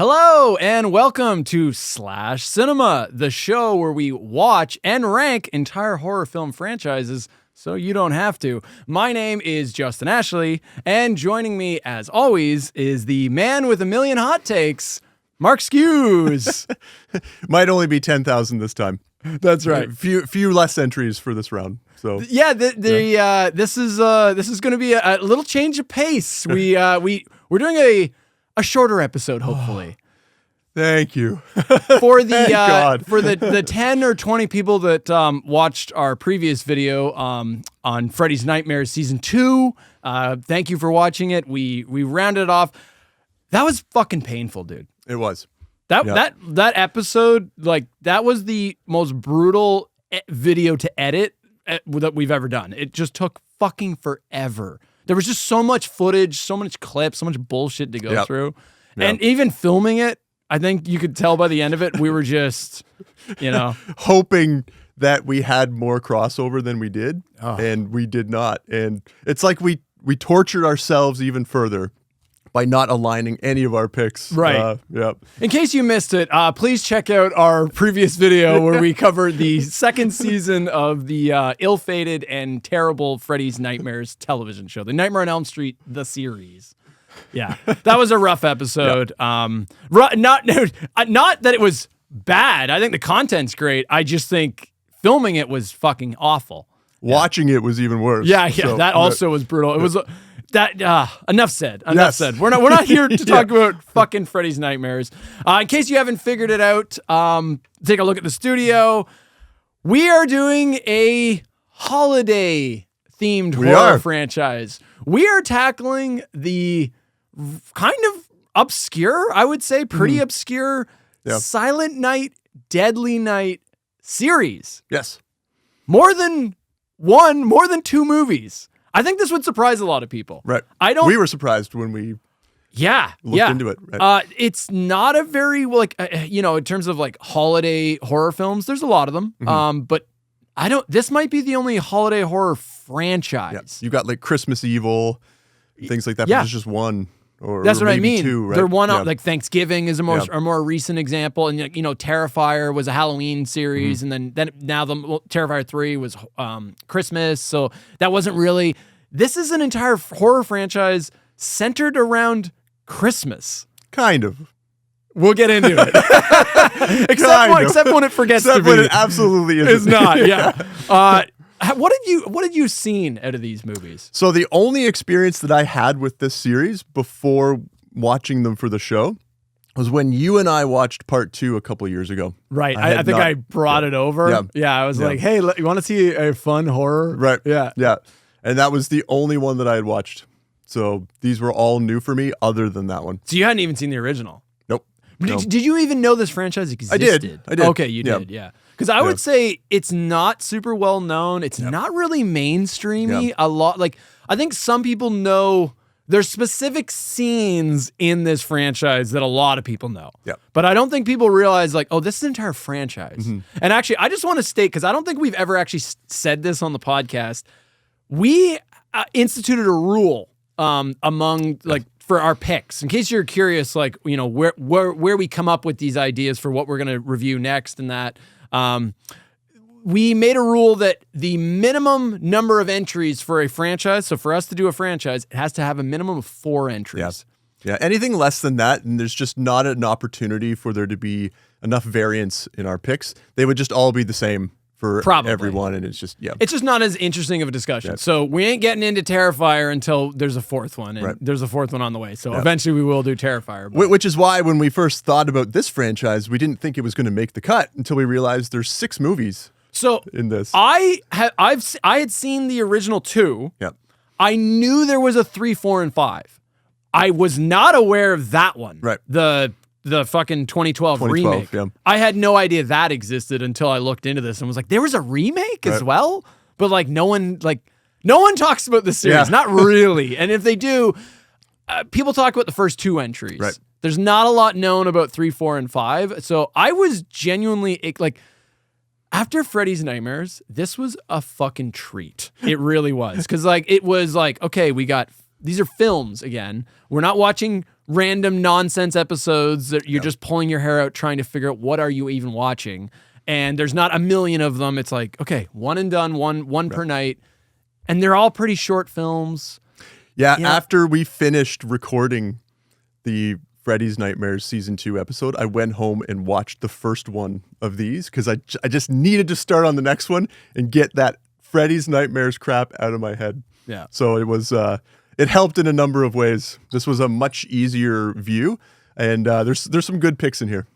Hello and welcome to Slash Cinema, the show where we watch and rank entire horror film franchises so you don't have to. My name is Justin Ashley, and joining me as always is the man with a million hot takes, Mark Skews. Might only be 10,000 this time. That's right. Few less entries for this round. So yeah, this is going to be a little change of pace. We're doing a shorter episode, hopefully. Thank you. For the 10 or 20 people that watched our previous video on Freddy's Nightmares Season 2, thank you for watching it. We rounded it off. That was fucking painful, dude. It was. That episode, like, that was the most brutal video to edit that we've ever done. It just took fucking forever. There was just so much footage, so much clips, so much bullshit to go through. Yep. And even filming it, I think you could tell by the end of it, we were just, hoping that we had more crossover than we did, and we did not. And it's like we tortured ourselves even further by not aligning any of our picks. Right. Yep. In case you missed it, please check out our previous video where we covered the second season of the ill-fated and terrible Freddy's Nightmares television show, The Nightmare on Elm Street, the series. Yeah, that was a rough episode. Yep. Not that it was bad. I think the content's great. I just think filming it was fucking awful. Watching it was even worse. Yeah, so, that also was brutal. It was... enough said. Enough said. We're not here to talk about fucking Freddy's Nightmares. In case you haven't figured it out, take a look at the studio. We are doing a holiday themed horror franchise. We are tackling the kind of obscure, I would say, pretty obscure Silent Night, Deadly Night series. Yes. More than two movies. I think this would surprise a lot of people. Right. We were surprised when we looked into it. Right? It's not a very, in terms of like holiday horror films, there's a lot of them. But this might be the only holiday horror franchise. Yeah. You got like Christmas Evil, things like that, but there's just one. That's or what I mean. Two, right? They're one out, like Thanksgiving is a more recent example, and Terrifier was a Halloween series, and then now Terrifier 3 was Christmas, so that wasn't really. This is an entire horror franchise centered around Christmas. Kind of. We'll get into it. except when it forgets to be. When it absolutely is not. Yeah. What did you seen out of these movies? So the only experience that I had with this series before watching them for the show was when you and I watched part 2 a couple years ago. Right. I think I brought it over. Yeah. I was like, hey, you want to see a fun horror? Right. Yeah. Yeah. And that was the only one that I had watched. So these were all new for me other than that one. So you hadn't even seen the original? Nope. Did you even know this franchise existed? I did. Okay, you did, yeah. Because I would say it's not super well known. It's not really mainstreamy. A lot, I think some people know there's specific scenes in this franchise that a lot of people know. Yeah. But I don't think people realize, this is an entire franchise. And actually, I just want to state, because I don't think we've ever actually said this on the podcast, we instituted a rule among, for our picks, in case you're curious, where we come up with these ideas for what we're going to review next and that. We made a rule that the minimum number of entries for a franchise, so for us to do a franchise, it has to have a minimum of 4 entries. Yeah. Anything less than that, and there's just not an opportunity for there to be enough variance in our picks. They would just all be the same for everyone, and it's just not as interesting of a discussion. So we ain't getting into Terrifier until there's a 4th one, and there's a 4th one on the way. So eventually we will do Terrifier. Which is why when we first thought about this franchise, we didn't think it was going to make the cut until we realized there's 6 movies. So in this, I had seen the original 2. Yep. I knew there was a 3, 4, and 5. I was not aware of that one. Right. The fucking 2012 remake. Yeah. I had no idea that existed until I looked into this and was like, there was a remake as well? But no one talks about this series. Yeah. Not really. And if they do, people talk about the first 2 entries. Right. There's not a lot known about 3, 4, and 5. So I was genuinely after Freddy's Nightmares, this was a fucking treat. It really was. Because it was okay, we got, these are films again. We're not watching random nonsense episodes that you're just pulling your hair out trying to figure out what are you even watching. And there's not a million of them. It's like, okay, one and done, one per night. And they're all pretty short films. Yeah, after we finished recording the Freddy's Nightmares Season 2 episode, I went home and watched the first one of these because I just needed to start on the next one and get that Freddy's Nightmares crap out of my head. Yeah. So it was... it helped in a number of ways. This was a much easier view, and there's some good picks in here.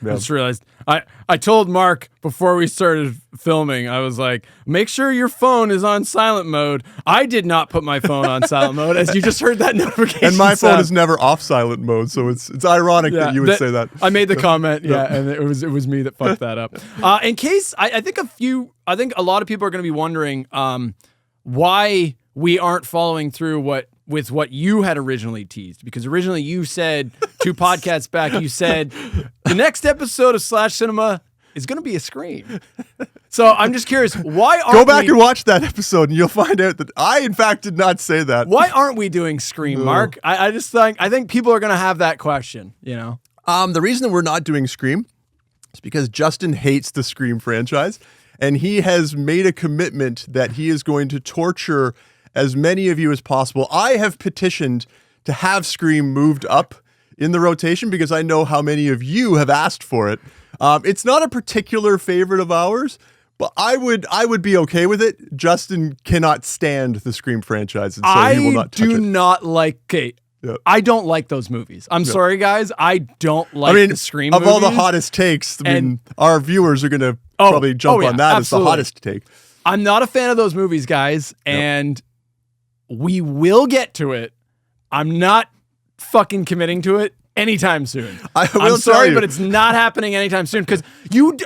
Yeah. I just realized I told Mark before we started filming, I was like, make sure your phone is on silent mode. I did not put my phone on silent mode, as you just heard that notification. And my phone is never off silent mode, so it's ironic that you would say that. I made the comment, and it was me that fucked that up. In case I think a lot of people are going to be wondering why we aren't following through with what you had originally teased, because originally you said 2 podcasts back, you said the next episode of Slash Cinema is going to be a Scream. So I'm just curious, why aren't Go back and watch that episode and you'll find out that I, in fact, did not say that. Why aren't we doing Scream, Mark? I think people are going to have that question, you know? The reason that we're not doing Scream is because Justin hates the Scream franchise, and he has made a commitment that he is going to torture as many of you as possible. I have petitioned to have Scream moved up in the rotation because I know how many of you have asked for it. It's not a particular favorite of ours, but I would be okay with it. Justin cannot stand the Scream franchise, and so he will not touch it. I do not like Kate. Yep. I don't like those movies. I'm sorry, guys. I don't like the Scream movies. Of all the hottest takes, our viewers are going to probably jump on that as the hottest take. I'm not a fan of those movies, guys, and we will get to it. I'm not fucking committing to it anytime soon. I'm sorry, but it's not happening anytime soon because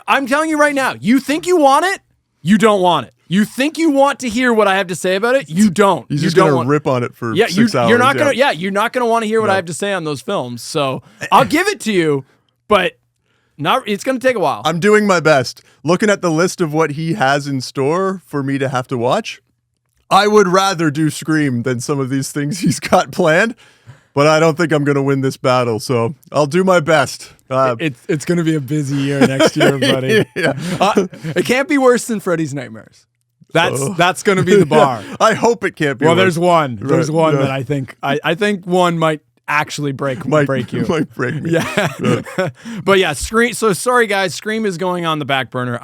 I'm telling you right now, you think you want it, you don't want it. You think you want to hear what I have to say about it, you don't. He's just going to rip on it for 6 hours. You're not going to want to hear what I have to say on those films. So I'll give it to you, but it's going to take a while. I'm doing my best. Looking at the list of what he has in store for me to have to watch, I would rather do Scream than some of these things he's got planned, but I don't think I'm going to win this battle, so I'll do my best. It's going to be a busy year next year, buddy. It can't be worse than Freddy's Nightmares. That's going to be the bar. I hope it can't be worse. There's one. There's one that I think one might actually break you. Might break me. Yeah. But yeah, Scream. So sorry guys, Scream is going on the back burner.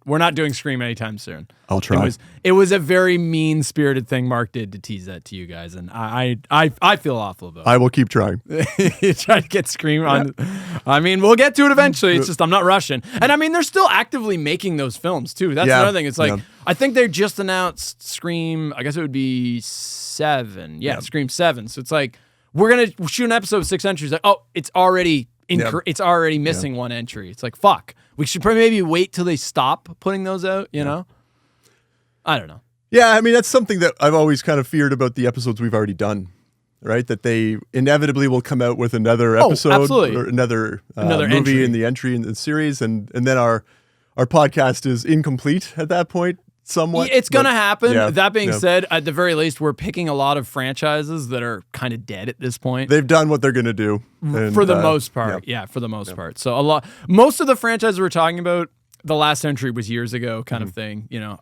We're not doing Scream anytime soon. I'll try. It was a very mean-spirited thing Mark did to tease that to you guys, and I feel awful about it. I will keep trying. You try to get Scream on. I mean, we'll get to it eventually. It's just I'm not rushing. And I mean, they're still actively making those films too. That's another thing. It's like I think they just announced Scream. I guess it would be 7. Yeah, Scream 7. So it's like, we're gonna shoot an episode of 6 entries. Like, it's already missing one entry. It's like, fuck. We should probably maybe wait till they stop putting those out. You know, I don't know. Yeah, I mean that's something that I've always kind of feared about the episodes we've already done. Right, that they inevitably will come out with another episode or another movie entry in the entry in the series, and then our podcast is incomplete at that point. Somewhat. It's going to happen. Yeah, that being said, at the very least, we're picking a lot of franchises that are kind of dead at this point. They've done what they're going to do. For the most part. Yeah, for the most part. So most of the franchises we're talking about, the last entry was years ago kind of thing. You know,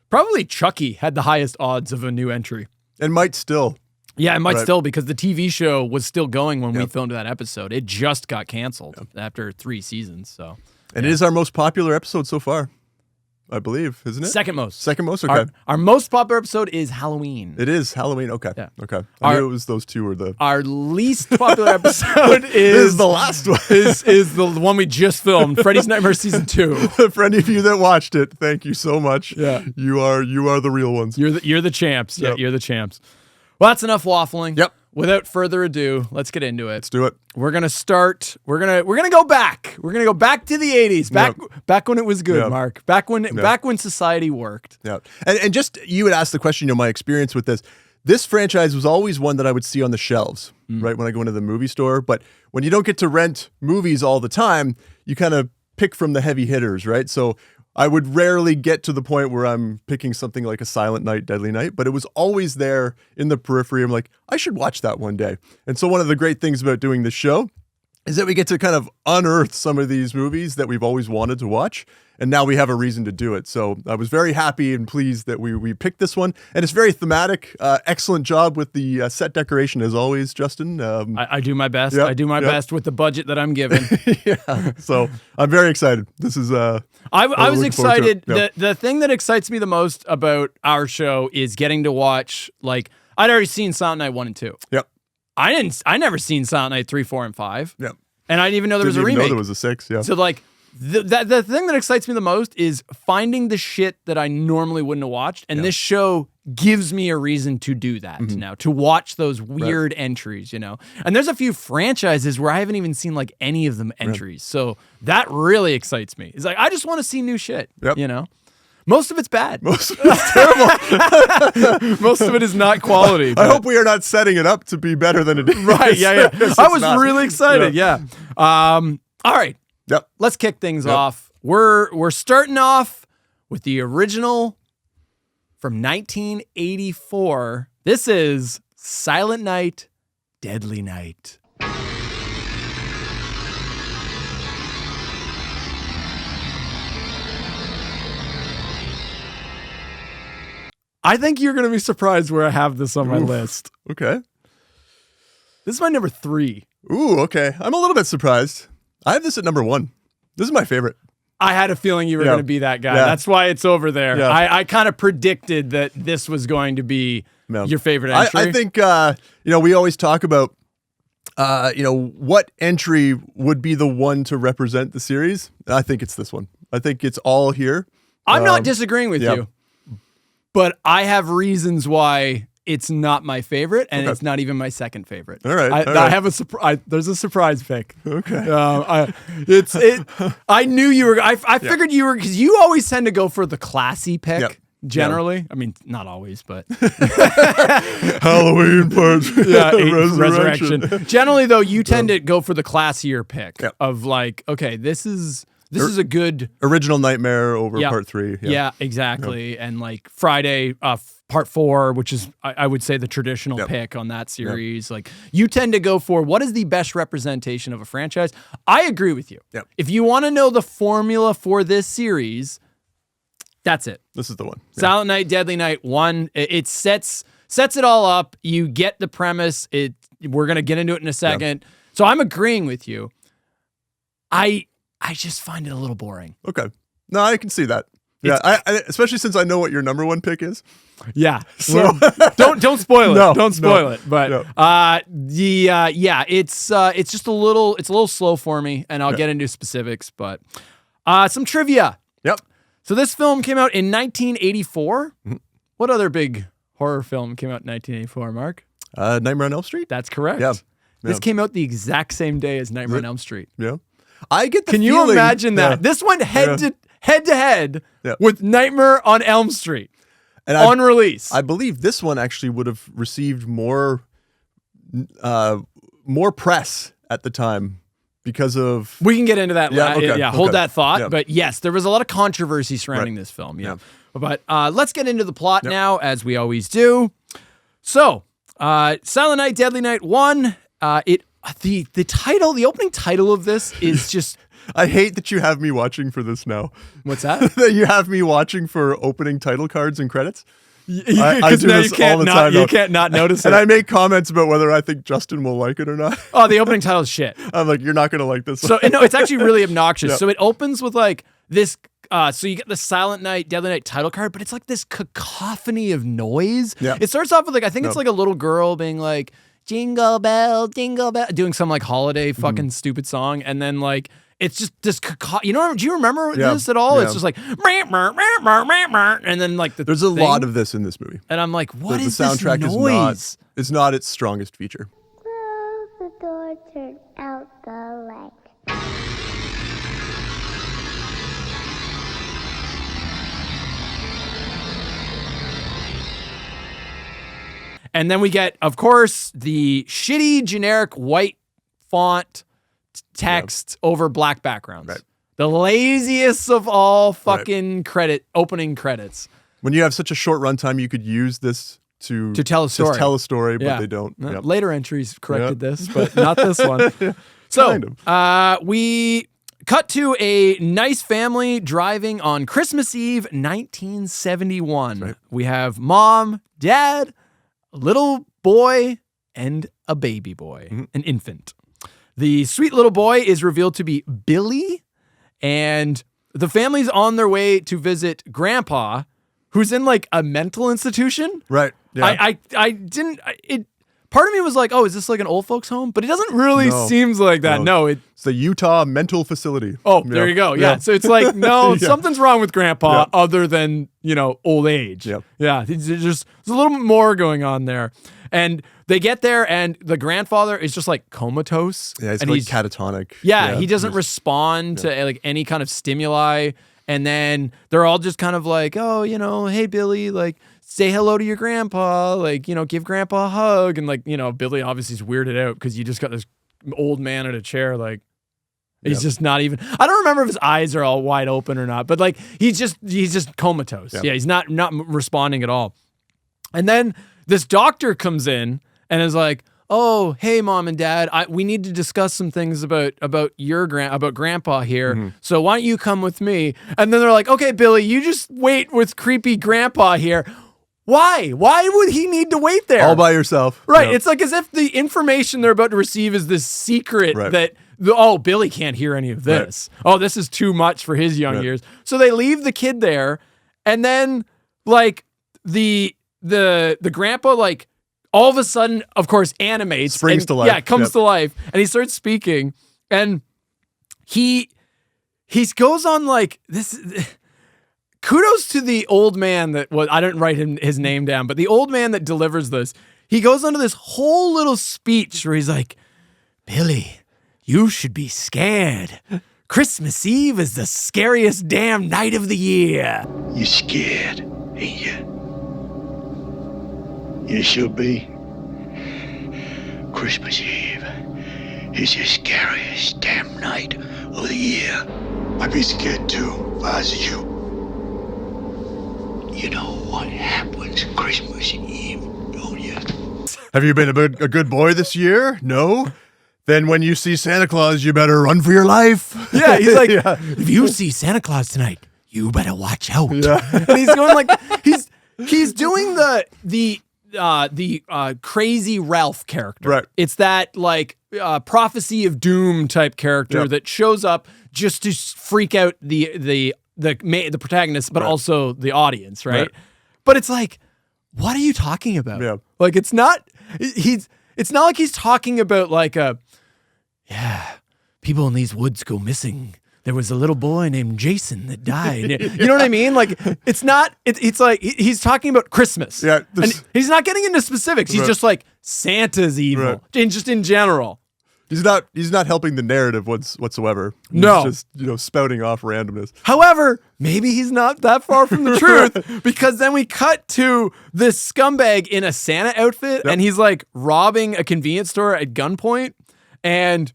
probably Chucky had the highest odds of a new entry. And might still. Yeah, it might still, because the TV show was still going when we filmed that episode. It just got canceled after 3 seasons. So, and it is our most popular episode so far. I believe, isn't it? Second most. Second most? Okay. Our most popular episode is Halloween. It is Halloween. Okay. Yeah. Okay. I knew it was those two. Our least popular episode is the last one. is the one we just filmed, Freddy's Nightmare Season 2. For any of you that watched it, thank you so much. Yeah. You are the real ones. You're the champs. Yeah, you're the champs. Well, that's enough waffling. Yep. Without further ado, let's get into it. Let's do it. We're gonna start. We're gonna go back. We're gonna go back to the 80s. Back when it was good, Mark. Back when society worked. Yeah. And just you had asked the question. My experience with this franchise was always one that I would see on the shelves, right, when I go into the movie store. But when you don't get to rent movies all the time, you kind of pick from the heavy hitters, right? So I would rarely get to the point where I'm picking something like a Silent Night, Deadly Night, but it was always there in the periphery. I'm like, I should watch that one day. And so one of the great things about doing this show is that we get to kind of unearth some of these movies that we've always wanted to watch. And now we have a reason to do it. So I was very happy and pleased that we picked this one. And it's very thematic. Excellent job with the set decoration, as always, Justin. I do my best. I do my best with the budget that I'm given. Yeah. So I'm very excited. This is... I was excited. The thing that excites me the most about our show is getting to watch, like, I'd already seen Silent Night 1 and 2. Yep. I never seen Silent Night 3, 4, and 5. Yep. And I didn't even know there was a remake. Didn't even know there was a 6, yeah. So, like, the thing that excites me the most is finding the shit that I normally wouldn't have watched. And this show gives me a reason to do that now, to watch those weird entries, you know? And there's a few franchises where I haven't even seen, like, any of them entries. So that really excites me. It's like, I just want to see new shit, you know? Most of it's bad. Most of it's terrible. Most of it is not quality. I hope we are not setting it up to be better than it is. Right, yeah. I was really excited, all right. Yep. Let's kick things off. We're starting off with the original from 1984. This is Silent Night, Deadly Night. I think you're going to be surprised where I have this on my list. Okay. This is my number 3. Ooh, okay. I'm a little bit surprised. I have this at number 1. This is my favorite. I had a feeling you were going to be that guy. That's why it's over there. Yeah. I kind of predicted that this was going to be your favorite entry. I think, we always talk about, what entry would be the one to represent the series. I think it's this one. I think it's all here. I'm not disagreeing with you, but I have reasons why it's not my favorite, and it's not even my second favorite. All right. I have a surprise. There's a surprise pick. Okay. I knew you were. I figured you were, because you always tend to go for the classy pick. Generally, I mean, not always, but Halloween parts. Resurrection. Generally, though, you tend to go for the classier pick of like, okay, this is a good original Nightmare over part 3. Yeah, exactly. And like Friday, part 4, which is I would say the traditional pick on that series. Like, you tend to go for what is the best representation of a franchise. I agree with you. If you want to know the formula for this series, that's it. This is the one. Silent Night, Deadly Night 1. It sets it all up. You get the premise. We're gonna get into it in a second. So I'm agreeing with you. I just find it a little boring. Okay. No, I can see that. Yeah, I especially since I know what your number 1 pick is. Yeah. So don't spoil it. Don't spoil it. But it's just a little slow for me, and I'll get into specifics. But some trivia. Yep. So this film came out in 1984. What other big horror film came out in 1984, Mark? Nightmare on Elm Street? That's correct. Yeah. This came out the exact same day as Nightmare on Elm Street. Yeah. I get the Can you imagine that? This went head to head with Nightmare on Elm Street on release. I believe this one actually would have received more press at the time because of... We can get into that. Hold that thought. Yeah. But yes, there was a lot of controversy surrounding this film. Yeah. But let's get into the plot now, as we always do. So, Silent Night, Deadly Night 1, the opening title of this is just... I hate that you have me watching for this now. What's that? That you have me watching for opening title cards and credits. I do this all the time. You can't not notice it. And I make comments about whether I think Justin will like it or not. Oh, the opening title is shit. I'm like, you're not going to like this one. So, no, it's actually really obnoxious. So it opens with like this... so you get the Silent Night, Deadly Night title card, but it's like this cacophony of noise. Yeah. It starts off with like, I think it's like a little girl being like, jingle bell, doing some like holiday fucking stupid song. And then like, it's just this do you remember this at all? It's just like, and then like there's a lot of this in this movie. And I'm like, what is the soundtrack this noise? Is not its strongest feature. Close the door, turn out the light. And then we get, of course, the shitty generic white font text over black backgrounds. Right. The laziest of all fucking opening credits. When you have such a short runtime, you could use this to tell a story. Just tell a story, but they don't. Yep. Later entries corrected this, but not this one. So we cut to a nice family driving on Christmas Eve, 1971. Right. We have mom, dad, a little boy, and a baby boy, an infant. The sweet little boy is revealed to be Billy, and the family's on their way to visit Grandpa, who's in like a mental institution. Right. Yeah. Part of me was like, oh, is this like an old folks home? But it doesn't really seems like that. No, it's the Utah Mental Facility. Oh, there you go. Yeah. So it's like, no, something's wrong with Grandpa other than, old age. Yeah. Yeah. There's a little bit more going on there. And they get there and the grandfather is just like comatose. Yeah, and he's catatonic. Yeah, he doesn't respond to like any kind of stimuli. And then they're all just kind of like, oh, hey, Billy, like, say hello to your grandpa, like, give grandpa a hug. And like, Billy obviously is weirded out because you just got this old man in a chair, like, he's just not even, I don't remember if his eyes are all wide open or not, but like, he's just comatose. Yeah, he's not responding at all. And then this doctor comes in and is like, oh, hey, mom and dad, we need to discuss some things about grandpa here. Mm-hmm. So why don't you come with me? And then they're like, okay, Billy, you just wait with creepy grandpa here. Why? Why would he need to wait there? All by yourself. Right. Yep. It's like as if the information they're about to receive is this secret that, Billy can't hear any of this. Right. Oh, this is too much for his young years. So they leave the kid there. And then like the grandpa, like, all of a sudden, of course, animates. Springs to life. Yeah, comes to life. And he starts speaking. And he goes on like this. Kudos to the old man that was, I didn't write his name down, but the old man that delivers this, he goes on to this whole little speech where he's like, Billy, you should be scared. Christmas Eve is the scariest damn night of the year. You scared, ain't you? You should be. Christmas Eve is the scariest damn night of the year. I'd be scared too if I was you. You know what happens Christmas Eve, don't you? Have you been a good boy this year? No? Then when you see Santa Claus, you better run for your life. Yeah, he's like, if you see Santa Claus tonight, you better watch out. Yeah. And he's going like, he's doing the crazy Ralph character. Right. It's that like prophecy of doom type character that shows up just to freak out the protagonist, but also the audience, right? But it's like, what are you talking about? Yeah. Like it's not like he's talking about like people in these woods go missing. There was a little boy named Jason that died. You know what I mean? Like, it's not, it's like, he's talking about Christmas. Yeah. And he's not getting into specifics. He's just like, Santa's evil. Just in general. He's not helping the narrative whatsoever. No. He's just, spouting off randomness. However, maybe he's not that far from the truth because then we cut to this scumbag in a Santa outfit and he's like robbing a convenience store at gunpoint. And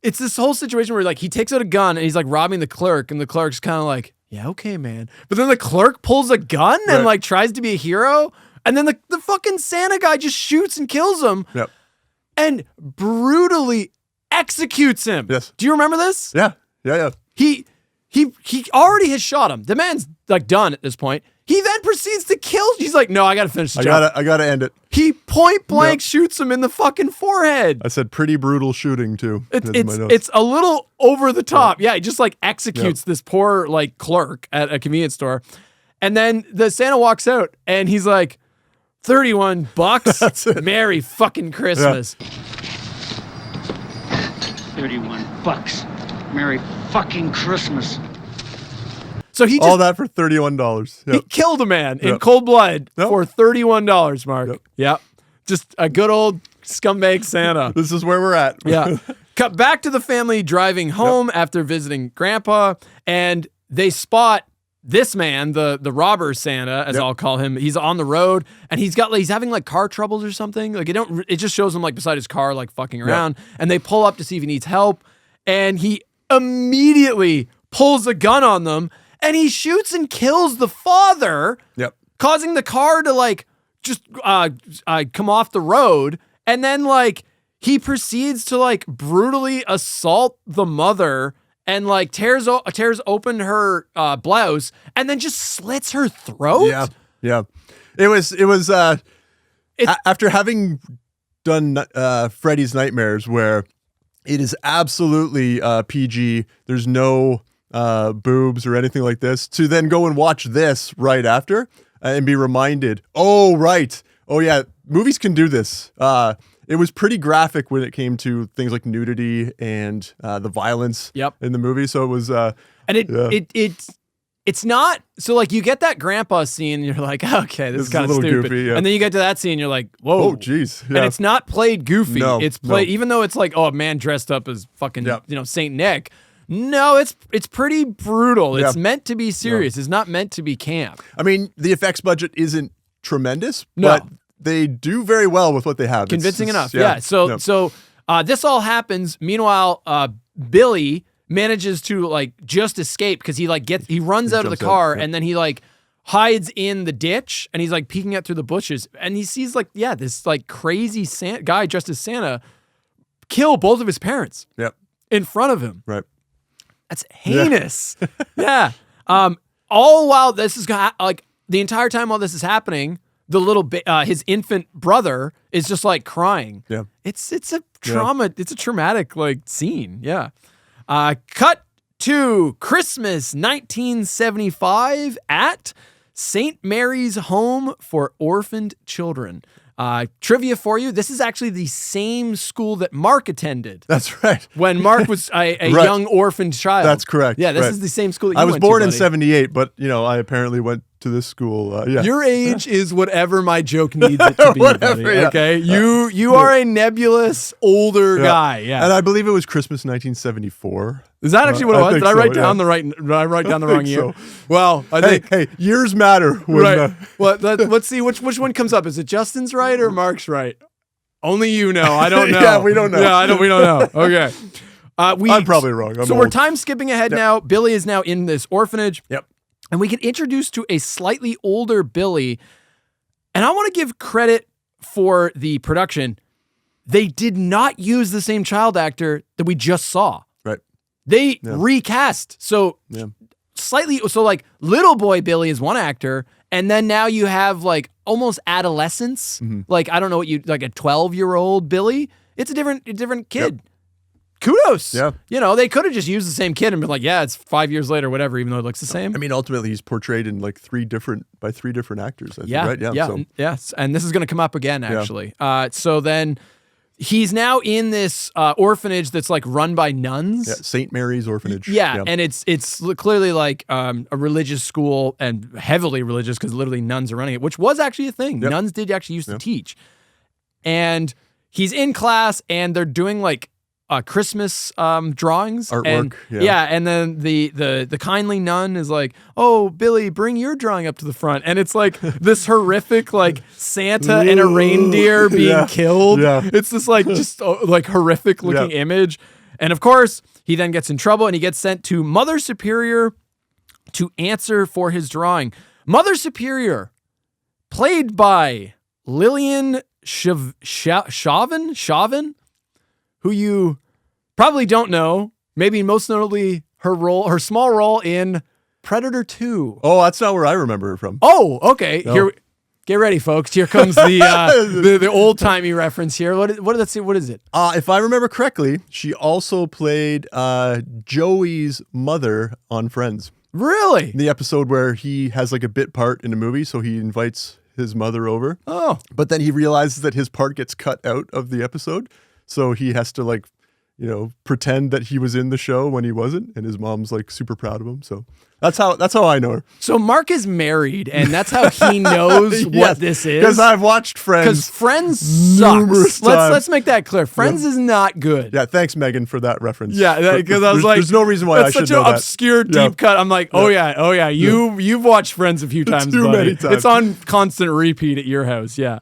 it's this whole situation where like he takes out a gun and he's like robbing the clerk and the clerk's kind of like, yeah, okay, man. But then the clerk pulls a gun and like tries to be a hero. And then the fucking Santa guy just shoots and kills him. Yep. And brutally executes him. Yes. Do you remember this? Yeah. Yeah. He already has shot him. The man's like done at this point. He then proceeds to kill. He's like, no, I gotta finish the job. I gotta end it. He point blank shoots him in the fucking forehead. I said pretty brutal shooting too. It's a little over the top. Yeah, he just like executes this poor like clerk at a convenience store. And then the Santa walks out and he's like, $31. That's it. Merry fucking Christmas. Yeah. $31. Merry fucking Christmas. So he just, all that for $31. Yep. He killed a man in cold blood for $31, Mark. Yep. Just a good old scumbag Santa. This is where we're at. Yeah. Cut back to the family driving home after visiting Grandpa, and they spot this man, the robber Santa, as I'll call him. He's on the road, and he's having like car troubles or something. Like it just shows him like beside his car, like fucking around. And they pull up to see if he needs help, and he immediately pulls a gun on them, and he shoots and kills the father, causing the car to like just come off the road. And then like he proceeds to like brutally assault the mother and like tears open her blouse and then just slits her throat. Yeah. It was after having done Freddy's Nightmares, where it is absolutely PG. There's no boobs or anything like this. To then go and watch this right after and be reminded, oh yeah, movies can do this. It was pretty graphic when it came to things like nudity and the violence in the movie. So it was, it's not, so like you get that grandpa scene and you're like, okay, this is kind of stupid. Goofy, and then you get to that scene, you're like, whoa. Oh, geez. Yeah. And it's not played goofy. No, it's played, even though it's like, oh, a man dressed up as fucking, Saint Nick. No, it's pretty brutal. It's meant to be serious. It's not meant to be camp. I mean, the effects budget isn't tremendous, but they do very well with what they have. Convincing enough. Yeah. So this all happens. Meanwhile, Billy manages to like just escape because he runs out of the car and then he like hides in the ditch and he's like peeking out through the bushes and he sees like, this like crazy guy dressed as Santa kill both of his parents in front of him. Right. That's heinous. Yeah. All while this is like the entire time while this is happening, the little his infant brother is just like crying. Yeah. It's a trauma. It's a traumatic like scene. Yeah. Cut to Christmas 1975 at St. Mary's Home for Orphaned Children. Trivia for you, this is actually the same school that Mark attended. That's right. When Mark was a young orphaned child. That's correct. Yeah, this is the same school that you I was went born to, in buddy. 78, but I apparently went to this school. Your age is whatever my joke needs it to be, buddy, okay? You are a nebulous older guy. Yeah. And I believe it was Christmas 1974. Is that actually what it was? Did I write down the right? Did I write down the wrong year? So. Well, I think hey, years matter. Right. Well, let's see which one comes up. Is it Justin's right or Mark's right? Only you know. I don't know. Yeah, we don't know. Yeah, we don't know. Okay. I'm probably wrong. I'm so old. we're time skipping ahead now. Billy is now in this orphanage. Yep. And we get introduced to a slightly older Billy. And I want to give credit for the production. They did not use the same child actor that we just saw. Right. They recast. So slightly, so like little boy Billy is one actor. And then now you have like almost adolescence. Mm-hmm. Like, I don't know like a 12-year-old Billy. It's a different kid. Yep. Kudos. Yeah. They could have just used the same kid and been like, yeah, it's 5 years later, whatever, even though it looks the same. I mean, ultimately, he's portrayed in like three different actors. I think, right? Yeah. So. Yes. And this is going to come up again, actually. So then he's now in this orphanage that's like run by nuns. Yeah, St. Mary's Orphanage. Yeah. And it's clearly like a religious school and heavily religious because literally nuns are running it, which was actually a thing. Yep. Nuns did actually used to teach. And he's in class and they're doing like Christmas drawings, artwork, and then the kindly nun is like, "Oh, Billy, bring your drawing up to the front," and it's like this horrific like Santa and a reindeer being killed. Yeah. It's this like just like horrific looking image, and of course he then gets in trouble and he gets sent to Mother Superior to answer for his drawing. Mother Superior, played by Lillian Chauvin, who you probably don't know, maybe most notably her small role in Predator 2. Oh, that's not where I remember her from. Oh, okay. No. Here, get ready, folks. Here comes the old timey reference here. Let's see. What is it? If I remember correctly, she also played Joey's mother on Friends. Really? The episode where he has like a bit part in the movie, so he invites his mother over. Oh, but then he realizes that his part gets cut out of the episode. So he has to like, pretend that he was in the show when he wasn't, and his mom's like super proud of him. So that's how I know her. So Mark is married, and that's how he knows what this is. Because I've watched Friends. Because Friends sucks. Let's make that clear. Friends is not good. Yeah, thanks Megan for that reference. Yeah, because I was like, there's no reason why I should know that. That's such an obscure deep cut. I'm like, oh yeah. You've watched Friends a few times, too buddy. many times. It's on constant repeat at your house. Yeah.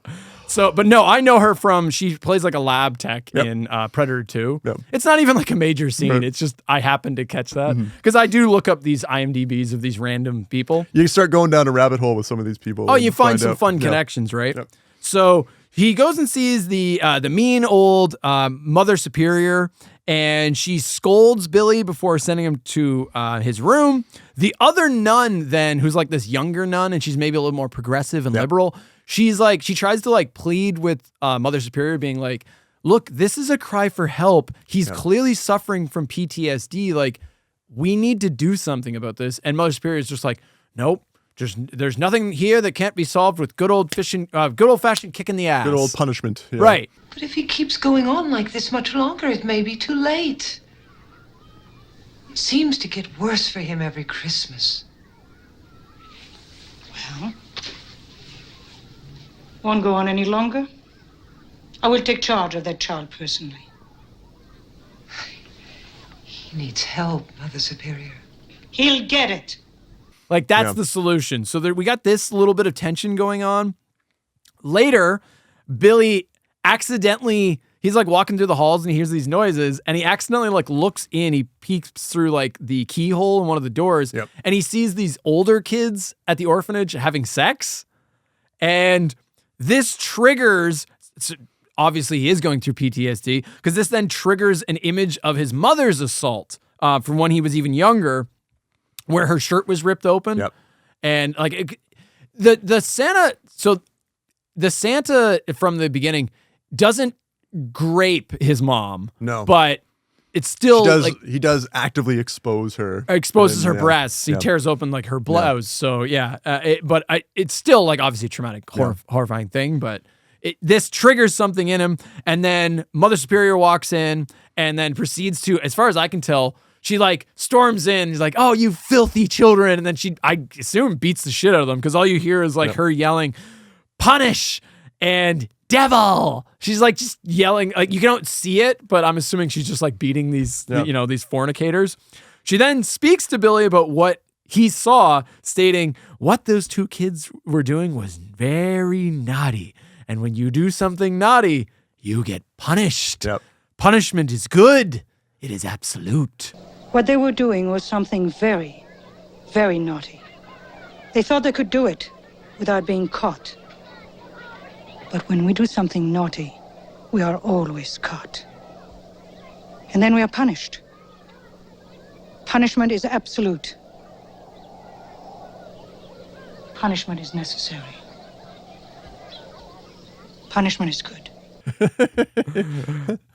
But no, I know her from, she plays like a lab tech in Predator 2. Yep. It's not even like a major scene. It's just, I happened to catch that. Because I do look up these IMDb's of these random people. You start going down a rabbit hole with some of these people. Oh, you find some fun connections, right? Yep. So he goes and sees the mean old Mother Superior, and she scolds Billy before sending him to his room. The other nun then, who's like this younger nun, and she's maybe a little more progressive and liberal, she's like, she tries to like plead with Mother Superior, being like, look, this is a cry for help. He's clearly suffering from PTSD. Like, we need to do something about this. And Mother Superior is just like, nope. There's nothing here that can't be solved with good old fashioned kick in the ass. Good old punishment. Yeah. Right. But if he keeps going on like this much longer, it may be too late. It seems to get worse for him every Christmas. Well, won't go on any longer. I will take charge of that child personally. He needs help, Mother Superior. He'll get it. Like, that's the solution. So we got this little bit of tension going on. Later, Billy accidentally, he's like walking through the halls and he hears these noises, and he accidentally like looks in, he peeks through like the keyhole in one of the doors, and he sees these older kids at the orphanage having sex. And this triggers, obviously he is going through PTSD, because this then triggers an image of his mother's assault from when he was even younger, where her shirt was ripped open. And like the Santa, so the Santa from the beginning doesn't grape his mom. No. But it's still he does actively expose her. Exposes her breasts. He tears open like her blouse. So it's still like obviously a traumatic, horrifying thing, but this triggers something in him. And then Mother Superior walks in and then proceeds to, as far as I can tell, she like storms in. He's like, "Oh, you filthy children!" And then she, I assume, beats the shit out of them, because all you hear is like her yelling, "Punish!" and "Devil!" She's like just yelling. Like, you don't see it, but I'm assuming she's just like beating these, these fornicators. She then speaks to Billy about what he saw, stating, "What those two kids were doing was very naughty, and when you do something naughty, you get punished. Punishment is good. It is absolute." What they were doing was something very, very naughty. They thought they could do it without being caught. But when we do something naughty, we are always caught. And then we are punished. Punishment is absolute. Punishment is necessary. Punishment is good.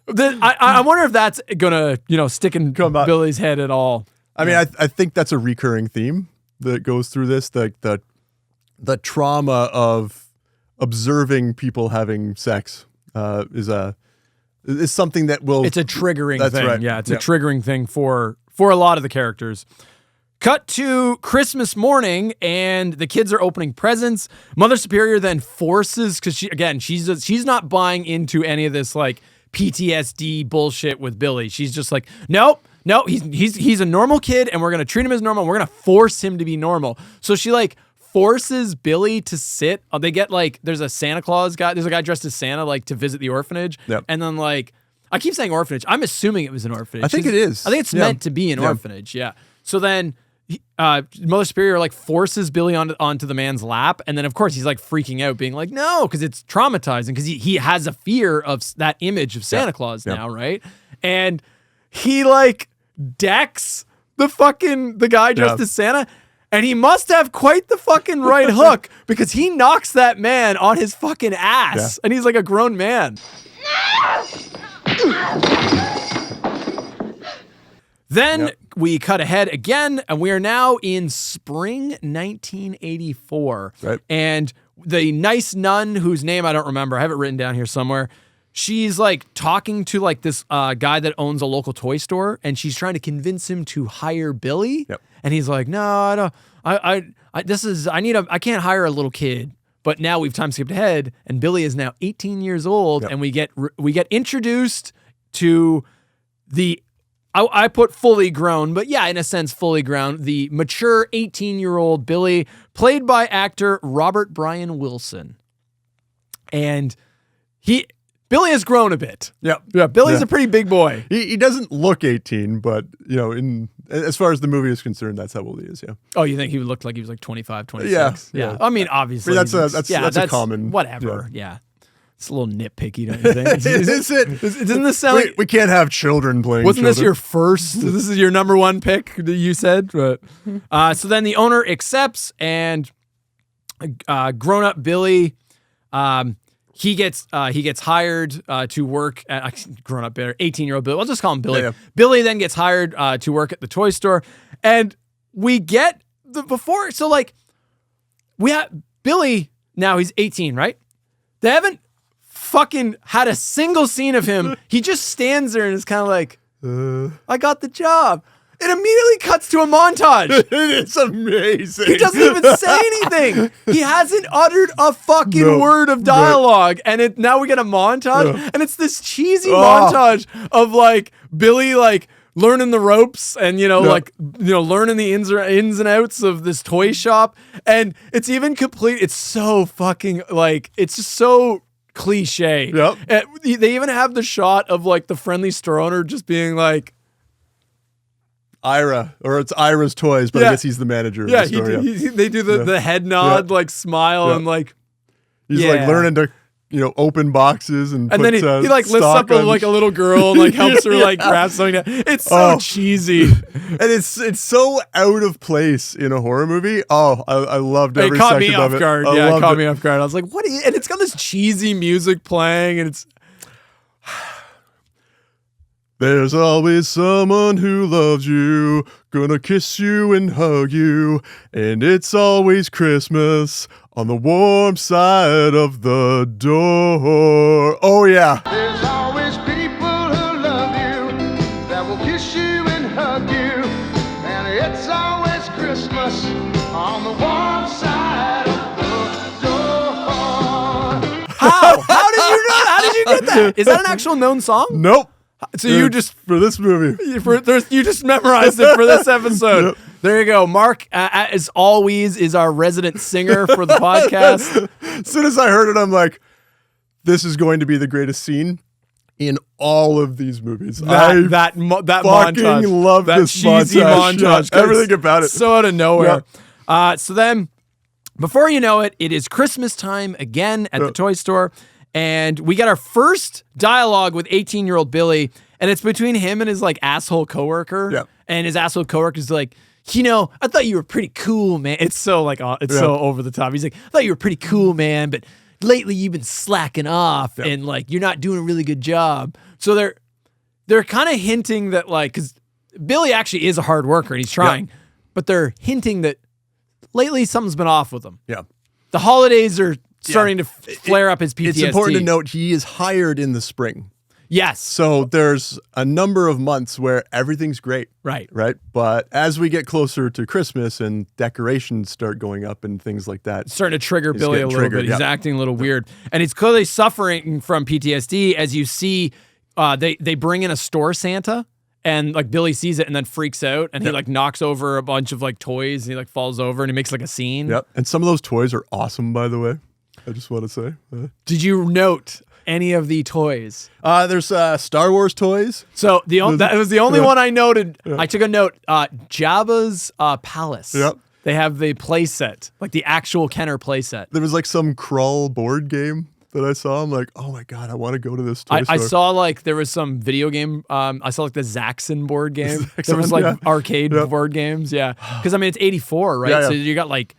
I wonder if that's gonna, stick in Billy's head at all. I mean, I think that's a recurring theme that goes through this. The trauma of observing people having sex is something that will. It's a triggering that's thing. Right. Yeah, it's a triggering thing for a lot of the characters. Cut to Christmas morning, and the kids are opening presents. Mother Superior then forces, because she's not buying into any of this like PTSD bullshit with Billy. She's just like, nope, he's a normal kid, and we're gonna treat him as normal. We're gonna force him to be normal. So she like forces Billy to sit. They get like, there's a Santa Claus guy. There's a guy dressed as Santa like to visit the orphanage, and then like, I keep saying orphanage. I'm assuming it was an orphanage. I think it is. I think it's meant to be an orphanage. Yeah. So then Mother Superior like forces Billy onto the man's lap, and then of course he's like freaking out, being like, no, because it's traumatizing, because he has a fear of that image of Santa Claus now, right? And he like decks the guy dressed as Santa, and he must have quite the fucking right hook, because he knocks that man on his fucking ass, and he's like a grown man. Then we cut ahead again, and we are now in spring 1984. Right. And the nice nun, whose name I don't remember, I have it written down here somewhere, she's like talking to like this guy that owns a local toy store, and she's trying to convince him to hire Billy. And he's like, no, I don't. I can't hire a little kid. But now we've time skipped ahead, and Billy is now 18 years old, and we get introduced to the, I put fully grown, but yeah, in a sense, fully grown, the mature 18-year-old Billy, played by actor Robert Brian Wilson. And Billy has grown a bit. Yep. Yeah, Billy's a pretty big boy. He doesn't look 18, but as far as the movie is concerned, that's how old he is. Yeah. Oh, you think he looked like he was like 25, 26? Yeah. I mean, obviously. That's a common. Whatever. Yeah. It's a little nitpicky, don't you think? Is it? Doesn't this sound like we can't have children playing? Wasn't this your first? This is your number one pick that you said. But so then the owner accepts, and grown-up Billy, he gets hired to work at grown-up 18-year-old Billy. I'll just call him Billy. Yeah. Billy then gets hired to work at the toy store, and we get so like we have Billy now. He's 18, right? They haven't fucking had a single scene of him. He just stands there and is kind of like, I got the job. It immediately cuts to a montage. It's amazing. He doesn't even say anything. He hasn't uttered a fucking word of dialogue. And now we get a montage, and it's this cheesy montage of like Billy like learning the ropes and learning the ins and outs of this toy shop. And it's even complete. It's so fucking like it's just so cliche. Yep. And they even have the shot of like the friendly store owner just being like, Ira, or it's Ira's Toys, but I guess he's the manager of the store. They do the head nod, like smile, and like he's like learning to open boxes and then he like lifts up a little girl and like helps her like grab something down. It's so cheesy, and it's so out of place in a horror movie. Oh, I loved every second of it. It caught me off guard. Yeah, it caught me off guard. I was like, what? And it's got this cheesy music playing, and it's. There's always someone who loves you, gonna kiss you and hug you, and it's always Christmas on the warm side of the door. Oh yeah. There's always people who love you, that will kiss you and hug you, and it's always Christmas on the warm side of the door. How did you know? How did you get that? Is that an actual known song? Nope. So you just for this movie, you just memorized it for this episode. Yep. There you go. Mark, as always, is our resident singer for the podcast. As soon as I heard it, I'm like, this is going to be the greatest scene in all of these movies. That montage, love that this cheesy montage. Yeah, everything about it, so out of nowhere. Yep. So then, before you know it, it is Christmas time again at the toy store. And we got our first dialogue with 18-year-old Billy, and it's between him and his like asshole coworker. Yep. And his asshole coworker's like, I thought you were pretty cool, man. It's so like so over the top. He's like, I thought you were pretty cool, man, but lately you've been slacking off and like you're not doing a really good job. So they're kind of hinting that like, because Billy actually is a hard worker and he's trying, but they're hinting that lately something's been off with him. Yeah. The holidays are starting to flare up his PTSD. It's important to note he is hired in the spring. Yes. So there's a number of months where everything's great. Right. Right. But as we get closer to Christmas and decorations start going up and things like that, it's starting to trigger Billy a little bit. He's acting a little weird. And he's clearly suffering from PTSD as you see they bring in a store Santa. And like Billy sees it and then freaks out and he like knocks over a bunch of like toys and he like falls over and he makes like a scene. Yep. And some of those toys are awesome, by the way. I just want to say. Did you note any of the toys? There's Star Wars toys. So that was the only one I noted. Yeah. I took a note. Jabba's palace. Yep. They have the play set, like the actual Kenner play set. There was like some crawl board game that I saw. I'm like, oh my God, I want to go to this toy store. I saw like there was some video game. I saw like the Zaxxon board game. There was like arcade board games. Yeah. Because I mean, it's 84, right? Yeah. So you got like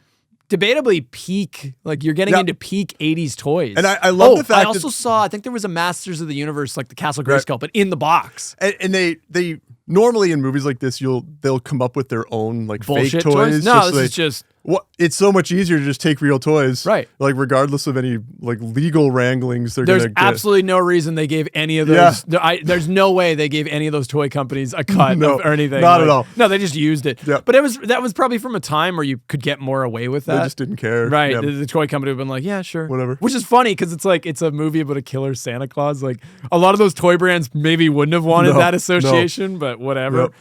debatably peak, like you're getting into peak 80s toys. And I love the fact I also saw, I think there was a Masters of the Universe, like the Castle Grayskull, but in the box. And they normally in movies like this, they'll come up with their own like bullshit fake toys. No, this is just... It's so much easier to just take real toys. Right. Like regardless of any like legal wranglings there's absolutely no reason they gave any of those. Yeah. There's no way they gave any of those toy companies a cut or anything. Not at all. No, they just used it. Yep. But that was probably from a time where you could get more away with that. They just didn't care. Right. Yeah. The toy company would have been like, yeah, sure. Whatever. Which is funny because it's like, it's a movie about a killer Santa Claus. Like a lot of those toy brands maybe wouldn't have wanted that association, but whatever.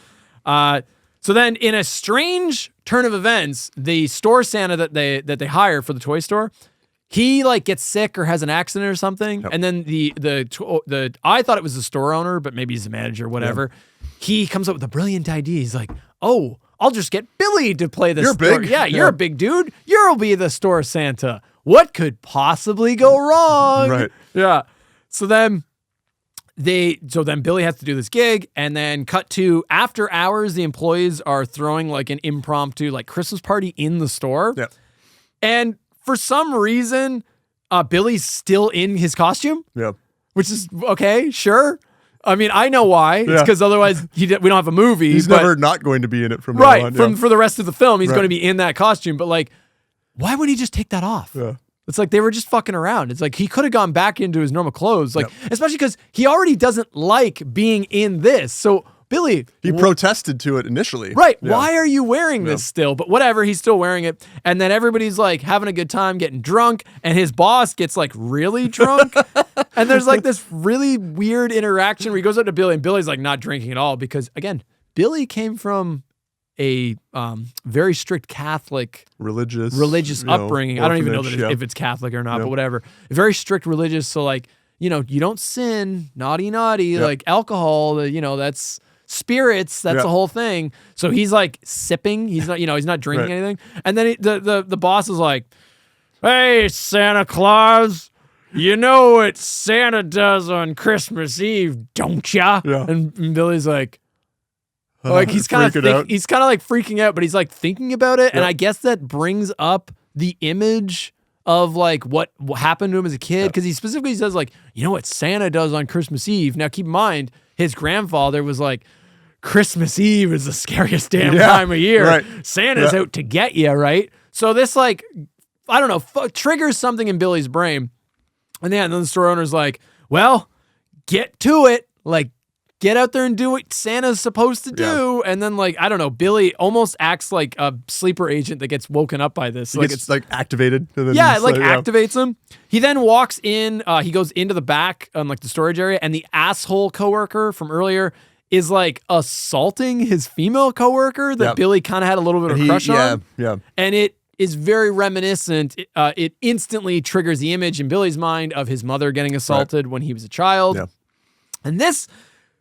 Yep. So then in a strange turn of events, the store Santa that they hire for the toy store, he like gets sick or has an accident or something, and then the I thought it was the store owner, but maybe he's the manager, whatever. Yeah. He comes up with a brilliant idea. He's like, "Oh, I'll just get Billy to play the store. Big. Yeah, you're a big dude. You'll be the store Santa. What could possibly go wrong?" Right. Yeah. So then Billy has to do this gig, and then cut to after hours, the employees are throwing like an impromptu like Christmas party in the store. Yeah. And for some reason, Billy's still in his costume. Yeah. Which is okay, sure. I mean, I know why. It's because otherwise we don't have a movie. He's never not going to be in it from now on. For the rest of the film, he's going to be in that costume. But like, why would he just take that off? Yeah. It's like they were just fucking around. It's like he could have gone back into his normal clothes. Like, especially because he already doesn't like being in this. So Billy, he protested to it initially. Right. Yeah. Why are you wearing this still? But whatever, he's still wearing it. And then everybody's like having a good time, getting drunk, and his boss gets like really drunk. And there's like this really weird interaction where he goes up to Billy, and Billy's like not drinking at all because, again, Billy came from a very strict Catholic religious upbringing. I don't even know that if it's Catholic or not, but whatever. Very strict religious. So like, you don't sin, naughty, like alcohol, that's spirits, that's the whole thing. So he's like sipping. He's not, he's not drinking anything. And then the boss is like, "Hey, Santa Claus, you know what Santa does on Christmas Eve, don't ya?" Yeah. And Billy's like he's kind of like freaking out, but he's like thinking about it. And I guess that brings up the image of like what happened to him as a kid. Because he specifically says like, "You know what Santa does on Christmas Eve?" Now keep in mind, his grandfather was like, "Christmas Eve is the scariest damn time of year. Right. Santa's out to get you," right? So this like, I don't know, triggers something in Billy's brain. And then the store owner's like, "Well, get to it. Like, get out there and do what Santa's supposed to do." And then like, I don't know, Billy almost acts like a sleeper agent that gets woken up by this. Like it's like activated. And then it activates him. He then walks in, he goes into the back on like the storage area, and the asshole coworker from earlier is like assaulting his female coworker that Billy kind of had a little bit of a crush on. Yeah. And it is very reminiscent. It instantly triggers the image in Billy's mind of his mother getting assaulted when he was a child. Yeah. And this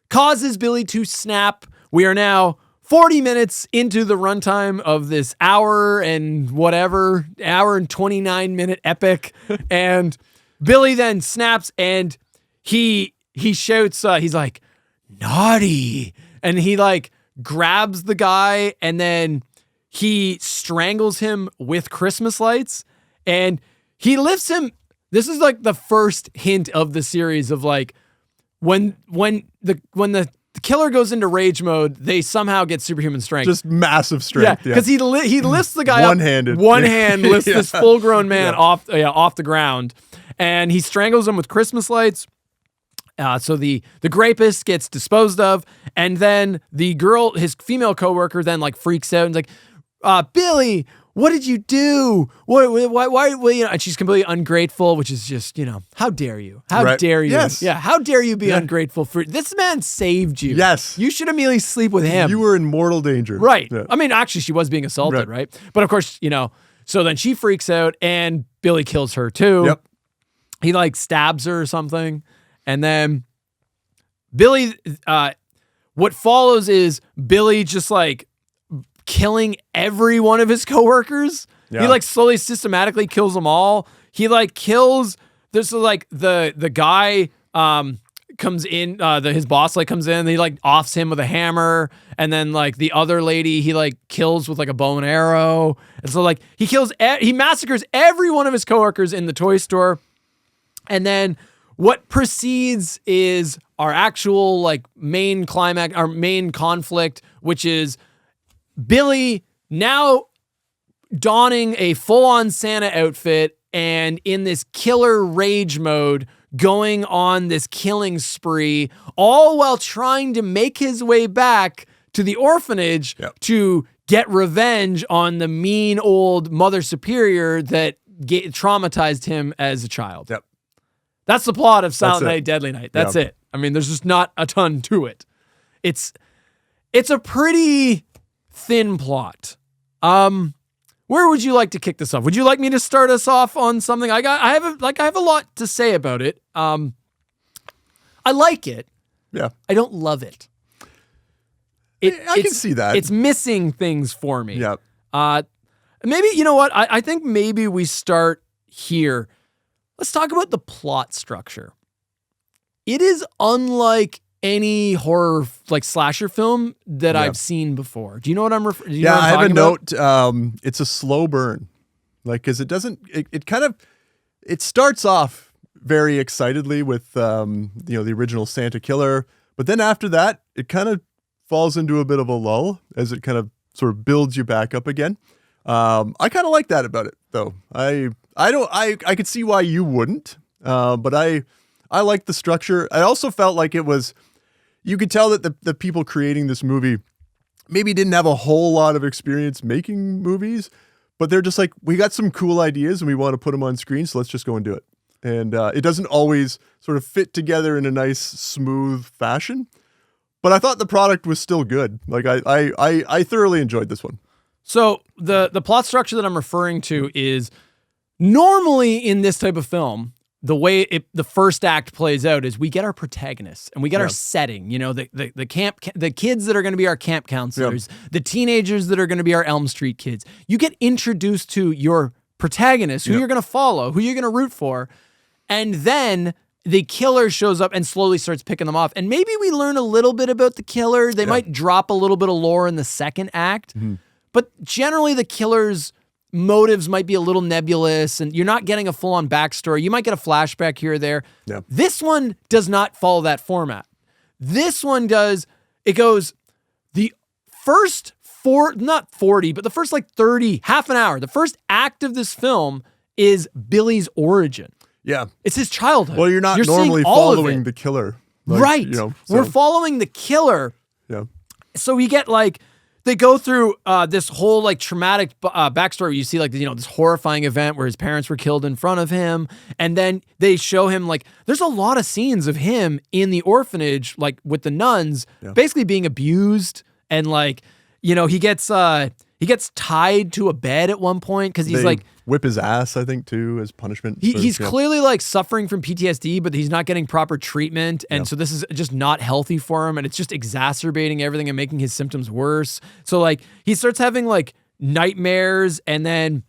causes Billy to snap. We are now 40 minutes into the runtime of this hour and 29-minute epic. And Billy then snaps and he shouts, he's like, "Naughty." And he like grabs the guy and then he strangles him with Christmas lights and he lifts him. This is like the first hint of the series of like, when the killer goes into rage mode, they somehow get superhuman strength. Just massive strength. Yeah, because he lifts the guy one-handed. up. One hand lifts this full-grown man off the ground, and he strangles him with Christmas lights. So the rapist gets disposed of, and then the girl, his female coworker, then like freaks out and is like, "Billy, what did you do? Why, and she's completely ungrateful, which is just, how dare you? How dare you? Yes. Yeah, how dare you be ungrateful for this man saved you? Yes. You should immediately sleep with him. You were in mortal danger. Right. Yeah. I mean, actually, she was being assaulted, right? But of course, so then she freaks out and Billy kills her too. Yep. He like stabs her or something. And then Billy, what follows is Billy just like killing every one of his coworkers. Yeah. He like slowly systematically kills them all. He like kills there's like the guy comes in, his boss like comes in and he like offs him with a hammer, and then like the other lady he like kills with like a bow and arrow. And so like he massacres every one of his coworkers in the toy store. And then what precedes is our actual like main climax, our main conflict, which is Billy now donning a full-on Santa outfit and in this killer rage mode going on this killing spree, all while trying to make his way back to the orphanage to get revenge on the mean old Mother Superior that traumatized him as a child. Yep. That's the plot of Silent Night, Deadly Night. That's it. I mean, there's just not a ton to it. It's a pretty thin plot. Where would you like to kick this off? Would you like me to start us off on something? I have a lot to say about it. I like it. Yeah. I don't love it. I can see that. It's missing things for me. Yeah. Maybe, you know what? I think maybe we start here. Let's talk about the plot structure. It is unlike any horror slasher film that I've seen before. Do you know what I'm referring to? Yeah, I have a note. It's a slow burn. Because it doesn't, it starts off very excitedly with, the original Santa killer. But then after that, it kind of falls into a bit of a lull as it kind of sort of builds you back up again. I kind of like that about it, though. I could see why you wouldn't, but I like the structure. I also felt like it was, you could tell that the people creating this movie maybe didn't have a whole lot of experience making movies, but they're just like, we got some cool ideas and we want to put them on screen, so let's just go and do it. And it doesn't always sort of fit together in a nice, smooth fashion, but I thought the product was still good. Like I thoroughly enjoyed this one. So the plot structure that I'm referring to is normally in this type of film, the way the first act plays out is we get our protagonists and we get our setting, the kids that are going to be our camp counselors, the teenagers that are going to be our Elm Street kids. You get introduced to your protagonist, who you're going to follow, who you're going to root for, and then the killer shows up and slowly starts picking them off. And maybe we learn a little bit about the killer. They might drop a little bit of lore in the second act, but generally the killer's motives might be a little nebulous and you're not getting a full-on backstory. You might get a flashback here or there. Yeah. This one does not follow that format. This one does, it goes the first not 40, but the first 30, half an hour, the first act of this film is Billy's origin. Yeah. It's his childhood. Well, you're not normally following the killer. Right. We're following the killer. Yeah. So we get they go through this whole traumatic backstory. You see this horrifying event where his parents were killed in front of him. And then they show him there's a lot of scenes of him in the orphanage, with the nuns basically being abused. And he gets tied to a bed at one point because he's whip his ass, I think, too, as punishment. He's clearly suffering from PTSD, but he's not getting proper treatment. And so this is just not healthy for him. And it's just exacerbating everything and making his symptoms worse. So he starts having nightmares, and then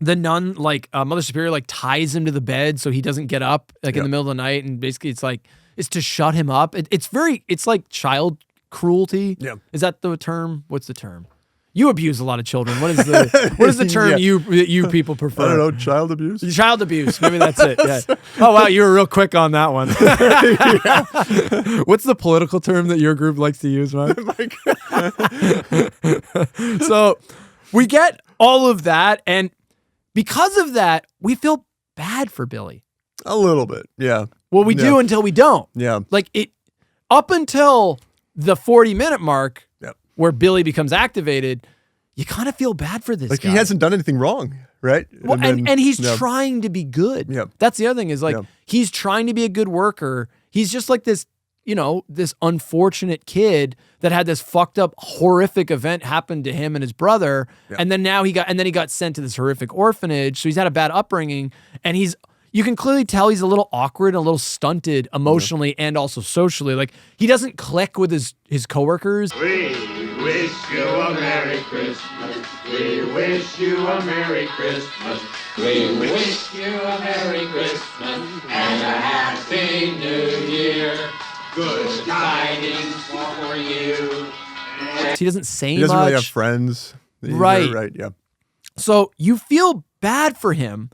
the nun, Mother Superior, ties him to the bed so he doesn't get up in the middle of the night. And basically it's to shut him up. It's like child cruelty. Yeah. Is that the term? What's the term? You abuse a lot of children. What is the term you people prefer? I don't know. Child abuse? Child abuse. Maybe that's it. Yeah. Oh, wow. You were real quick on that one. What's the political term that your group likes to use, Mike? So we get all of that. And because of that, we feel bad for Billy. A little bit. Yeah. Well, we do until we don't. Yeah. Up until the 40-minute mark, where Billy becomes activated, you kind of feel bad for this guy. He hasn't done anything wrong, right? Well, and he's trying to be good. Yeah. That's the other thing is he's trying to be a good worker. He's just this, this unfortunate kid that had this fucked up, horrific event happen to him and his brother. Yeah. And then he got sent to this horrific orphanage. So he's had a bad upbringing, and you can clearly tell he's a little awkward, a little stunted emotionally and also socially. He doesn't click with his coworkers. We wish you a Merry Christmas. We wish you a Merry Christmas. We wish you a Merry Christmas and a Happy New Year. Good tidings for you. He doesn't say much. He doesn't really have friends. Right. Right, yeah. So you feel bad for him.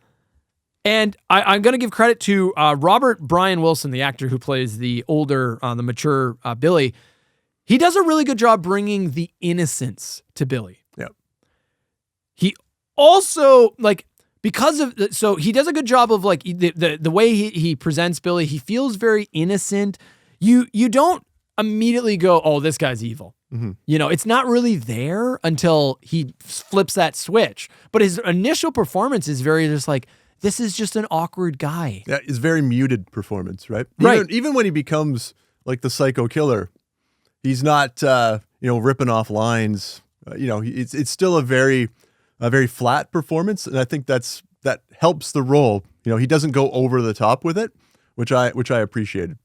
And I'm going to give credit to Robert Brian Wilson, the actor who plays the older, the mature Billy. He does a really good job bringing the innocence to Billy. Yeah. He also, so he does a good job of the way he presents Billy. He feels very innocent. You don't immediately go, oh, this guy's evil. Mm-hmm. It's not really there until he flips that switch. But his initial performance is very just this is just an awkward guy. Yeah, it's very muted performance, right? Right. Even when he becomes the psycho killer, he's not, ripping off lines. It's still a very a very flat performance, and I think that helps the role. You know, he doesn't go over the top with it, which I appreciated.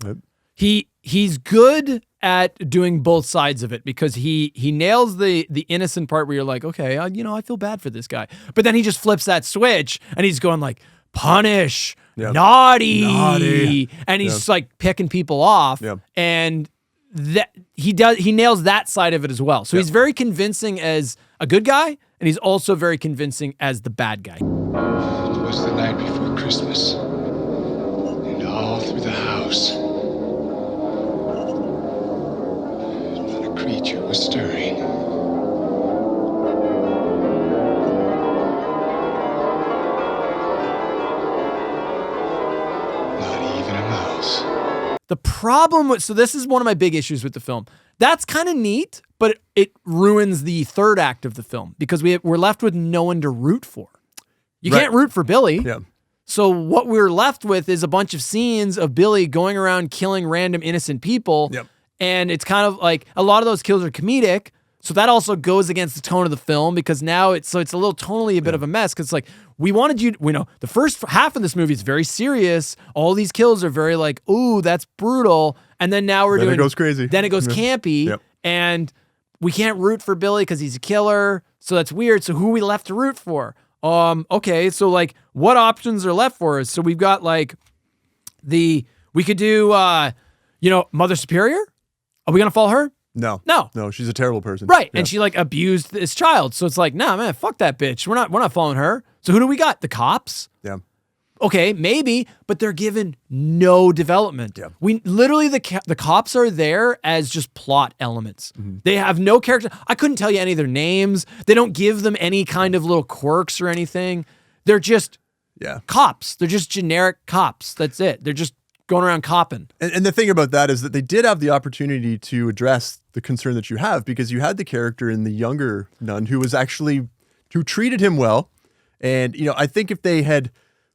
Right? He's good at doing both sides of it because he nails the innocent part where you're like, okay, I feel bad for this guy, but then he just flips that switch and he's going like, punish, naughty, and he's like picking people off, and that he nails that side of it as well. So he's very convincing as a good guy, and he's also very convincing as the bad guy. It was the night before Christmas, and all through the house, not a creature was stirring. The problem with, so this is one of my big issues with the film. That's kind of neat, but it ruins the third act of the film because we're left with no one to root for. You can't root for Billy. Yeah. So what we're left with is a bunch of scenes of Billy going around killing random innocent people. Yep. And it's kind of like a lot of those kills are comedic. So that also goes against the tone of the film because now it's a little tonally a bit of a mess because it's like we know the first half of this movie is very serious. All these kills are very like, ooh, that's brutal. And then now Then it goes crazy. Then it goes campy and we can't root for Billy because he's a killer. So that's weird. So who are we left to root for? Okay, so like what options are left for us? So we've got like we could do Mother Superior. Are we gonna follow her? No, she's a terrible person. Right. Yeah. And she like abused this child. So it's like, nah, man, fuck that bitch. We're not following her. So who do we got? The cops? Yeah. Okay, maybe, but they're given no development. Yeah. We literally, the cops are there as just plot elements. Mm-hmm. They have no character. I couldn't tell you any of their names. They don't give them any kind of little quirks or anything. They're just cops. They're just generic cops. That's it. They're just going around copping. And the thing about that is that they did have the opportunity to address the concern that you have because you had the character in the younger nun who treated him well. And, I think if they had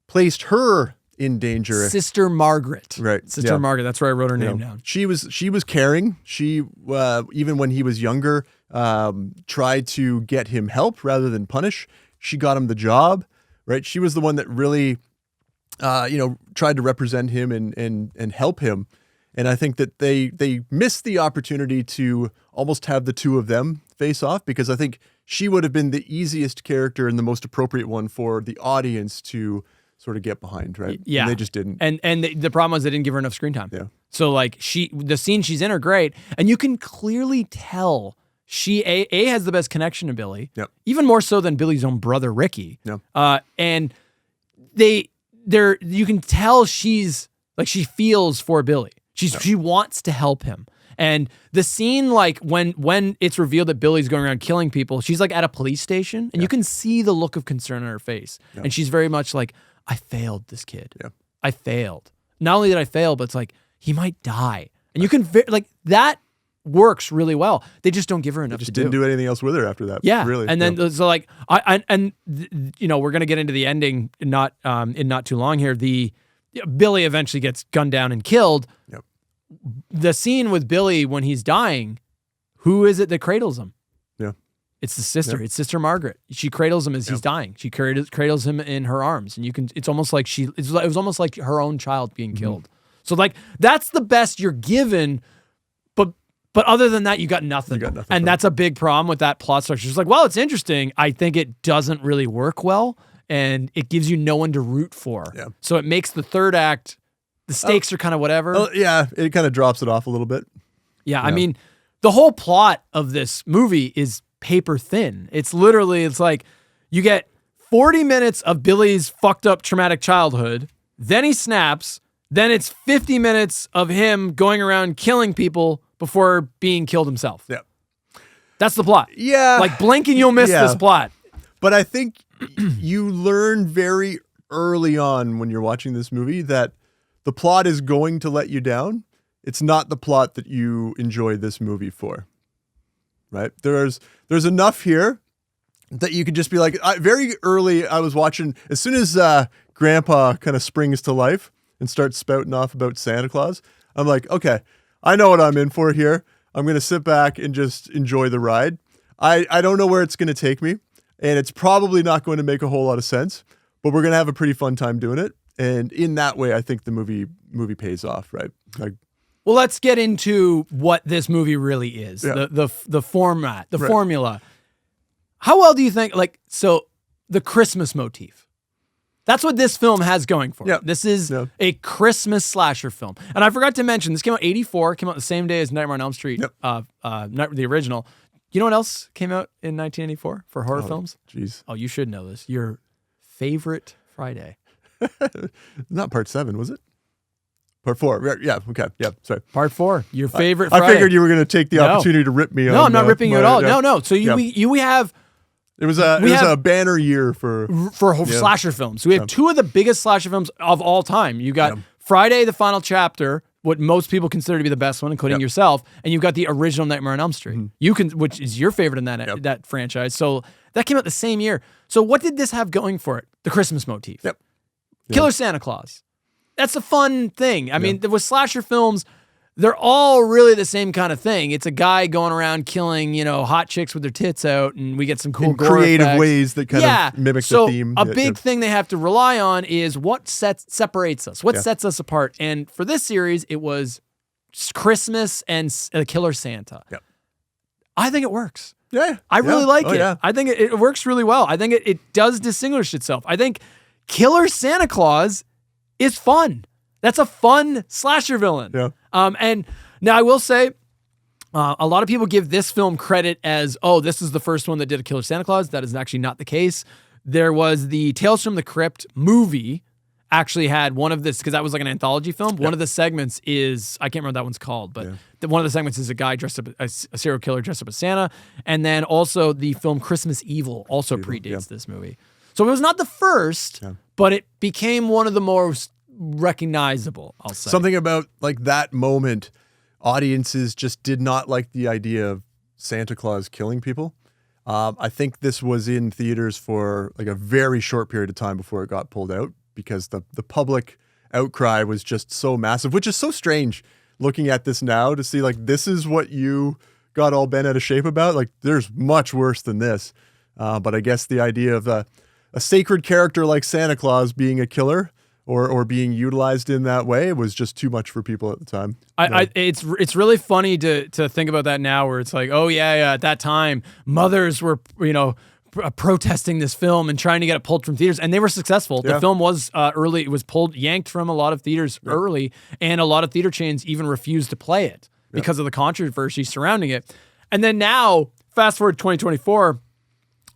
placed her in danger. Sister Margaret. Right. Sister Margaret. That's where I wrote her name down. She was caring. She, even when he was younger, tried to get him help rather than punish. She got him the job, right? She was the one that really tried to represent him and help him. And I think that they missed the opportunity to almost have the two of them face off because I think she would have been the easiest character and the most appropriate one for the audience to sort of get behind, right? Yeah. And they just didn't. And the problem was they didn't give her enough screen time. Yeah. So like the scenes she's in are great. And you can clearly tell she has the best connection to Billy. Yep. Even more so than Billy's own brother, Ricky. Yep. And you can tell she feels for Billy. She wants to help him. And the scene, like when it's revealed that Billy's going around killing people, she's like at a police station and you can see the look of concern on her face. Yeah. And she's very much like, I failed this kid. Yeah. I failed. Not only did I fail, but it's like, he might die. And you can, that works really well. They just don't give her enough to do. Just didn't do anything else with her after that. Yeah. Really. And then, so like, we're going to get into the ending in not too long here. Billy eventually gets gunned down and killed. Yep. The scene with Billy when he's dying, who is it that cradles him? Yeah. It's the sister. Yep. It's Sister Margaret. She cradles him as he's dying. She cradles him in her arms. And it's almost like it was almost like her own child being killed. So like, that's the best you're given. But other than that, you got nothing. And that's a big problem with that plot structure. It's like, well, it's interesting. I think it doesn't really work well. And it gives you no one to root for. Yeah. So it makes the third act, the stakes are kind of whatever. Oh, yeah, it kind of drops it off a little bit. Yeah, I mean, the whole plot of this movie is paper thin. It's like you get 40 minutes of Billy's fucked up traumatic childhood, then he snaps, then it's 50 minutes of him going around killing people before being killed himself. Yeah. That's the plot. Yeah. Like blink and you'll miss this plot. But I think you learn very early on when you're watching this movie that the plot is going to let you down. It's not the plot that you enjoy this movie for, right? There's enough here that you could just be like, very early I was watching, as soon as Grandpa kind of springs to life and starts spouting off about Santa Claus, I'm like, okay, I know what I'm in for here. I'm going to sit back and just enjoy the ride. I don't know where it's going to take me. and it's probably not going to make a whole lot of sense, but we're going to have a pretty fun time doing it. And in that way, I think the movie pays off, right? Like, well, let's get into what this movie really is. Yeah. The format, the Right. formula. How well do you think, so the Christmas motif? That's what this film has going for it. Yeah. This is a Christmas slasher film. And I forgot to mention, this came out 1984, came out the same day as Nightmare on Elm Street, the original. You know what else came out in 1984 for horror films? Jeez. Oh, you should know this. Your favorite Friday. Not part 7, was it? Part 4. Yeah, okay. Yeah, sorry. Part 4. Your favorite Friday. I figured you were going to take the opportunity to rip me on. No, I'm not ripping you at all. No. So we have... It was a banner year for slasher films. So we have two of the biggest slasher films of all time. You got Friday, the Final Chapter, what most people consider to be the best one, including yourself, and you've got the original Nightmare on Elm Street. Which is your favorite in that franchise. So that came out the same year. So what did this have going for it? The Christmas motif. Yep. Killer Santa Claus. That's a fun thing. I mean, with slasher films, they're all really the same kind of thing. It's a guy going around killing, hot chicks with their tits out, and we get some cool creative effects. ways that kind of mimic the theme. A big thing they have to rely on is what separates us, what sets us apart. And for this series, it was Christmas and Killer Santa. Yep. I think it works. Yeah. I really like it. Yeah. I think it works really well. I think it does distinguish itself. I think Killer Santa Claus is fun. That's a fun slasher villain. Yeah. And now I will say, a lot of people give this film credit as, this is the first one that did a Killer Santa Claus. That is actually not the case. There was the Tales from the Crypt movie actually had one of this, because that was like an anthology film. One of the segments is, I can't remember what that one's called, but one of the segments is a guy dressed up, a serial killer dressed up as Santa. And then also the film Christmas Evil also predates this movie. So it was not the first, but it became one of the most recognizable, I'll say. Something about like that moment, audiences just did not like the idea of Santa Claus killing people. I think this was in theaters for like a very short period of time before it got pulled out, because the public outcry was just so massive, which is so strange looking at this now to see like, this is what you got all bent out of shape about. Like, there's much worse than this. But I guess the idea of a sacred character like Santa Claus being a killer or being utilized in that way was just too much for people at the time. It's really funny to think about that now, where it's like, at that time, mothers were, protesting this film and trying to get it pulled from theaters, and they were successful. The film was early. It was yanked from a lot of theaters early, and a lot of theater chains even refused to play it because of the controversy surrounding it. And then now, fast forward 2024,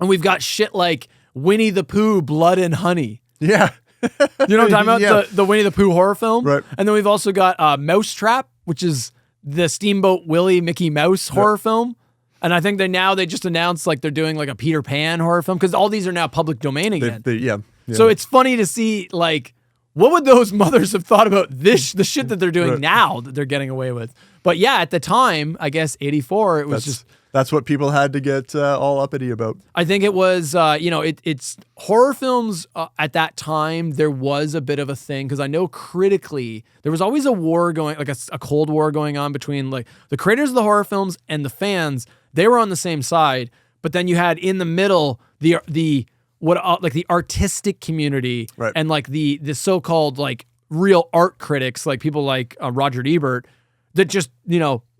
and we've got shit like Winnie the Pooh, Blood and Honey. Yeah. You know what I'm talking about? The Winnie the Pooh horror film? Right. And then we've also got Mousetrap, which is the Steamboat Willie Mickey Mouse horror film. And I think they just announced like they're doing like a Peter Pan horror film, because all these are now public domain again. So it's funny to see like, what would those mothers have thought about the shit that they're doing now that they're getting away with? But yeah, at the time, I guess 84, it was that's what people had to get all uppity about. I think it was, it's horror films at that time. There was a bit of a thing, because I know critically there was always a war going, like a Cold War going on between like the creators of the horror films and the fans. They were on the same side, but then you had in the middle the artistic community and like the so-called like real art critics, like people like Roger Ebert, that just,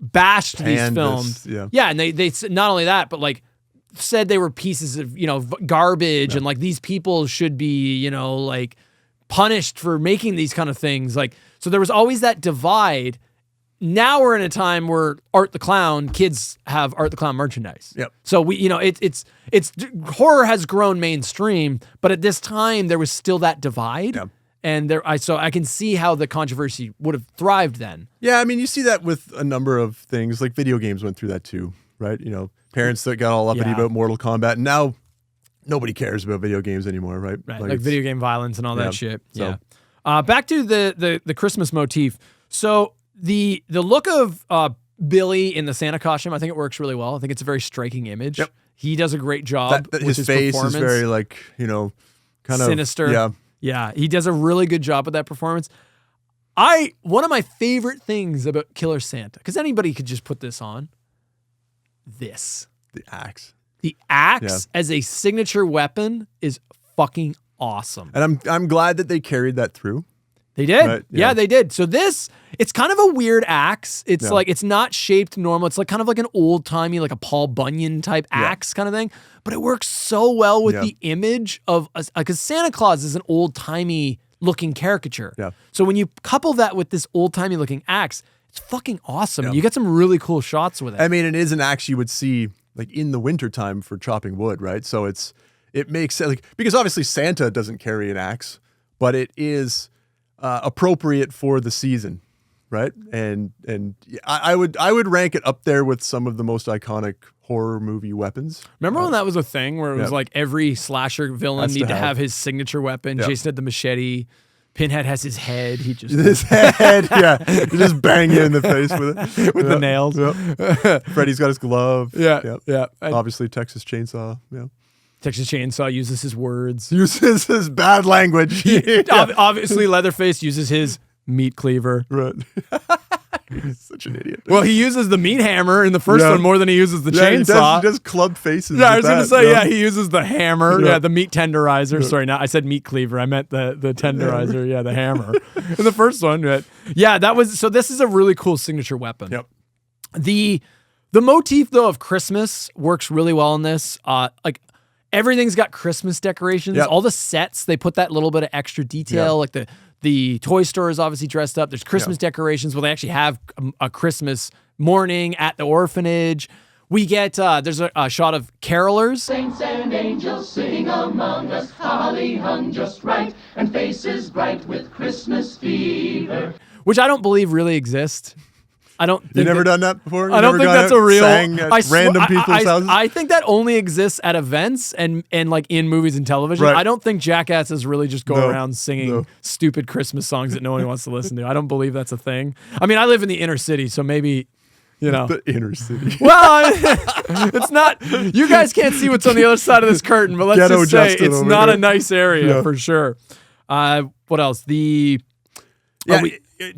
bashed these films. Yeah. And they not only that, but like said they were pieces of, garbage and like these people should be, like punished for making these kind of things. Like, so there was always that divide. Now we're in a time where Art the Clown, kids have Art the Clown merchandise. Yep. So we, it's horror has grown mainstream, but at this time there was still that divide. Yep. And so I can see how the controversy would have thrived then. Yeah, I mean, you see that with a number of things. Like video games went through that too, right? Parents that got all uppity about Mortal Kombat, and now nobody cares about video games anymore, right? Like video game violence and all that shit. So. Yeah. Back to the Christmas motif. So the look of Billy in the Santa costume, I think it works really well. I think it's a very striking image. Yep. He does a great job. His face is very like, kind of sinister. Yeah. Yeah, he does a really good job with that performance. One of my favorite things about Killer Santa, because anybody could just put this on. The axe. the axe as a signature weapon is fucking awesome. And I'm glad that they carried that through. They did. Right? Yeah, they did. So it's kind of a weird axe. It's like, it's not shaped normal. It's like kind of like an old timey, like a Paul Bunyan type axe kind of thing. But it works so well with the image of, because Santa Claus is an old timey looking caricature. Yeah. So when you couple that with this old timey looking axe, it's fucking awesome. You get some really cool shots with it. I mean, it is an axe you would see like in the wintertime for chopping wood, right? So it makes sense, like, because obviously Santa doesn't carry an axe, but it is appropriate for the season, right? And I would rank it up there with some of the most iconic horror movie weapons. Remember when that was a thing where it was like every slasher villain needed to have his signature weapon? Jason had the machete. Pinhead has his head. He just his head, He just bang you in the face with it with the nails. Freddy's got his glove. Yeah. Obviously, Texas Chainsaw. Yeah. Texas Chainsaw uses his words. Uses his bad language. Obviously, Leatherface uses his meat cleaver. Right. He's such an idiot. Well, he uses the meat hammer in the first one more than he uses the chainsaw. He does club faces. Yeah, I was going to say, he uses the hammer. Yeah, the meat tenderizer. Sorry, I said meat cleaver. I meant the tenderizer. Yeah, the hammer. In the first one. So this is a really cool signature weapon. Yep. The motif, though, of Christmas works really well in this. Like, everything's got Christmas decorations. All the sets, they put that little bit of extra detail. Like the toy store is obviously dressed up. There's Christmas decorations where they actually have a Christmas morning at the orphanage. We get, there's a shot of carolers. Saints and angels sing among us, holly hung just right, and faces bright with Christmas fever. Which I don't believe really exist. I don't think You've never done that before? I don't think that's a real random people's houses? I think that only exists at events and like in movies and television. Right. I don't think jackasses really just go around singing stupid Christmas songs that no one wants to listen to. I don't believe that's a thing. I mean, I live in the inner city, so maybe, The inner city. Well, it's not, you guys can't see what's on the other side of this curtain, but let's just say it's not a nice area for sure. What else?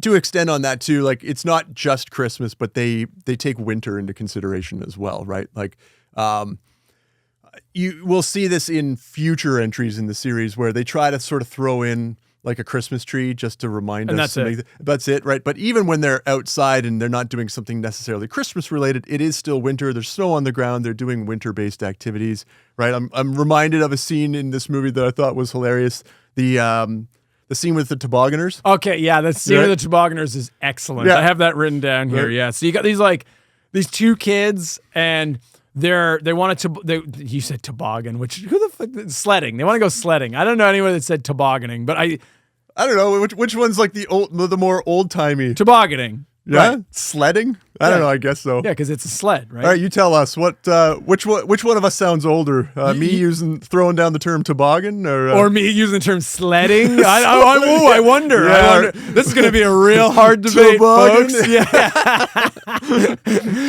To extend on that too, like it's not just Christmas, but they take winter into consideration as well, right? Like, you will see this in future entries in the series where they try to sort of throw in like a Christmas tree just to remind us. That's it, right? But even when they're outside and they're not doing something necessarily Christmas related, it is still winter. There's snow on the ground. They're doing winter-based activities, right? I'm reminded of a scene in this movie that I thought was hilarious. The scene with the tobogganers. Okay, yeah, the scene with the tobogganers is excellent. I have that written down here. Yeah, so you got these two kids, and they want to. You said toboggan, which who the fuck sledding? They want to go sledding. I don't know anyone that said tobogganing, but I don't know which one's like the more old timey tobogganing. Yeah, right. Sledding. I don't know. I guess so. Yeah, because it's a sled, right? All right, you tell us which one of us sounds older? Me throwing down the term toboggan, or me using the term sledding? I wonder. Yeah. I wonder. This is going to be a real hard debate, folks. Yeah.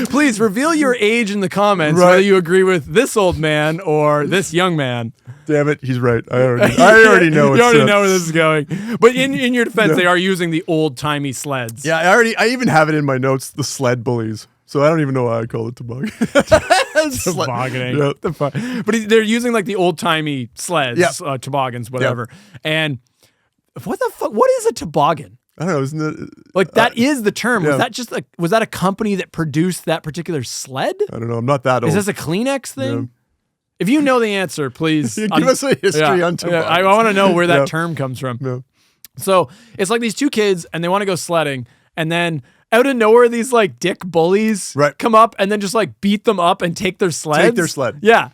Please reveal your age in the comments, whether you agree with this old man or this young man. Damn it, he's right. I already know. You already know where this is going. But in your defense, they are using the old timey sleds. Yeah, I even have it in my notes. The sled bullies. So I don't even know why I call it toboggan. Tobogganing. Yep. But they're using like the old timey sleds, toboggans, whatever. Yep. And what the fuck? What is a toboggan? I don't know. Isn't it like that is the term? Yeah. Was that a company that produced that particular sled? I don't know. I'm not that old. Is this a Kleenex thing? Yeah. If you know the answer, please give us a history on toboggans. I want to know where that term comes from. Yeah. So it's like these two kids and they want to go sledding, and then out of nowhere, these like dick bullies come up and then just like beat them up and take their sleds. Take their sled. Yeah.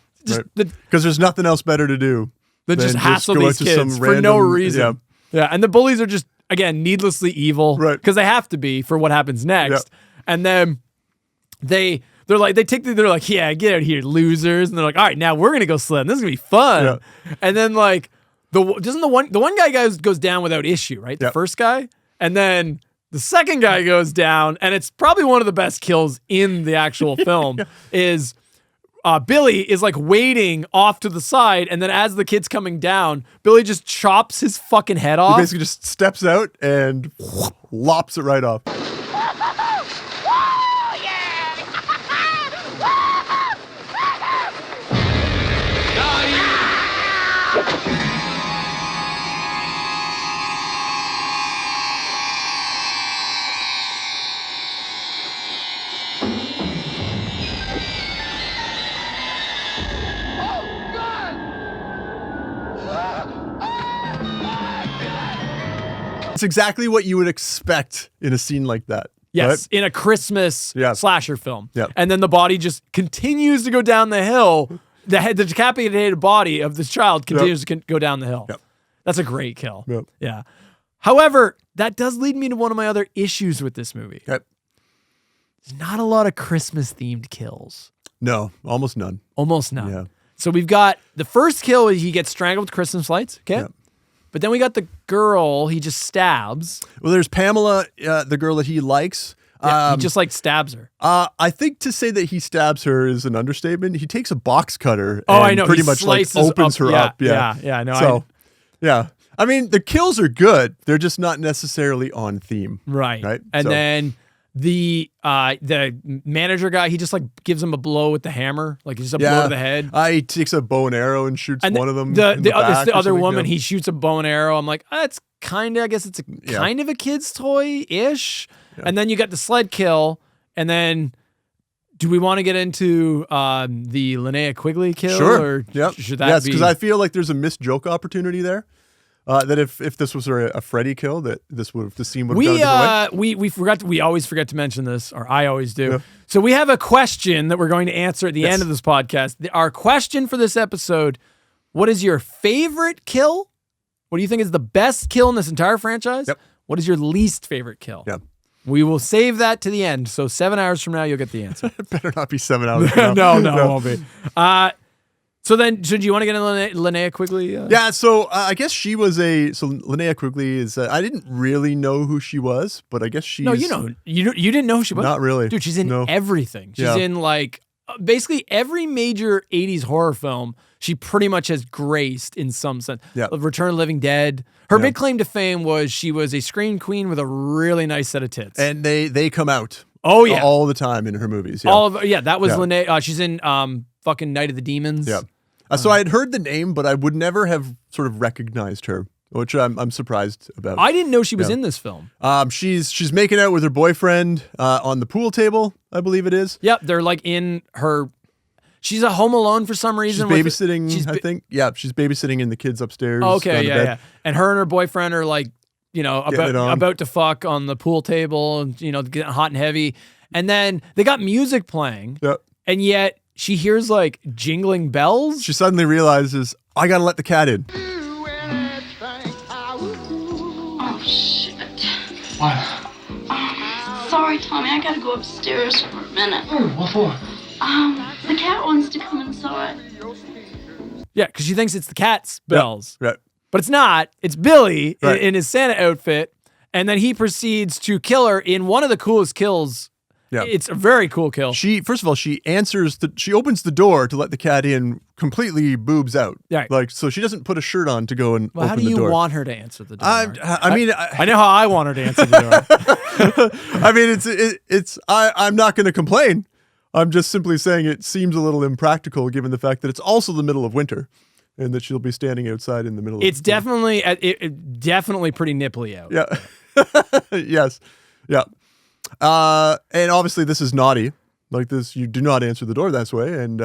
Because there's nothing else better to do than just hassle these kids for no reason. Yeah. And the bullies are just, again, needlessly evil. Right. Because they have to be for what happens next. Yeah. And then they're like, yeah, get out here, losers. And they're like, all right, now we're going to go sledding. This is going to be fun. Yeah. And then like, the one guy goes down without issue, right? The first guy. And then the second guy goes down, and it's probably one of the best kills in the actual film, is Billy is like waiting off to the side, and then as the kid's coming down, Billy just chops his fucking head off. He basically just steps out and lops it right off. It's exactly what you would expect in a scene like that. Yes, right? in a Christmas slasher film. Yep. And then the body just continues to go down the hill. The decapitated body of this child continues to go down the hill. Yep. That's a great kill. Yep. Yeah. However, that does lead me to one of my other issues with this movie. Yep. There's not a lot of Christmas-themed kills. No, almost none. Almost none. Yeah. So we've got the first kill, he gets strangled with Christmas lights. Okay. Yep. But then we got the girl he just stabs. Well, there's Pamela, the girl that he likes. Yeah, he just like stabs her. I think to say that he stabs her is an understatement. He takes a box cutter and I know. pretty He much like slices opens her up. Yeah. No, So, yeah. I mean, the kills are good. They're just not necessarily on theme. Right. And then the manager guy, he just like gives him a blow with the hammer, like just a blow to the head. He takes a bow and arrow and shoots one of them. The other woman, Yeah. he shoots a bow and arrow. I'm like, that's kind of, I guess it's kind of a kid's toy-ish. Yeah. And then you got the sled kill, and then do we want to get into the Linnea Quigley kill? Sure. Or should that be? because I feel like there's a missed joke opportunity there. That if this was a Freddy kill, that the scene would have gone different way. We always forget to mention this, or I always do. Yeah. So we have a question that we're going to answer at the end of this podcast. Our question for this episode: what is your favorite kill? What do you think is the best kill in this entire franchise? Yep. What is your least favorite kill? Yep. We will save that to the end. So 7 hours from now, you'll get the answer. It better not be 7 hours from now. No, it won't be. So then, do you want to get into Linnea Quigley? Yeah, so I guess she was Linnea Quigley is, I didn't really know who she was, but I guess she's... No, you didn't know who she was? Not really. Dude, she's in everything. She's in like, basically every major 80s horror film, she pretty much has graced in some sense. Yeah. Return of the Living Dead. Her big claim to fame was she was a scream queen with a really nice set of tits. And they come out. Oh, yeah. All the time in her movies. Yeah. That was Linnea. She's in fucking Night of the Demons. Yeah. So I had heard the name, but I would never have sort of recognized her, which I'm surprised about. I didn't know she was in this film. She's making out with her boyfriend on the pool table, I believe it is. Yep, they're like in her... She's a Home Alone for some reason. She's babysitting, I think. Yeah, she's babysitting in the kids upstairs. Oh, okay, yeah. And her and her boyfriend are like, about to fuck on the pool table and, getting hot and heavy. And then they got music playing. Yep. And yet she hears like jingling bells. She suddenly realizes, I got to let the cat in. Oh, shit. What? Sorry, Tommy. I gotta go upstairs for a minute. What for? The cat wants to come inside. Yeah, because she thinks it's the cat's bells. Right. But it's not. It's Billy in his Santa outfit. And then he proceeds to kill her in one of the coolest kills. Yeah. It's a very cool kill. First of all, she opens the door to let the cat in, completely boobs out. Right. Like, so she doesn't put a shirt on to go and open the door. How do you want her to answer the door? I know how I want her to answer the door. I mean, I'm not going to complain. I'm just simply saying it seems a little impractical given the fact that it's also the middle of winter and that she'll be standing outside in the middle of It's definitely pretty nipply out. Yeah. Yes. Yeah. And obviously this is naughty. Like this, you do not answer the door this way. And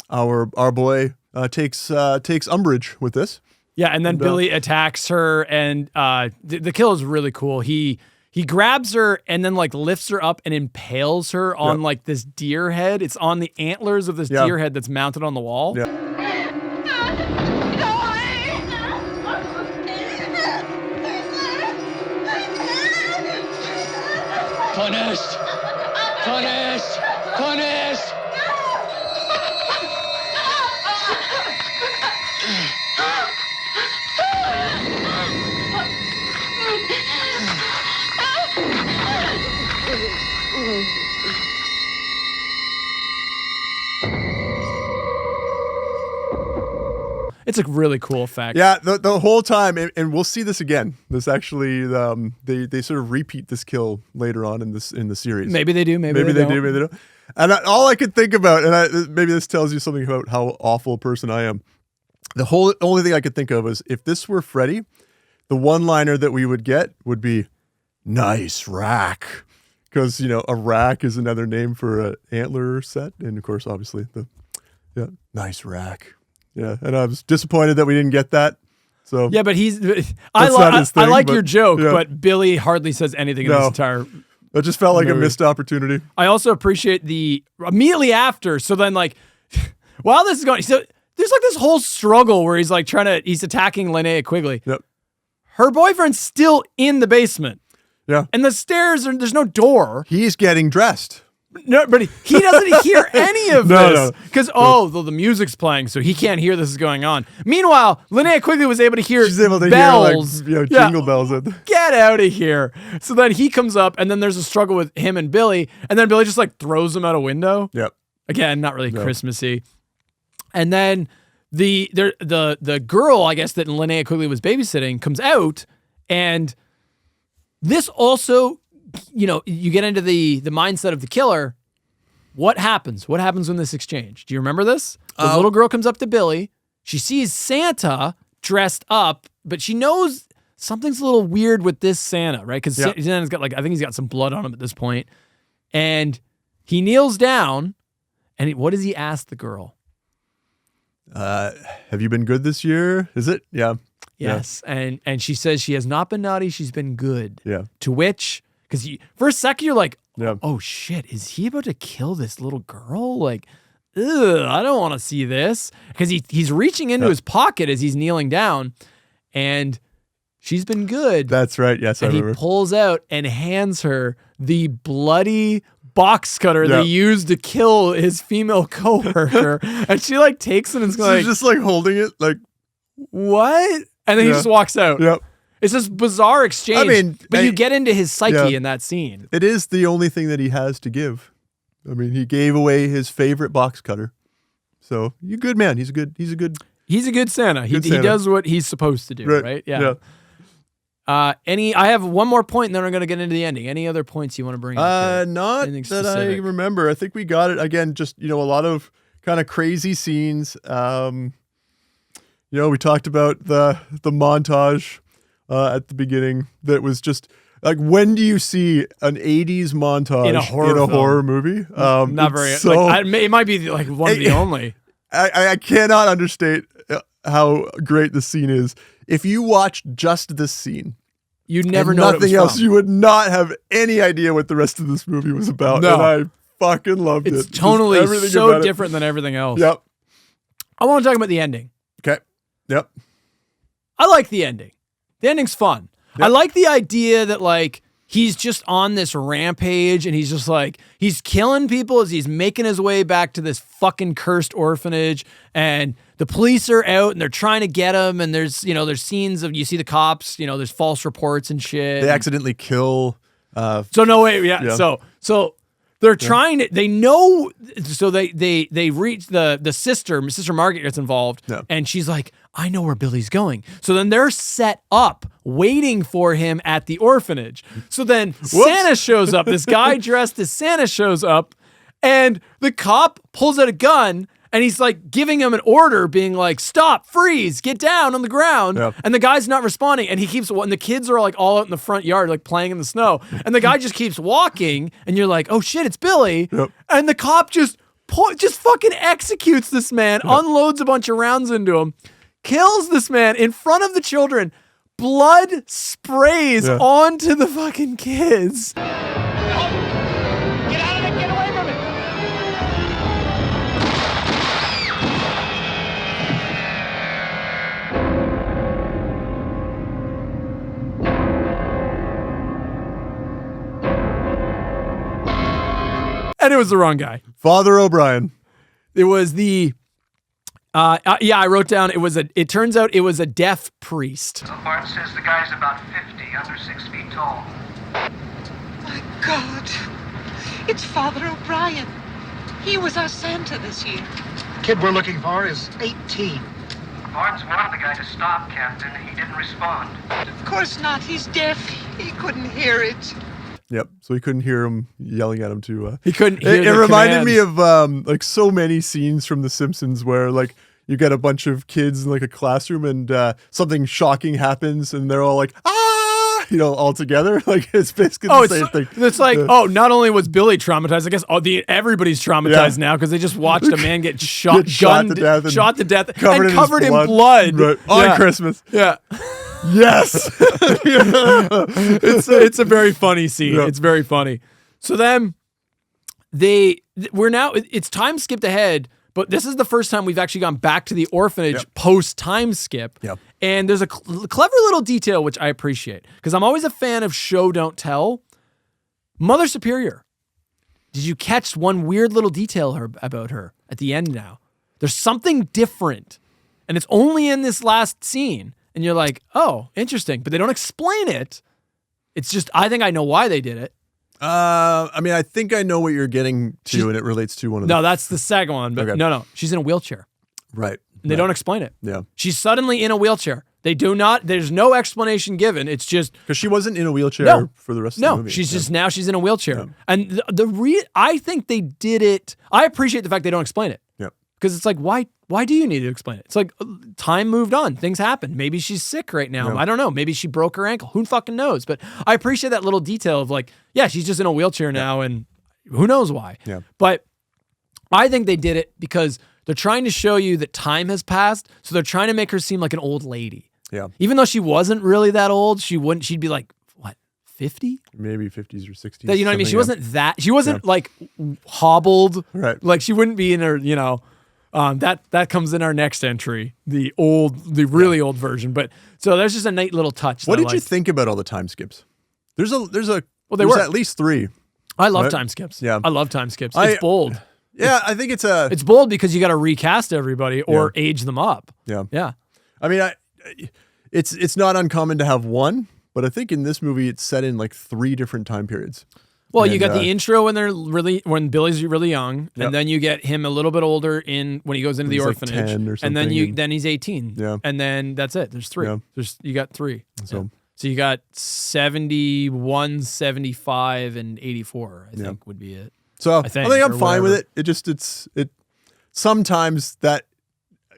our boy takes umbrage with this. Yeah, and then Billy attacks her, and the kill is really cool. He grabs her and then like lifts her up and impales her on like this deer head. It's on the antlers of this deer head that's mounted on the wall. Yeah. Punished! Punished! Punished! It's a really cool effect. Yeah, the whole time, and we'll see this again. This actually, they sort of repeat this kill later on in the series. Maybe they do. Maybe they do. Maybe they don't. And all I could think about, and maybe this tells you something about how awful a person I am. The only thing I could think of is if this were Freddy, the one-liner that we would get would be, nice rack. Because, a rack is another name for an antler set. And, of course, obviously, nice rack. Yeah, and I was disappointed that we didn't get that. So yeah, but I like your joke, but Billy hardly says anything in this entire That just felt like a missed opportunity. I also appreciate immediately after, so then while this is going, so there's this whole struggle where he's he's attacking Linnea Quigley. Yep. Her boyfriend's still in the basement. Yeah. And the stairs, there's no door. He's getting dressed. No, but he doesn't hear any of this. Because, the music's playing, so he can't hear this is going on. Meanwhile, Linnea Quigley was able to hear bells. Hear, jingle bells. Get out of here. So then he comes up, and then there's a struggle with him and Billy, and then Billy just throws him out a window. Yep. Again, not really Christmassy. And then the girl, I guess, that Linnea Quigley was babysitting comes out, and this also, you get into the mindset of the killer. What happens? What happens when this exchange? Do you remember this? The little girl comes up to Billy. She sees Santa dressed up, but she knows something's a little weird with this Santa, right? Because Santa's got I think he's got some blood on him at this point. And he kneels down, and what does he ask the girl? Have you been good this year? Is it? Yeah. Yes. Yeah. And she says she has not been naughty, she's been good. Yeah. To which, because for a second you're like, oh shit, is he about to kill this little girl? I don't want to see this. Because he's reaching into his pocket as he's kneeling down, and she's been good. That's right. Yes, I remember. He pulls out and hands her the bloody box cutter they used to kill his female coworker. And she takes it and she's just holding it what? And then he just walks out. Yep. It's this bizarre exchange. But you get into his psyche in that scene. It is the only thing that he has to give. I mean, he gave away his favorite box cutter. So, you good man. He's a good Santa. He does what he's supposed to do, right? Yeah. I have one more point, and then I'm going to get into the ending. Any other points you want to bring up? Not that I remember. I think we got it. Again, just, a lot of kind of crazy scenes. We talked about the montage at the beginning that was just when do you see an 80s montage in a horror movie? Not very. It might be one of the only. I cannot understate how great the scene is. If you watched just this scene, you'd never know nothing else. You would not have any idea what the rest of this movie was about. No. And I fucking loved it. It's totally so different than everything else. Yep. I want to talk about the ending. Okay. Yep. I like the ending. The ending's fun. Yep. I like the idea that he's just on this rampage and he's just he's killing people as he's making his way back to this fucking cursed orphanage, and the police are out and they're trying to get him, and there's scenes of, you see the cops, there's false reports and shit. They accidentally kill So they're trying to, they know, so they reach the sister Margaret gets involved, and she's like, I know where Billy's going. So then they're set up waiting for him at the orphanage. So then Santa shows up, this guy dressed as Santa shows up, and the cop pulls out a gun, and he's giving him an order, being stop, freeze, get down on the ground. Yep. And the guy's not responding. And and the kids are all out in the front yard, playing in the snow. And the guy just keeps walking, and you're like, oh shit, it's Billy. Yep. And the cop just fucking executes this man, unloads a bunch of rounds into him, kills this man in front of the children. Blood sprays onto the fucking kids. Get out of it! Get away from it! And it was the wrong guy. Father O'Brien. It was the I wrote down it turns out it was a deaf priest. So far it says the guy's about 50, under 6 feet tall. My God, it's Father O'Brien. He was our Santa this year. Kid we're looking for is 18. Barnes wanted the guy to stop, Captain. He didn't respond. Of course not. He's deaf. He couldn't hear it. Yep. So he couldn't hear him yelling at him too. He couldn't hear It reminded me of so many scenes from The Simpsons where you get a bunch of kids in like a classroom and something shocking happens and they're all like, all together. Like it's basically the same thing. It's like, not only was Billy traumatized, I guess everybody's traumatized now because they just watched a man get shot to death, covered in blood. Right. On Christmas. Yeah. Yes. It's a very funny scene. Yeah. It's very funny. So then it's time skipped ahead, but this is the first time we've actually gone back to the orphanage post time skip. Yep. And there's a clever little detail, which I appreciate because I'm always a fan of show, don't tell. Mother Superior. Did you catch one weird little detail about her at the end now? There's something different and it's only in this last scene. And you're like, oh, interesting. But they don't explain it. It's just, I think I know why they did it. I mean, I think I know what you're getting to, and it relates to one of them. No, that's the second one. But no. She's in a wheelchair. Right. And they don't explain it. Yeah. She's suddenly in a wheelchair. They do not, there's no explanation given. It's just. Because she wasn't in a wheelchair for the rest of the movie. No, she's just, now she's in a wheelchair. Yeah. And I think they did it. I appreciate the fact they don't explain it. Yeah. Because it's like, why do you need to explain it? It's like time moved on. Things happened. Maybe she's sick right now. Yeah. I don't know. Maybe she broke her ankle. Who fucking knows? But I appreciate that little detail of like, yeah, she's just in a wheelchair now and who knows why. Yeah. But I think they did it because they're trying to show you that time has passed. So they're trying to make her seem like an old lady. Yeah. Even though she wasn't really that old, she'd be like, what, 50? Maybe 50s or 60s. You know what I mean? She wasn't like hobbled. Right. Like she wouldn't be in her, that comes in our next entry, the really old version. But so there's just a neat little touch. What did you think about all the time skips? There's there's at least 3. I love time skips. Yeah. I love time skips. It's bold. Yeah, I think it's bold because you got to recast everybody or age them up. Yeah. Yeah. I mean, it's not uncommon to have one, but I think in this movie it's set in like 3 different time periods. Well, you got the intro when Billy's really young, and then you get him a little bit older when he goes into the orphanage, like 10 or something, and then he's 18. Yeah. And then that's it. There's 3. Yeah. You got 3. So you got 71, 75, and 84, I think would be it. So I think I'm fine with it. It sometimes that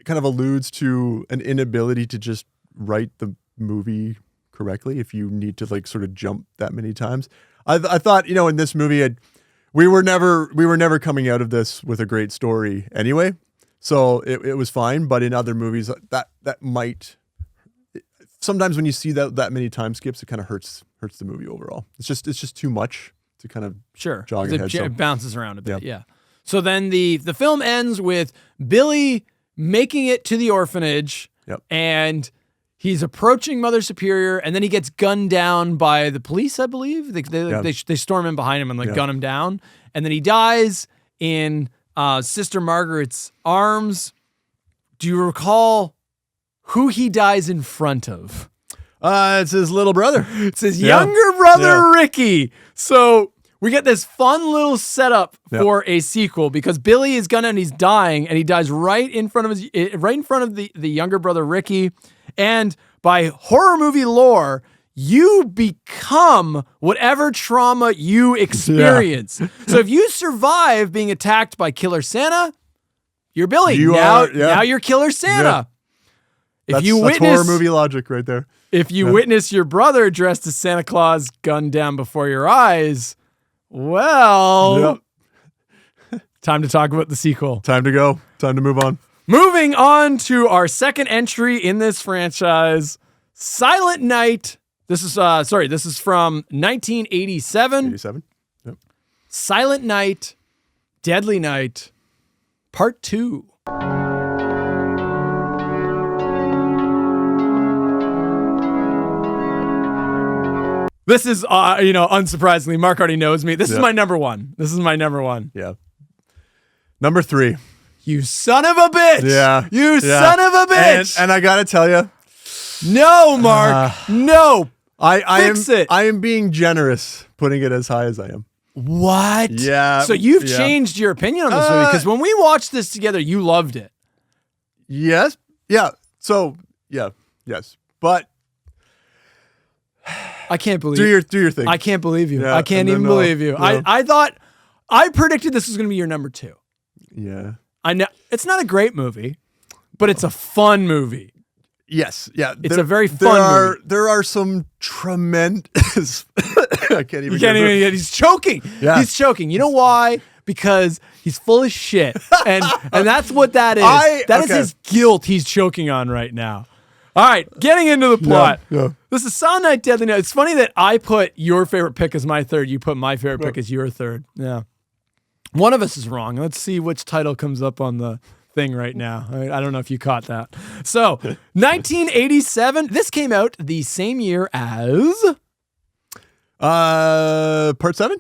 kind of alludes to an inability to just write the movie correctly if you need to like sort of jump that many times. I thought, in this movie, we were never coming out of this with a great story anyway, so it was fine. But in other movies, that might sometimes when you see that many time skips, it kind of hurts the movie overall. It's just too much to kind of jog ahead. It bounces around a bit. Yeah. So then the film ends with Billy making it to the orphanage, and he's approaching Mother Superior, and then he gets gunned down by the police, I believe. They storm in behind him and gun him down. And then he dies in Sister Margaret's arms. Do you recall who he dies in front of? It's his little brother. It's his younger brother, Ricky. So we get this fun little setup for a sequel because Billy is gunning and he's dying, and he dies right in front of the younger brother, Ricky. And by horror movie lore, you become whatever trauma you experience. So if you survive being attacked by Killer Santa, you're Billy. Now you're Killer Santa. Yeah. That's horror movie logic right there. If you witness your brother dressed as Santa Claus gunned down before your eyes, well, time to talk about the sequel. Time to go. Time to move on. Moving on to our second entry in this franchise, Silent Night. This is from 1987. 87. Yep. Silent Night, Deadly Night, Part 2. This is, unsurprisingly, Mark already knows me. This is my number one. Yeah. Number 3. You son of a bitch. Yeah. You son of a bitch. And I got to tell you. No, Mark. No. Fix it. I am being generous putting it as high as I am. What? Yeah. So you've changed your opinion on this movie because when we watched this together, you loved it. Yes. Yeah. So, yeah. Yes. But I can't believe do your thing. I can't believe you. Yeah, I can't even believe you. No. I predicted this was going to be your number 2. Yeah. I know it's not a great movie. but it's a fun movie. Yes, yeah. It's a very fun movie. There are some tremendous... I can't even get he's choking. Yeah. He's choking. You know why? Because he's full of shit. And that's what that is. That is his guilt he's choking on right now. All right, getting into the plot. Yeah. This is Silent Night, Deadly Night. It's funny that I put your favorite pick as my third. You put my favorite pick as your third. Yeah. One of us is wrong. Let's see which title comes up on the thing right now. I don't know if you caught that. So, 1987. This came out the same year as... Part 7?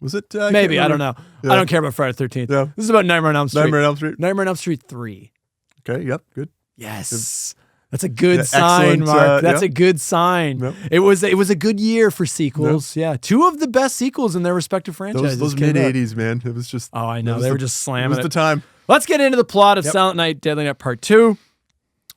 Was it? Maybe, I don't know. Yeah. I don't care about Friday the 13th. Yeah. This is about Nightmare on Elm Street. Nightmare on Elm Street. Nightmare on Elm Street 3. Okay, yep, good. Yes. That's a good sign, Mark. That's a good sign. Yep. It was a good year for sequels. Yep. Yeah. 2 of the best sequels in their respective franchises. Those mid-80s, man. It was just... Oh, I know. They were just slamming it. It was the time. Let's get into the plot of Silent Night, Deadly Night Part 2.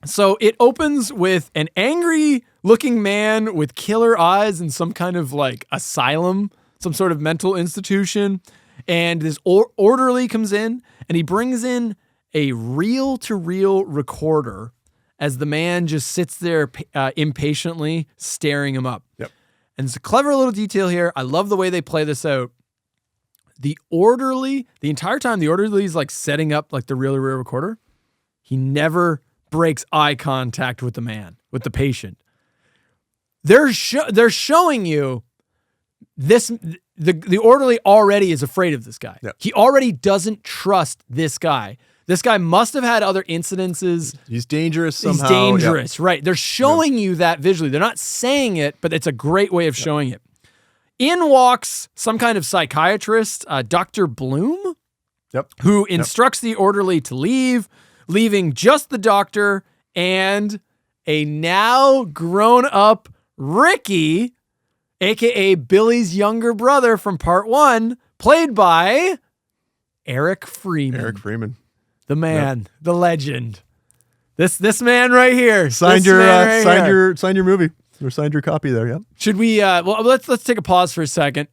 So it opens with an angry-looking man with killer eyes in some kind of like asylum, some sort of mental institution. And this orderly comes in, and he brings in a reel-to-reel recorder as the man just sits there impatiently staring him up. Yep. And it's a clever little detail here. I love the way they play this out. The orderly, the entire time, the orderly is like setting up like the reel-to-reel recorder. He never breaks eye contact with the man, with the patient. They're showing you this. The orderly already is afraid of this guy. Yep. He already doesn't trust this guy. This guy must have had other incidences. He's dangerous somehow. He's dangerous, right? They're showing you that visually. They're not saying it, but it's a great way of showing it. In walks some kind of psychiatrist, Dr. Bloom, who instructs the orderly to leave, leaving just the doctor and a now grown-up Ricky, a.k.a. Billy's younger brother from Part 1, played by Eric Freeman. Eric Freeman. The man, the legend. This man right here. Signed your movie. Or signed your copy there, yeah. Should we well let's take a pause for a second.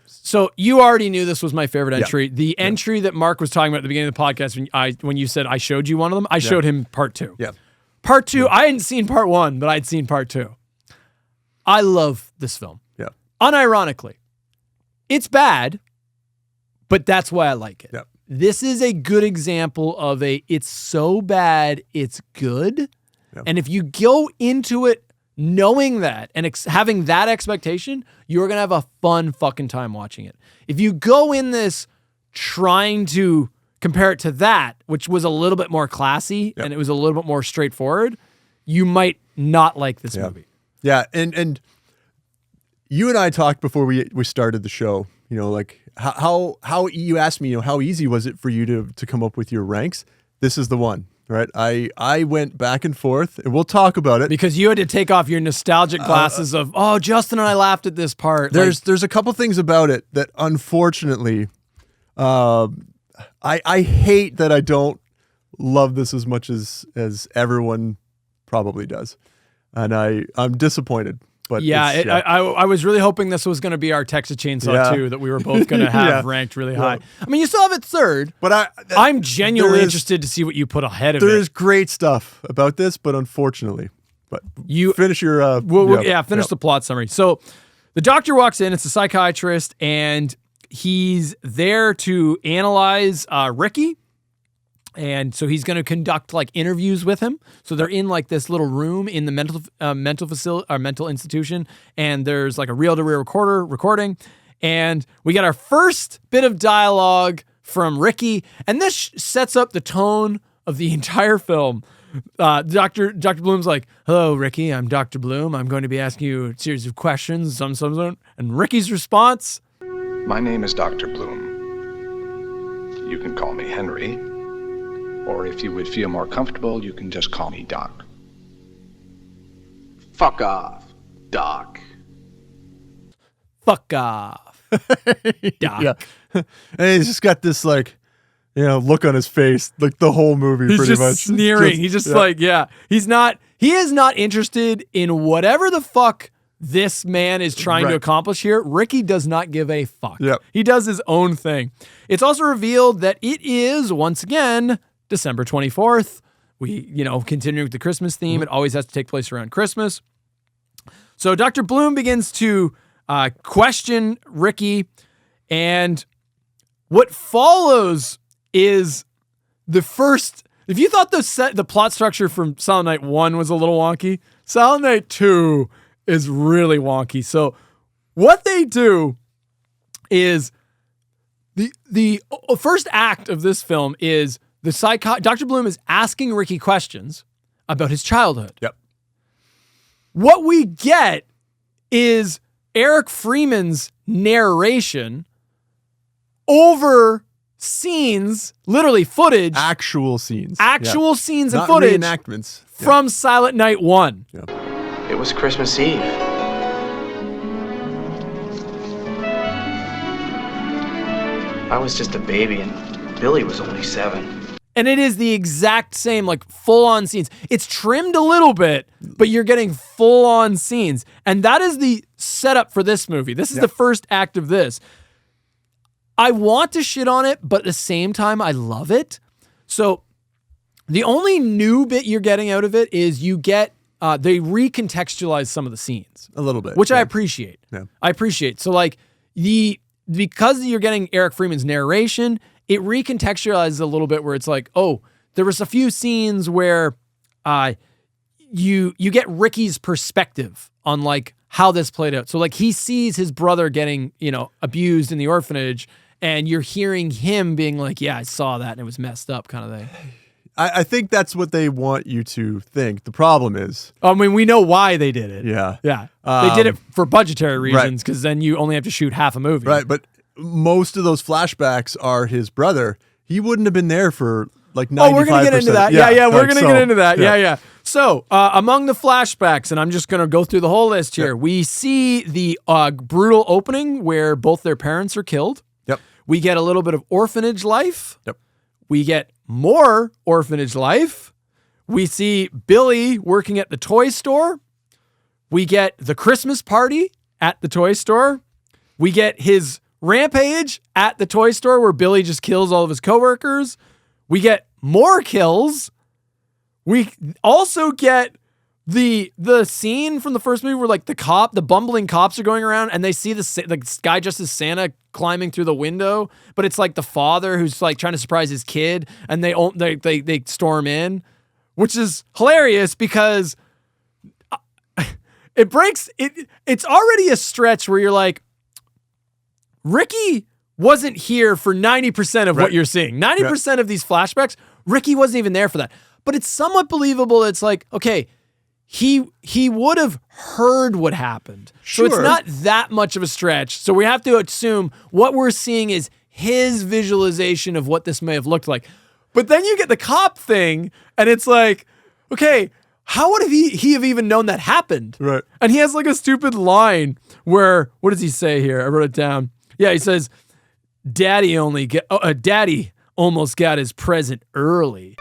So you already knew this was my favorite entry. The entry that Mark was talking about at the beginning of the podcast when you said I showed you one of them, I showed him Part 2. Yeah. Part 2, I hadn't seen Part 1, but I'd seen Part 2. I love this film. Yeah. Unironically. It's bad, but that's why I like it. Yeah. This is a good example of it's so bad, it's good. Yeah. And if you go into it knowing that and having that expectation, you're going to have a fun fucking time watching it. If you go in this trying to compare it to that, which was a little bit more classy and it was a little bit more straightforward, you might not like this movie. Yeah, and you and I talked before we started the show, you know, like how you asked me, you know, how easy was it for you to come up with your ranks? This is the one. Right, I went back and forth, and we'll talk about it because you had to take off your nostalgic glasses of Justin and I laughed at this part. There's a couple things about it that unfortunately, I hate that I don't love this as much as everyone probably does, and I'm disappointed. But I was really hoping this was going to be our Texas Chainsaw 2 that we were both going to have ranked really high. I mean, you still have it third, but I'm genuinely interested to see what you put ahead of it. There is great stuff about this, but unfortunately, you finish your finish the plot summary. So the doctor walks in. It's a psychiatrist, and he's there to analyze Ricky. And so he's going to conduct like interviews with him. So they're in like this little room in the mental facility or mental institution, and there's like a reel-to-reel recording. And we get our first bit of dialogue from Ricky, and this sets up the tone of the entire film. Dr. Bloom's like, "Hello, Ricky. I'm Dr. Bloom. I'm going to be asking you a series of questions." And Ricky's response: "My name is Dr. Bloom. You can call me Henry. Or if you would feel more comfortable, you can just call me Doc." Fuck off, Doc. Fuck off, Doc. Yeah. And he's just got this like, you know, look on his face, like the whole movie. He's pretty just much sneering. He's just like, he is not interested in whatever the fuck this man is trying to accomplish here. Ricky does not give a fuck. Yep. He does his own thing. It's also revealed that it is, once again, December 24th, we, continuing with the Christmas theme, it always has to take place around Christmas. So Dr. Bloom begins to question Ricky, and what follows is the first. If you thought the plot structure from Silent Night 1 was a little wonky, Silent Night 2 is really wonky. So what they do is the first act of this film is Dr. Bloom is asking Ricky questions about his childhood. Yep. What we get is Eric Freeman's narration over scenes, literally footage. Actual scenes. Scenes and not footage. Reenactments. From Silent Night 1. Yep. It was Christmas Eve. I was just a baby and Billy was only 7. And it is the exact same, like, full-on scenes. It's trimmed a little bit, but you're getting full-on scenes. And that is the setup for this movie. This is the first act of this. I want to shit on it, but at the same time, I love it. So the only new bit you're getting out of it is you get, they recontextualize some of the scenes. A little bit. Which I appreciate. Yeah. I appreciate. So, like, because you're getting Eric Freeman's narration, it recontextualizes a little bit where it's like, oh, there was a few scenes where you get Ricky's perspective on, like, how this played out. So, like, he sees his brother getting, abused in the orphanage, and you're hearing him being like, yeah, I saw that and it was messed up kind of thing. I think that's what they want you to think. The problem is... I mean, we know why they did it. Yeah. Yeah. They did it for budgetary reasons because then you only have to shoot half a movie. Right, but most of those flashbacks are his brother. He wouldn't have been there for like 95%. Oh, we're going to get into that. Yeah, we're going to get into that. Yeah. So, among the flashbacks, and I'm just going to go through the whole list here, we see the brutal opening where both their parents are killed. Yep. We get a little bit of orphanage life. Yep. We get more orphanage life. We see Billy working at the toy store. We get the Christmas party at the toy store. We get his rampage at the toy store where Billy just kills all of his coworkers. We get more kills. We also get the scene from the first movie where, like, the bumbling cops are going around and they see the guy dressed as Santa climbing through the window, but it's like the father who's like trying to surprise his kid, and they storm in, which is hilarious because it's already a stretch where you're like, Ricky wasn't here for 90% of what you're seeing. 90% of these flashbacks, Ricky wasn't even there for that. But it's somewhat believable. It's like, okay, he would have heard what happened. Sure. So it's not that much of a stretch. So we have to assume what we're seeing is his visualization of what this may have looked like. But then you get the cop thing, and it's like, okay, how would he have even known that happened? Right. And he has like a stupid line where, what does he say here? I wrote it down. Yeah, he says, Daddy almost got his present early.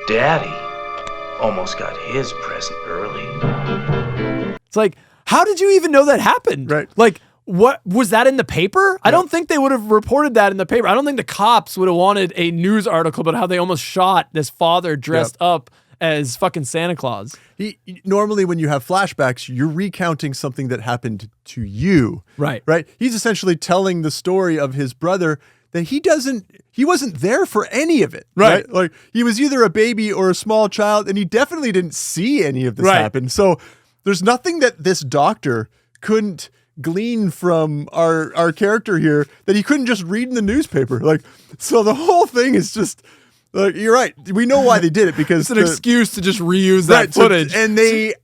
Daddy almost got his present early. It's like, how did you even know that happened? Right. Like, what was that in the paper? I don't think they would have reported that in the paper. I don't think the cops would have wanted a news article about how they almost shot this father dressed up as fucking Santa Claus. Normally when you have flashbacks, you're recounting something that happened to you. Right. Right? He's essentially telling the story of his brother that he wasn't there for any of it. Right? Like, he was either a baby or a small child, and he definitely didn't see any of this happen. So there's nothing that this doctor couldn't glean from our character here that he couldn't just read in the newspaper. Like, so the whole thing is just... Like, you're right. We know why they did it because it's an excuse to just reuse that footage. And they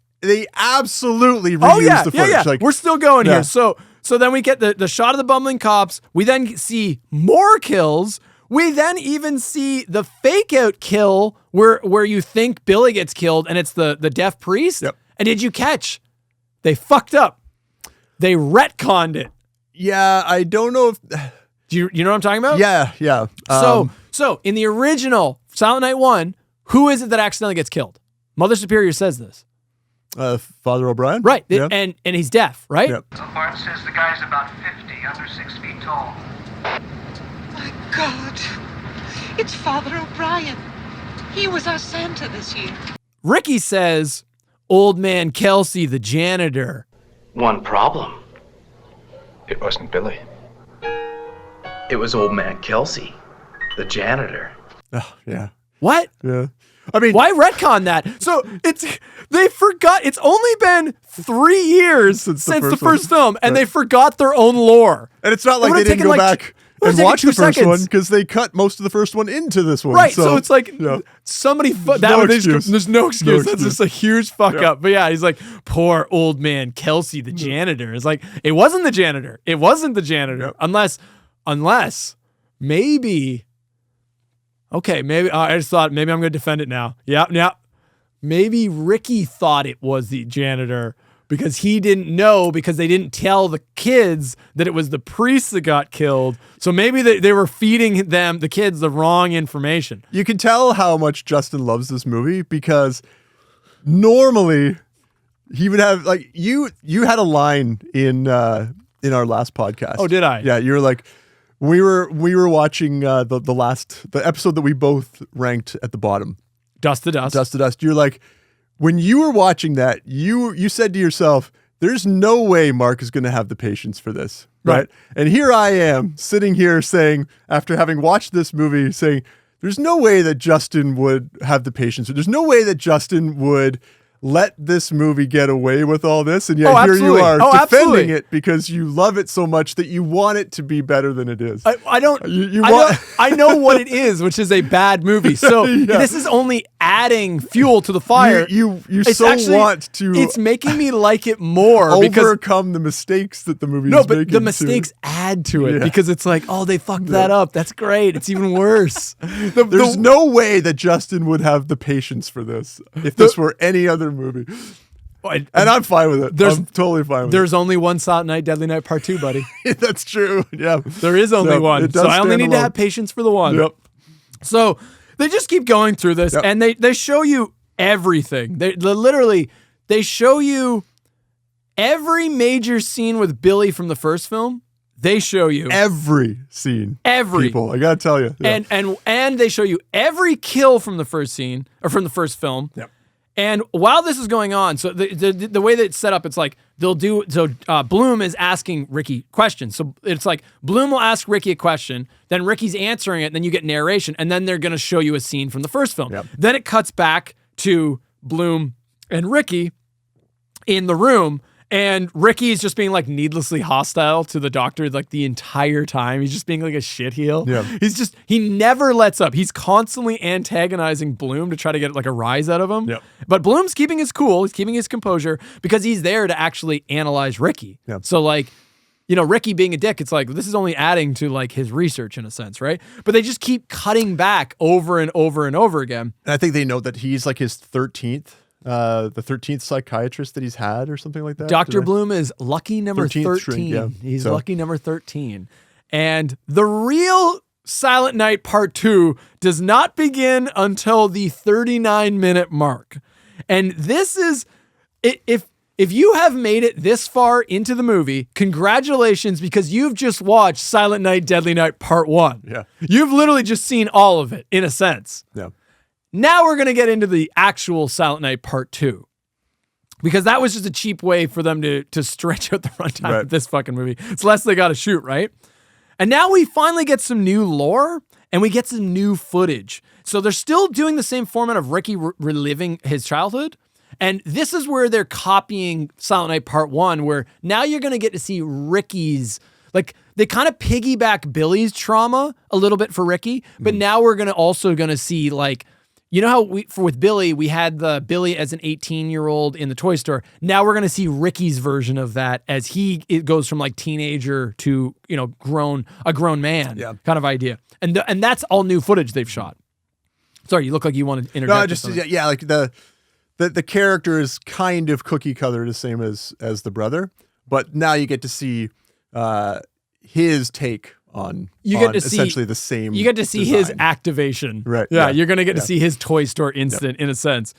absolutely reused the footage. Yeah. Like, we're still going here. So then we get the shot of the bumbling cops. We then see more kills. We then even see the fake out kill where you think Billy gets killed and it's the deaf priest. Yep. And did you catch? They fucked up. They retconned it. Yeah, I don't know if... Do you know what I'm talking about? Yeah. So in the original Silent Night 1, who is it that accidentally gets killed? Mother Superior says this. Father O'Brien? Right. Yeah. And he's deaf, right? Yep. So Bart says the guy's about 50, under 6 feet tall. God. It's Father O'Brien. He was our Santa this year. Ricky says, Old Man Kelsey, the janitor. One problem. It wasn't Billy. It was Old Man Kelsey, the janitor. Oh, yeah. What? Yeah. I mean, why retcon that? So they forgot. It's only been 3 years since the first film, and they forgot their own lore. And it's not like they didn't go back and watch the first one, because they cut most of the first one into this one. Right. So it's like somebody there's no excuse. That's just a huge fuck up. But yeah, he's like, poor Old Man Kelsey, the janitor. It's like, it wasn't the janitor. It wasn't the janitor. Unless maybe. Okay, maybe I just thought maybe I'm going to defend it now. Yeah. Maybe Ricky thought it was the janitor because he didn't know, because they didn't tell the kids that it was the priest that got killed. So maybe they were feeding the kids, the wrong information. You can tell how much Justin loves this movie, because normally he would have, like, you had a line in our last podcast. Oh, did I? Yeah, you were like, we were watching the episode that we both ranked at the bottom. Dust to Dust. Dust to Dust. You're like, when you were watching that, you said to yourself, there's no way Mark is going to have the patience for this. Right? And here I am sitting here saying, after having watched this movie, saying, there's no way that Justin would have the patience. There's no way that Justin would let this movie get away with all this, and yet here you are defending it because you love it so much that you want it to be better than it is. I know what it is, which is a bad movie. So this is only adding fuel to the fire. You want to. It's making me like it more overcome the mistakes that the movie is making. No, but the mistakes add to it because it's like, oh, they fucked that up. That's great. It's even worse. There's no way that Justin would have the patience for this if this were any other movie. And I'm fine with it. I'm totally fine with it. There's only one Silent Night, Deadly Night Part 2, buddy. That's true. Yeah. There is only one. So I only need to have patience for the one. Yep. So they just keep going through this, and they show you everything. They literally show you every major scene with Billy from the first film. They show you every scene. People, I gotta tell you. Yeah. And they show you every kill from the first scene, or from the first film. Yep. And while this is going on, so the way that it's set up, it's like Bloom is asking Ricky questions. So it's like Bloom will ask Ricky a question, then Ricky's answering it, then you get narration, and then they're going to show you a scene from the first film. Yep. Then it cuts back to Bloom and Ricky in the room, and Ricky is just being like needlessly hostile to the doctor like the entire time. He's just being like a shitheel. Yeah. He never lets up. He's constantly antagonizing Bloom to try to get like a rise out of him. Yep. But Bloom's keeping his cool. He's keeping his composure because he's there to actually analyze Ricky. Yep. So like, Ricky being a dick, it's like, this is only adding to like his research in a sense, right? But they just keep cutting back over and over and over again. And I think they know that he's like his 13th. The 13th psychiatrist that he's had or something like that. Dr. Bloom is lucky number 13. Shrink, He's lucky number 13. And the real Silent Night Part 2 does not begin until the 39-minute mark. And this is, if you have made it this far into the movie, congratulations, because you've just watched Silent Night, Deadly Night Part 1. Yeah. You've literally just seen all of it, in a sense. Yeah. Now we're going to get into the actual Silent Night Part 2. Because that was just a cheap way for them to stretch out the runtime of this fucking movie. It's less they got to shoot, right? And now we finally get some new lore, and we get some new footage. So they're still doing the same format of Ricky reliving his childhood. And this is where they're copying Silent Night Part 1, where now you're going to get to see Ricky's, like, they kind of piggyback Billy's trauma a little bit for Ricky, but now we're also going to see, like, you know how with Billy, we had the Billy as an 18-year-old in the toy store. Now we're going to see Ricky's version of that as it goes from like teenager to, a grown man kind of idea. And that's all new footage they've shot. Sorry, you look like you want to interject. No, like the character is kind of cookie cutter, the same as the brother, but now you get to see his take on essentially the same. You get to see his activation. Right. Yeah, you're going to get to see his toy store incident in a sense.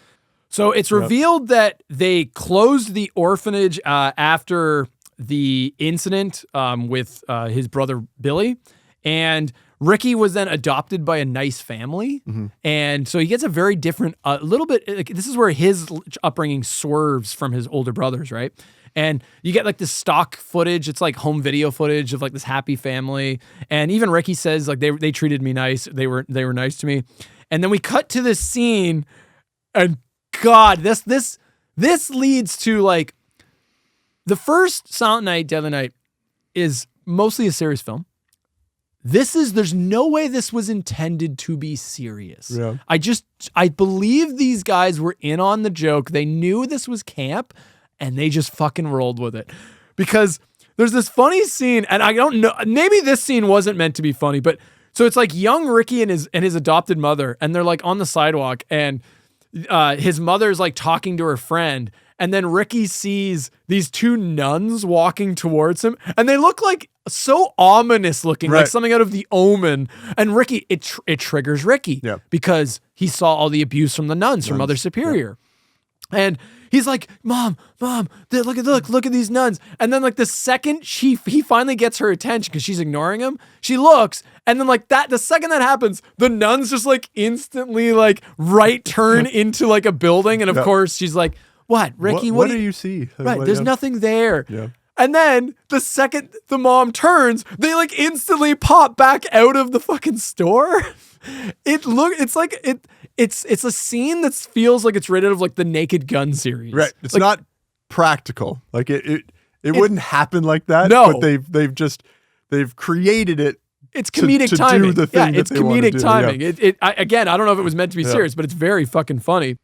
So it's revealed that they closed the orphanage after the incident with his brother Billy. And Ricky was then adopted by a nice family. And so he gets a very different, little bit, like, this is where his upbringing swerves from his older brothers, right? And you get like this stock footage. It's like home video footage of like this happy family. And even Ricky says like they treated me nice. They were nice to me. And then we cut to this scene, and God, this leads to like the first Silent Night, Deadly Night is mostly a serious film. There's no way this was intended to be serious. Yeah. I believe these guys were in on the joke. They knew this was camp, and they just fucking rolled with it. Because there's this funny scene, and I don't know, maybe this scene wasn't meant to be funny, but so it's like young Ricky and his adopted mother, and they're like on the sidewalk, and his mother's like talking to her friend, and then Ricky sees these two nuns walking towards him, and they look like so ominous looking, like something out of The Omen. And Ricky, it triggers Ricky because he saw all the abuse from the nuns from Mother Superior. And he's like, Mom, look at these nuns. And then like the second he finally gets her attention because she's ignoring him, she looks, and then like the second that happens, the nuns just like instantly like right turn into like a building. And of course she's like, what, Ricky? What do you see? Right, there's nothing there. Yeah. And then the second the mom turns, they like instantly pop back out of the fucking store. It's a scene that feels like it's right out of like the Naked Gun series. Right. It's like, not practical. Like it wouldn't happen like that. No. But they've created it. It's comedic to timing. Do the thing it's comedic timing. Yeah. Again, I don't know if it was meant to be serious, but it's very fucking funny.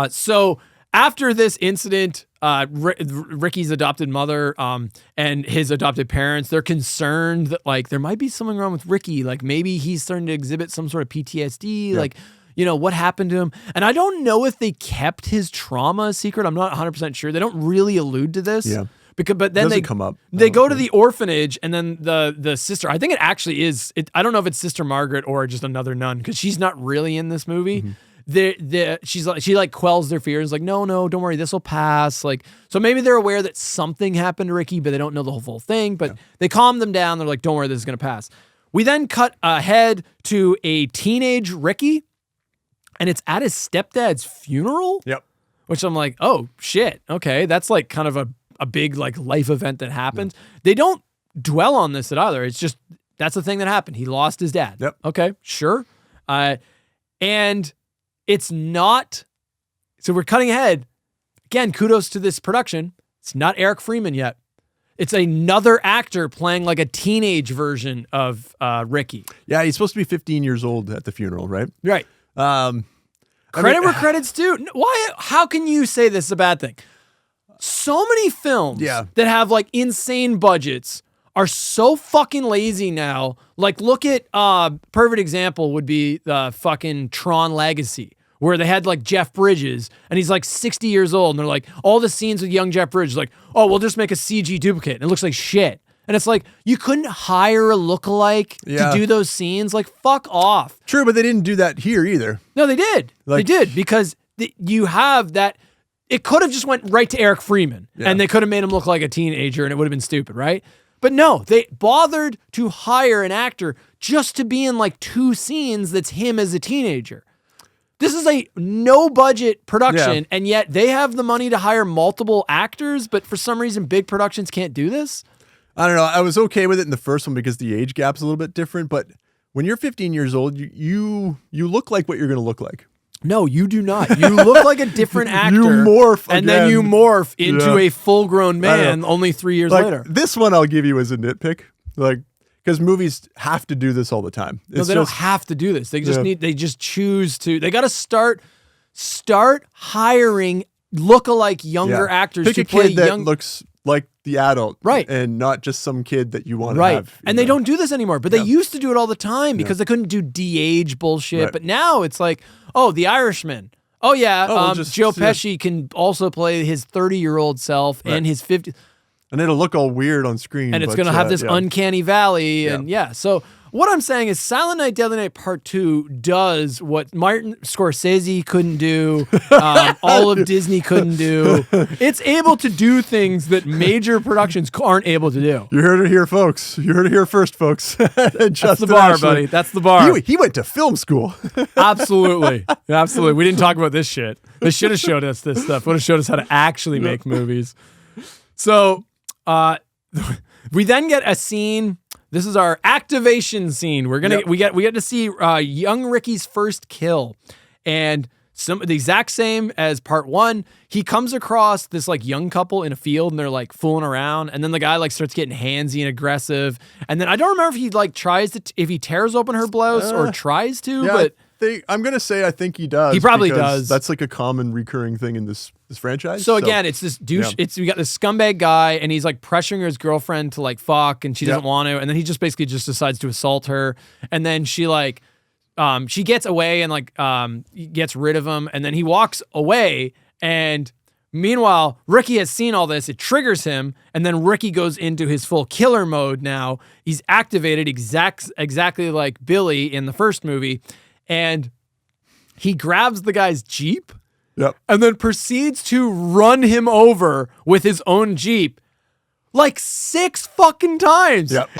So after this incident, Ricky's adopted mother and his adopted parents, they're concerned that like there might be something wrong with Ricky. Like maybe he's starting to exhibit some sort of PTSD. Like, you know, what happened to him? And I don't know if they kept his trauma a secret. I'm not 100% sure. They don't really allude to this. Yeah. But then they come up. They go to the orphanage, and then the sister, I think it actually is, I don't know if it's Sister Margaret or just another nun, because she's not really in this movie. She like quells their fears, like, no, don't worry, this will pass. Like, so maybe they're aware that something happened to Ricky, but they don't know the whole thing. But they calm them down. They're like, don't worry, this is gonna pass. We then cut ahead to a teenage Ricky, and it's at his stepdad's funeral. Yep. Which I'm like, oh shit, okay, that's like kind of a big like life event that happens. They don't dwell on this at either. It's just that's the thing that happened. He lost his dad. Yep. Okay, sure. And it's not. So we're cutting ahead. Again, kudos to this production. It's not Eric Freeman yet. It's another actor playing like a teenage version of Ricky. Yeah, he's supposed to be 15 years old at the funeral, right? Right. Credit where credit's due. Why? How can you say this is a bad thing? So many films that have like insane budgets are so fucking lazy now. Like, look at perfect example would be the fucking Tron Legacy, where they had like Jeff Bridges, and he's like 60 years old, and they're like, all the scenes with young Jeff Bridges, like, oh, we'll just make a CG duplicate, and it looks like shit. And it's like, you couldn't hire a lookalike to do those scenes? Like, fuck off. True, but they didn't do that here either. No, they did. They did, because you have that. It could have just went right to Eric Freeman, and they could have made him look like a teenager, and it would have been stupid, right? But no, they bothered to hire an actor just to be in like 2 scenes that's him as a teenager. This is a no-budget production, and yet they have the money to hire multiple actors, but for some reason, big productions can't do this? I don't know. I was okay with it in the first one because the age gap's a little bit different, but when you're 15 years old, you look like what you're going to look like. No, you do not. You look like a different actor. You morph and then you morph into a full-grown man only 3 years later. This one I'll give you as a nitpick, like, because movies have to do this all the time. No, they don't have to do this. They just they just choose to. They got to start hiring look-alike younger actors Pick to a play kid that looks like the adult, right, and not just some kid that you want to have. And they don't do this anymore, but they used to do it all the time because they couldn't do de-age bullshit. But now it's like, oh, The Irishman. Oh yeah, Joe Pesci can also play his 30-year-old self and his 50. And it'll look all weird on screen, and it's going to have this uncanny valley, and so what I'm saying is Silent Night, Deadly Night Part 2 does what Martin Scorsese couldn't do, all of Disney couldn't do. It's able to do things that major productions aren't able to do. You heard it here, folks. You heard it here first, folks. That's the bar, buddy. That's the bar. He went to film school. Absolutely. Absolutely. We didn't talk about this shit. They should have showed us this stuff. Would have showed us how to actually make movies. So we then get a scene. This is our activation scene. We get to see young Ricky's first kill, and the exact same as part 1. He comes across this like young couple in a field, and they're like fooling around, and then the guy like starts getting handsy and aggressive, and then I don't remember if he like tries to if he tears open her blouse or tries to, but. I'm gonna say I think he does. He probably does. That's like a common recurring thing in this franchise. So again, it's this douche. Yeah. We got this scumbag guy, and he's like pressuring his girlfriend to like fuck, and she doesn't want to, and then he just basically just decides to assault her, and then she like, she gets away and like gets rid of him, and then he walks away, and meanwhile Ricky has seen all this. It triggers him, and then Ricky goes into his full killer mode. Now he's activated exactly like Billy in the first movie. And he grabs the guy's Jeep and then proceeds to run him over with his own Jeep like 6 fucking times. Yep.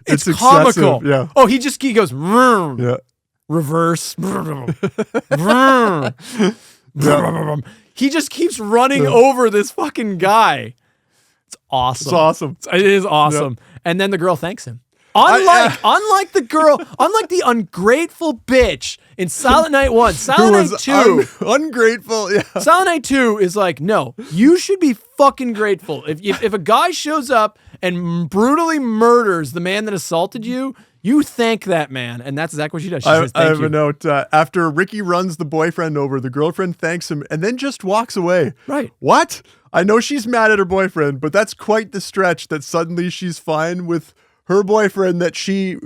It's comical. Yeah. Oh, he goes, yeah. Reverse. He just keeps running over this fucking guy. It's awesome. It's awesome. It is awesome. Yeah. And then the girl thanks him. Unlike the ungrateful bitch in Silent Night 1, Silent Night 2. Ungrateful, yeah. Silent Night 2 is like, no, you should be fucking grateful. If a guy shows up and brutally murders the man that assaulted you, you thank that man. And that's exactly what she does. She says, thank you. I have a note. After Ricky runs the boyfriend over, the girlfriend thanks him and then just walks away. Right. What? I know she's mad at her boyfriend, but that's quite the stretch that suddenly she's fine with her boyfriend that she,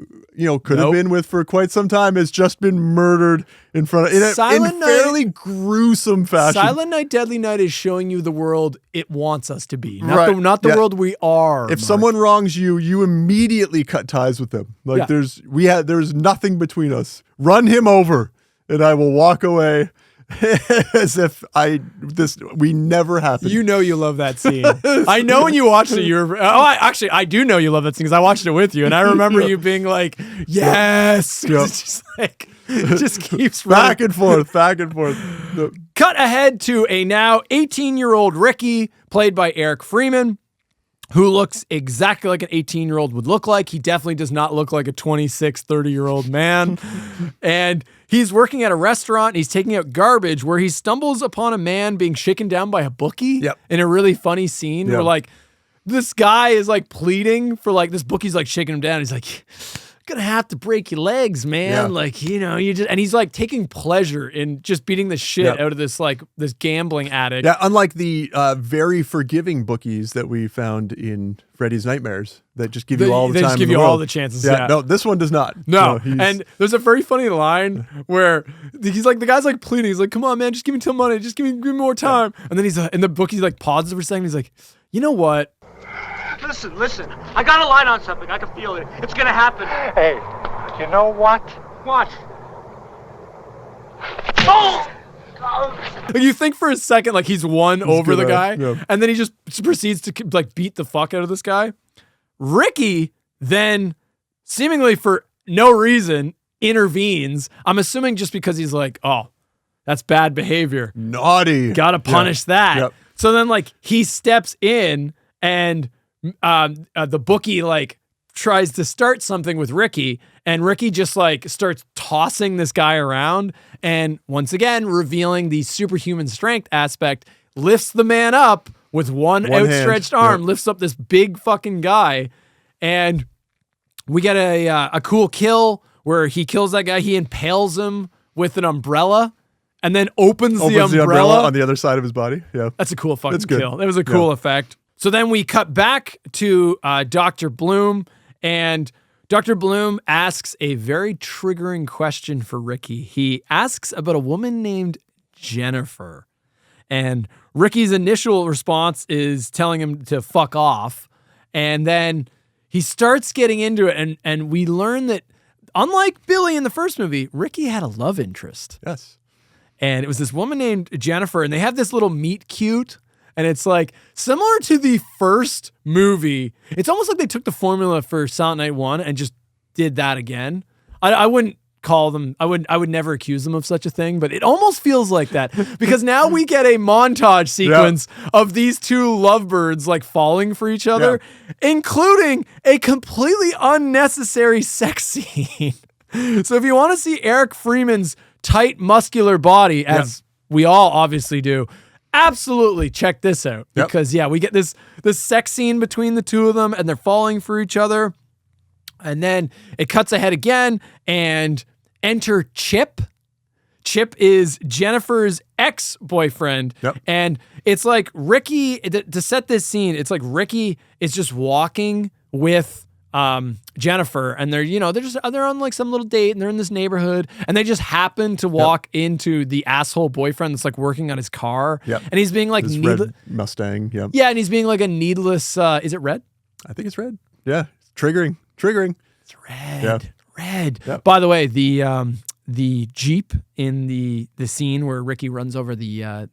could have been with for quite some time has just been murdered in front of in fairly gruesome fashion. Silent Night, Deadly Night is showing you the world it wants us to be, not the world we are. If someone wrongs you, you immediately cut ties with them. Like there's nothing between us. Run him over, and I will walk away. As if we never happened. You know you love that scene. I know when you watched it, I do know you love that scene because I watched it with you, and I remember you being like, yes. It's just like, it just keeps back and forth. Yep. Cut ahead to a now 18-year-old Ricky, played by Eric Freeman, who looks exactly like an 18-year-old would look like. He definitely does not look like a 26, 30-year-old man. And he's working at a restaurant. He's taking out garbage where he stumbles upon a man being shaken down by a bookie in a really funny scene where like this guy is like pleading for like this bookie's like shaking him down. He's like, gonna have to break your legs, man. Yeah. Like, you just, and he's like taking pleasure in just beating the shit out of this gambling addict. Yeah, unlike the very forgiving bookies that we found in Freddy's Nightmares that just give you all the time. They just give you all the chances. Yeah. No, this one does not. No. And there's a very funny line where he's like, the guy's like pleading. He's like, come on, man, just give me some money. Just give me more time. Yeah. And then and the bookie like pauses for a second. He's like, you know what? Listen. I got a line on something. I can feel it. It's gonna happen. Hey, you know what? What? Oh! You think for a second like he's won over the guy, and then he just proceeds to like beat the fuck out of this guy. Ricky then, seemingly for no reason, intervenes. I'm assuming just because he's like, oh, that's bad behavior. Naughty. Gotta punish that. Yep. So then like he steps in and the bookie like tries to start something with Ricky, and Ricky just like starts tossing this guy around, and once again revealing the superhuman strength aspect, lifts the man up with one outstretched arm, lifts up this big fucking guy, and we get a cool kill where he kills that guy. He impales him with an umbrella and then opens the umbrella umbrella on the other side of his body. Yeah. That's a cool fucking kill. That was a cool effect. So then we cut back to Dr. Bloom, and Dr. Bloom asks a very triggering question for Ricky. He asks about a woman named Jennifer. And Ricky's initial response is telling him to fuck off. And then he starts getting into it, and we learn that unlike Billy in the first movie, Ricky had a love interest. Yes. And it was this woman named Jennifer, and they have this little meet cute. And it's like similar to the first movie. It's almost like they took the formula for Silent Night 1 and just did that again. I wouldn't call them, I would never accuse them of such a thing, but it almost feels like that because now we get a montage sequence of these two lovebirds like falling for each other, including a completely unnecessary sex scene. So if you want to see Eric Freeman's tight, muscular body, as we all obviously do, absolutely check this out because we get this sex scene between the two of them and they're falling for each other. And then it cuts ahead again and enter Chip. Chip is Jennifer's ex-boyfriend. And it's like Ricky, to set this scene, it's like Ricky is just walking with Jennifer, and they're on like some little date, and they're in this neighborhood, and they just happen to walk into the asshole boyfriend that's like working on his car, and he's being like red Mustang, and he's being like a needless. Is it red? I think it's red. Yeah, triggering. It's red. Yep. By the way, the Jeep in the scene where Ricky runs over the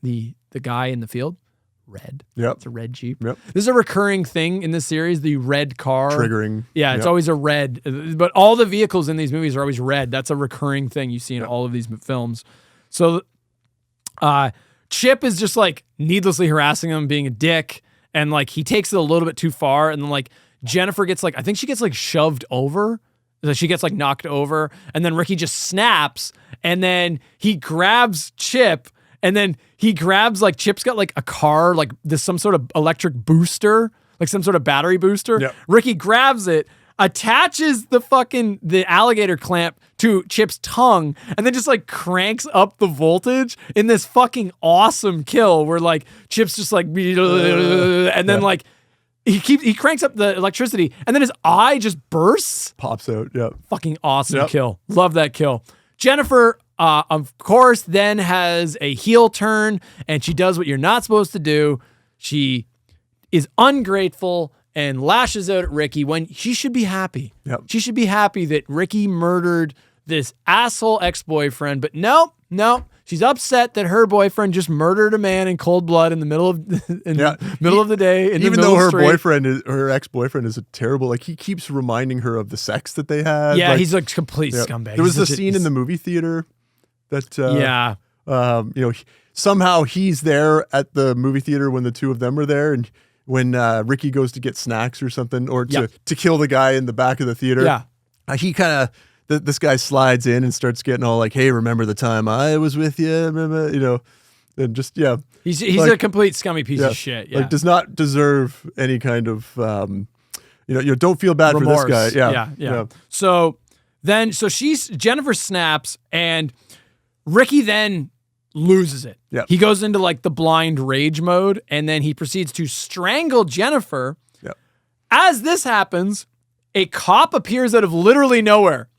guy in the field. Red. It's a red Jeep. This is a recurring thing in this series, the red car. Triggering. Yeah, it's always a red. But all the vehicles in these movies are always red. That's a recurring thing you see in all of these films. So Chip is just like needlessly harassing him, being a dick, and like he takes it a little bit too far, and then like Jennifer gets like, I think she gets like shoved over. So she gets like knocked over, and then Ricky just snaps, and then he grabs Chip, and then he grabs like Chip's got like a car, like this some sort of electric booster, like some sort of battery booster. Ricky grabs it, attaches the alligator clamp to Chip's tongue, and then just like cranks up the voltage in this fucking awesome kill where like Chip's just like, and then like he cranks up the electricity, and then his eye just bursts. Pops out, Fucking awesome kill. Love that kill. Jennifer, of course, then has a heel turn, and she does what you're not supposed to do. She is ungrateful and lashes out at Ricky when she should be happy. She should be happy that Ricky murdered this asshole ex-boyfriend, but no. She's upset that her boyfriend just murdered a man in cold blood in the middle of the day. Even though her ex-boyfriend is a terrible, like he keeps reminding her of the sex that they had. Yeah, like, he's a complete scumbag. There was a scene in the movie theater that, somehow he's there at the movie theater when the two of them are there, and when Ricky goes to get snacks or something, or to kill the guy in the back of the theater, he kind of. This guy slides in and starts getting all like, "Hey, remember the time I was with you?" And just he's like, a complete scummy piece of shit. Yeah, like does not deserve any kind of don't feel bad remorse for this guy. Yeah. So Jennifer snaps, and Ricky then loses it. Yeah, he goes into like the blind rage mode, and then he proceeds to strangle Jennifer. Yeah. As this happens, a cop appears out of literally nowhere.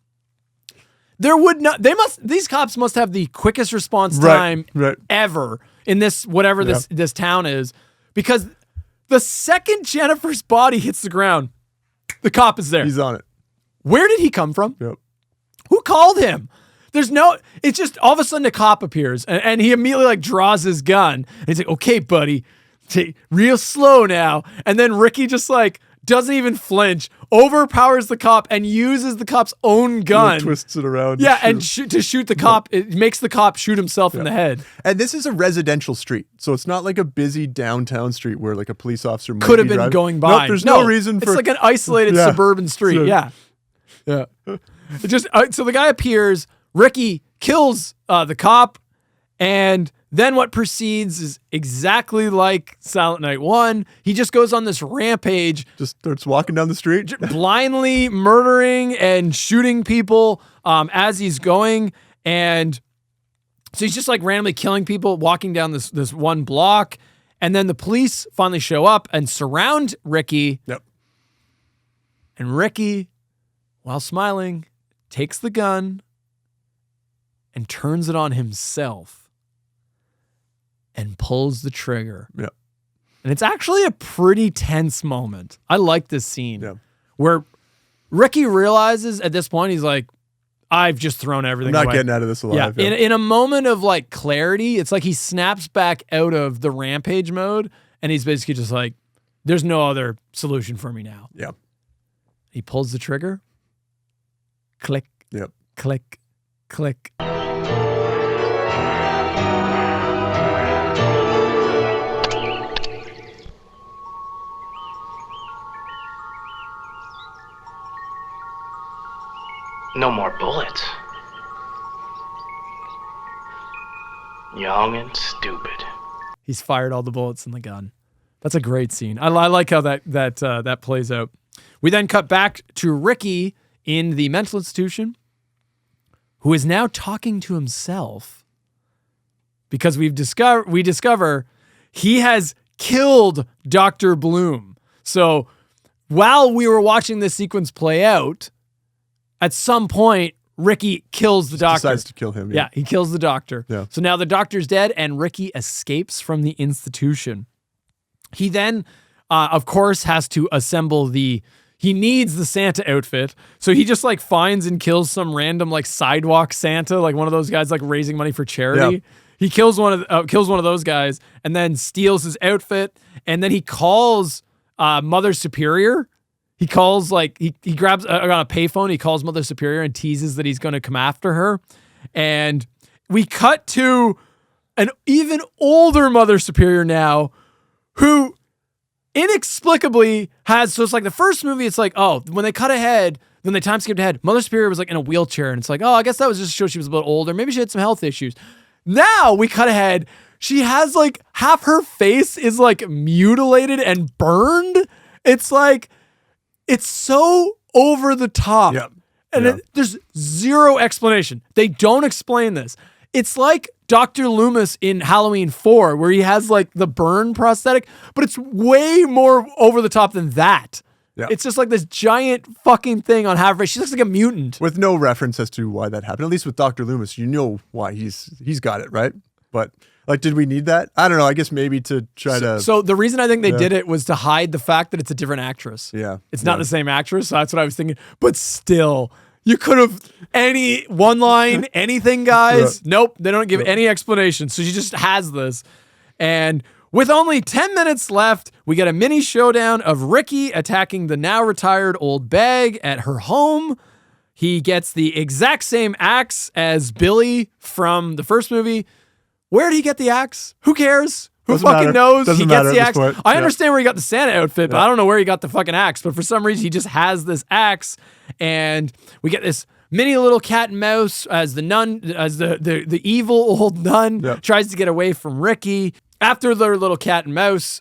These cops must have the quickest response time ever in this, whatever this town is, because the second Jennifer's body hits the ground, the cop is there. He's on it. Where did he come from? Who called him? It's just all of a sudden a cop appears and he immediately like draws his gun and he's like, "Okay, buddy, take real slow now." And then Ricky just like doesn't even flinch, overpowers the cop, and uses the cop's own gun. Twists it around. Yeah, to shoot the cop. It makes the cop shoot himself in the head. And this is a residential street, so it's not like a busy downtown street where like a police officer might could have been driving. going by. Nope, there's no reason for... It's like an isolated suburban street. So the guy appears, Ricky kills the cop, and then what proceeds is exactly like Silent Night 1. He just goes on this rampage. Just starts walking down the street. Blindly murdering and shooting people as he's going. And So he's just like randomly killing people, walking down this one block. And then the police finally show up and surround Ricky. Yep. And Ricky, while smiling, takes the gun and turns it on himself and pulls the trigger. Yep. And it's actually a pretty tense moment. I like this scene. Yep. Where Ricky realizes at this point, he's like, I've just thrown everything I'm not away. getting out of this alive. Yeah. In a moment of like clarity, it's like he snaps back out of the rampage mode and he's basically just like, there's no other solution for me now. Yeah. He pulls the trigger. Click. Yep. Click. Click. No more bullets. Young and stupid. He's fired all the bullets in the gun. That's a great scene. I like how that plays out. We then cut back to Ricky in the mental institution, who is now talking to himself because we discover he has killed Dr. Bloom. So while we were watching this sequence play out, at some point, Ricky kills the doctor. Decides to kill him. Yeah, he kills the doctor. Yeah. So now the doctor's dead and Ricky escapes from the institution. He then, of course, has to assemble he needs the Santa outfit. So he just like finds and kills some random like sidewalk Santa, like one of those guys like raising money for charity. Yeah. He kills one of those guys and then steals his outfit. And then he calls Mother Superior. He calls he grabs on a payphone. He calls Mother Superior and teases that he's going to come after her. And we cut to an even older Mother Superior now who inexplicably so it's like the first movie, it's like, oh, when they cut ahead, when they time skipped ahead, Mother Superior was like in a wheelchair and it's like, oh, I guess that was just to show she was a little older. Maybe she had some health issues. Now we cut ahead. She has like half her face is like mutilated and burned. It's like, it's so over the top. Yep. And there's zero explanation. They don't explain this. It's like Dr. Loomis in Halloween 4, where he has like the burn prosthetic, but it's way more over the top than that. Yep. It's just like this giant fucking thing on half her face. She looks like a mutant. With no reference as to why that happened. At least with Dr. Loomis, you know why he's got it, right? But like, did we need that? I don't know. I guess maybe to try to... So the reason I think they did it was to hide the fact that it's a different actress. Yeah. It's not the same actress, so that's what I was thinking. But still, you could have any one line, anything, guys. Yeah. Nope, they don't give any explanation. So she just has this. And with only 10 minutes left, we get a mini showdown of Ricky attacking the now retired old bag at her home. He gets the exact same axe as Billy from the first movie. Where did he get the axe? Who cares? Who fucking knows? He gets the axe. I understand where he got the Santa outfit, but I don't know where he got the fucking axe. But for some reason, he just has this axe, and we get this mini little cat and mouse as the nun, as the evil old nun tries to get away from Ricky. After their little cat and mouse,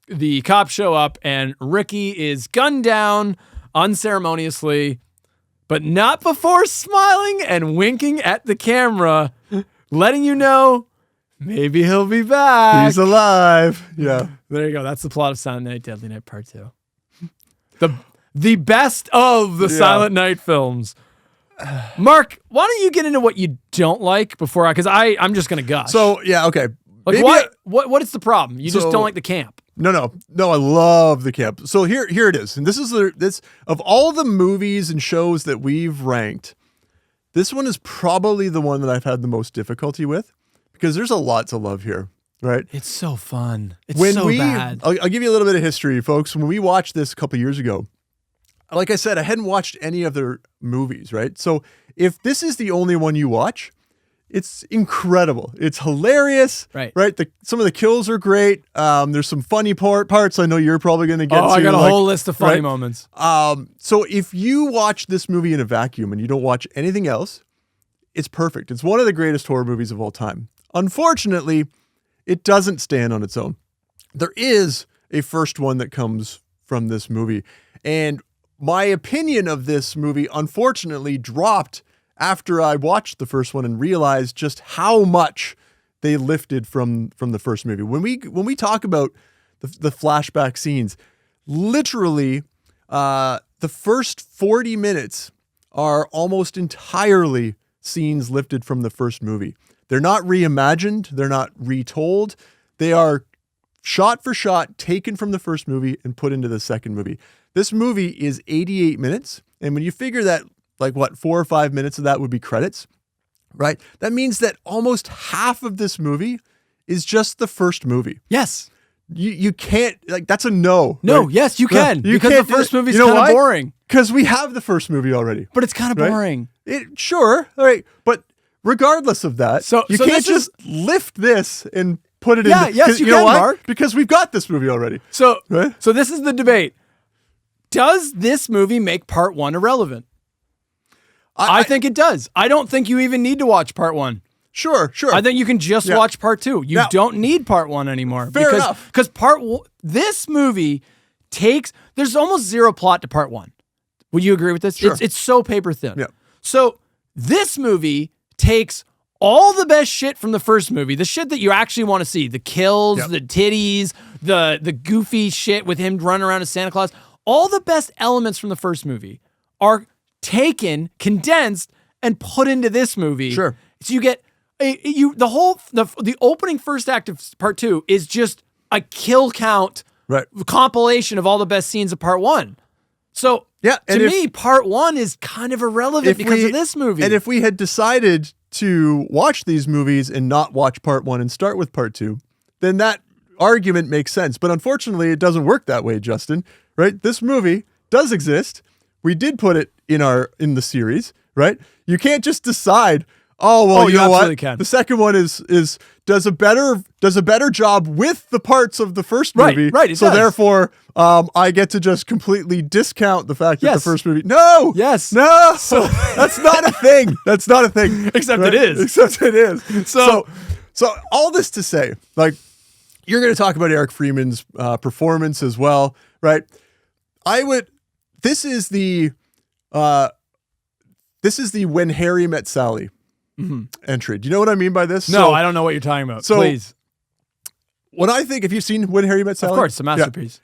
the cops show up, and Ricky is gunned down unceremoniously, but not before smiling and winking at the camera, letting you know maybe he'll be back. He's alive. Yeah. There you go. That's the plot of Silent Night, Deadly Night Part 2. The best of the Silent Night films. Mark, why don't you get into what you don't like before because I'm just gonna gush. So yeah, okay. Like what is the problem? You just don't like the camp. No, I love the camp. So here it is. And this is of all the movies and shows that we've ranked, this one is probably the one that I've had the most difficulty with. Because there's a lot to love here, right? It's so fun. It's so bad. I'll give you a little bit of history, folks. When we watched this a couple years ago, like I said, I hadn't watched any of their movies, right? So if this is the only one you watch, it's incredible. It's hilarious, right? Some of the kills are great. There's some funny parts I know you're probably going to get to. I got a whole list of funny moments. So if you watch this movie in a vacuum and you don't watch anything else, it's perfect. It's one of the greatest horror movies of all time. Unfortunately, it doesn't stand on its own. There is a first one that comes from this movie. And my opinion of this movie, unfortunately, dropped after I watched the first one and realized just how much they lifted from the first movie. When we talk about the flashback scenes, literally the first 40 minutes are almost entirely scenes lifted from the first movie. They're not reimagined. They're not retold. They are shot for shot taken from the first movie and put into the second movie. This movie is 88 minutes. And when you figure that, 4 or 5 minutes of that would be credits, right? That means that almost half of this movie is just the first movie. Yes. You can't, that's a no. No, right? yes, you can. Because the first movie's kind of boring. Because we have the first movie already. But it's kind of boring. Sure. All right. But regardless of that, you can't just lift this and put it in. Yes, you can, Mark. Because we've got this movie already. So this is the debate. Does this movie make part one irrelevant? I think it does. I don't think you even need to watch part one. Sure. I think you can just watch part two. You don't need part one anymore. Fair enough. Because this movie there's almost zero plot to part one. Would you agree with this? Sure. It's so paper thin. Yeah. So this movie takes all the best shit from the first movie, the shit that you actually want to see, the kills, the titties, the goofy shit with him running around as Santa Claus. All the best elements from the first movie are taken, condensed, and put into this movie. Sure. So you get the opening first act of part two is just a kill count compilation of all the best scenes of part one. So to me, part one is kind of irrelevant because of this movie. And if we had decided to watch these movies and not watch part one and start with part two, then that argument makes sense. But unfortunately, it doesn't work that way, Justin. Right? This movie does exist. We did put it in the series, right? You can't just decide, you know what? Can. The second one does a better job with the parts of the first movie. Right. So therefore, I get to just completely discount the fact that the first movie. No. Yes. No. So that's not a thing. That's not a thing. Except it is. Except it is. So all this to say, you're going to talk about Eric Freeman's performance as well, right? This is the When Harry Met Sally entry. Do you know what I mean by this? No, I don't know what you're talking about. So, please. When I think, have you seen When Harry Met Sally? Of course, it's a masterpiece.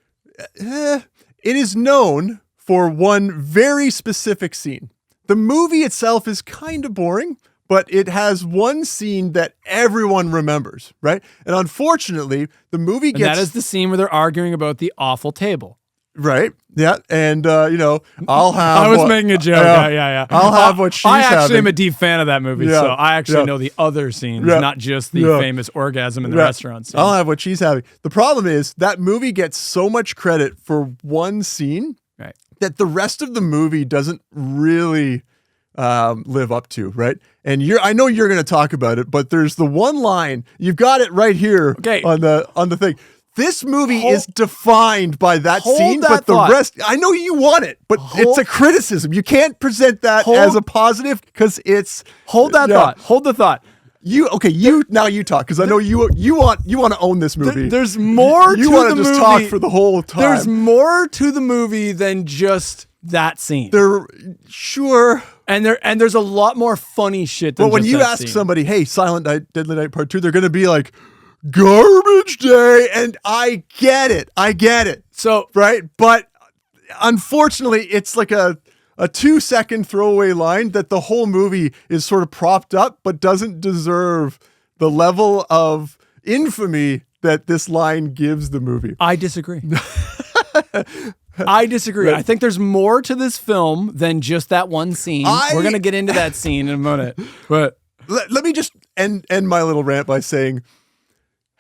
Yeah. It is known for one very specific scene. The movie itself is kind of boring, but it has one scene that everyone remembers, right? And unfortunately, the movie gets... And that is the scene where they're arguing about the awful table. Right. Yeah. And, I'll have... I was making a joke. Yeah. I'll have what she's having. I actually am a deep fan of that movie, so I actually know the other scenes, not just the famous orgasm in the restaurant scene. I'll have what she's having. The problem is that movie gets so much credit for one scene that the rest of the movie doesn't really live up to, right? And I know you're going to talk about it, but there's the one line. You've got it right here on the thing. This movie is defined by that scene, but the rest, I know you want it, but it's a criticism. You can't present that as a positive because it's... Hold that thought. Hold the thought. You talk, because I know you want to own this movie. There's more to the movie. You want to just talk for the whole time. There's more to the movie than just that scene. Sure. And there's a lot more funny shit than when just you that ask scene. somebody, hey, Silent Night, Deadly Night Part 2, they're going to be like, garbage day, and I get it. So right, but unfortunately, it's like a 2-second throwaway line that the whole movie is sort of propped up, but doesn't deserve the level of infamy that this line gives the movie. I disagree. I think there's more to this film than just that one scene. We're gonna get into that scene in a minute, but let me just end my little rant by saying,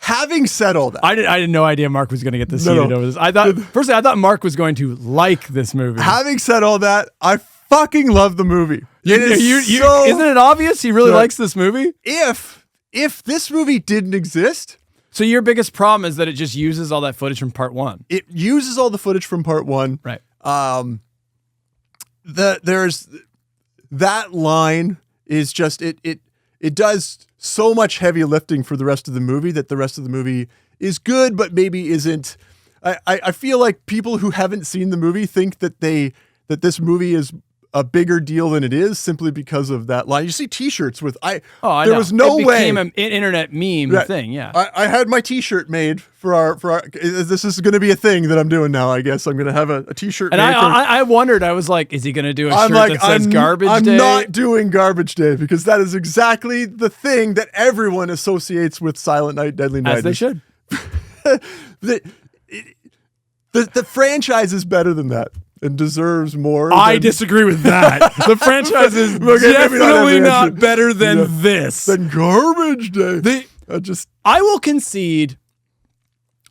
having said all that, I had no idea Mark was going to get this heated over this. I thought Mark was going to like this movie. Having said all that, I fucking love the movie. Isn't it obvious he really likes this movie? If this movie didn't exist, so your biggest problem is that it just uses all that footage from part one. It uses all the footage from part one, right? There's that line is just it does so much heavy lifting for the rest of the movie that the rest of the movie is good, but maybe isn't. I feel like people who haven't seen the movie think that this movie is a bigger deal than it is simply because of that line. You see T-shirts with I there know. was no it way became an internet meme thing. Yeah, I had my T-shirt made for our. This is going to be a thing that I'm doing now. I guess I'm going to have a T-shirt. And made I wondered. I was like, is he going to do a shirt that says Garbage Day? I'm not doing Garbage Day because that is exactly the thing that everyone associates with Silent Night, Deadly Night. As they should. The franchise is better than that and deserves more. I disagree with that. The franchise is definitely not better than this. Than Garbage Day. I will concede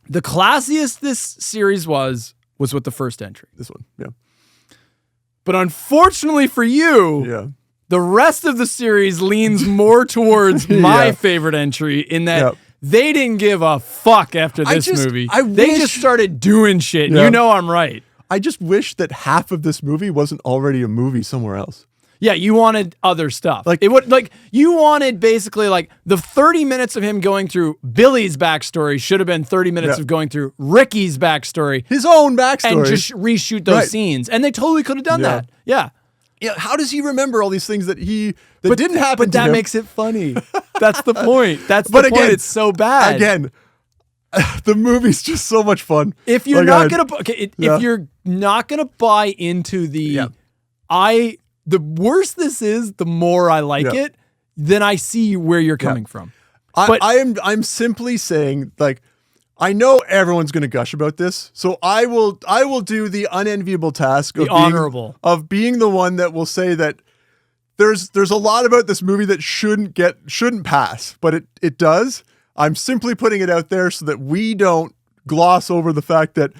the classiest this series was with the first entry. This one, yeah. But unfortunately for you, the rest of the series leans more towards my favorite entry in that they didn't give a fuck after this movie. They just started doing shit. And you know I'm right. I just wish that half of this movie wasn't already a movie somewhere else. Yeah, you wanted other stuff. You wanted basically like the 30 minutes of him going through Billy's backstory should have been 30 minutes of going through Ricky's backstory. His own backstory. And just reshoot those scenes. And they totally could have done that. Yeah. Yeah, how does he remember all these things that didn't happen But that makes it funny. That's the point. That's the point. It's so bad. Again, the movie's just so much fun. If you're not gonna buy into the the worse this is, the more I like it, then I see where you're coming from. I'm simply saying, like, I know everyone's going to gush about this, so I will do the unenviable task of being the one that will say that there's a lot about this movie that shouldn't pass, but it does. I'm simply putting it out there so that we don't gloss over the fact that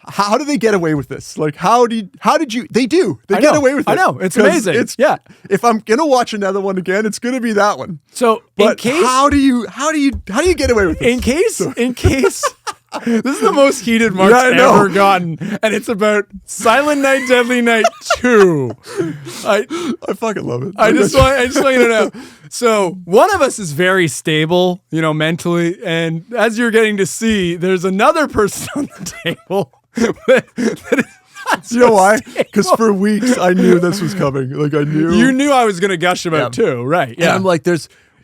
how do they get away with this? Like, they get away with it. I know. It's amazing. If I'm going to watch another one again, it's going to be that one. So how do you get away with this? In case this is the most heated Mark's ever gotten, and it's about Silent Night, Deadly Night 2. I fucking love it. I just want you to know. So one of us is very stable, mentally, and as you're getting to see, there's another person on the table that is you know why? Because for weeks I knew this was coming. Like I knew you knew I was gonna gush about too, right? Yeah. And I'm like,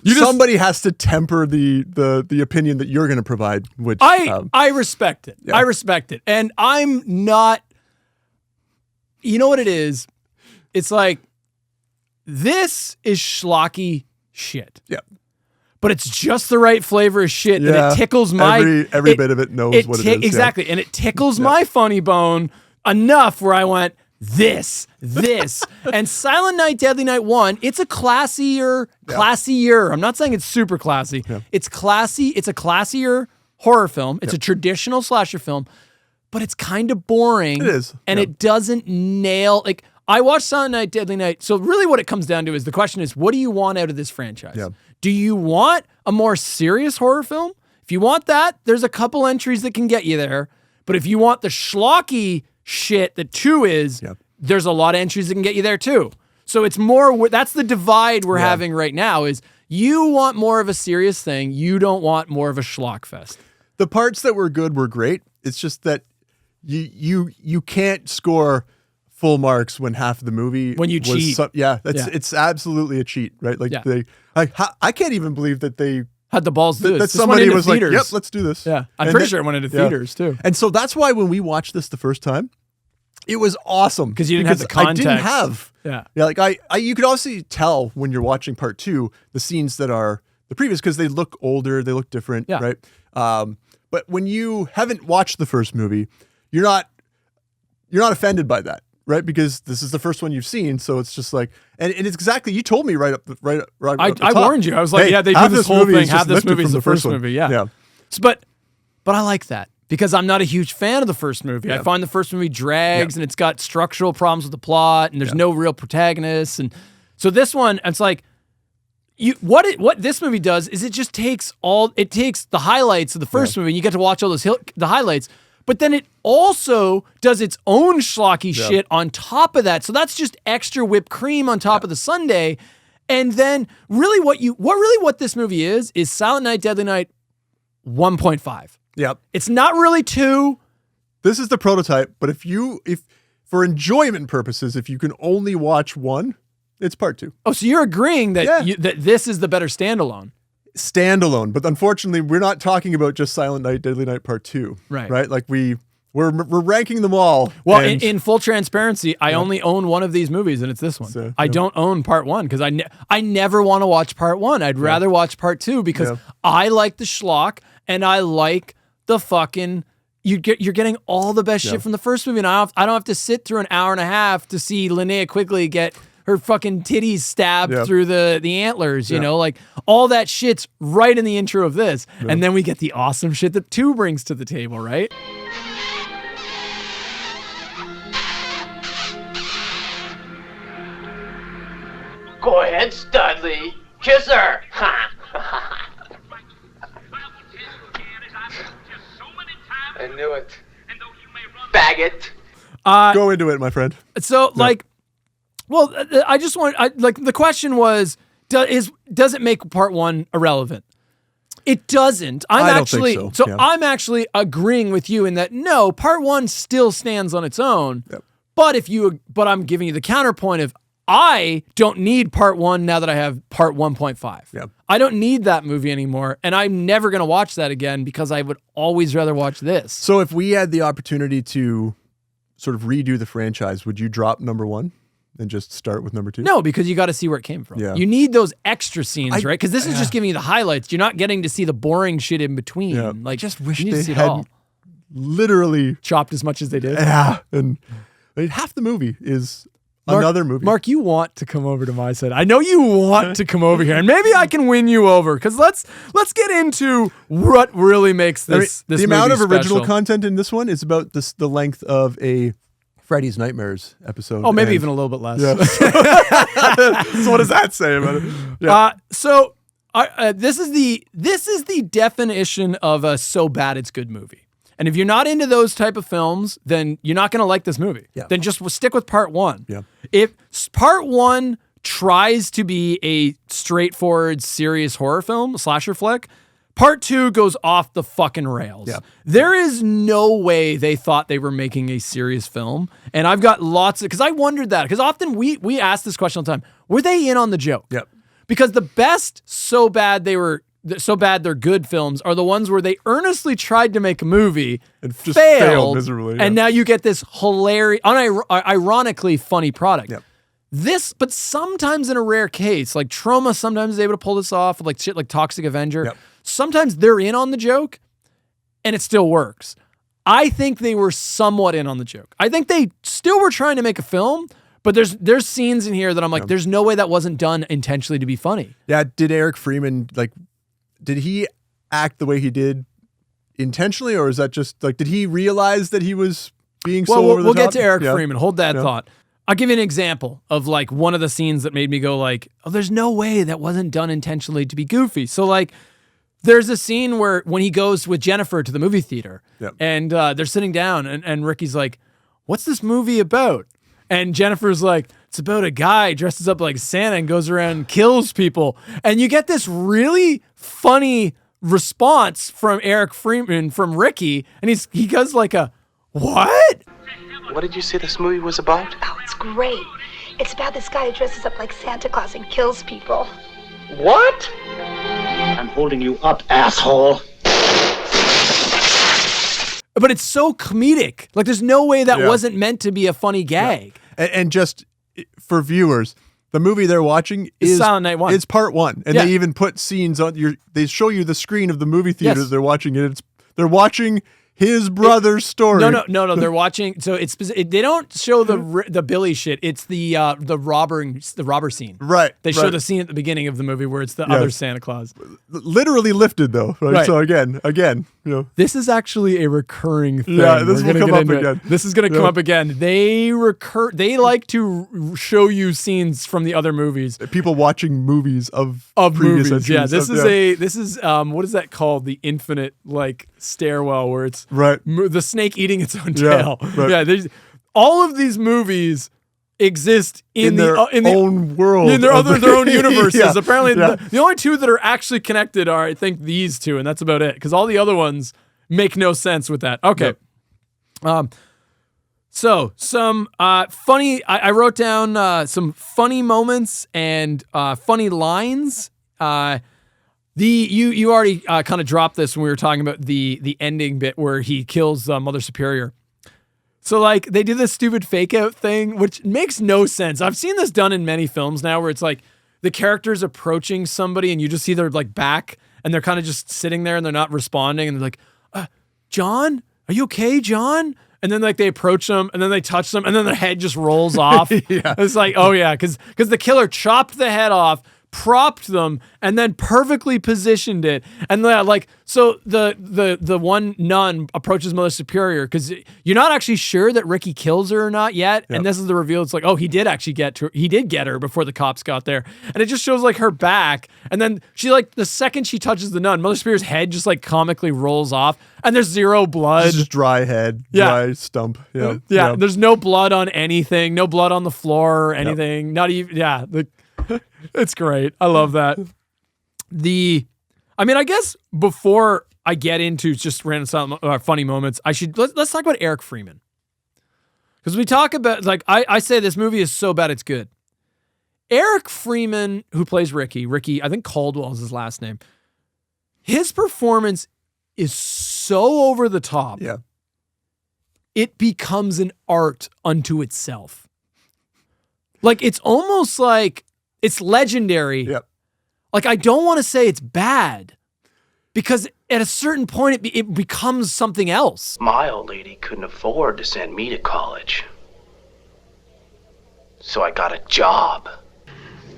somebody has to temper the opinion that you're gonna provide. Which I respect it. Yeah. I respect it, and I'm not. You know what it is? It's like this is schlocky shit. Yeah. But it's just the right flavor of shit that it tickles my... Every bit of it knows what it is. Exactly. And it tickles my funny bone enough where I went, this. And Silent Night, Deadly Night 1, it's a classier. I'm not saying it's super classy. Yeah. It's classy. It's a classier horror film. It's a traditional slasher film, but it's kind of boring. It is. And it doesn't nail... Like, I watched Silent Night, Deadly Night. So really what it comes down to is the question is, what do you want out of this franchise? Yeah. Do you want a more serious horror film? If you want that, there's a couple entries that can get you there. But if you want the schlocky shit that 2 is, there's a lot of entries that can get you there too. So it's more, that's the divide we're having right now is you want more of a serious thing. You don't want more of a schlock fest. The parts that were good were great. It's just that you can't score full marks when half of the movie when you cheat. It's absolutely a cheat, right? Like I can't even believe that they had the balls to do that this. Somebody was theaters. Like, yep, let's do this. Yeah. I'm pretty sure it went into theaters too. And so that's why when we watched this the first time, it was awesome. Because you didn't have the context. I didn't have. Yeah. Yeah, like you could obviously tell when you're watching part 2, the scenes that are the previous, because they look older, they look different, right? But when you haven't watched the first movie, you're not offended by that. Right, because this is the first one you've seen, so it's just like, and it's exactly, you told me right up the I warned you. I was like, they do this whole thing. Half this movie is the first movie. Yeah. But I like that because I'm not a huge fan of the first movie. Yeah. I find the first movie drags and it's got structural problems with the plot, and there's no real protagonists, and so this one, it's like, what this movie does is it takes the highlights of the first movie, and you get to watch all those the highlights. But then it also does its own schlocky shit on top of that. So that's just extra whipped cream on top of the sundae. And then really what this movie is Silent Night, Deadly Night 1.5. Yep. It's not really 2. This is the prototype, but if for enjoyment purposes, if you can only watch one, it's part 2. Oh, so you're agreeing that that this is the better standalone? Standalone, but unfortunately, we're not talking about just Silent Night, Deadly Night Part 2. Right. Like we're ranking them all. Well, in full transparency, I only own one of these movies, and it's this one. So, I don't own Part 1 because I never want to watch Part 1. I'd rather watch Part 2 because I like the schlock and I like the fucking. You're getting all the best shit from the first movie, and I don't have to sit through an hour and a half to see Linnea Quigley get her fucking titties stabbed through the antlers, you know, like all that shit's right in the intro of this. And then we get the awesome shit that 2 brings to the table, right? Go ahead, Studley. Kiss her. I knew it. Faggot. Go into it, my friend. So, well, I just want, the question was, does it make Part 1 irrelevant? It doesn't. I don't think so. I'm actually agreeing with you in that, no, Part 1 still stands on its own. Yep. But I'm giving you the counterpoint of, I don't need Part 1 now that I have Part 1.5. Yep. I don't need that movie anymore, and I'm never going to watch that again because I would always rather watch this. So if we had the opportunity to sort of redo the franchise, would you drop number 1 and just start with number 2? No, because you got to see where it came from. Yeah. You need those extra scenes, right? Because this is just giving you the highlights. You're not getting to see the boring shit in between. Yeah. Like, I just wish you need to they see it had all. Literally chopped as much as they did. Yeah, and half the movie is another movie. Mark, you want to come over to my side. I know you want to come over here, and maybe I can win you over. Because let's get into what really makes this. The amount of original content in this one is about the length of a Freddy's Nightmares episode. Oh, maybe even a little bit less. Yeah. So what does that say about it? Yeah. This is the definition of a so bad it's good movie. And if you're not into those type of films, then you're not going to like this movie. Yeah. Then just stick with Part 1. Yeah. If Part 1 tries to be a straightforward, serious horror film, slasher flick, Part 2 goes off the fucking rails. Yeah. There is no way they thought they were making a serious film. And I've got because I wondered that. Because often we ask this question all the time. Were they in on the joke? Yep. Because the best so bad they're good films are the ones where they earnestly tried to make a movie and just failed miserably. And now you get this hilarious, ironically funny product. Yep. But sometimes in a rare case, like Trauma sometimes is able to pull this off with like shit like Toxic Avenger. Yep. Sometimes they're in on the joke and it still works. I think they were somewhat in on the joke. I think they still were trying to make a film, but there's scenes in here that I'm like, there's no way that wasn't done intentionally to be funny. Yeah. Did Eric Freeman, did he act the way he did intentionally, or is that just did he realize that he was being so over the top? We'll get to Eric Freeman. Hold that thought. I'll give you an example of one of the scenes that made me go oh, there's no way that wasn't done intentionally to be goofy. So there's a scene when he goes with Jennifer to the movie theater and they're sitting down and Ricky's like, what's this movie about? And Jennifer's like, it's about a guy dresses up like Santa and goes around and kills people. And you get this really funny response from Eric Freeman, from Ricky. And he goes like what? What did you say this movie was about? Oh, it's great. It's about this guy who dresses up like Santa Claus and kills people. What? I'm holding you up, asshole. But it's so comedic. There's no way that wasn't meant to be a funny gag. Yeah. And just for viewers, the movie they're watching is Silent Night 1. It's Part 1. And they even put scenes on they show you the screen of the movie theater they're watching it. They're watching his brother's story. No. They're watching. So they don't show the Billy shit. It's the robber scene. Right. They show the scene at the beginning of the movie where it's the other Santa Claus. Literally lifted though. Right? So again, this is actually a recurring thing. Yeah, this will come up again. This is going to come up again. They like to show you scenes from the other movies. People watching movies of movies. previous entries. Yeah, this is what is that called? The infinite stairwell where it's the snake eating its own tail. Yeah, all of these movies exist in their own world, in their own universes. Yeah. Apparently, the only two that are actually connected are, I think, these two, and that's about it. Because all the other ones make no sense with that. Okay, So some funny. I wrote down some funny moments and funny lines. You already kind of dropped this when we were talking about the ending bit where he kills Mother Superior. So like they do this stupid fake out thing, which makes no sense. I've seen this done in many films now, where it's like the character's approaching somebody and you just see their like back and they're kind of just sitting there and they're not responding and they're like, John, are you okay, John? And then like they approach them and then they touch them and then their head just rolls off. Yeah. It's like, oh yeah, because the killer chopped the head off, propped them, and then perfectly positioned it. And like, so the one nun approaches Mother Superior because you're not actually sure that Ricky kills her or not yet. Yep. And this is the reveal. It's like, oh, he did get her before the cops got there. And it just shows like her back. And then she like, the second she touches the nun, Mother Superior's head just like comically rolls off and there's zero blood. It's just dry head, dry stump. Yeah. Yeah. There's no blood on anything, no blood on the floor or anything. Yep. Not even, it's great. I love that. I guess before I get into just random funny moments, let's talk about Eric Freeman. Because we talk about, like, I say this movie is so bad it's good. Eric Freeman, who plays Ricky, I think Caldwell is his last name. His performance is so over the top. Yeah. It becomes an art unto itself. Like, it's almost like it's legendary. Yep. Like, I don't want to say it's bad because at a certain point it becomes something else. My old lady couldn't afford to send me to college. So I got a job.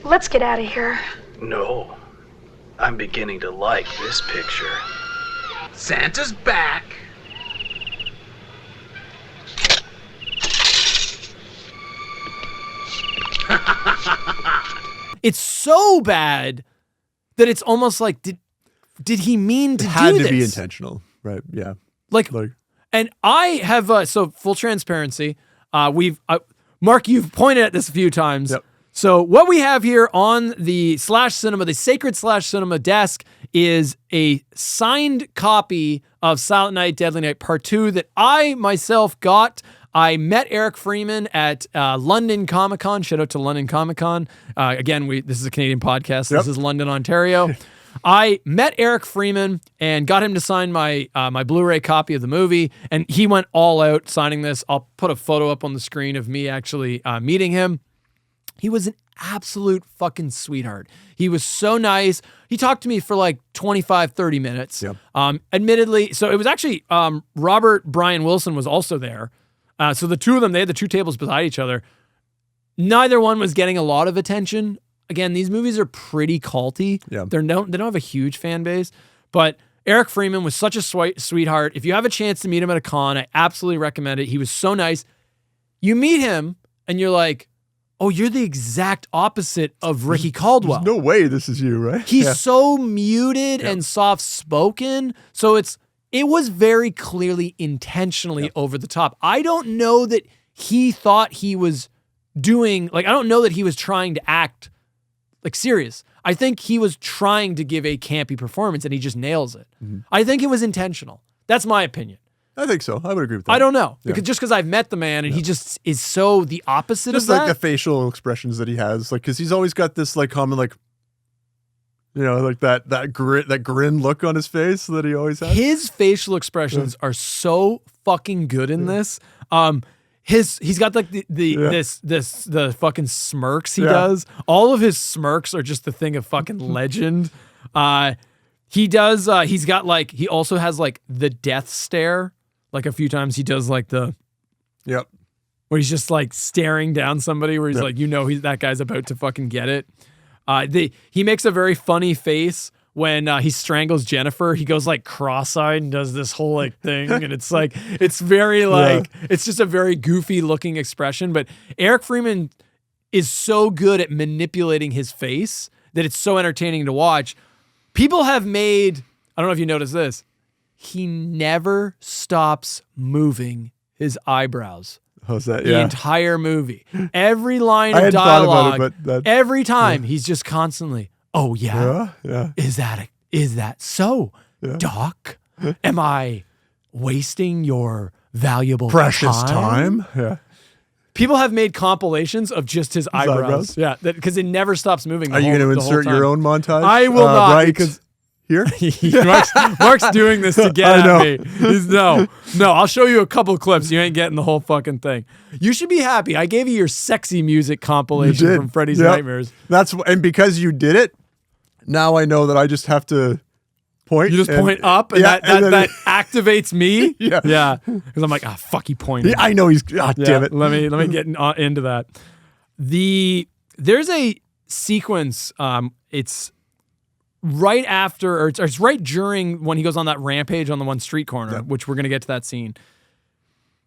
Let's get out of here. No. I'm beginning to like this picture. Santa's back. It's so bad that it's almost like, did he mean to do this? It had to be intentional, right? Yeah. Like, and I have, so full transparency, Mark, you've pointed at this a few times. Yep. So what we have here on the /cinema, the sacred /cinema desk is a signed copy of Silent Night, Deadly Night Part 2 that I myself got. I met Eric Freeman at London Comic Con. Shout out to London Comic Con. Again, this is a Canadian podcast. This is London, Ontario. I met Eric Freeman and got him to sign my Blu-ray copy of the movie, and he went all out signing this. I'll put a photo up on the screen of me actually meeting him. He was an absolute fucking sweetheart. He was so nice. He talked to me for like 25, 30 minutes. Yep. Admittedly, so it was actually Robert Brian Wilson was also there. So the two of them, they had the two tables beside each other. Neither one was getting a lot of attention. Again, these movies are pretty culty. Yeah. They don't have a huge fan base. But Eric Freeman was such a sweetheart. If you have a chance to meet him at a con, I absolutely recommend it. He was so nice. You meet him and you're like, oh, you're the exact opposite of Ricky Caldwell. There's no way this is you, right? He's so muted and soft-spoken. So it was very clearly intentionally over the top. I don't know that he thought he was doing, like, I don't know that he was trying to act like serious. I think he was trying to give a campy performance and he just nails it. Mm-hmm. I think it was intentional. That's my opinion. I think so. I would agree with that. I don't know. Because I've met the man and he just is so the opposite just of that. Just like the facial expressions that he has. Like, because he's always got this like common, like, you know, like that grin look on his face that he always has. His facial expressions are so fucking good in this. He's got like the fucking smirks he does. All of his smirks are just the thing of fucking legend. He does. He's got like he also has like the death stare. Like a few times he does like the. Yep. Where he's just like staring down somebody where he's like, you know, that guy's about to fucking get it. He makes a very funny face when he strangles Jennifer. He goes like cross-eyed and does this whole like thing. And it's like, it's very like, it's just a very goofy looking expression. But Eric Freeman is so good at manipulating his face that it's so entertaining to watch. People have made, I don't know if you noticed this, he never stops moving his eyebrows. How's that? The entire movie. Every line of dialogue, every time, he's just constantly, oh yeah. Is that so, Doc? Am I wasting your valuable precious time. Yeah. People have made compilations of just his eyebrows. Yeah, because it never stops moving. Are you going to insert your own montage? I will not. Right Because here? Mark's doing this to get at me. No, I'll show you a couple clips. You ain't getting the whole fucking thing. You should be happy. I gave you your sexy music compilation from Freddy's Nightmares. And because you did it, now I know that I just have to point. You just point up, and that activates me. Yeah. Because I'm like, fuck, he pointed. Yeah, I know he's. Damn it. Let me get into that. There's a sequence. It's right after, or it's right during when he goes on that rampage on the one street corner, which we're gonna get to that scene.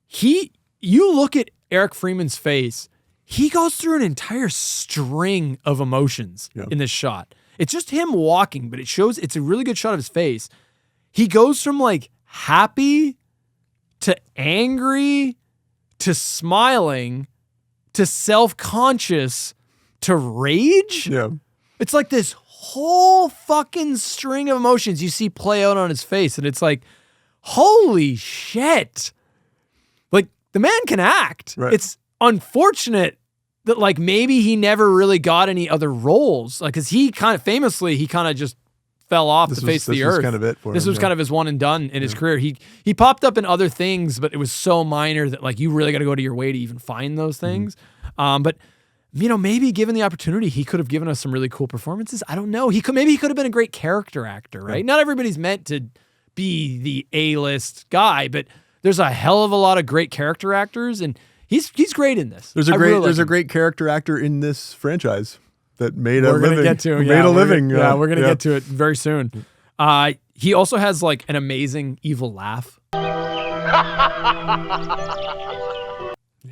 You look at Eric Freeman's face. He goes through an entire string of emotions in this shot. It's just him walking, but it's a really good shot of his face. He goes from like happy to angry to smiling to self-conscious to rage. Yeah. It's like this whole fucking string of emotions you see play out on his face. And it's like, holy shit. Like, the man can act. Right. It's unfortunate that like maybe he never really got any other roles. Like, cause he kind of just fell off the face of the earth. This was kind of it for him. This was kind of his one and done in his career. He popped up in other things, but it was so minor that like you really got to go to your way to even find those things. But you know, maybe given the opportunity, he could have given us some really cool performances. I don't know. He could have been a great character actor, right? Not everybody's meant to be the A-list guy, but there's a hell of a lot of great character actors, and he's great in this. There's a great character actor in this franchise that made a living. We're gonna get to made a living. We're gonna get to it very soon. He also has like an amazing evil laugh.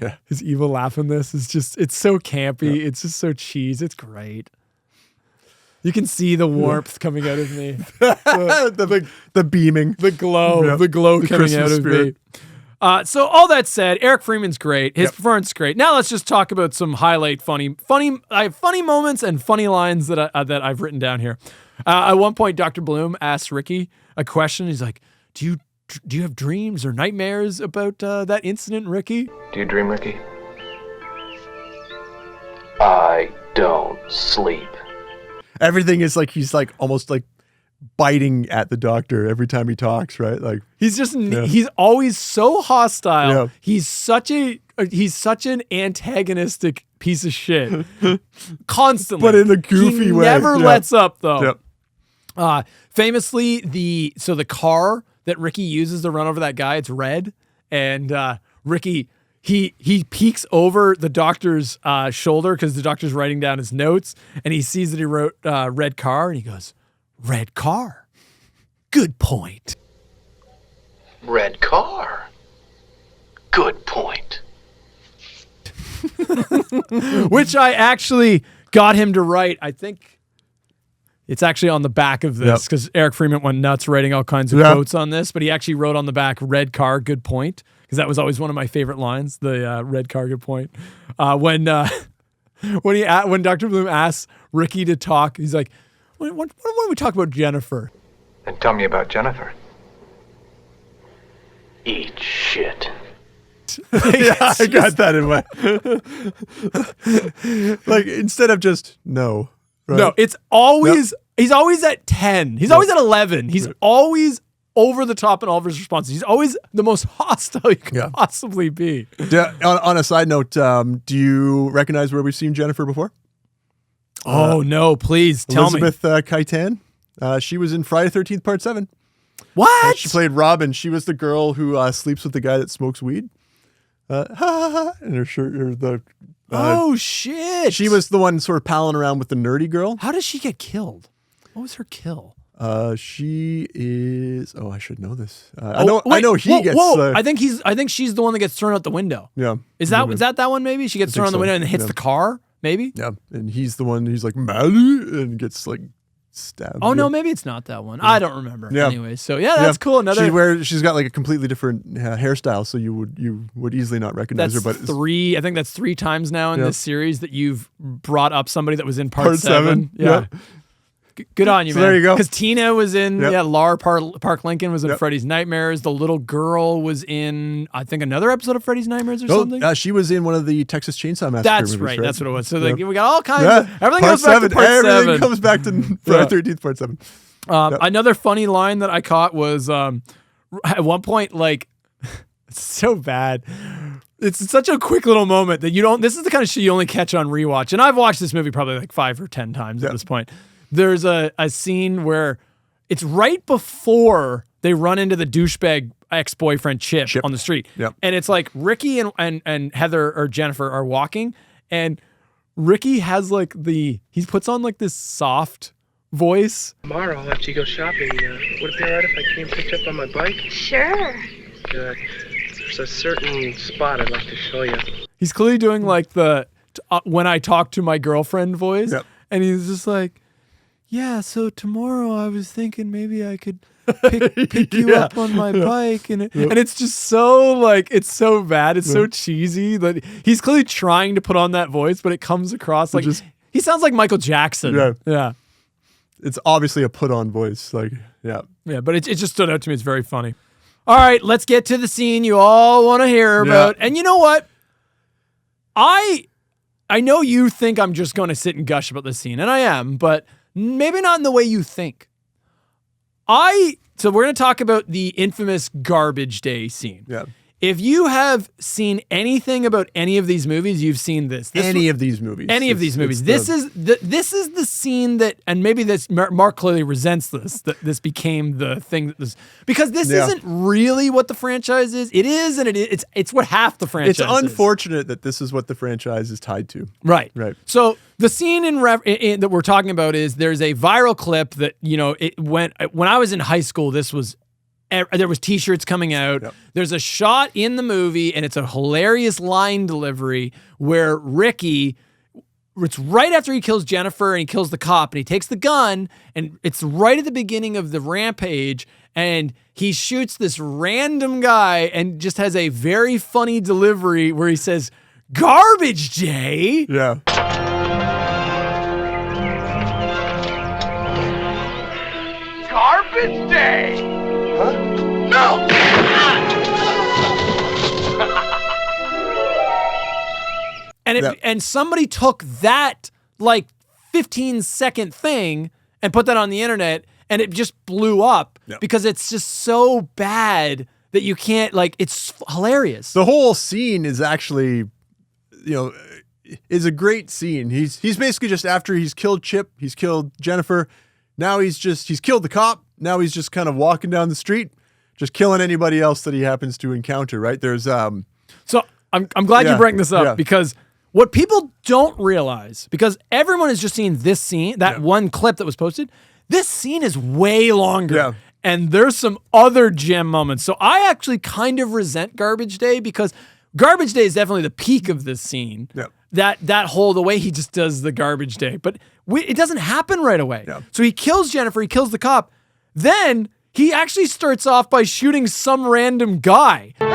Yeah, his evil laugh in this is it's so campy. Yeah. It's just so cheese. It's great. You can see the warmth coming out of me. the beaming. The glow. The glow coming Christmas out of spirit. Me. So all that said, Eric Freeman's great. His performance is great. Now let's just talk about some I have funny moments and funny lines that I've written down here. At one point, Dr. Bloom asks Ricky a question. He's like, do you have dreams or nightmares about that incident, Ricky? Do you dream, Ricky? I don't sleep. Everything is like he's like almost like biting at the doctor every time he talks, right? Like he's always so hostile. Yeah. He's such an antagonistic piece of shit. Constantly. But in a goofy way. He never lets up though. Yep. Famously, the car that Ricky uses to run over that guy, it's red. And Ricky, he peeks over the doctor's shoulder because the doctor's writing down his notes, and he sees that he wrote red car, and he goes, red car. Good point. Red car. Good point. Which I actually got him to write. I think it's actually on the back of this because Eric Freeman went nuts writing all kinds of quotes on this, but he actually wrote on the back, red car, good point. Because that was always one of my favorite lines, the red car, good point. When Dr. Bloom asks Ricky to talk, he's like, why don't we talk about Jennifer? Then tell me about Jennifer. Eat shit. I got that in my... like, instead of just no. Right? No, it's always... Yep. He's always at 10. He's always at 11. He's always over the top in all of his responses. He's always the most hostile you can possibly be. On a side note, do you recognize where we've seen Jennifer before? Oh, no, please tell me. Elizabeth Keitan. She was in Friday the 13th, Part 7. What? She played Robin. She was the girl who sleeps with the guy that smokes weed. In her shirt. Oh, shit. She was the one sort of palling around with the nerdy girl. How does she get killed? What was her kill? She is. Oh, I should know this. I know he gets. I think she's the one that gets thrown out the window. Yeah. Is that one? Maybe she gets thrown out the window and hits the car. Maybe. Yeah, and he's the one who's like Maddie and gets like stabbed. Oh no, maybe it's not that one. I don't remember. Yeah. Anyway, so that's cool. She's got like a completely different hairstyle, so you would easily not recognize her. But I think that's 3 times now in this series that you've brought up somebody that was in part 7. Yeah. Good on you, So man. there you go. Because Tina was in, Laura Park Lincoln was in Freddy's Nightmares. The little girl was in, I think, another episode of Freddy's Nightmares or something. She was in one of the Texas Chainsaw Massacre That's movies, right. That's what it was. So we got all kinds of, Part everything goes back to part 7. Everything comes back to Friday 13th, part 7. Another funny line that I caught was at one point, like, it's so bad. It's such a quick little moment that this is the kind of shit you only catch on rewatch. And I've watched this movie probably like 5 or 10 times at this point. There's a scene where it's right before they run into the douchebag ex-boyfriend Chip on the street. Yep. And it's like Ricky and Heather or Jennifer are walking, and Ricky has like he puts on like this soft voice. Tomorrow, after you go shopping, would it be alright if I came picked up on my bike? Sure. Good. There's a certain spot I'd like to show you. He's clearly doing like the when I talk to my girlfriend voice. Yep. And he's just like, yeah, so tomorrow I was thinking maybe I could pick you up on my bike. And it's just so like, it's so bad. It's so cheesy that he's clearly trying to put on that voice, but it comes across like, he sounds like Michael Jackson. Yeah. It's obviously a put on voice. Like, yeah, but it just stood out to me. It's very funny. All right, let's get to the scene you all want to hear about. And you know what? I know you think I'm just going to sit and gush about this scene, and I am, but maybe not in the way you think. So we're going to talk about the infamous Garbage Day scene. Yeah. If you have seen anything about any of these movies, you've seen this. Any of these movies. This is the scene that, and maybe this Mark clearly resents this, that this became the thing that this, because this isn't really what the franchise is. It is, and it's what half the franchise is. It's unfortunate that this is what the franchise is tied to. Right. Right. So the scene that we're talking about is there's a viral clip that, it went, when I was in high school, there was t-shirts coming out. Yep. There's a shot in the movie, and it's a hilarious line delivery where Ricky, it's right after he kills Jennifer and he kills the cop, and he takes the gun, and it's right at the beginning of the rampage, and he shoots this random guy and just has a very funny delivery where he says, "Garbage Day." Yeah. Garbage Day! Huh? No! And somebody took that like 15-second thing and put that on the internet, and it just blew up because it's just so bad that you can't, like, it's hilarious. The whole scene is actually, is a great scene. He's basically just, after he's killed Chip, he's killed Jennifer, now he's killed the cop. Now he's just kind of walking down the street, just killing anybody else that he happens to encounter, right? There's So I'm glad you bring this up because what people don't realize, because everyone has just seen this scene, that one clip that was posted, this scene is way longer. Yeah. And there's some other gem moments. So I actually kind of resent Garbage Day, because Garbage Day is definitely the peak of this scene. Yeah. The way he just does the Garbage Day. But it doesn't happen right away. Yeah. So he kills Jennifer, he kills the cop. Then he actually starts off by shooting some random guy. Hey,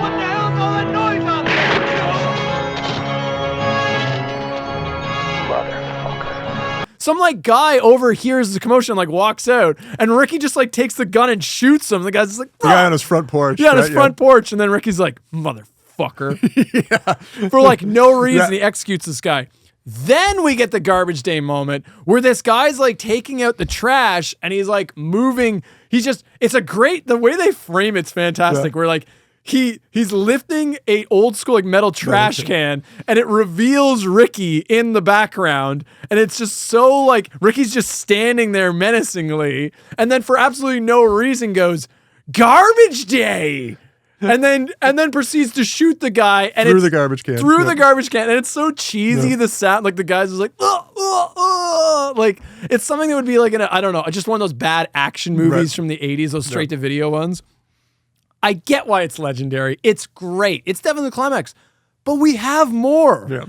what the hell's all that noise out there? Some like guy overhears the commotion and like walks out, and Ricky just like takes the gun and shoots him. The guy's just like, the guy on his front porch. Yeah, on his front porch. And then Ricky's like, motherfucker. For like no reason, he executes this guy. Then we get the Garbage Day moment where this guy's like taking out the trash and he's like moving. The way they frame it's fantastic. Where like he's lifting a old school like metal trash can, and it reveals Ricky in the background. And it's just so like Ricky's just standing there menacingly, and then for absolutely no reason goes, "Garbage Day." And then proceeds to shoot the guy through the garbage can. The garbage can. And it's so cheesy, the sound, like the guy's just like, like it's something that would be like I don't know, just one of those bad action movies from the 80s, those straight to video ones. I get why it's legendary. It's great. It's definitely the climax. But we have more. Yeah.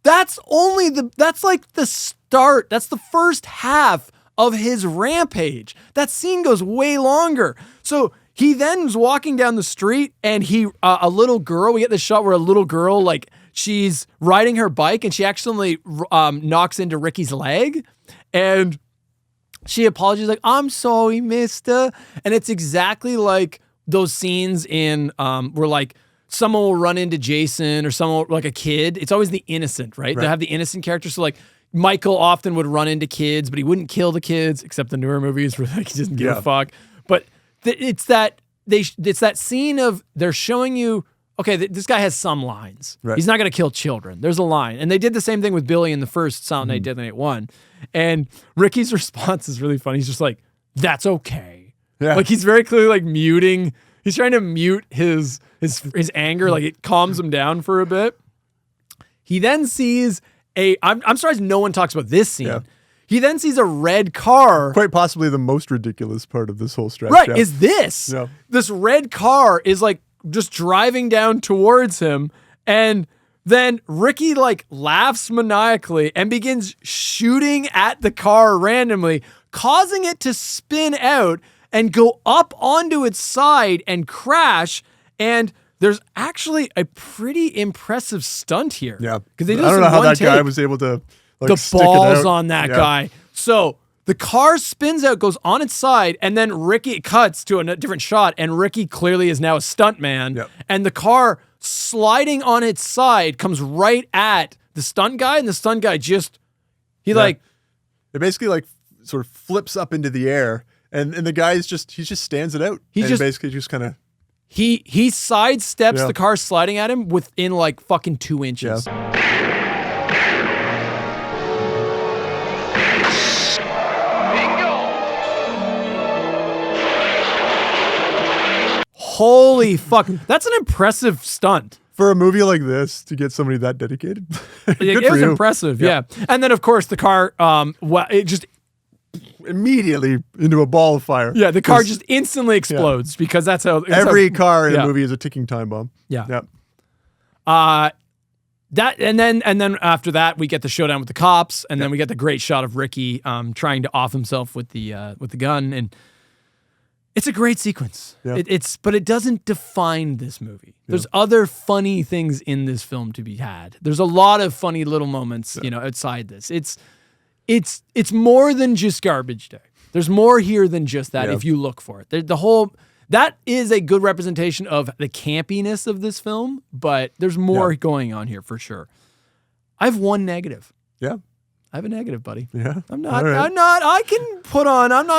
That's like the start. That's the first half of his rampage. That scene goes way longer. So he then is walking down the street, and a little girl, we get this shot where a little girl, like, she's riding her bike, and she accidentally knocks into Ricky's leg, and she apologizes like, I'm sorry, mister. And it's exactly like those scenes in where like someone will run into Jason or someone like a kid. It's always the innocent, right? They have the innocent character. So like Michael often would run into kids, but he wouldn't kill the kids, except the newer movies where like he doesn't give a fuck. But it's that scene of they're showing you, okay, this guy has some lines. Right. He's not going to kill children. There's a line. And they did the same thing with Billy in the first Silent Night, Deadly Night 1. And Ricky's response is really funny. He's just like, that's okay. Yeah. Like he's very clearly like muting. He's trying to mute his anger. Like it calms him down for a bit. He then sees I'm surprised no one talks about this scene. Yeah. He then sees a red car. Quite possibly the most ridiculous part of this whole stretch. Right, is this. Yeah. This red car is like just driving down towards him, and then Ricky like laughs maniacally and begins shooting at the car randomly, causing it to spin out and go up onto its side and crash. And there's actually a pretty impressive stunt here. Yeah. Because I don't know how that guy was able to like, the balls on that guy. So the car spins out, goes on its side, and then Ricky cuts to a different shot, and Ricky clearly is now a stuntman. Yep. And the car sliding on its side comes right at the stunt guy, and the stunt guy just it basically like sort of flips up into the air, and the guy just stands it out. He basically just kind of he sidesteps the car sliding at him within like fucking 2 inches. Yeah. Holy fuck. That's an impressive stunt. For a movie like this, to get somebody that dedicated. It was impressive, yeah. And then, of course, the car, it just immediately into a ball of fire. Yeah, the car just instantly explodes because that's how... Every car in a movie is a ticking time bomb. Yeah. And then after that, we get the showdown with the cops, and then we get the great shot of Ricky trying to off himself with the gun, and it's a great sequence. Yeah. But it doesn't define this movie. There's other funny things in this film to be had. There's a lot of funny little moments, outside this. It's more than just Garbage Day. There's more here than just that if you look for it. That is a good representation of the campiness of this film, but there's more going on here for sure. I have one negative. Yeah. I have a negative, buddy. Yeah. I'm not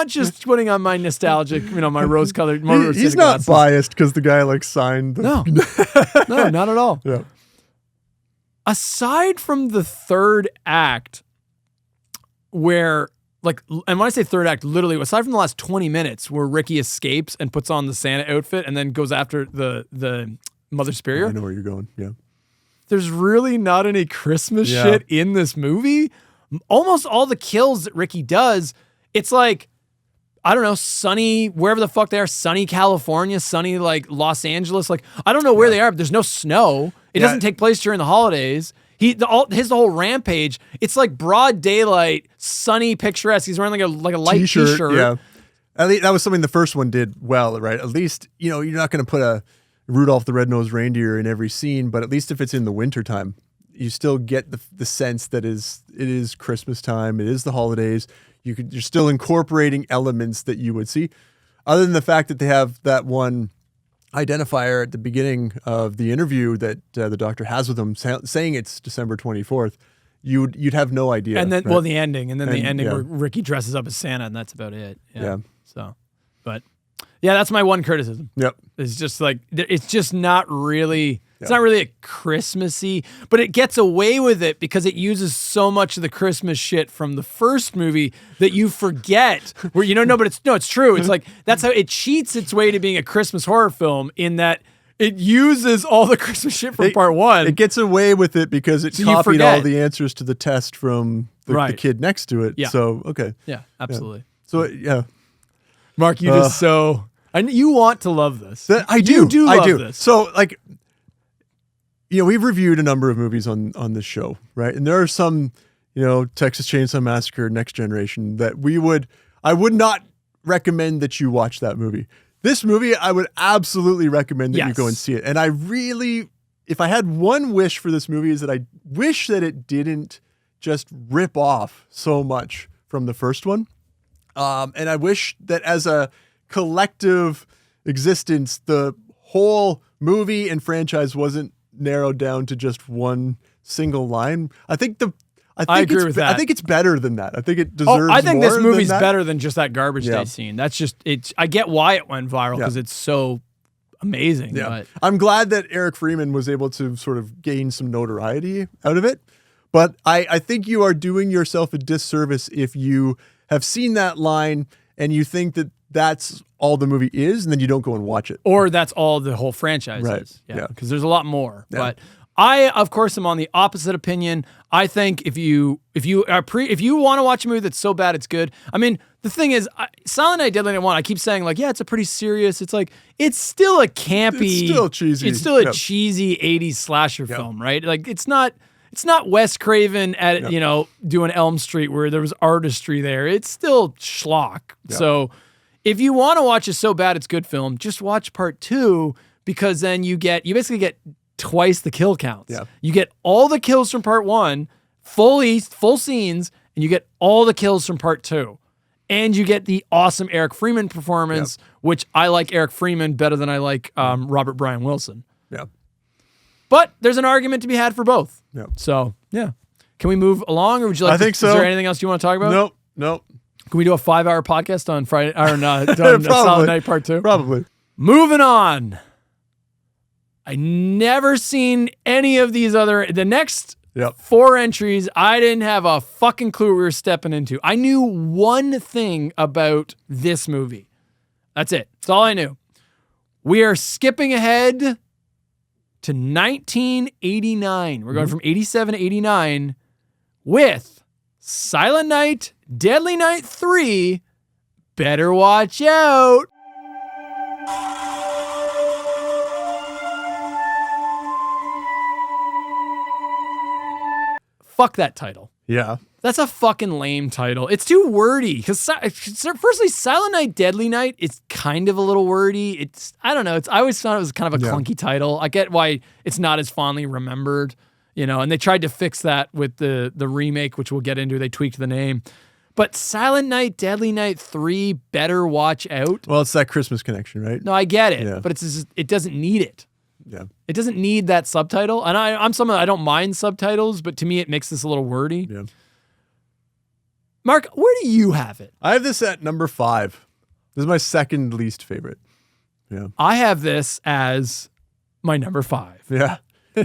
just putting on my nostalgic, my rose-colored He's not glasses. Biased because the guy like signed. No, not at all. Yeah. Aside from the third act where and when I say third act, literally, aside from the last 20 minutes where Ricky escapes and puts on the Santa outfit and then goes after the Mother Superior. I know where you're going. Yeah. There's really not any Christmas shit in this movie. Almost all the kills that Ricky does, it's like, I don't know, sunny, wherever the fuck they are, sunny California, sunny like Los Angeles. Like, I don't know where they are, but there's no snow. It doesn't take place during the holidays. His whole rampage, it's like broad daylight, sunny, picturesque. He's wearing like a light t-shirt. Yeah. At least that was something the first one did well, right? At least, you're not going to put a Rudolph the Red-Nosed Reindeer in every scene, but at least if it's in the wintertime, you still get the sense that it is Christmas time, it is the holidays. You're still incorporating elements that you would see. Other than the fact that they have that one identifier at the beginning of the interview that the doctor has with him saying it's December 24th, you'd have no idea. And then, right? The ending where Ricky dresses up as Santa, and that's about it. Yeah. So, but yeah, that's my one criticism. Yep. It's just like, it's just not really... It's not really a Christmassy, but it gets away with it because it uses so much of the Christmas shit from the first movie that you forget. Where it's true. It's like that's how it cheats its way to being a Christmas horror film in that it uses all the Christmas shit from part one. It gets away with it because it copied all the answers to the test from the kid next to it. Yeah. So okay. Yeah, absolutely. Yeah. So Mark, you just you want to love this. I do. You do love this. So like. We've reviewed a number of movies on this show, right? And there are some, Texas Chainsaw Massacre, Next Generation, that I would not recommend that you watch that movie. This movie, I would absolutely recommend that you go and see it. And I really, if I had one wish for this movie, is that I wish that it didn't just rip off so much from the first one. And I wish that as a collective existence, the whole movie and franchise wasn't narrowed down to just one single line. I agree with that. I think it's better than that. I think it deserves. I think more this movie's than that. better than just that garbage day scene. That's just it's. I get why it went viral because it's so amazing. Yeah. But I'm glad that Eric Freeman was able to sort of gain some notoriety out of it. But I think you are doing yourself a disservice if you have seen that line and you think that that's all the movie is, and then you don't go and watch it. Or that's all the whole franchise is. Yeah. Because there's a lot more. Yeah. But I, of course, am on the opposite opinion. I think if you want to watch a movie that's so bad it's good. I mean, the thing is, Silent Night, Deadly Night 1, I keep saying like, yeah, it's a pretty serious. It's like it's still a campy. It's still cheesy. It's still a cheesy 80s slasher film, right? Like it's not Wes Craven at doing Elm Street where there was artistry there. It's still schlock. Yep. So if you want to watch a so bad it's good film, just watch part 2 because then you basically get twice the kill counts. Yeah. You get all the kills from part 1, full scenes, and you get all the kills from part 2. And you get the awesome Eric Freeman performance, which I like Eric Freeman better than I like Robert Brian Wilson. Yeah. But there's an argument to be had for both. Yeah. So, yeah. Can we move along, or would you like I think so. Is there anything else you want to talk about? Nope. Can we do a 5-hour podcast on Friday or Silent Night Part 2? Probably. Moving on. I never seen any of these the next 4 entries. I didn't have a fucking clue we were stepping into. I knew one thing about this movie. That's it. That's all I knew. We are skipping ahead to 1989. We're going from 87 to 89 with Silent Night, Deadly Night 3, Better Watch Out. Fuck that title. Yeah. That's a fucking lame title. It's too wordy. Because firstly, Silent Night, Deadly Night, it's kind of a little wordy. I don't know. I always thought it was kind of a clunky title. I get why it's not as fondly remembered, and they tried to fix that with the remake, which we'll get into. They tweaked the name. But Silent Night, Deadly Night 3, Better Watch Out. Well, it's that Christmas connection, right? No, I get it. But it doesn't need it. Yeah. It doesn't need that subtitle. And I'm someone, I don't mind subtitles, but to me it makes this a little wordy. Yeah. Mark, where do you have it? I have this at number 5. This is my second least favorite. Yeah. I have this as my number 5. Yeah.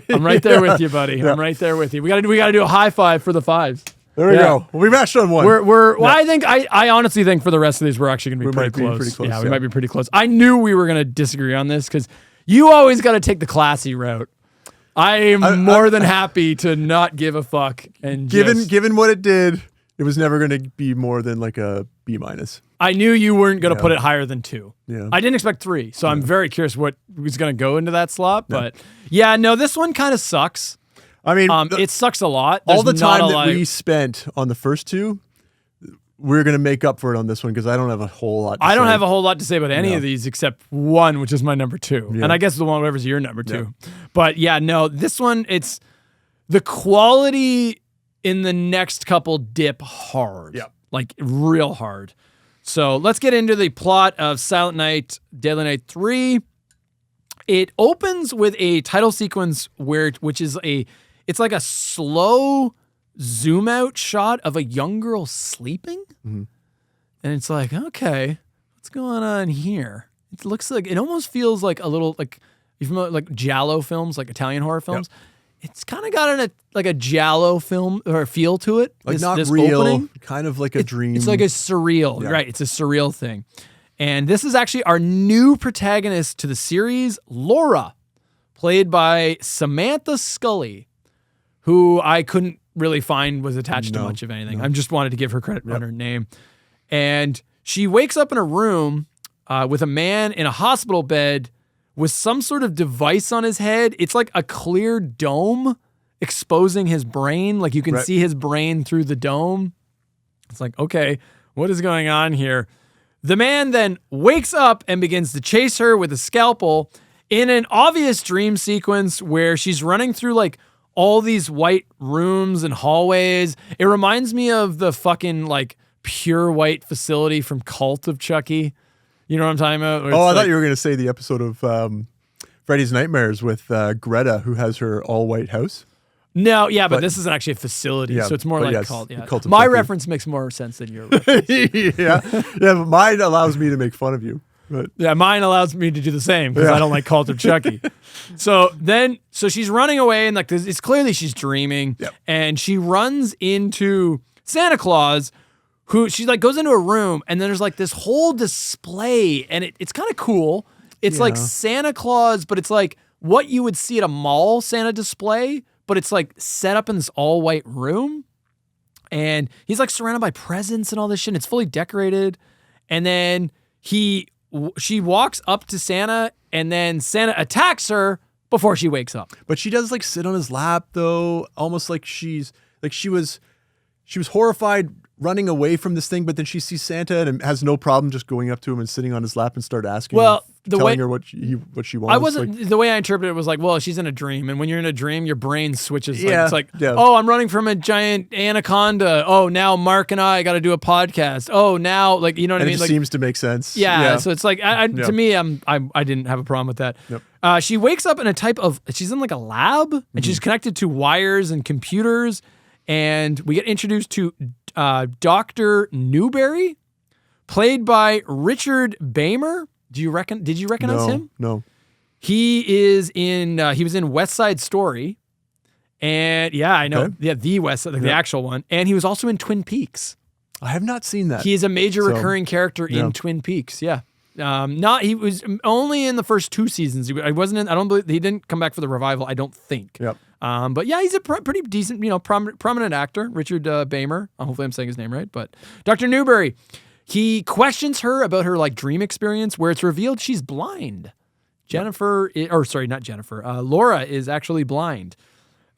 I'm right there with you, buddy. Yeah. I'm right there with you. We got to do a high five for the 5s. There we go. We matched on one. I honestly think for the rest of these we're actually going to be pretty close. Yeah, we might be pretty close. I knew we were going to disagree on this because you always got to take the classy route. I am more than happy to not give a fuck. And given what it did, it was never going to be more than like a B-. I knew you weren't going to put it higher than 2. Yeah. I didn't expect 3, so I'm very curious what was going to go into that slot. But this one kind of sucks. I mean, it sucks a lot. All the time that we spent on the first 2, we're going to make up for it on this one because I don't have a whole lot to say. I don't have a whole lot to say about any of these except one, which is my number 2. Yeah. And I guess the one, whatever's your number 2. Yeah. But this one, it's the quality in the next couple dip hard. Yeah. Like real hard. So let's get into the plot of Silent Night, Deadly Night 3. It opens with a title sequence which is it's like a slow zoom out shot of a young girl sleeping. Mm-hmm. And it's like, okay, what's going on here? It looks like, it almost feels like a little, like, you familiar like Giallo films, like Italian horror films. Yep. It's kind of got like a Giallo film or feel to it. Like this real, opening. Kind of like a dream. It's like a surreal, right? It's a surreal thing. And this is actually our new protagonist to the series, Laura, played by Samantha Scully, who I couldn't really find was attached to much of anything. I just wanted to give her credit on her name. And she wakes up in a room with a man in a hospital bed with some sort of device on his head. It's like a clear dome exposing his brain. Like you can see his brain through the dome. It's like, okay, what is going on here? The man then wakes up and begins to chase her with a scalpel in an obvious dream sequence where she's running through like all these white rooms and hallways. It reminds me of the fucking like pure white facility from Cult of Chucky. You know what I'm talking about? Oh, I thought you were going to say the episode of Freddy's Nightmares with Greta, who has her all-white house. No, yeah, but this isn't actually a facility, so it's more like Cult. Yeah. My reference makes more sense than your reference. yeah, but mine allows me to make fun of you. But. Yeah, mine allows me to do the same because I don't like Cult of Chucky. So she's running away, and like it's clearly she's dreaming, and she runs into Santa Claus, who she like goes into a room, and then there's like this whole display, and it's kind of cool. It's like Santa Claus, but it's like what you would see at a mall Santa display. But it's like set up in this all white room, and he's like surrounded by presents and all this shit. And it's fully decorated, and then she walks up to Santa, and then Santa attacks her before she wakes up. But she does like sit on his lap though, almost like she was horrified running away from this thing, but then she sees Santa and has no problem just going up to him and sitting on his lap and start asking him, telling her what she wants. The way I interpreted it was like, well, she's in a dream, and when you're in a dream, your brain switches. Oh, I'm running from a giant anaconda. Oh, now Mark and I got to do a podcast. Oh, now you know what I mean? It just seems to make sense. Yeah. So it's like to me, I didn't have a problem with that. Yep. She wakes up in she's in like a lab, and she's connected to wires and computers, and we get introduced to Dr. Newberry, played by Richard Beymer. Did you recognize him? No. He was in West Side Story. And yeah, I know. Okay. Yeah, the West Side, the actual one. And he was also in Twin Peaks. I have not seen that. He is a major recurring character in Twin Peaks. Yeah. He was only in the first 2 seasons. I don't believe he didn't come back for the revival, I don't think. Yep. But yeah, he's a pretty decent, prominent actor, Richard Beymer. Hopefully I'm saying his name right. But Dr. Newberry, he questions her about her like dream experience where it's revealed she's blind. Laura is actually blind.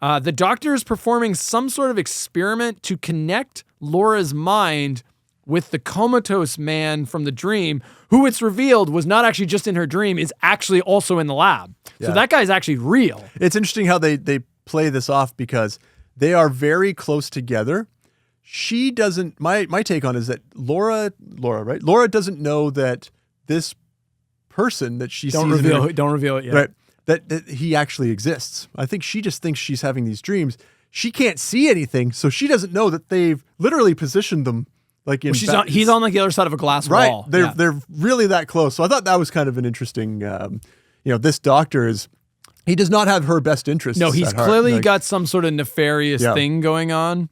The doctor is performing some sort of experiment to connect Laura's mind with the comatose man from the dream, who it's revealed was not actually just in her dream, is actually also in the lab. Yeah. So that guy's actually real. It's interesting how they play this off because they are very close together. She doesn't, my take on it is that Laura, right? Laura doesn't know that this person that she don't sees reveal it yet. Right, that he actually exists. I think she just thinks she's having these dreams. She can't see anything, so she doesn't know that they've literally positioned them like in. He's on like the other side of a glass wall. Right, they're really that close. So I thought that was kind of an interesting. This doctor he does not have her best interests. No, he's clearly got some sort of nefarious thing going on.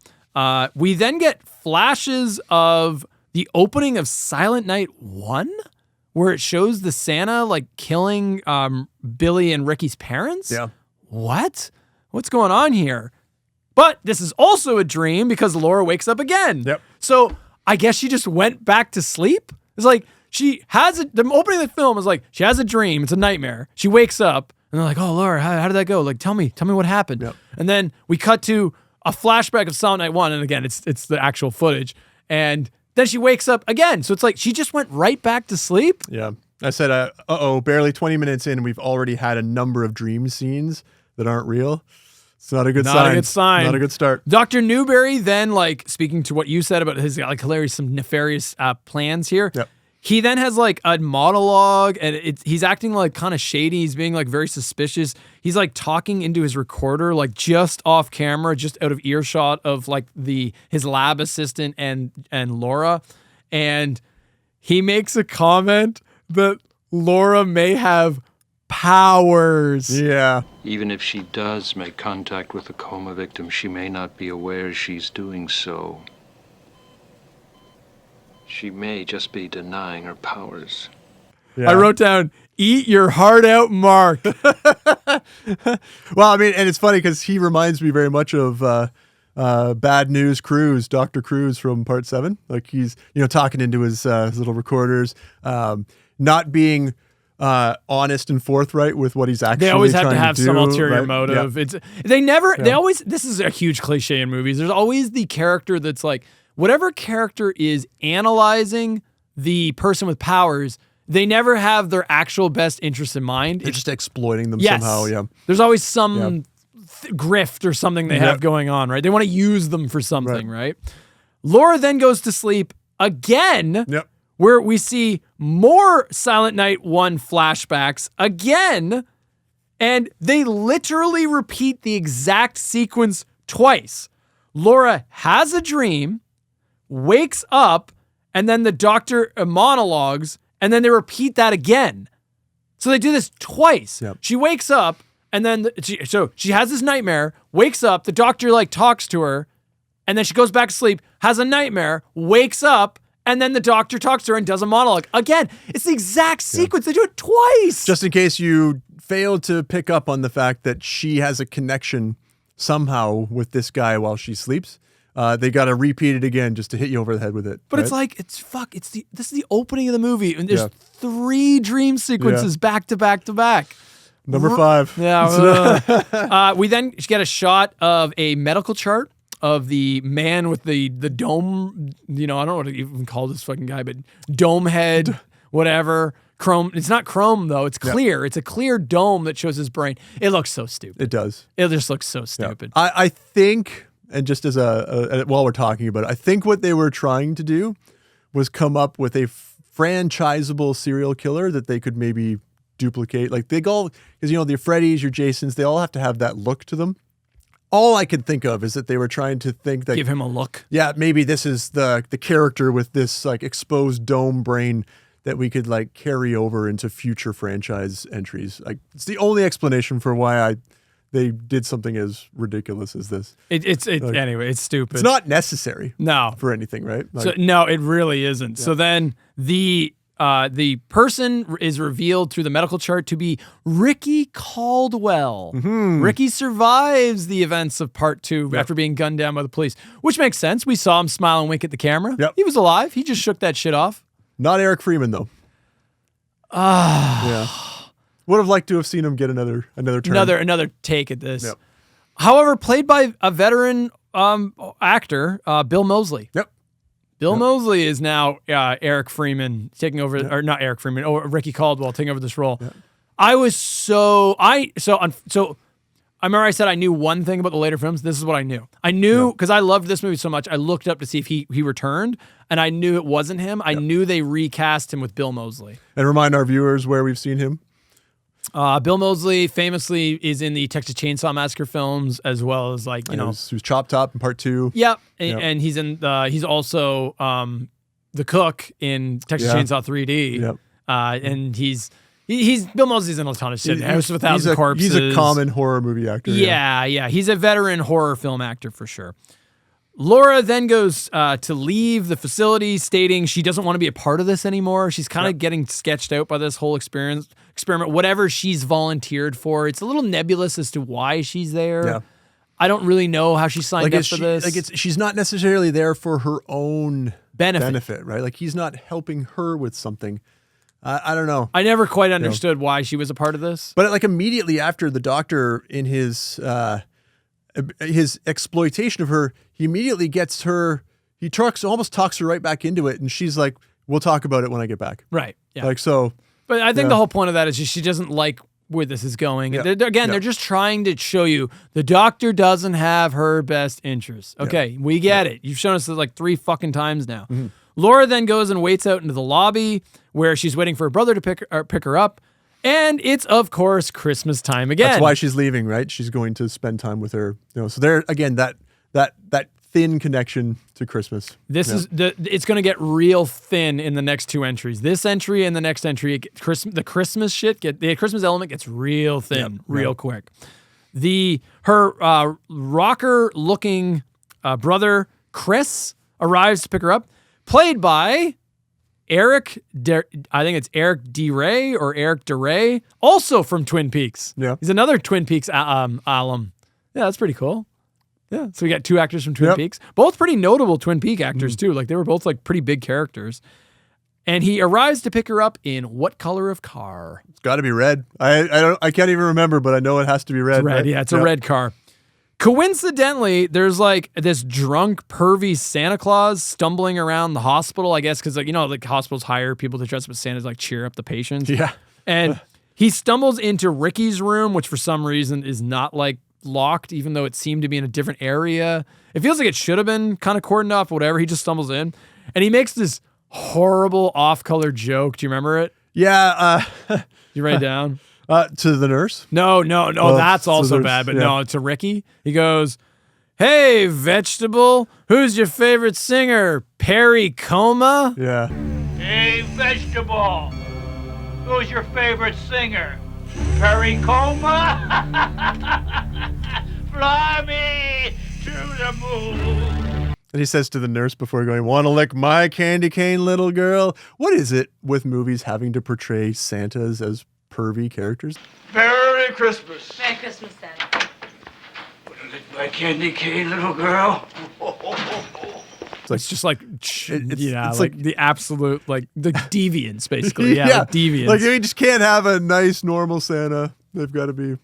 We then get flashes of the opening of Silent Night 1, where it shows the Santa like killing Billy and Ricky's parents. Yeah. What? What's going on here? But this is also a dream because Laura wakes up again. Yep. So I guess she just went back to sleep. It's like the opening of the film is like she has a dream. It's a nightmare. She wakes up and they're like, "Oh, Laura, how did that go? Like, tell me what happened." Yep. And then we cut to a flashback of Silent Night 1, and again, it's the actual footage. And then she wakes up again. So it's like she just went right back to sleep. Yeah. I said, barely 20 minutes in, we've already had a number of dream scenes that aren't real. It's not a good sign. Not a good sign. Not a good start. Dr. Newberry then, like, speaking to what you said about his like hilarious, some nefarious plans here. Yep. He then has like a monologue, and he's acting like kind of shady. He's being like very suspicious. He's like talking into his recorder, like just off camera, just out of earshot of like his lab assistant and Laura. And he makes a comment that Laura may have powers. Yeah. Even if she does make contact with a coma victim, she may not be aware she's doing so. She may just be denying her powers. Yeah. I wrote down, "Eat your heart out, Mark." Well, I mean, and it's funny because he reminds me very much of Bad News Cruz, Dr. Cruz from Part 7. Like he's, talking into his little recorders, not being honest and forthright with what he's actually trying to do. They always have to have some ulterior motive. Yeah. This is a huge cliche in movies. There's always the character that's like, whatever character is analyzing the person with powers, they never have their actual best interest in mind. They're just exploiting them somehow, yeah. There's always some grift or something they have going on, right? They want to use them for something, right? Laura then goes to sleep, again. Yep. Where we see more Silent Night 1 flashbacks again, and they literally repeat the exact sequence twice. Laura has a dream, wakes up, and then the doctor monologues, and then they repeat that again. So they do this twice. Yep. She wakes up, and then she has this nightmare, wakes up, the doctor like talks to her, and then she goes back to sleep, has a nightmare, wakes up, and then the doctor talks to her and does a monologue. Again, it's the exact sequence. They do it twice. Just in case you failed to pick up on the fact that she has a connection somehow with this guy while she sleeps, they got to repeat it again just to hit you over the head with it. But right? it's like, this is the opening of the movie, and there's 3 dream sequences back to back to back. Number 5. Yeah. We then get a shot of a medical chart of the man with the dome, I don't know what to even call this fucking guy, but dome head, whatever. Chrome. It's not chrome, though. It's clear. Yep. It's a clear dome that shows his brain. It looks so stupid. It does. It just looks so stupid. Yep. I think, and just as while we're talking about it, I think what they were trying to do was come up with a franchisable serial killer that they could maybe duplicate. Like they all, because the Freddys, your Jasons, they all have to have that look to them. All I could think of is that they were trying to think that give him a look. Yeah, maybe this is the character with this like exposed dome brain that we could like carry over into future franchise entries. Like it's the only explanation for why they did something as ridiculous as this. Anyway, it's stupid. It's not necessary. No. For anything, right? Like, no, it really isn't. Yeah. So then the person is revealed through the medical chart to be Ricky Caldwell. Mm-hmm. Ricky survives the events of part 2 after being gunned down by the police, which makes sense. We saw him smile and wink at the camera. Yep. He was alive. He just shook that shit off. Not Eric Freeman, though. Yeah. Would have liked to have seen him get another turn. Another take at this. Yep. However, played by a veteran actor, Bill Moseley. Yep. Bill Moseley is now Eric Freeman taking over, or not Eric Freeman, or Ricky Caldwell taking over this role. Yep. I remember I said I knew one thing about the later films. This is what I knew. I knew because I loved this movie so much. I looked up to see if he returned, and I knew it wasn't him. I knew they recast him with Bill Moseley. And remind our viewers where we've seen him. Bill Moseley famously is in the Texas Chainsaw Massacre films, as well as he was Chop Top in part 2. Yep, and he's in he's also the cook in Texas Chainsaw 3D. Yep. And he's Bill Moseley's in a ton of shit. House of a Thousand Corpses. He's a common horror movie actor. Yeah. He's a veteran horror film actor for sure. Laura then goes to leave the facility, stating she doesn't want to be a part of this anymore. She's kind of getting sketched out by this whole experiment, whatever she's volunteered for. It's a little nebulous as to why she's there. Yeah. I don't really know how she signed up for this. She's not necessarily there for her own benefit, right? Like he's not helping her with something. I don't know. I never quite understood why she was a part of this. But like immediately after the doctor in his exploitation of her, he immediately gets her, almost talks her right back into it. And she's like, we'll talk about it when I get back. Right. Yeah. Like, so. But I think the whole point of that is she doesn't like where this is going. Yeah. They're just trying to show you the doctor doesn't have her best interests. Okay. We get it. You've shown us this like 3 fucking times now. Mm-hmm. Laura then goes and waits out into the lobby where she's waiting for her brother to pick her up. And it's, of course, Christmas time again. That's why she's leaving, right? She's going to spend time with her. So there, again, that thin connection to Christmas. It's going to get real thin in the next 2 entries. This entry and the next entry, the Christmas element gets real thin real quick. Her rocker-looking brother, Chris, arrives to pick her up, played by Eric DeRay or Eric DeRay, also from Twin Peaks. Yeah. He's another Twin Peaks alum. Yeah, that's pretty cool. Yeah, so we got 2 actors from Twin Peaks. Both pretty notable Twin Peak actors, too. Like, they were both, like, pretty big characters. And he arrives to pick her up in what color of car? It's got to be red. I can't even remember, but I know it has to be red. It's red, right? Yeah, it's a red car. Coincidentally, there's like this drunk, pervy Santa Claus stumbling around the hospital, I guess, because like hospitals hire people to dress up as Santa to like cheer up the patients. Yeah. And he stumbles into Ricky's room, which for some reason is not like locked, even though it seemed to be in a different area. It feels like it should have been kind of cordoned off, whatever. He just stumbles in. And he makes this horrible off-color joke. Do you remember it? Yeah. You write it down? To the nurse? No, that's also bad, but no, to Ricky. He goes, "Hey, vegetable, who's your favorite singer? Perry Como?" Yeah. Hey, vegetable, who's your favorite singer? Perry Como? Fly me to the moon. And he says to the nurse before going, "Want to lick my candy cane, little girl?" What is it with movies having to portray Santas as pervy characters? Merry Christmas. Merry Christmas, Santa. Want to lick my candy cane, little girl? It's just like, it's like the absolute, like the deviants, basically. Yeah, like deviants. Like you just can't have a nice, normal Santa. They've got to be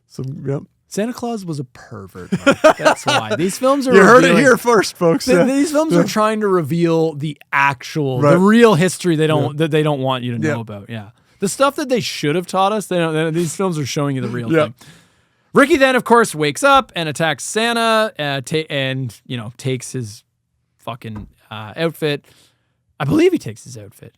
some, yep. Santa Claus was a pervert. That's why. These films are You heard it here first, folks. These films are trying to reveal the actual, the real history that they don't want you to know about. Yeah. The stuff that they should have taught us, these films are showing you the real thing. Ricky then, of course, wakes up and attacks Santa and, takes his fucking outfit. I believe he takes his outfit.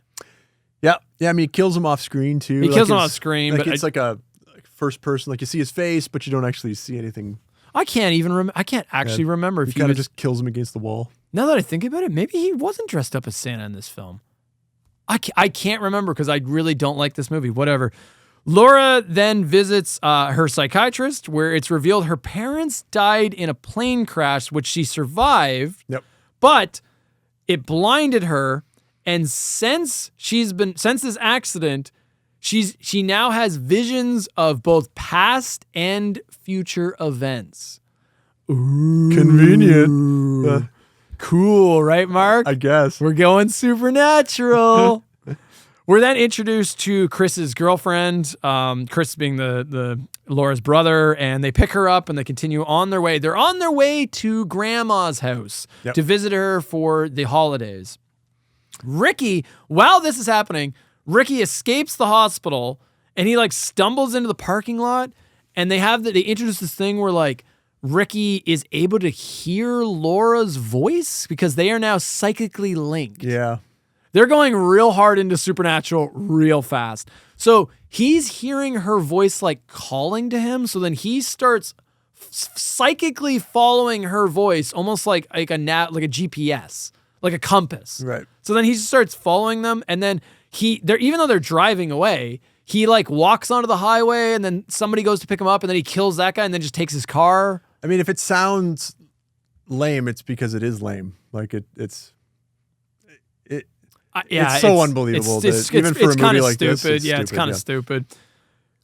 Yeah. Yeah, I mean, he kills him off screen, too. He kills him off screen. Like, it's like a first person, like you see his face, but you don't actually see anything. I can't even remember. I can't actually remember if he kind of just kills him against the wall. Now that I think about it, maybe he wasn't dressed up as Santa in this film. I can't remember because I really don't like this movie. Whatever. Laura then visits her psychiatrist, where it's revealed her parents died in a plane crash, which she survived. Yep. But it blinded her, and since this accident, she now has visions of both past and future events. Ooh. Convenient. Cool, right, Mark? I guess. We're going supernatural. We're then introduced to Chris's girlfriend, Chris being the Laura's brother, and they pick her up and they continue on their way. They're on their way to Grandma's house to visit her for the holidays. Ricky, while this is happening, Ricky escapes the hospital and he like stumbles into the parking lot, and they introduce this thing where like Ricky is able to hear Laura's voice because they are now psychically linked. Yeah. They're going real hard into supernatural real fast. So he's hearing her voice like calling to him. So then he starts psychically following her voice, almost like a GPS, like a compass. Right. So then he just starts following them, and then even though they're driving away, he like walks onto the highway, and then somebody goes to pick him up, and then he kills that guy, and then just takes his car. I mean, if it sounds lame, it's because it is lame. Like it's so unbelievable. Even for a movie like this, it's kind of stupid.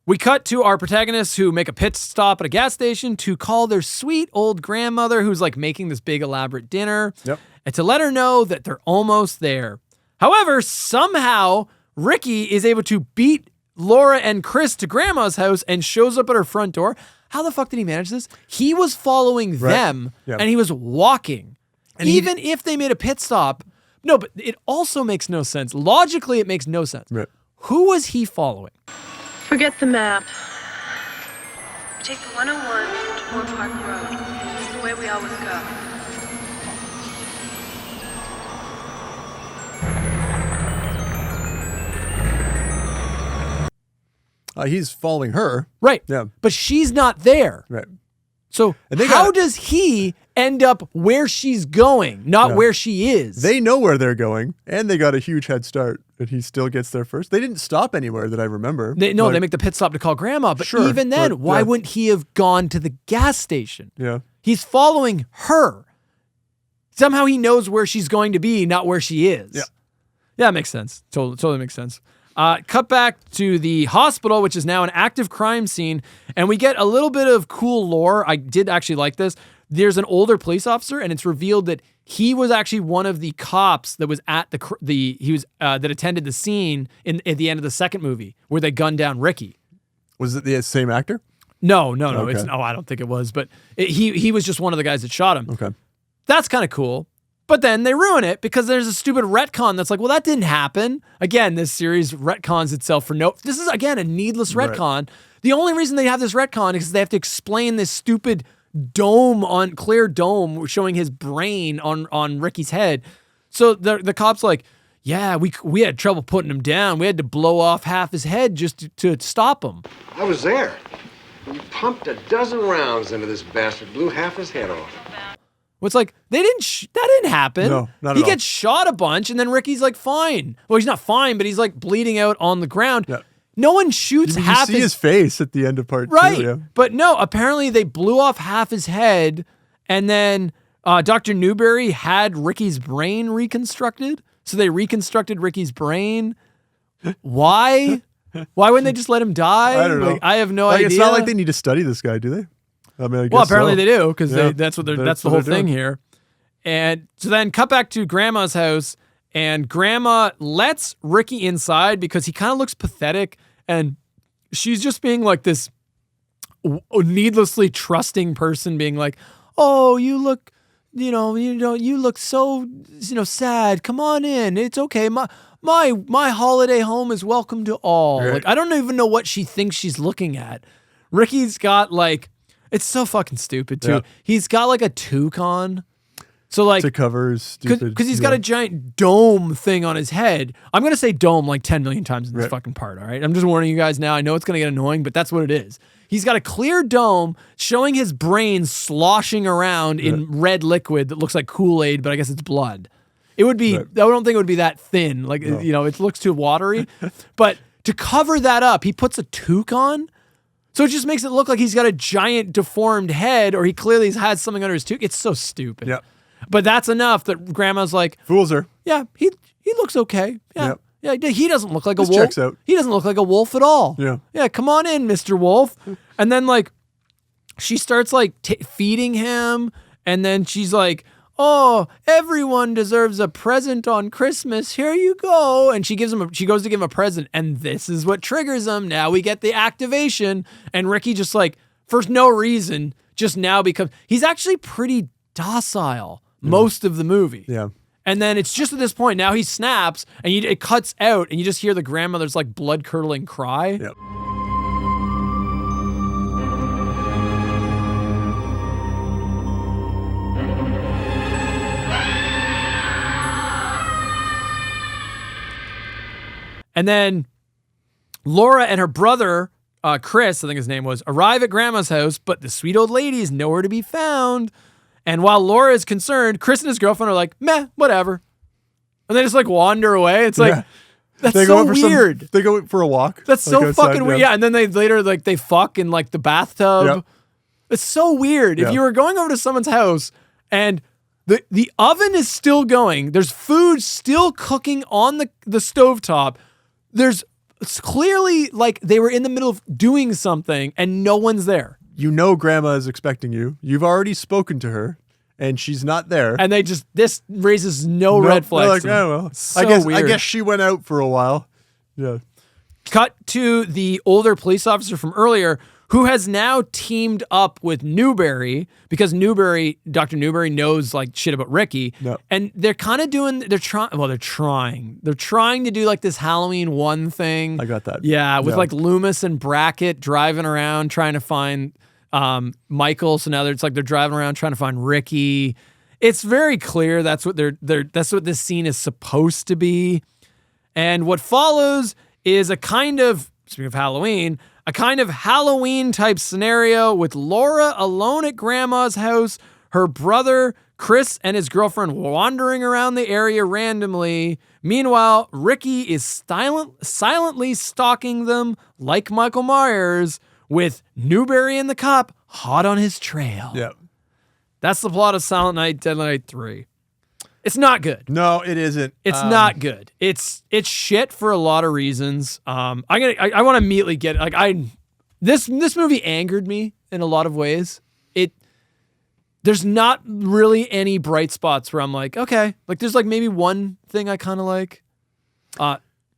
We cut to our protagonists who make a pit stop at a gas station to call their sweet old grandmother, who's like making this big elaborate dinner, and to let her know that they're almost there. However, somehow Ricky is able to beat Laura and Chris to Grandma's house and shows up at her front door. How the fuck did he manage this? He was following them and he was walking. And even if they made a pit stop, no, but it also makes no sense. Logically, it makes no sense. Right. Who was he following? Forget the map. Take the 101 to Moore Park Road. It's the way we always go. He's following her. Right. Yeah. But she's not there. Right. So how does he end up where she's going, not where she is? They know where they're going, and they got a huge head start, and he still gets there first. They didn't stop anywhere that I remember. They make the pit stop to call Grandma, but even then, why wouldn't he have gone to the gas station? Yeah. He's following her. Somehow he knows where she's going to be, not where she is. Yeah. Yeah, it makes sense. Totally makes sense. Cut back to the hospital, which is now an active crime scene, and we get a little bit of cool lore. I did actually like this. There's an older police officer, and it's revealed that he was actually one of the cops that was at that attended the scene at the end of the second movie where they gunned down Ricky. Was it the same actor? No. Okay. I don't think it was, but he was just one of the guys that shot him. Okay, that's kind of cool. But then they ruin it because there's a stupid retcon that's like, well, that didn't happen. Again, this series retcons itself for this is, again, a needless retcon. Right. The only reason they have this retcon is they have to explain this stupid clear dome showing his brain on Ricky's head. So the cop's like, yeah, we had trouble putting him down. We had to blow off half his head just to stop him. I was there. You pumped a dozen rounds into this bastard, blew half his head off. Well, it's like, that didn't happen. No, not at all. He gets shot a bunch, and then Ricky's like fine. Well, he's not fine, but he's like bleeding out on the ground. Yeah. No one shoots half his face at the end of part 2. Right. Yeah. But no, apparently they blew off half his head, and then Dr. Newberry had Ricky's brain reconstructed. So they reconstructed Ricky's brain. Why? Why wouldn't they just let him die? I don't know. Like, I have no idea. It's not like they need to study this guy, do they? I mean, I guess well, apparently so. they do, because that's the whole thing here. And so then cut back to Grandma's house, and Grandma lets Ricky inside because he kind of looks pathetic, and she's just being like this needlessly trusting person, being like, "Oh, you look, you look so, sad. Come on in. It's okay. My holiday home is welcome to all." Right. Like, I don't even know what she thinks she's looking at. Ricky's got like, it's so fucking stupid too. Yeah. He's got like a toucan. So like to cover his stupid, because he's got a giant dome thing on his head. I'm gonna say dome like 10 million times in this fucking part. All right, I'm just warning you guys now. I know it's gonna get annoying, but that's what it is. He's got a clear dome showing his brain sloshing around in red liquid that looks like Kool-Aid, but I guess it's blood. It would be. I don't think it would be that thin. Like it looks too watery. But to cover that up, he puts a toucan. So it just makes it look like he's got a giant deformed head, or he clearly has something under his toucan. It's so stupid. Yep. But that's enough that Grandma's like, fools her. Yeah, he looks okay. Yeah. Yep. Yeah, he doesn't look like a wolf. Checks out. He doesn't look like a wolf at all. Yeah. Yeah, come on in, Mr. Wolf. And then like she starts like feeding him, and then she's like, "Oh, everyone deserves a present on Christmas. Here you go." And she goes to give him a present, and this is what triggers him. Now we get the activation, and Ricky just like, for no reason, just now becomes, he's actually pretty docile most of the movie. Yeah. And then it's just at this point, now he snaps, and it cuts out, and you just hear the grandmother's like blood-curdling cry. Yep. And then Laura and her brother, Chris, I think his name was, arrive at Grandma's house, but the sweet old lady is nowhere to be found. And while Laura is concerned, Chris and his girlfriend are like, meh, whatever. And they just like wander away. It's like, that's so weird. They go for a walk. That's like so fucking weird. Yeah, and then they later like they fuck in like the bathtub. Yep. It's so weird. If you were going over to someone's house and the oven is still going, there's food still cooking on the stovetop. It's clearly like they were in the middle of doing something and no one's there. You know Grandma is expecting you. You've already spoken to her and she's not there. And this raises no red flags. Like, oh, well. So I guess she went out for a while. Yeah. Cut to the older police officer from earlier, who has now teamed up with Newberry because Dr. Newberry knows like shit about Ricky. No. And they're kind of they're trying to do like this Halloween 1 thing. I got that. Yeah, with like Loomis and Brackett driving around trying to find Michael. So now it's like they're driving around trying to find Ricky. It's very clear that's what that's what this scene is supposed to be. And what follows is a kind of, speaking of Halloween, a kind of Halloween type scenario with Laura alone at Grandma's house, her brother Chris and his girlfriend wandering around the area randomly. Meanwhile, Ricky is silently stalking them like Michael Myers, with Newberry and the cop hot on his trail. Yep. That's the plot of Silent Night, Deadly Night 3. It's not good. No, it isn't. It's not good. It's shit for a lot of reasons. I want to immediately get this movie angered me in a lot of ways. There's not really any bright spots where I'm like, okay, like there's like maybe one thing I kind of like. Go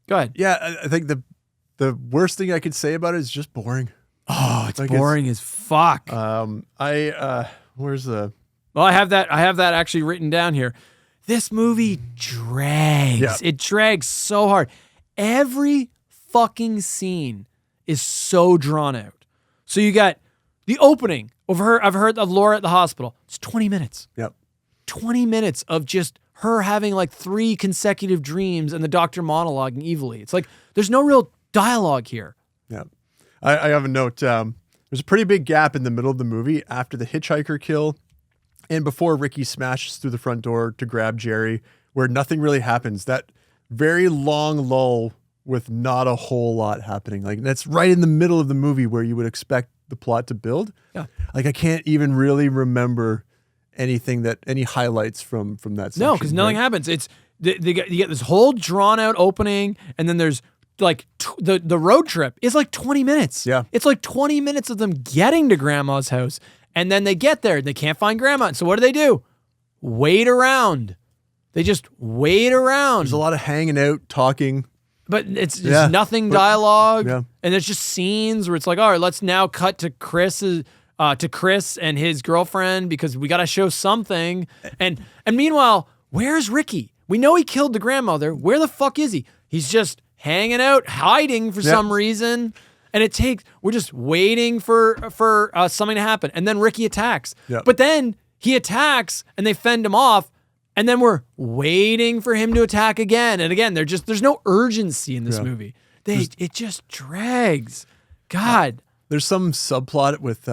ahead. Yeah, I think the worst thing I could say about it is just boring. Oh, it's boring as fuck. Where's the? Well, I have that actually written down here. This movie drags. Yeah. It drags so hard. Every fucking scene is so drawn out. So you got the opening of her. I've heard of Laura at the hospital. It's 20 minutes. Yep. 20 minutes of just her having like 3 consecutive dreams and the doctor monologuing evilly. It's like there's no real dialogue here. Yeah. I have a note. There's a pretty big gap in the middle of the movie after the hitchhiker kill and before Ricky smashes through the front door to grab Jerry, where nothing really happens. That very long lull with not a whole lot happening. Like that's right in the middle of the movie where you would expect the plot to build. Yeah. Like I can't even really remember any highlights from that section. No, because nothing happens. It's you get this whole drawn out opening, and then there's like the road trip is like 20 minutes. Yeah. It's like 20 minutes of them getting to grandma's house, and then they get there, they can't find grandma. And so what do? Wait around. They just wait around. There's a lot of hanging out, talking. But it's just nothing dialogue. Yeah. And it's just scenes where it's like, all right, let's now cut to Chris and his girlfriend because we got to show something. And meanwhile, where's Ricky? We know he killed the grandmother. Where the fuck is he? He's just hanging out, hiding for some reason. And we're just waiting for something to happen. And then Ricky attacks. Yep. But then he attacks and they fend him off. And then we're waiting for him to attack again. And again, there's no urgency in this movie. It just drags. God. There's some subplot with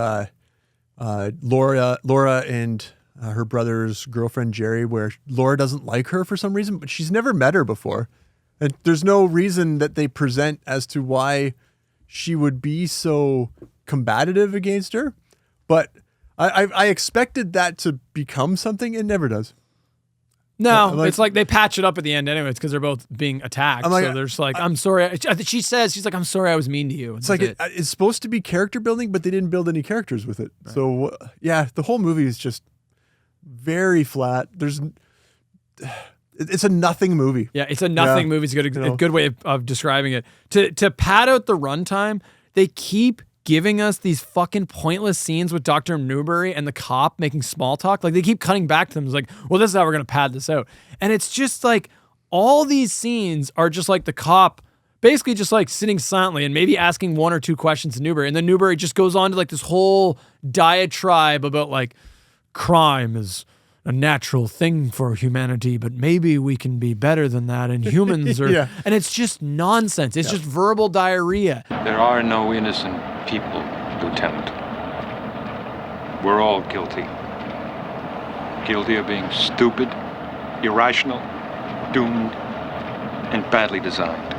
Laura and her brother's girlfriend, Jerry, where Laura doesn't like her for some reason, but she's never met her before. And there's no reason that they present as to why she would be so combative against her. But I expected that to become something. It never does. No, it's like they patch it up at the end anyways because they're both being attacked. I'm like, so they're just like, I'm sorry. She's like, I'm sorry I was mean to you. It's like it's supposed to be character building, but they didn't build any characters with it. Right. So yeah, the whole movie is just very flat. It's a nothing movie. Yeah, it's a nothing movie. It's a good way of describing it. To pad out the runtime, they keep giving us these fucking pointless scenes with Dr. Newbury and the cop making small talk. Like they keep cutting back to them. It's like, well, this is how we're going to pad this out. And it's just like all these scenes are just like the cop basically just like sitting silently and maybe asking 1 or 2 questions to Newbury. And then Newbury just goes on to like this whole diatribe about like crime is a natural thing for humanity, but maybe we can be better than that. And humans are, and it's just nonsense. It's just verbal diarrhea. There are no innocent people, Lieutenant. We're all guilty. Guilty of being stupid, irrational, doomed, and badly designed.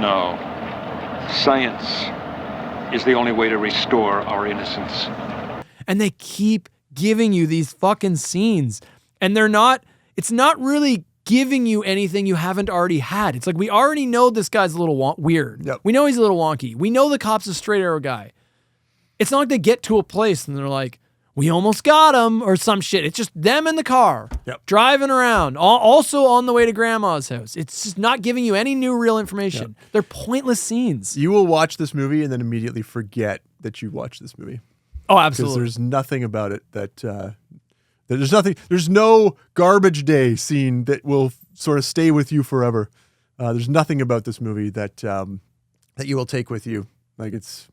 No. Science is the only way to restore our innocence. And they keep giving you these fucking scenes, and it's not really giving you anything you haven't already had. It's like we already know this guy's a little weird. Yep. We know he's a little wonky. We know the cop's a straight arrow guy. It's not like they get to a place and they're like, we almost got him or some shit. It's just them in the car driving around, also on the way to grandma's house. It's just not giving you any new real information. They're pointless scenes. You will watch this movie and then immediately forget that you watched this movie. Oh, absolutely. Because there's nothing about it that there's no garbage day scene that will sort of stay with you forever. There's nothing about this movie that you will take with you. Like it's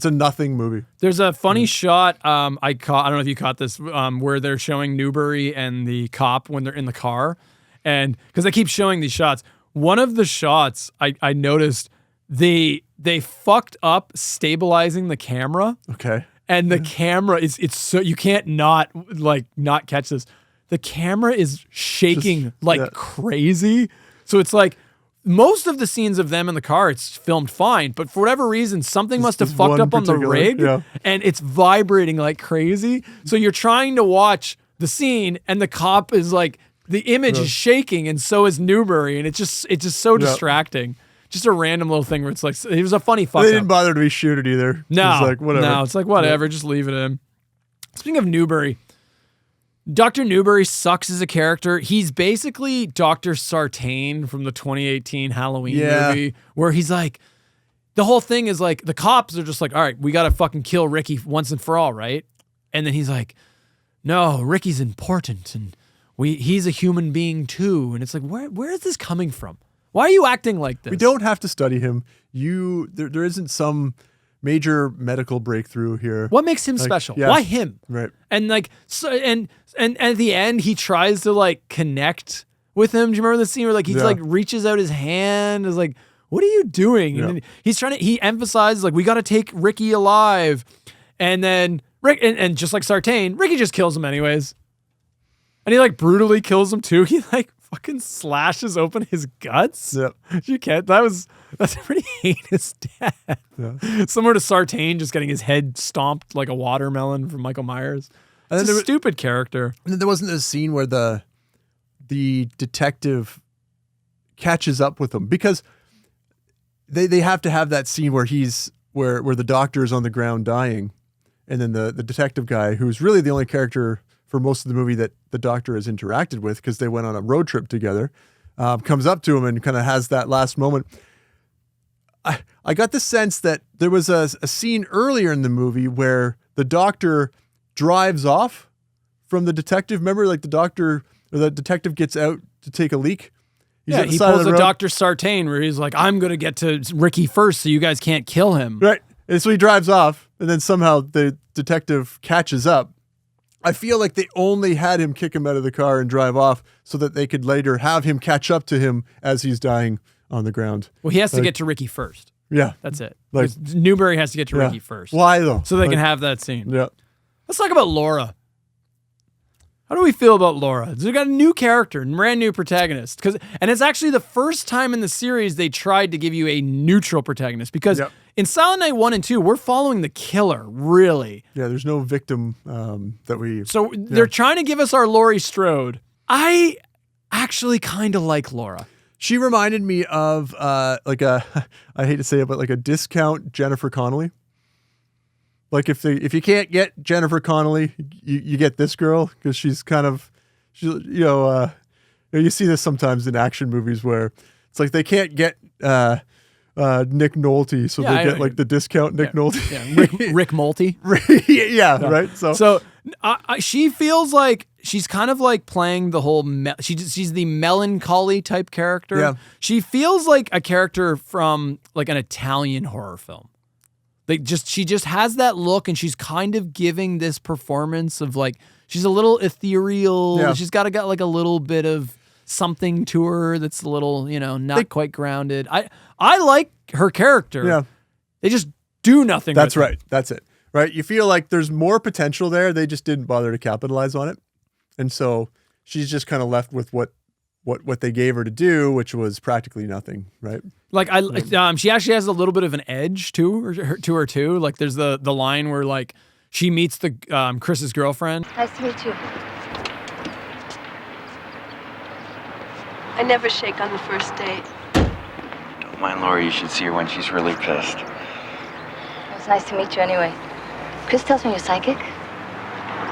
a nothing movie. There's a funny shot I don't know if you caught this, where they're showing Newbury and the cop when they're in the car, and because they keep showing these shots. One of the shots I noticed they fucked up stabilizing the camera. Okay. And the camera it's so you can't not catch this. The camera is shaking crazy. So it's like most of the scenes of them in the car, it's filmed fine, but for whatever reason, something must have fucked up on the rig, and it's vibrating like crazy. So you're trying to watch the scene, and the cop is like, the image is shaking, and so is Newbury, and it's just so distracting. Just a random little thing where it's like, it was a funny fuck up. They didn't bother to reshoot it either. No, it's like, whatever. No, it's like, whatever, just leave it in. Speaking of Newbury, Dr. Newbury sucks as a character. He's basically Dr. Sartain from the 2018 Halloween movie, where he's like, the whole thing is like, the cops are just like, all right, we got to fucking kill Ricky once and for all, right? And then he's like, no, Ricky's important, and he's a human being too. And it's like, where is this coming from? Why are you acting like this? We don't have to study him. There isn't some major medical breakthrough here. What makes him special? Why him? Right. And like, so, and at the end, he tries to like connect with him. Do you remember the scene where like he like reaches out his hand? Is like, what are you doing? And then he emphasizes like, we got to take Ricky alive. And then Rick, and just like Sartain, Ricky just kills him anyways. And he like brutally kills him too. He like fucking slashes open his guts. Yep. You can't, that's a pretty heinous death. Yeah. Similar to Sartain just getting his head stomped like a watermelon from Michael Myers. It's a stupid character. And then there wasn't a scene where the detective catches up with him, because they have to have that scene where where the doctor is on the ground dying, and then the detective guy, who's really the only character for most of the movie that the doctor has interacted with because they went on a road trip together, comes up to him and kind of has that last moment. I got the sense that there was a scene earlier in the movie where the doctor drives off from the detective. Remember, like the detective gets out to take a leak. He pulls a Dr. Sartain where he's like, I'm going to get to Ricky first so you guys can't kill him. Right. And so he drives off, and then somehow the detective catches up. I feel like they only had him kick him out of the car and drive off so that they could later have him catch up to him as he's dying on the ground. Well, he has to get to Ricky first. Yeah. That's it. Like Newbury has to get to Ricky first. Why though? So they can have that scene. Yeah. Let's talk about Laura. How do we feel about Laura? We got a new character, brand new protagonist. And it's actually the first time in the series they tried to give you a neutral protagonist, because in Silent Night 1 and 2, we're following the killer, really. Yeah, there's no victim that we... So they're trying to give us our Laurie Strode. I actually kind of like Laura. She reminded me of I hate to say it, but like a discount Jennifer Connelly. Like if you can't get Jennifer Connelly, you get this girl, because she's kind of, you see this sometimes in action movies where it's like they can't get Nick Nolte, so they get like the discount Nick Nolte. Yeah, Rick Nolte. Right. So she feels like she's kind of like playing the whole. She's the melancholy type character. Yeah. She feels like a character from like an Italian horror film. She just has that look, and she's kind of giving this performance of like, she's a little ethereal. Yeah. She's got like a little bit of something to her that's a little, not quite grounded. I like her character. Yeah. They just do nothing. That's right. That's it. Right. You feel like there's more potential there. They just didn't bother to capitalize on it. And so she's just kind of left with what they gave her to do, which was practically nothing, right? Like she actually has a little bit of an edge to her too. Like there's the line where like she meets the Chris's girlfriend. Nice to meet you. I never shake on the first date. Don't mind Laura. You should see her when she's really pissed. It was nice to meet you anyway. Chris tells me you're psychic.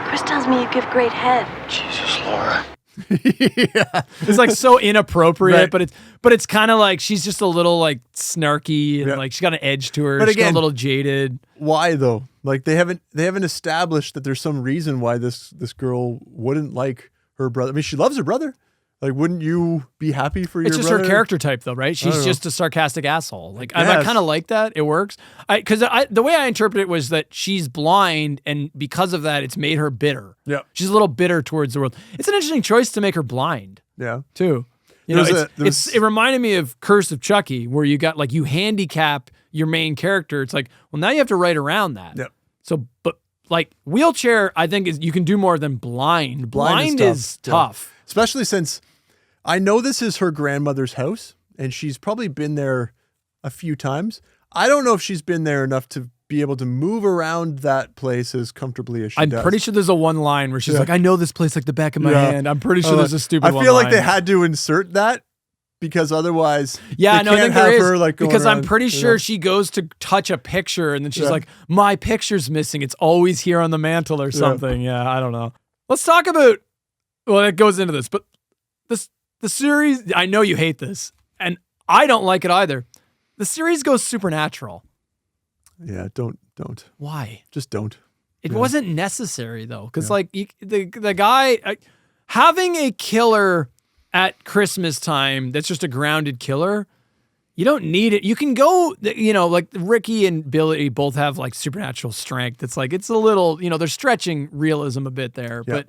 Chris tells me you give great head. Jesus, Laura. Yeah. It's like so inappropriate, right. but it's kind of like she's just a little like snarky and like she's got an edge to her. But she's again, a little jaded. Why though? Like they haven't established that there's some reason why this girl wouldn't like her brother. I mean, she loves her brother. Like, wouldn't you be happy for your brother? It's just her character type, though, right? She's just a sarcastic asshole. Like, I kind of like that. It works. Because the way I interpret it was that she's blind, and because of that, it's made her bitter. Yeah. She's a little bitter towards the world. It's an interesting choice to make her blind. Yeah. Too. It reminded me of Curse of Chucky, where you got, like, you handicap your main character. It's like, well, now you have to write around that. Yeah. So, but, like, wheelchair, I think, you can do more than blind. Blind is tough. Yeah. Especially since... I know this is her grandmother's house, and she's probably been there a few times. I don't know if she's been there enough to be able to move around that place as comfortably as she does. I'm pretty sure there's a one line where she's like, I know this place like the back of my hand. I'm pretty sure there's a stupid one I feel like they had to insert that, because otherwise I think there is. Her, like, because around, I'm pretty sure she goes to touch a picture, and then she's like, my picture's missing. It's always here on the mantle or something. Yeah, I don't know. Let's talk about, well, it goes into this, but the series, I know you hate this, and I don't like it either. The series goes supernatural. Yeah, don't. Why? Just don't. It wasn't necessary, though, because like the guy, having a killer at Christmas time that's just a grounded killer You don't need it. You can go, like Ricky and Billy both have like supernatural strength. It's like, it's a little, they're stretching realism a bit there, but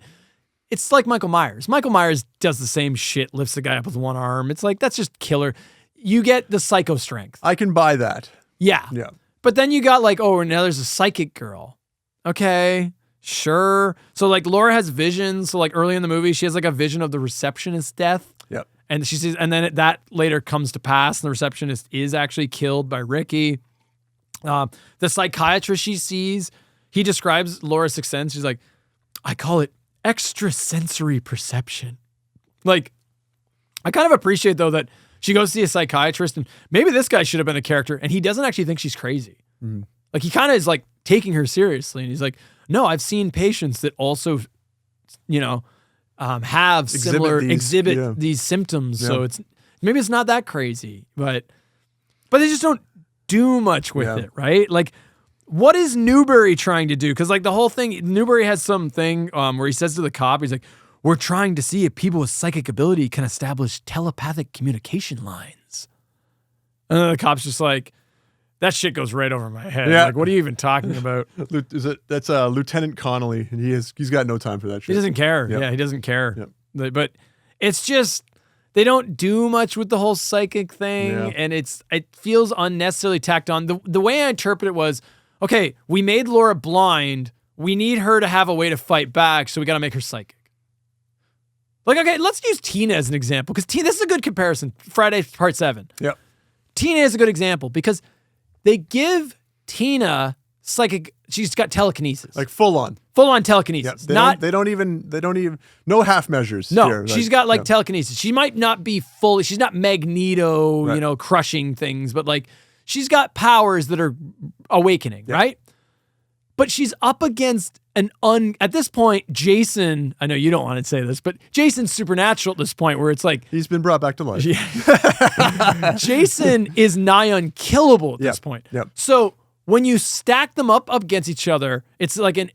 it's like Michael Myers. Michael Myers does the same shit, lifts the guy up with one arm. It's like, that's just killer. You get the psycho strength. I can buy that. Yeah. Yeah. But then you got like, oh, now there's a psychic girl. Okay, sure. So like Laura has visions. So like early in the movie, she has like a vision of the receptionist's death. Yep. And she sees, and then that later comes to pass, and the receptionist is actually killed by Ricky. The psychiatrist she sees, he describes Laura's sixth sense. She's like, I call it extrasensory perception. Like, I kind of appreciate though that she goes to see a psychiatrist, and maybe this guy should have been a character, and he doesn't actually think she's crazy. Mm-hmm. Like, he kind of is like taking her seriously, and he's like, no, I've seen patients that also, have similar exhibit these symptoms. Yeah. So maybe it's not that crazy, but they just don't do much with it, right? Like, what is Newbury trying to do? Because like the whole thing, Newbury has something where he says to the cop, he's like, we're trying to see if people with psychic ability can establish telepathic communication lines. And then the cop's just like, that shit goes right over my head. Yeah. Like, what are you even talking about? That's Lieutenant Connolly, and he's got no time for that shit. He doesn't care. Yep. Yeah, he doesn't care. Yep. But it's just, they don't do much with the whole psychic thing, and it feels unnecessarily tacked on. The way I interpret it was, okay, we made Laura blind. We need her to have a way to fight back, so we got to make her psychic. Like, okay, let's use Tina as an example, because this is a good comparison. Friday Part 7. Yep. Tina is a good example, because they give Tina psychic, she's got telekinesis. Like full on telekinesis. They don't even, no half measures. No, here. She's got telekinesis. She might not be fully, she's not Magneto, crushing things, but like she's got powers that are awakening, right? But she's up against at this point, Jason, I know you don't want to say this, but Jason's supernatural at this point where it's like, he's been brought back to life. Yeah. Jason is nigh unkillable at this point. Yep. So when you stack them up against each other, it's like an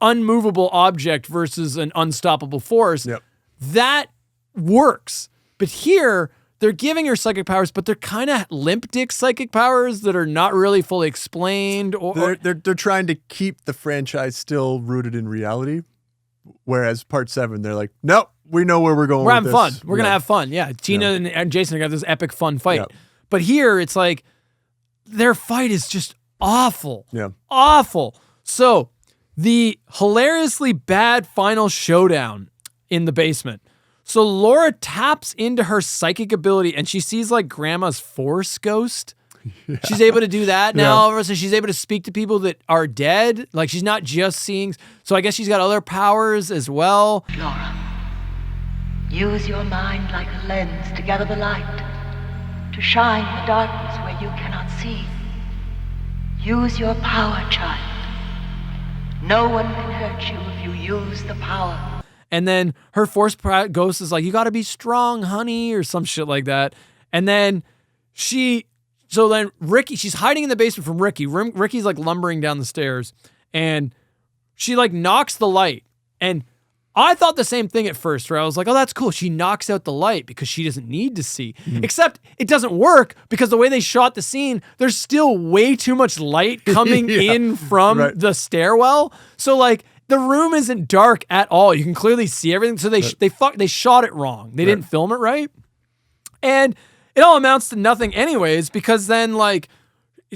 unmovable object versus an unstoppable force. Yep. That works. But here, they're giving her psychic powers, but they're kind of limp dick psychic powers that are not really fully explained. They're trying to keep the franchise still rooted in reality, whereas Part 7, they're like, nope, we know where we're going. We're having fun. We're gonna have fun. Yeah, Tina and Jason are gonna have this epic fun fight. Yeah. But here, it's like their fight is just awful. Yeah, awful. So the hilariously bad final showdown in the basement. So Laura taps into her psychic ability and she sees like grandma's force ghost. Yeah. She's able to do that now. So she's able to speak to people that are dead. Like she's not just seeing. So I guess she's got other powers as well. Laura, use your mind like a lens to gather the light, to shine the darkness where you cannot see. Use your power, child. No one can hurt you if you use the power. And then her force ghost is like, you got to be strong, honey, or some shit like that. And then Ricky, she's hiding in the basement from Ricky. Ricky's like lumbering down the stairs and she like knocks the light. And I thought the same thing at first, where I was like, oh, that's cool. She knocks out the light because she doesn't need to see. Mm-hmm. Except it doesn't work because the way they shot the scene, there's still way too much light coming in from the stairwell. So like, the room isn't dark at all. You can clearly see everything. So they shot it wrong. They didn't film it right. And it all amounts to nothing anyways, because then like,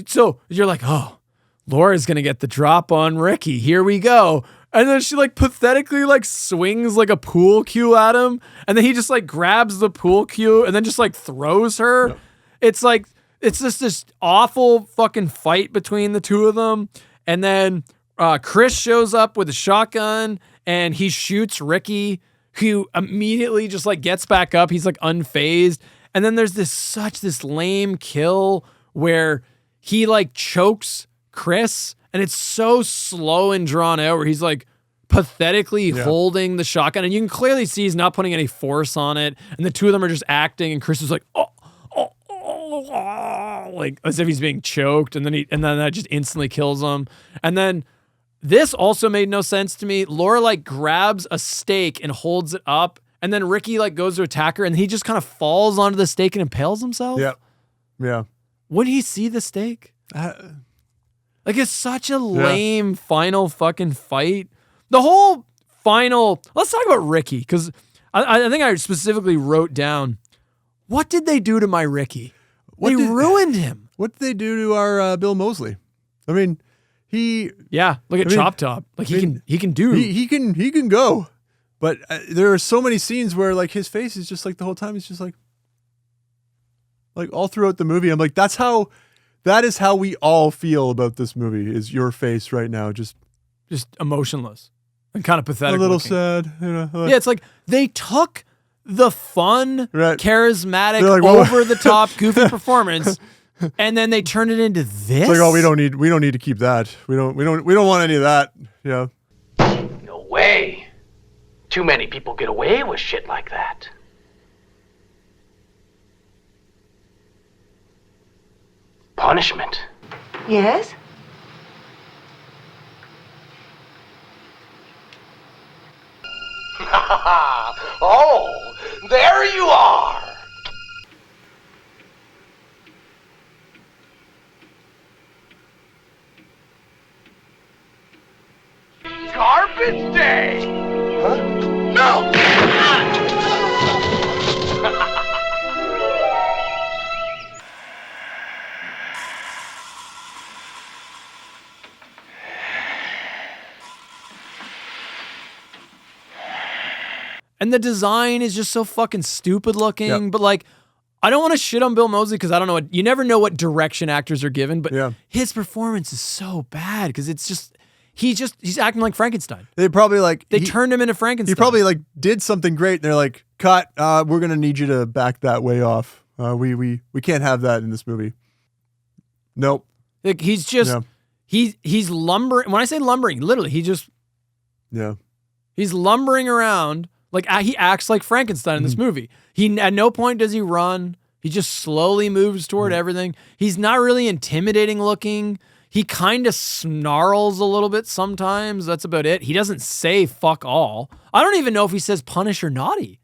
so you're like, oh, Laura's going to get the drop on Ricky. Here we go. And then she like pathetically like swings like a pool cue at him. And then he just like grabs the pool cue and then just like throws her. Yep. It's like, it's just this awful fucking fight between the two of them. And then Chris shows up with a shotgun and he shoots Ricky, who immediately just like gets back up. He's like unfazed. And then there's this lame kill where he like chokes Chris and it's so slow and drawn out where he's like pathetically holding the shotgun. And you can clearly see he's not putting any force on it. And the two of them are just acting and Chris is like, like as if he's being choked. And then that just instantly kills him. And then this also made no sense to me. Laura like grabs a stake and holds it up, and then Ricky like goes to attack her, and he just kind of falls onto the stake and impales himself. Yep. Yeah. Would he see the stake? Like, it's such a lame final fucking fight. The whole final... Let's talk about Ricky, because I think I specifically wrote down, what did they do to my Ricky? They ruined him. What did they do to our Bill Moseley? I mean, he... Yeah, look at Chop Top. Like, he can do... He can go. But there are so many scenes where, like, his face is just, like, the whole time, he's just, like all throughout the movie. I'm like, that is how we all feel about this movie, is your face right now. Just emotionless and kind of pathetic. A little looking. sad. You know, yeah, it's like they took the fun, charismatic, like, over the top, goofy performance, and then they turned it into this. It's like, oh, we don't need to keep that. We don't want any of that. Yeah. No way. Too many people get away with shit like that. Punishment. Yes? Oh, there you are. Garbage day. Huh? No. And the design is just so fucking stupid looking. But like, I don't want to shit on Bill Moseley because I don't know you never know what direction actors are given, but his performance is so bad because it's just, he's acting like Frankenstein. They probably they turned him into Frankenstein. He probably did something great. And they're like, cut, we're going to need you to back that way off. We can't have that in this movie. Nope. Like, he's just, he's lumbering. When I say lumbering, literally, he's lumbering around. Like, he acts like Frankenstein in this movie. He, at no point does he run. He just slowly moves toward everything. He's not really intimidating looking. He kind of snarls a little bit sometimes. That's about it. He doesn't say fuck all. I don't even know if he says punish or naughty.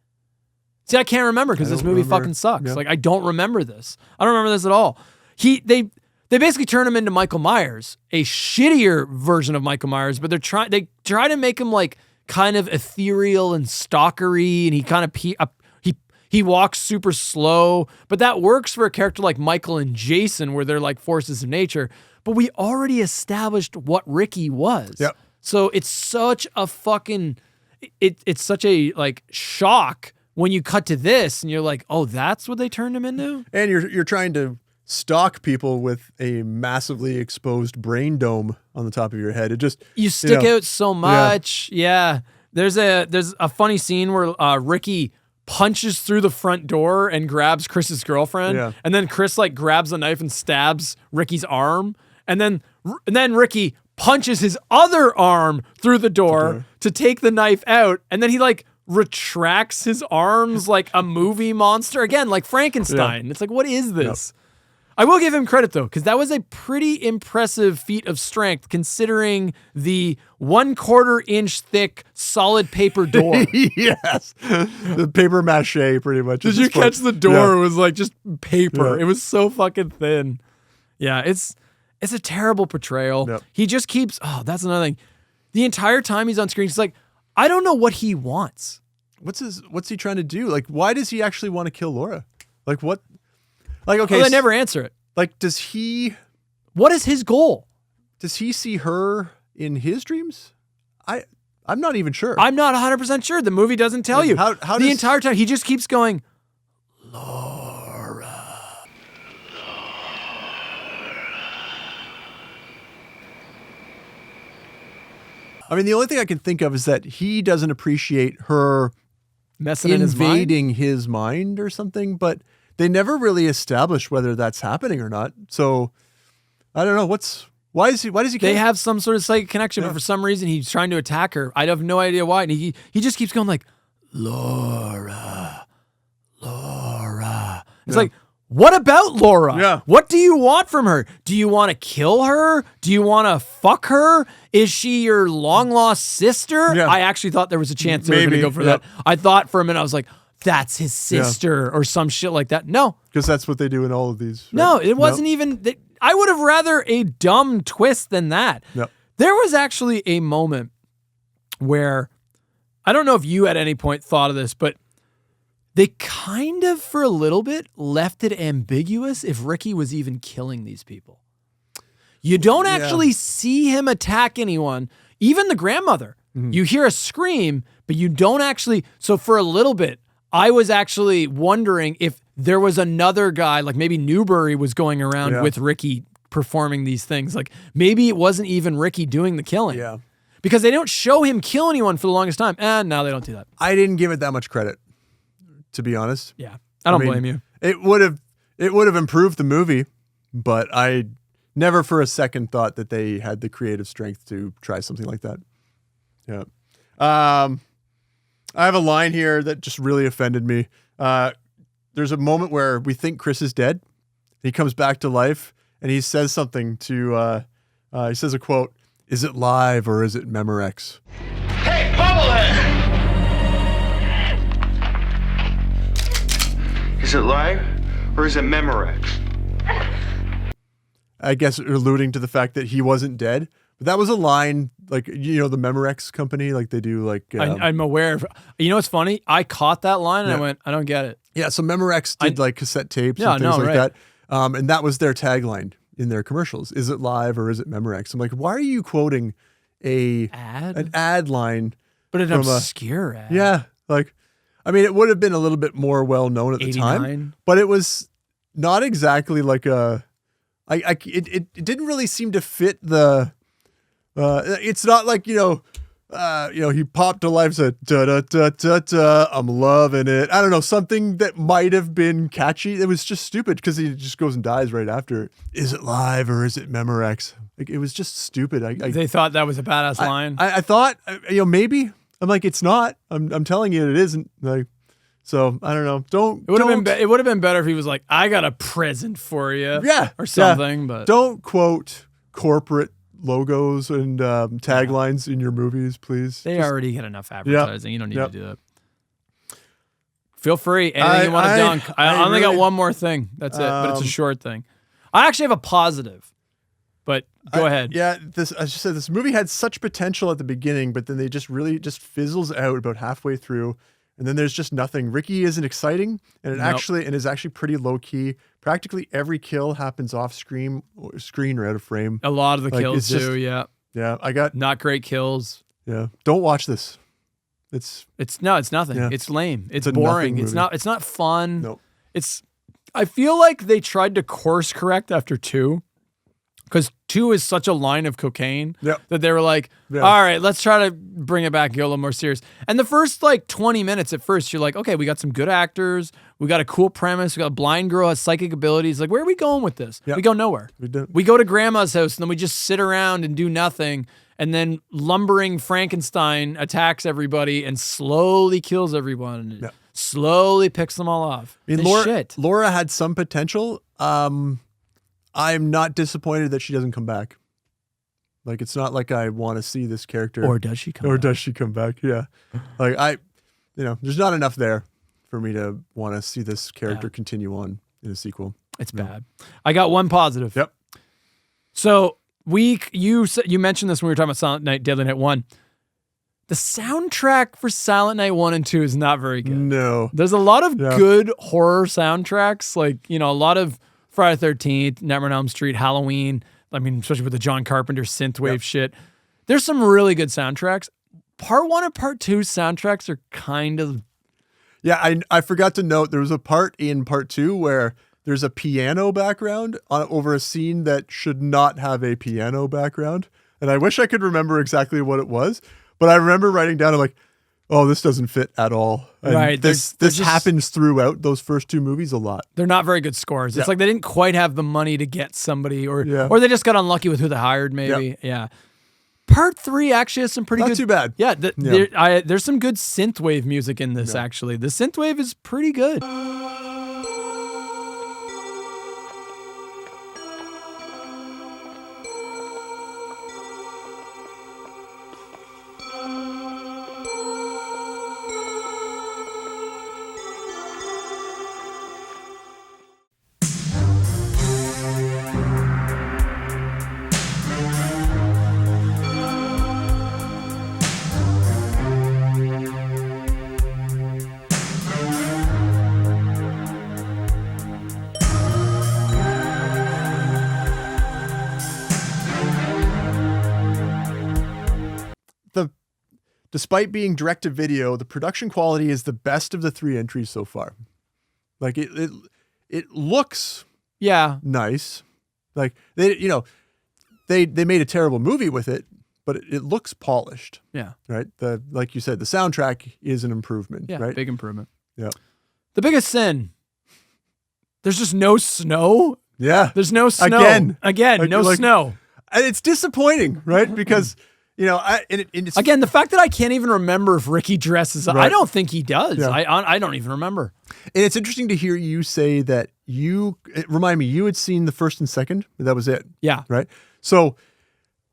See, I can't remember because this movie fucking sucks. Yeah. Like, I don't remember this. I don't remember this at all. They basically turn him into Michael Myers, a shittier version of Michael Myers, but they try to make him like kind of ethereal and stalkery, and he kind of he walks super slow, but that works for a character like Michael and Jason where they're like forces of nature. But we already established what Ricky was. Yep. So it's such a fucking it's such a like shock when you cut to this and you're like, oh, that's what they turned him into? And you're trying to stalk people with a massively exposed brain dome on the top of your head. It just you stick out so much. Yeah. There's a funny scene where Ricky punches through the front door and grabs Chris's girlfriend. Yeah. And then Chris like grabs a knife and stabs Ricky's arm. And then Ricky punches his other arm through the door to take the knife out. And then he like retracts his arms like a movie monster. Again, like Frankenstein. It's like, what is this? Yep. I will give him credit though, because that was a pretty impressive feat of strength considering the 1/4 inch thick solid paper door. Yes. The paper mache pretty much. Did you catch the door? It was like just paper. It was so fucking thin. Yeah, it's a terrible portrayal. Yep. He just keeps, that's another thing. The entire time he's on screen, he's like, I don't know what he wants. What's he trying to do? Like, why does he actually want to kill Laura? Like, what? Like, okay. Well, they never answer it. Like, what is his goal? Does he see her in his dreams? I'm not even sure. I'm not 100% sure. The movie doesn't tell you. How the entire time, he just keeps going, Laura. I mean, the only thing I can think of is that he doesn't appreciate her invading his mind or something, but they never really established whether that's happening or not. So I don't know. Why does he care? They have some sort of psychic connection, but for some reason he's trying to attack her. I have no idea why. And he just keeps going like, Laura. It's like, what about Laura? Yeah. What do you want from her? Do you want to kill her? Do you want to fuck her? Is she your long lost sister? Yeah. I actually thought there was a chance they were going to go for that. I thought for a minute, I was like, that's his sister or some shit like that. No. Because that's what they do in all of these. Right? No, it wasn't even... I would have rather a dumb twist than that. No. There was actually a moment where, I don't know if you at any point thought of this, but they kind of, for a little bit, left it ambiguous if Ricky was even killing these people. You don't actually see him attack anyone, even the grandmother. Mm-hmm. You hear a scream, but you don't actually... So for a little bit, I was actually wondering if there was another guy, like maybe Newbury was going around with Ricky performing these things. Like maybe it wasn't even Ricky doing the killing. Yeah. Because they don't show him kill anyone for the longest time. And now they don't do that. I didn't give it that much credit, to be honest. Yeah. I don't blame you. It would have improved the movie, but I never for a second thought that they had the creative strength to try something like that. Yeah. I have a line here that just really offended me. There's a moment where we think Chris is dead. He comes back to life and he says something to, he says a quote, "Is it live or is it Memorex?" Hey, Bubblehead! Is it live or is it Memorex? I guess alluding to the fact that he wasn't dead. But that was a line, like, you know, the Memorex company, like they do like... I'm aware of... You know what's funny? I caught that line and I went, I don't get it. Yeah, so Memorex did like cassette tapes and things like that. And that was their tagline in their commercials. Is it live or is it Memorex? I'm like, why are you quoting an ad line? But an obscure ad. Yeah, like, I mean, it would have been a little bit more well-known at the time. But it was not exactly like a... It didn't really seem to fit the... it's not like, you know, he popped to life, said, da da da da da, I'm loving it. I don't know, something that might have been catchy. It was just stupid because he just goes and dies right after. Is it live or is it Memorex? Like, it was just stupid. They thought that was a badass line. I thought, you know, maybe. I'm like, it's not. I'm telling you, it isn't. Like, so I don't know. It would have been better if he was like, I got a present for you. Yeah, or something. But don't quote corporate logos and taglines in your movies, please. They already get enough advertising. You don't need to do that. Feel free. Anything you want to dunk. I only got one more thing. That's it. But it's a short thing. I actually have a positive. But go ahead. Yeah, I just said this movie had such potential at the beginning, but then they just really just fizzles out about halfway through. And then there's just nothing. Ricky isn't exciting, and it is actually pretty low key. Practically every kill happens off screen or out of frame. A lot of the kills do, yeah. Yeah, I got not great kills. Yeah, don't watch this. It's nothing. Yeah. It's lame. It's boring. It's not fun. Nope. I feel like they tried to course correct after 2. Because 2 is such a line of cocaine that they were like, all right, let's try to bring it back and get a little more serious. And the first like 20 minutes at first, you're like, okay, we got some good actors. We got a cool premise. We got a blind girl has psychic abilities. Like, where are we going with this? Yep. We go nowhere. We go to grandma's house and then we just sit around and do nothing. And then lumbering Frankenstein attacks everybody and slowly kills everyone. And slowly picks them all off. I mean, Laura had some potential. I'm not disappointed that she doesn't come back. Like, it's not like I want to see this character. Or does she come back? Or does she come back? Yeah. Like, there's not enough there for me to want to see this character continue on in a sequel. It's bad. I got one positive. Yep. So, you mentioned this when we were talking about Silent Night, Deadly Night 1. The soundtrack for Silent Night 1 and 2 is not very good. No. There's a lot of good horror soundtracks. Like, a lot of Friday the 13th, Nightmare on Elm Street, Halloween. I mean, especially with the John Carpenter synthwave shit. There's some really good soundtracks. Part 1 and Part 2 soundtracks are kind of... Yeah, I forgot to note there was a part in Part 2 where there's a piano background over a scene that should not have a piano background. And I wish I could remember exactly what it was. But I remember writing down, I'm like, oh, this doesn't fit at all. And right. This happens throughout those first 2 movies a lot. They're not very good scores. It's like they didn't quite have the money to get somebody or they just got unlucky with who they hired maybe. Yeah. Part 3 actually has some pretty good... Not too bad. Yeah. There's some good synthwave music in this actually. The synthwave is pretty good. despite being direct-to-video, the production quality is the best of the 3 entries so far. Like it looks nice. Like they made a terrible movie with it, but it looks polished. Yeah. Right. Like you said, the soundtrack is an improvement. Yeah. Right. Big improvement. Yeah. The biggest sin. There's just no snow. Yeah. There's no snow. Again, no snow. And it's disappointing, right? Because, it's again, the fact that I can't even remember if Ricky dresses up. Right. I don't think he does. Yeah. I don't even remember. And it's interesting to hear you say that remind me, you had seen the first and second. That was it. Yeah. Right. So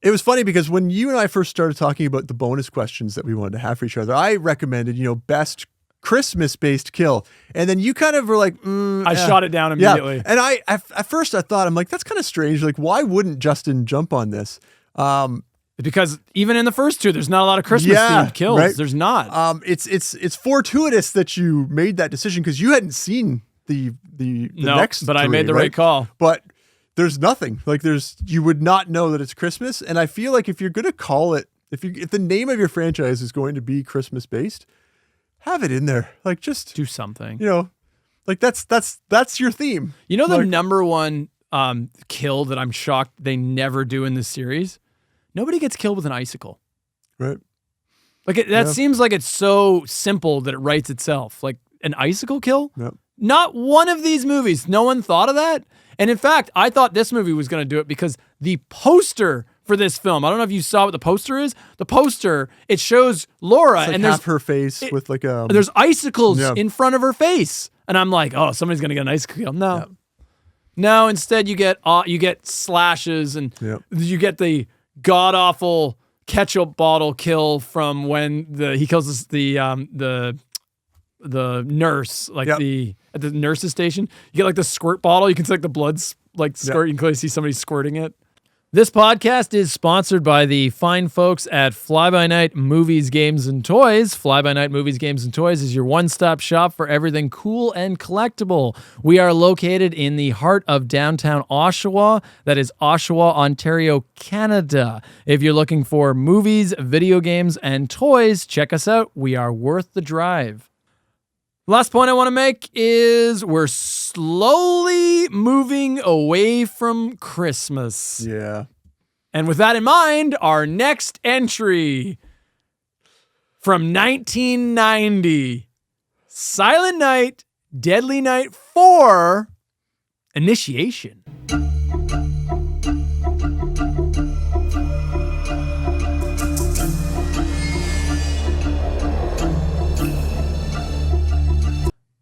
it was funny because when you and I first started talking about the bonus questions that we wanted to have for each other, I recommended, best Christmas-based kill. And then you kind of were like, I shot it down immediately. Yeah. And at first I thought, I'm like, that's kind of strange. Like, why wouldn't Justin jump on this? Because even in the first 2, there's not a lot of Christmas-themed kills. Right? There's not. It's fortuitous that you made that decision because you hadn't seen the next but 3, I made the right call. But there's nothing. Like you would not know that it's Christmas. And I feel like if you're going to call it, if the name of your franchise is going to be Christmas-based, have it in there. Like, just do something. Like that's your theme. The number one kill that I'm shocked they never do in this series? Nobody gets killed with an icicle. Right. Like that seems like it's so simple that it writes itself. Like an icicle kill? Yep. Not one of these movies. No one thought of that. And in fact, I thought this movie was going to do it because the poster for this film, I don't know if you saw what the poster is. The poster, it shows Laura and there's half her face with like a... There's icicles in front of her face. And I'm like, oh, somebody's going to get an icicle kill. No. Yep. No, instead you get slashes and you get the god-awful ketchup bottle kill from when he kills the nurse, like at the nurse's station. You get like the squirt bottle. You can see like the blood's like squirt. You can clearly see somebody squirting it. This podcast is sponsored by the fine folks at Fly By Night Movies, Games, and Toys. Fly By Night Movies, Games, and Toys is your one-stop shop for everything cool and collectible. We are located in the heart of downtown Oshawa. That is Oshawa, Ontario, Canada. If you're looking for movies, video games, and toys, check us out. We are worth the drive. Last point I want to make is we're slowly moving away from Christmas. Yeah. And with that in mind, our next entry from 1990, Silent Night, Deadly Night 4, Initiation.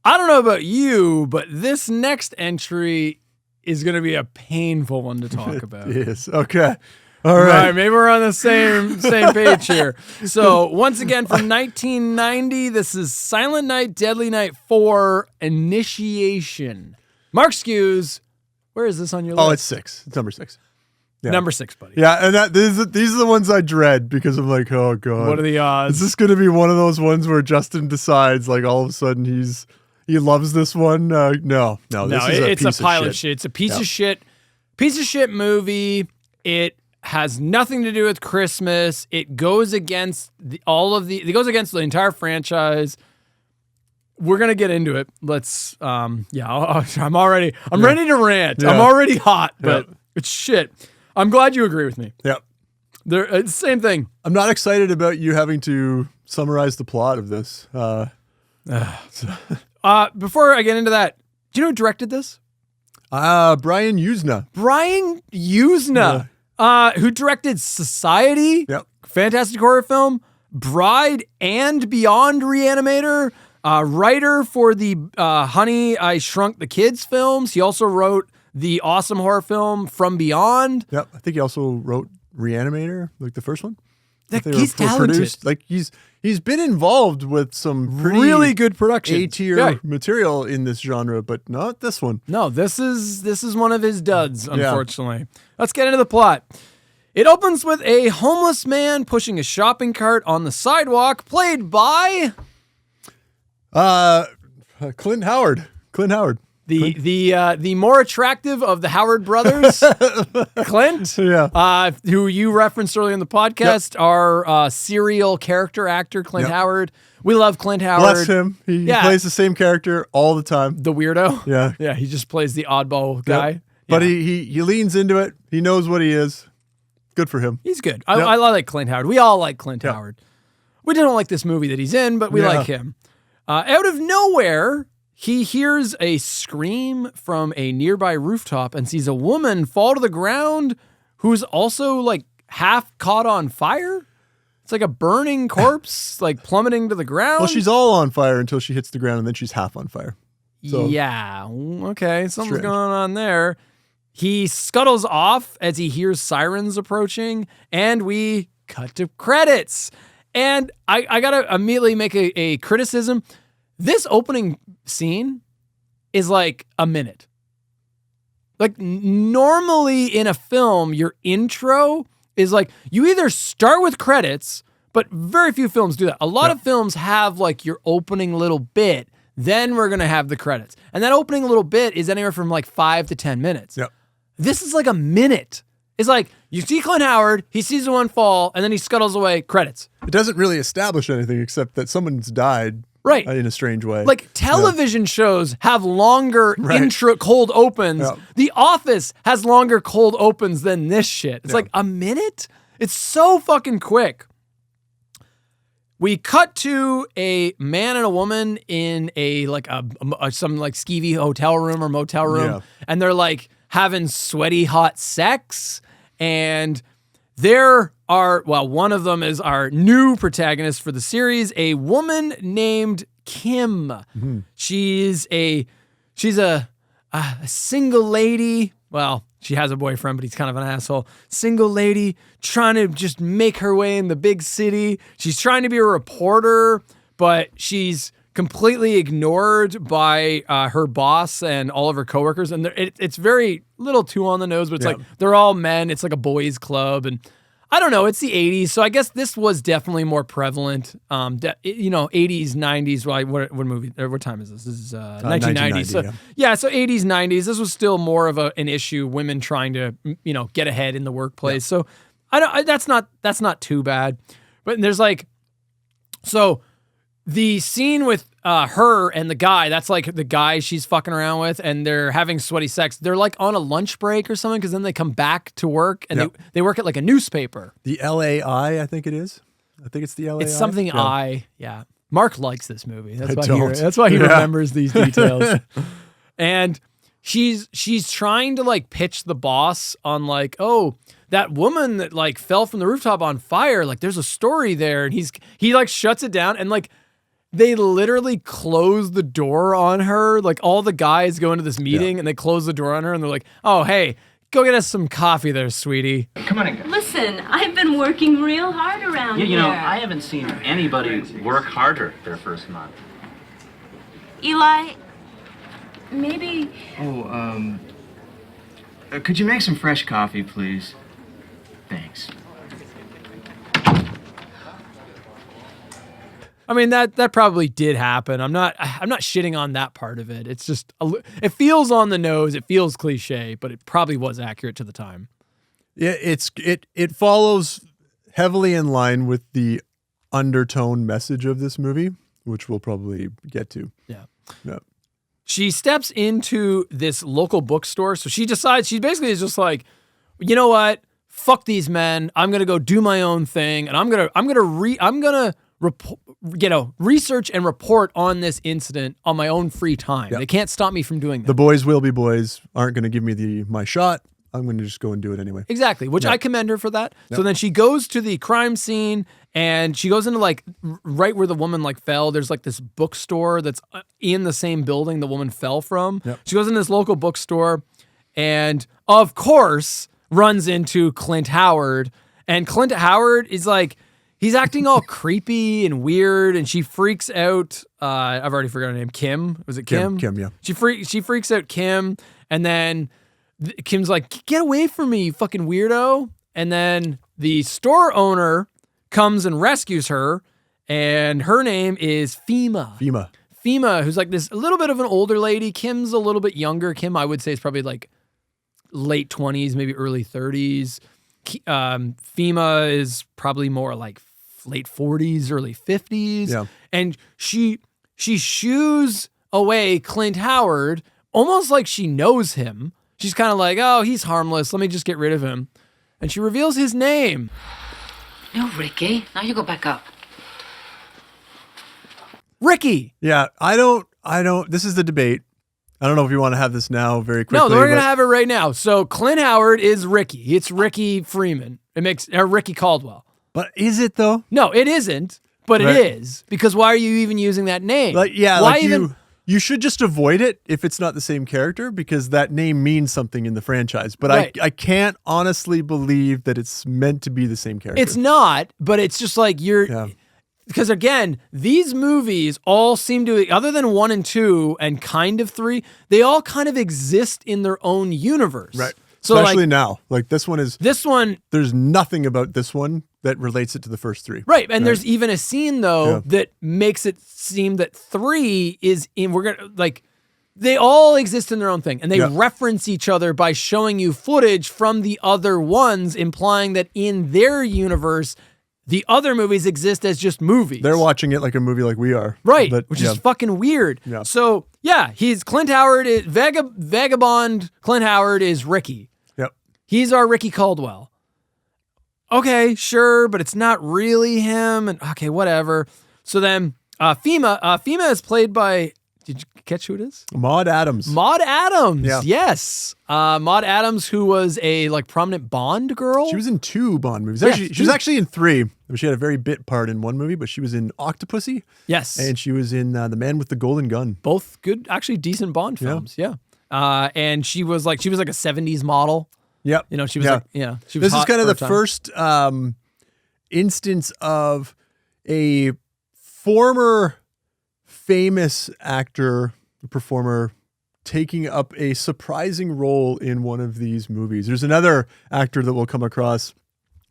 I don't know about you, but this next entry is going to be a painful one to talk about. It is. Okay. All right. Maybe we're on the same page here. So once again, from 1990, this is Silent Night, Deadly Night 4, Initiation. Mark Skews, where is this on your list? Oh, it's 6. It's number 6. Yeah. Number 6, buddy. Yeah, and these are the ones I dread because I'm like, oh God. What are the odds? Is this going to be one of those ones where Justin decides like all of a sudden he loves this one? No. This is a pile of shit. It's a piece of shit. Piece of shit movie. It has nothing to do with Christmas. It goes against it goes against the entire franchise. We're gonna get into it. Let's I'm ready to rant. Yeah. I'm already hot, but it's shit. I'm glad you agree with me. Yeah. It's the same thing. I'm not excited about you having to summarize the plot of this. Before I get into that, do you know who directed this? Brian Yuzna. Brian Yuzna, who directed Society, fantastic horror film, Bride and Beyond Reanimator, writer for the Honey, I Shrunk the Kids films. He also wrote the awesome horror film From Beyond. Yep, I think he also wrote Reanimator, like the first one. He's talented. Like he's been involved with some pretty really good production, A-tier material in this genre, but not this one. No, this is one of his duds, unfortunately. Let's get into the plot. It opens with a homeless man pushing a shopping cart on the sidewalk, played by Clint Howard. The more attractive of the Howard brothers, Clint, who you referenced earlier in the podcast, our serial character actor, Clint Howard. We love Clint Howard. Bless him. He plays the same character all the time. The weirdo. Yeah. Yeah, he just plays the oddball guy. Yep. But he leans into it. He knows what he is. Good for him. He's good. I like Clint Howard. We all like Clint Howard. We don't like this movie that he's in, but we like him. Out of nowhere, he hears a scream from a nearby rooftop and sees a woman fall to the ground who's also like half caught on fire. It's like a burning corpse, like plummeting to the ground. Well, she's all on fire until she hits the ground, and then she's half on fire. So, yeah. Okay. Something's going on there. He scuttles off as he hears sirens approaching, and we cut to credits. And I got to immediately make a criticism. This opening scene is like a minute. Like normally in a film, your intro is like, you either start with credits, but very few films do that. A lot of films have like your opening little bit, then we're going to have the credits. And that opening little bit is anywhere from like 5 to 10 minutes. Yep. This is like a minute. It's like, you see Clint Howard, he sees the one fall, and then he scuttles away, credits. It doesn't really establish anything except that someone's died in a strange way. Like television shows have longer intro cold opens. Yeah. The Office has longer cold opens than this shit. It's like a minute? It's so fucking quick. We cut to a man and a woman in some like skeevy hotel room or motel room, and they're like having sweaty hot sex, and one of them is our new protagonist for the series, a woman named Kim. Mm-hmm. She's a single lady. Well, she has a boyfriend, but he's kind of an asshole. Single lady trying to just make her way in the big city. She's trying to be a reporter, but she's completely ignored by her boss and all of her coworkers. And it's very little too on the nose, but it's like they're all men. It's like a boys' club. And I don't know. It's the 80s. So I guess this was definitely more prevalent. 80s, 90s. What movie? What time is this? This is 1990s. So 80s, 90s. This was still more of an issue. Women trying to, get ahead in the workplace. Yeah. So that's not too bad. But there's the scene with her and the guy, that's like the guy she's fucking around with, and they're having sweaty sex. They're like on a lunch break or something, because then they come back to work, and they work at like a newspaper. The LAI, I think it is. I think it's the LAI. It's something Mark likes this movie. That's why he remembers these details. And she's trying to like pitch the boss on like, oh, that woman that like fell from the rooftop on fire, like there's a story there, and he like shuts it down, and like they literally close the door on her. Like all the guys go into this meeting and they close the door on her, and they're like, oh, hey, go get us some coffee there, sweetie. Come on in, guys. Listen, I've been working real hard around here. You know, I haven't seen anybody work harder their first month. Eli, maybe... Oh, could you make some fresh coffee, please? Thanks. I mean, that probably did happen. I'm not shitting on that part of it. It's just, it feels on the nose. It feels cliche, but it probably was accurate to the time. Yeah, it follows heavily in line with the undertone message of this movie, which we'll probably get to. Yeah. She steps into this local bookstore. So she decides, she basically is just like, you know what? Fuck these men. I'm going to go do my own thing. And I'm going to research and report on this incident on my own free time. They can't stop me from doing that. The boys will be boys, aren't going to give me my shot. I'm going to just go and do it anyway. Exactly, which I commend her for that. So then she goes to the crime scene, and she goes into like right where the woman like fell. There's like this bookstore that's in the same building the woman fell from. She goes into this local bookstore, and of course runs into Clint Howard. And Clint Howard is like, he's acting all creepy and weird, and she freaks out. I've already forgotten her name. Kim? Was it Kim? Kim, yeah. She freaks out Kim, and then Kim's like, get away from me, you fucking weirdo. And then the store owner comes and rescues her, and her name is Fema. Fema, who's like this a little bit of an older lady. Kim's a little bit younger. Kim, I would say, is probably like late 20s, maybe early 30s. Fema is probably more like late 40s, early 50s. Yeah. And she shoos away Clint Howard almost like she knows him. She's kind of like, oh, he's harmless. Let me just get rid of him. And she reveals his name. No, Ricky. Now you go back up. Ricky. Yeah, I don't, this is the debate. I don't know if you want to have this now very quickly. No, we're going to have it right now. So Clint Howard is Ricky. It's Ricky Freeman. Ricky Caldwell. But is it though? No, it isn't. But it is. Because why are you even using that name? Like, yeah, why like even? You should just avoid it if it's not the same character, because that name means something in the franchise. But I can't honestly believe that it's meant to be the same character. It's not, but it's just like because again, these movies all seem to, other than 1 and 2 and kind of 3, they all kind of exist in their own universe. Right. So especially now. Like this one, there's nothing about this one that relates it to the first 3. Right. And there's even a scene though that makes it seem that 3 is in, they all exist in their own thing, and they reference each other by showing you footage from the other ones, implying that in their universe, the other movies exist as just movies. They're watching it like a movie like we are. Right, which is fucking weird. Yeah. So, he's Clint Howard, Vagabond Clint Howard is Ricky. Yep. He's our Ricky Caldwell. Okay, sure, but it's not really him, and okay, whatever. So then, Fema is played by, did you catch who it is? Maud Adams. Maud Adams, yeah. Yes. Maud Adams, who was a prominent Bond girl. She was in 2 Bond movies. She was actually in 3. She had a very bit part in one movie, but she was in Octopussy. Yes. And she was in The Man with the Golden Gun. Both good, actually decent Bond films. Yeah. And she was like a 70s model. Yep. She was she was This is kind of the time. first instance of a former famous actor, performer, taking up a surprising role in one of these movies. There's another actor that we'll come across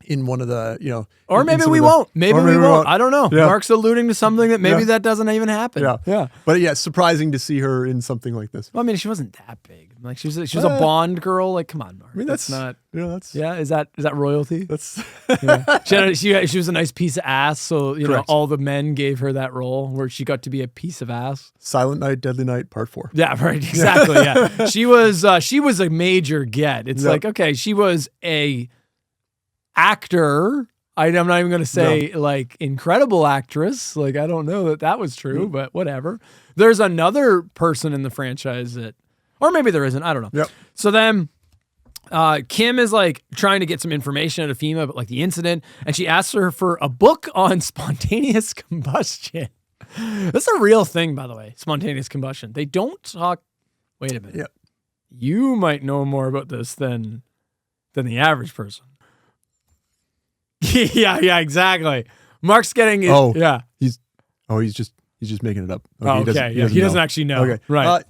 in one of the, or maybe we won't. Maybe we won't. I don't know. Yeah. Mark's alluding to something that maybe that doesn't even happen. Yeah. But yeah, surprising to see her in something like this. Well, I mean, she wasn't that big. Like she was a Bond girl. Like, come on, Mark. I mean, that's not. Is that royalty? That's. She was a nice piece of ass. So all the men gave her that role where she got to be a piece of ass. Silent Night, Deadly Night, Part 4. Yeah, right. Exactly. Yeah, she was a major get. It's like, okay, she was a actor. I'm not even going to say like incredible actress. Like, I don't know that was true, but whatever. There's another person in the franchise that, or maybe there isn't. I don't know. Yep. So then Kim is like trying to get some information out of Fema about like the incident, and she asks her for a book on spontaneous combustion. That's a real thing, by the way, spontaneous combustion. They don't talk. Wait a minute. Yep. You might know more about this than the average person. yeah, exactly. Mark's getting it. Oh, yeah. He's just making it up. Okay, he doesn't actually know. Okay, right.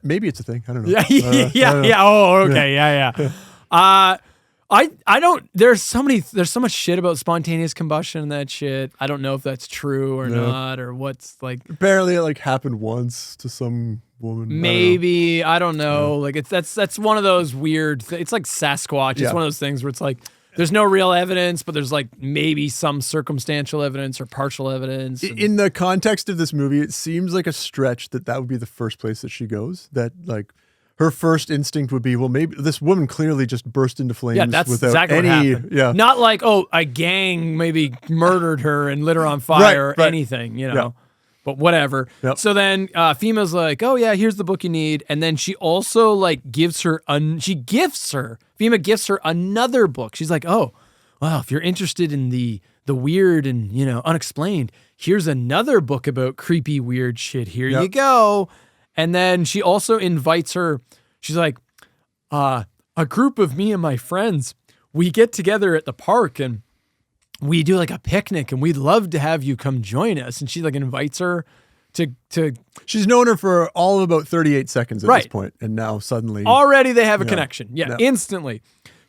Maybe it's a thing. I don't know. Yeah. Oh, okay. Yeah. I don't. There's so much shit about spontaneous combustion and that shit. I don't know if that's true or not, or what's like. Apparently, it like happened once to some woman. Maybe I don't know. Like that's one of those weird. It's like Sasquatch. It's one of those things where it's like. There's no real evidence, but there's like maybe some circumstantial evidence or partial evidence. In the context of this movie, it seems like a stretch that would be the first place that she goes. That like her first instinct would be, well, maybe this woman clearly just burst into flames. Yeah, that's without exactly any. What happened. Yeah, not like a gang maybe murdered her and lit her on fire or anything. Yeah. But whatever. Yep. So then Fema's like, oh yeah, here's the book you need. And then she also like Fema gifts her another book. She's like, oh, wow, if you're interested in the weird and, unexplained, here's another book about creepy, weird shit. Here you go. And then she also invites her. She's like, a group of me and my friends, we get together at the park and we do like a picnic and we'd love to have you come join us. And she like invites her to. She's known her for all of about 38 seconds at this point, and now suddenly. Already they have a connection. Yeah, instantly.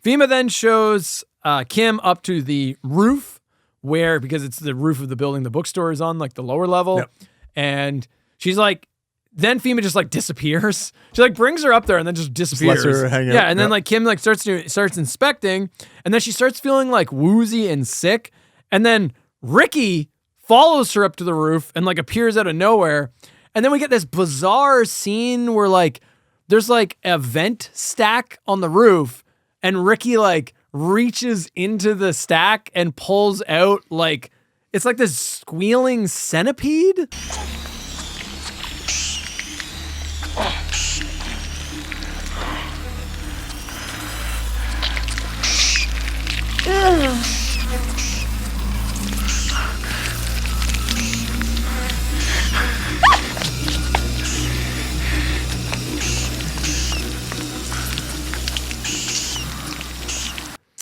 Fema then shows Kim up to the roof because it's the roof of the building the bookstore is on, like the lower level. Yep. And she's like, then FEMA just like disappears. She like brings her up there and then just disappears. Just lets her hang out. Yeah, and then like Kim like starts inspecting, and then she starts feeling like woozy and sick, and then Ricky follows her up to the roof and like appears out of nowhere, and then we get this bizarre scene where like there's like a vent stack on the roof, and Ricky like reaches into the stack and pulls out like it's like this squealing centipede.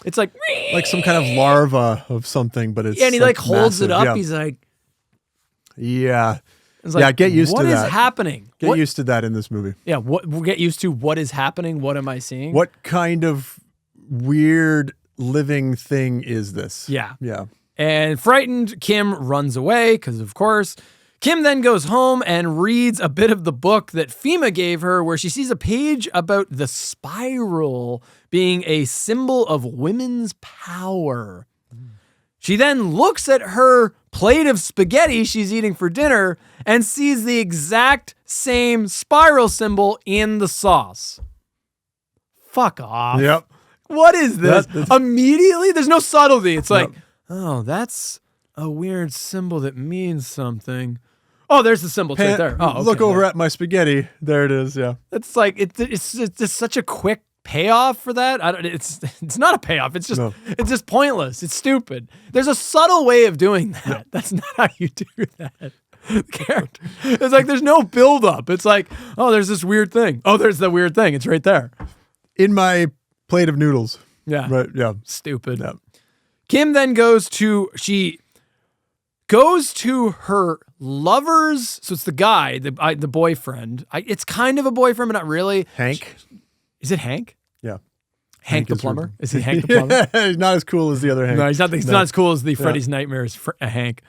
It's like some kind of larva of something, but it's and he like holds massive. it up. Yeah. He's like, yeah, it's like, get used to that. What is happening? Get used to that in this movie. Yeah, get used to what is happening. What am I seeing? What kind of weird living thing is this? Yeah. Yeah. And frightened, Kim runs away because, of course, Kim then goes home and reads a bit of the book that FEMA gave her where she sees a page about the spiral being a symbol of women's power. She then looks at her plate of spaghetti she's eating for dinner and sees the exact same spiral symbol in the sauce. Fuck off. Yep. What is this? Immediately, there's no subtlety. It's like, Yep. oh, that's a weird symbol that means something. Oh, there's the symbol right there. Oh, okay, look over at my spaghetti. There it is. Yeah. It's like it's just such a quick payoff for that. It's not a payoff. It's just pointless. It's stupid. There's a subtle way of doing that. Yeah. That's not how you do that. Character. It's like there's no build up. It's like, oh, there's this weird thing. Oh, there's the weird thing. It's right there. In my plate of noodles. Yeah. Right. Yeah. Stupid. Yeah. Kim then goes to her lover's, so it's the guy, the boyfriend. It's kind of a boyfriend, but not really. Hank. Is it Hank? Yeah. Hank the plumber? Is he Hank the plumber? He's not as cool as the other Hank. No, he's not. He's not as cool as the Freddy's Nightmares Hank.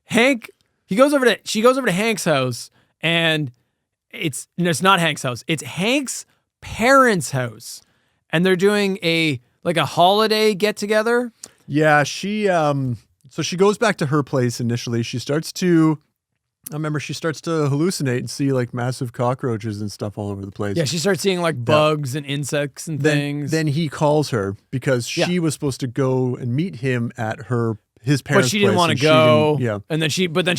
Hank. She goes over to Hank's house, and it's not Hank's house. It's Hank's parents' house, and they're doing a holiday get together. Yeah, so she goes back to her place initially. She starts to hallucinate and see like massive cockroaches and stuff all over the place. Yeah, she starts seeing like bugs and insects and things. Then he calls her because she was supposed to go and meet him at his parents' place. But she didn't want to go. Yeah. And then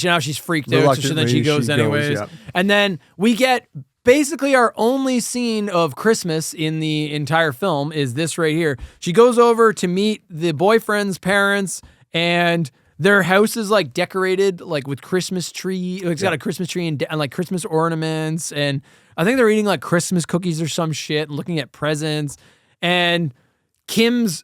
now she's freaked out, so then she goes anyways. Yeah. And then we get basically our only scene of Christmas in the entire film is this right here. She goes over to meet the boyfriend's parents, and their house is like decorated like with Christmas tree. It's got a Christmas tree and like Christmas ornaments, and I think they're eating like Christmas cookies or some shit and looking at presents. And was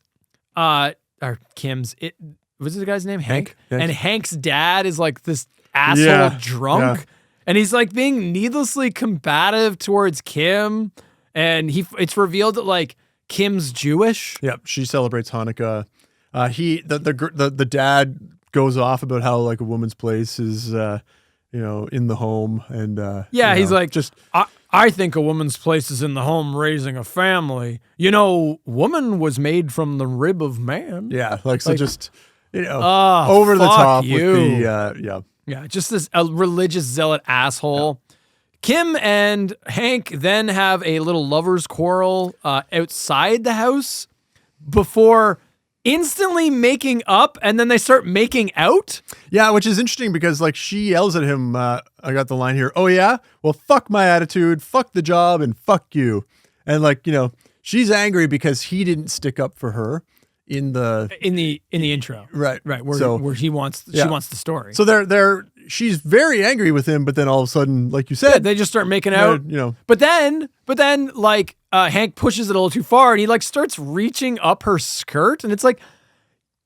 the guy's name? Hank. And Hank's dad is like this asshole drunk. Yeah. And he's like being needlessly combative towards Kim. And it's revealed that like Kim's Jewish. Yep. She celebrates Hanukkah. The dad goes off about how like a woman's place is, in the home. And he's like, I think a woman's place is in the home raising a family. Woman was made from the rib of man. Yeah. Over the top with the, Yeah, just this religious zealot asshole. Yeah. Kim and Hank then have a little lover's quarrel outside the house before instantly making up, and then they start making out. Yeah, which is interesting because like she yells at him. I got the line here. Oh yeah, well fuck my attitude, fuck the job, and fuck you. And like she's angry because he didn't stick up for her in the intro. Right. Where she wants the story. So she's very angry with him, but then all of a sudden, like you said, they just start making out. But then like Hank pushes it a little too far, and he like starts reaching up her skirt, and it's like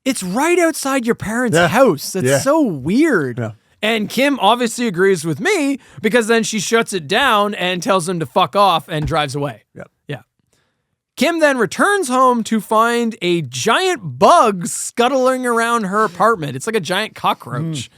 it's right outside your parents' house. That's so weird. Yeah. And Kim obviously agrees with me because then she shuts it down and tells him to fuck off and drives away. Yep. Yeah. Kim then returns home to find a giant bug scuttling around her apartment. It's like a giant cockroach.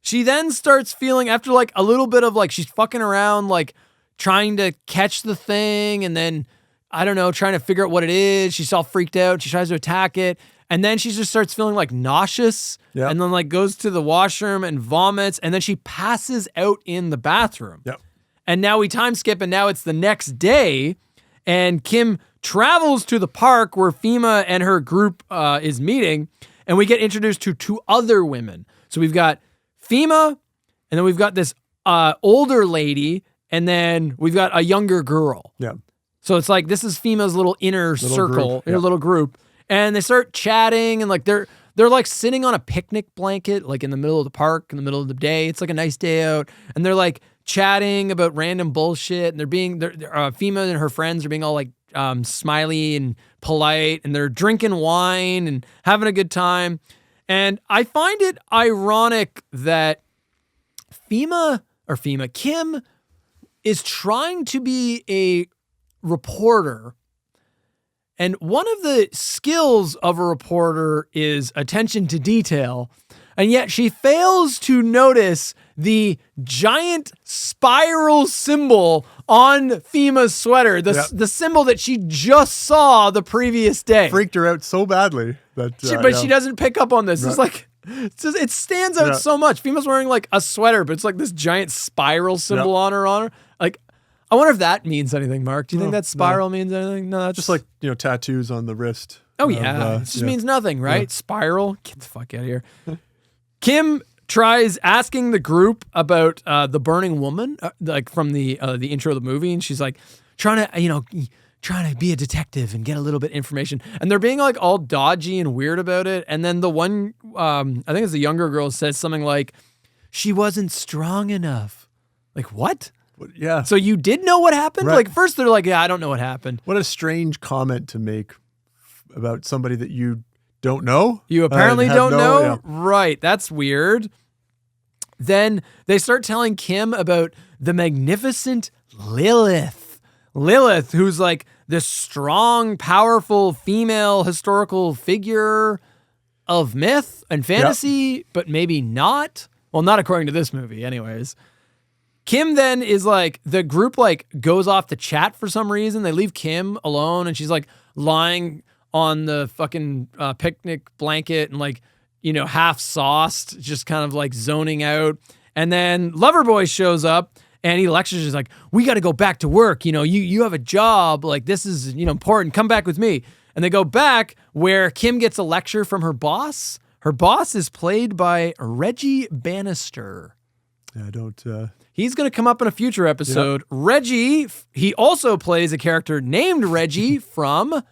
she then starts feeling, after like a little bit of like, she's fucking around, like trying to catch the thing. And then, I don't know, trying to figure out what it is. She's all freaked out. She tries to attack it. And then she just starts feeling like nauseous. Yep. And then like goes to the washroom and vomits. And then she passes out in the bathroom. Yep. And now we time skip, and now it's the next day. And Kim travels to the park where FEMA and her group is meeting. And we get introduced to 2 other women. So we've got FEMA, and then we've got this older lady, and then we've got a younger girl. Yeah. So it's like, this is FEMA's little inner circle, little group. And they start chatting, and like they're like sitting on a picnic blanket, like in the middle of the park, in the middle of the day. It's like a nice day out, and they're like chatting about random bullshit. And FEMA and her friends are being all like smiley and polite, and they're drinking wine and having a good time. And I find it ironic that Kim is trying to be a reporter. And one of the skills of a reporter is attention to detail. And yet she fails to notice the giant spiral symbol on FEMA's sweater, the symbol that she just saw the previous day. Freaked her out so badly that she doesn't pick up on this. Right. It's like, it stands out so much. FEMA's wearing like a sweater, but it's like this giant spiral symbol on her. Like, I wonder if that means anything, Mark. Do you think that spiral means anything? No, that's just like, tattoos on the wrist. Oh, yeah. It just means nothing, right? Yeah. Spiral. Get the fuck out of here. Kim tries asking the group about the burning woman, like from the intro of the movie, and she's like trying to be a detective and get a little bit information, and they're being like all dodgy and weird about it. And then the one, I think it's the younger girl, says something like, "She wasn't strong enough." Like, what? Yeah. So you did know what happened? Right. Like, first they're like, yeah, I don't know what happened. What a strange comment to make about somebody that you don't know. You apparently don't know? Yeah. Right. That's weird. Then they start telling Kim about the magnificent Lilith. Lilith, who's like this strong, powerful female historical figure of myth and fantasy, but maybe not. Well, not according to this movie anyways. Kim then is like, the group like goes off to chat for some reason. They leave Kim alone, and she's like lying on the fucking picnic blanket and like, half sauced, just kind of like zoning out. And then Loverboy shows up and he lectures. He's like, "We got to go back to work. You have a job. Like, this is, important. Come back with me." And they go back where Kim gets a lecture from her boss. Her boss is played by Reggie Bannister. Yeah, I don't... He's going to come up in a future episode. Yep. Reggie, he also plays a character named Reggie from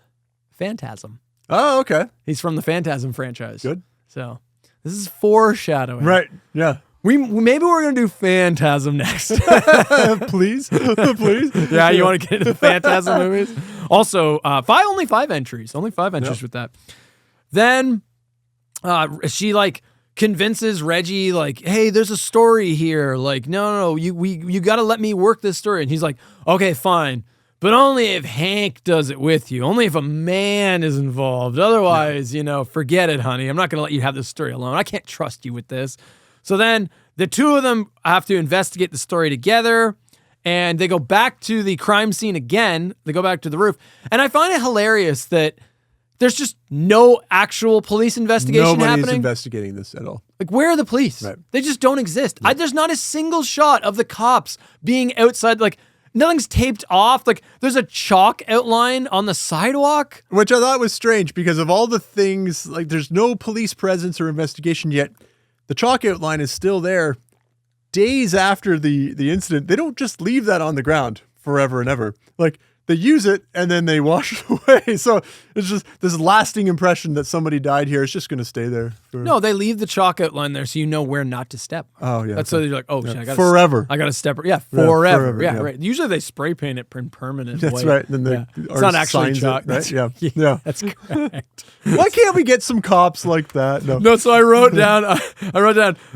Phantasm. Oh, okay. He's from the Phantasm franchise. Good. So this is foreshadowing. Right. Yeah. Maybe we're going to do Phantasm next. Please. Please. Yeah, you want to get into the Phantasm movies? Also, only 5 entries. Only 5 entries with that. Then she like convinces Reggie, like, "Hey, there's a story here. Like, no, you got to let me work this story." And he's like, "Okay, fine, but only if Hank does it with you. Only if a man is involved. Otherwise, forget it, honey. I'm not going to let you have this story alone. I can't trust you with this." So then the two of them have to investigate the story together, and they go back to the crime scene again. They go back to the roof, and I find it hilarious that there's just no actual police investigation happening. Nobody's investigating this at all. Like, where are the police? Right. They just don't exist. Yeah. There's not a single shot of the cops being outside. Like, nothing's taped off. Like, there's a chalk outline on the sidewalk. Which I thought was strange because of all the things, like, there's no police presence or investigation yet. The chalk outline is still there days after the incident. They don't just leave that on the ground forever and ever. Like, they use it and then they wash it away. So it's just this lasting impression that somebody died here. It's just going to stay there. No, they leave the chalk outline there so you know where not to step. Oh, yeah. That's so you're like, shit, I got forever. I got to step. Yeah, forever. Yeah, right. Usually they spray paint it in permanent. That's white. right. Then it's not actually chalk. Right? Yeah. That's correct. Why can't we get some cops like that? No. So I wrote down.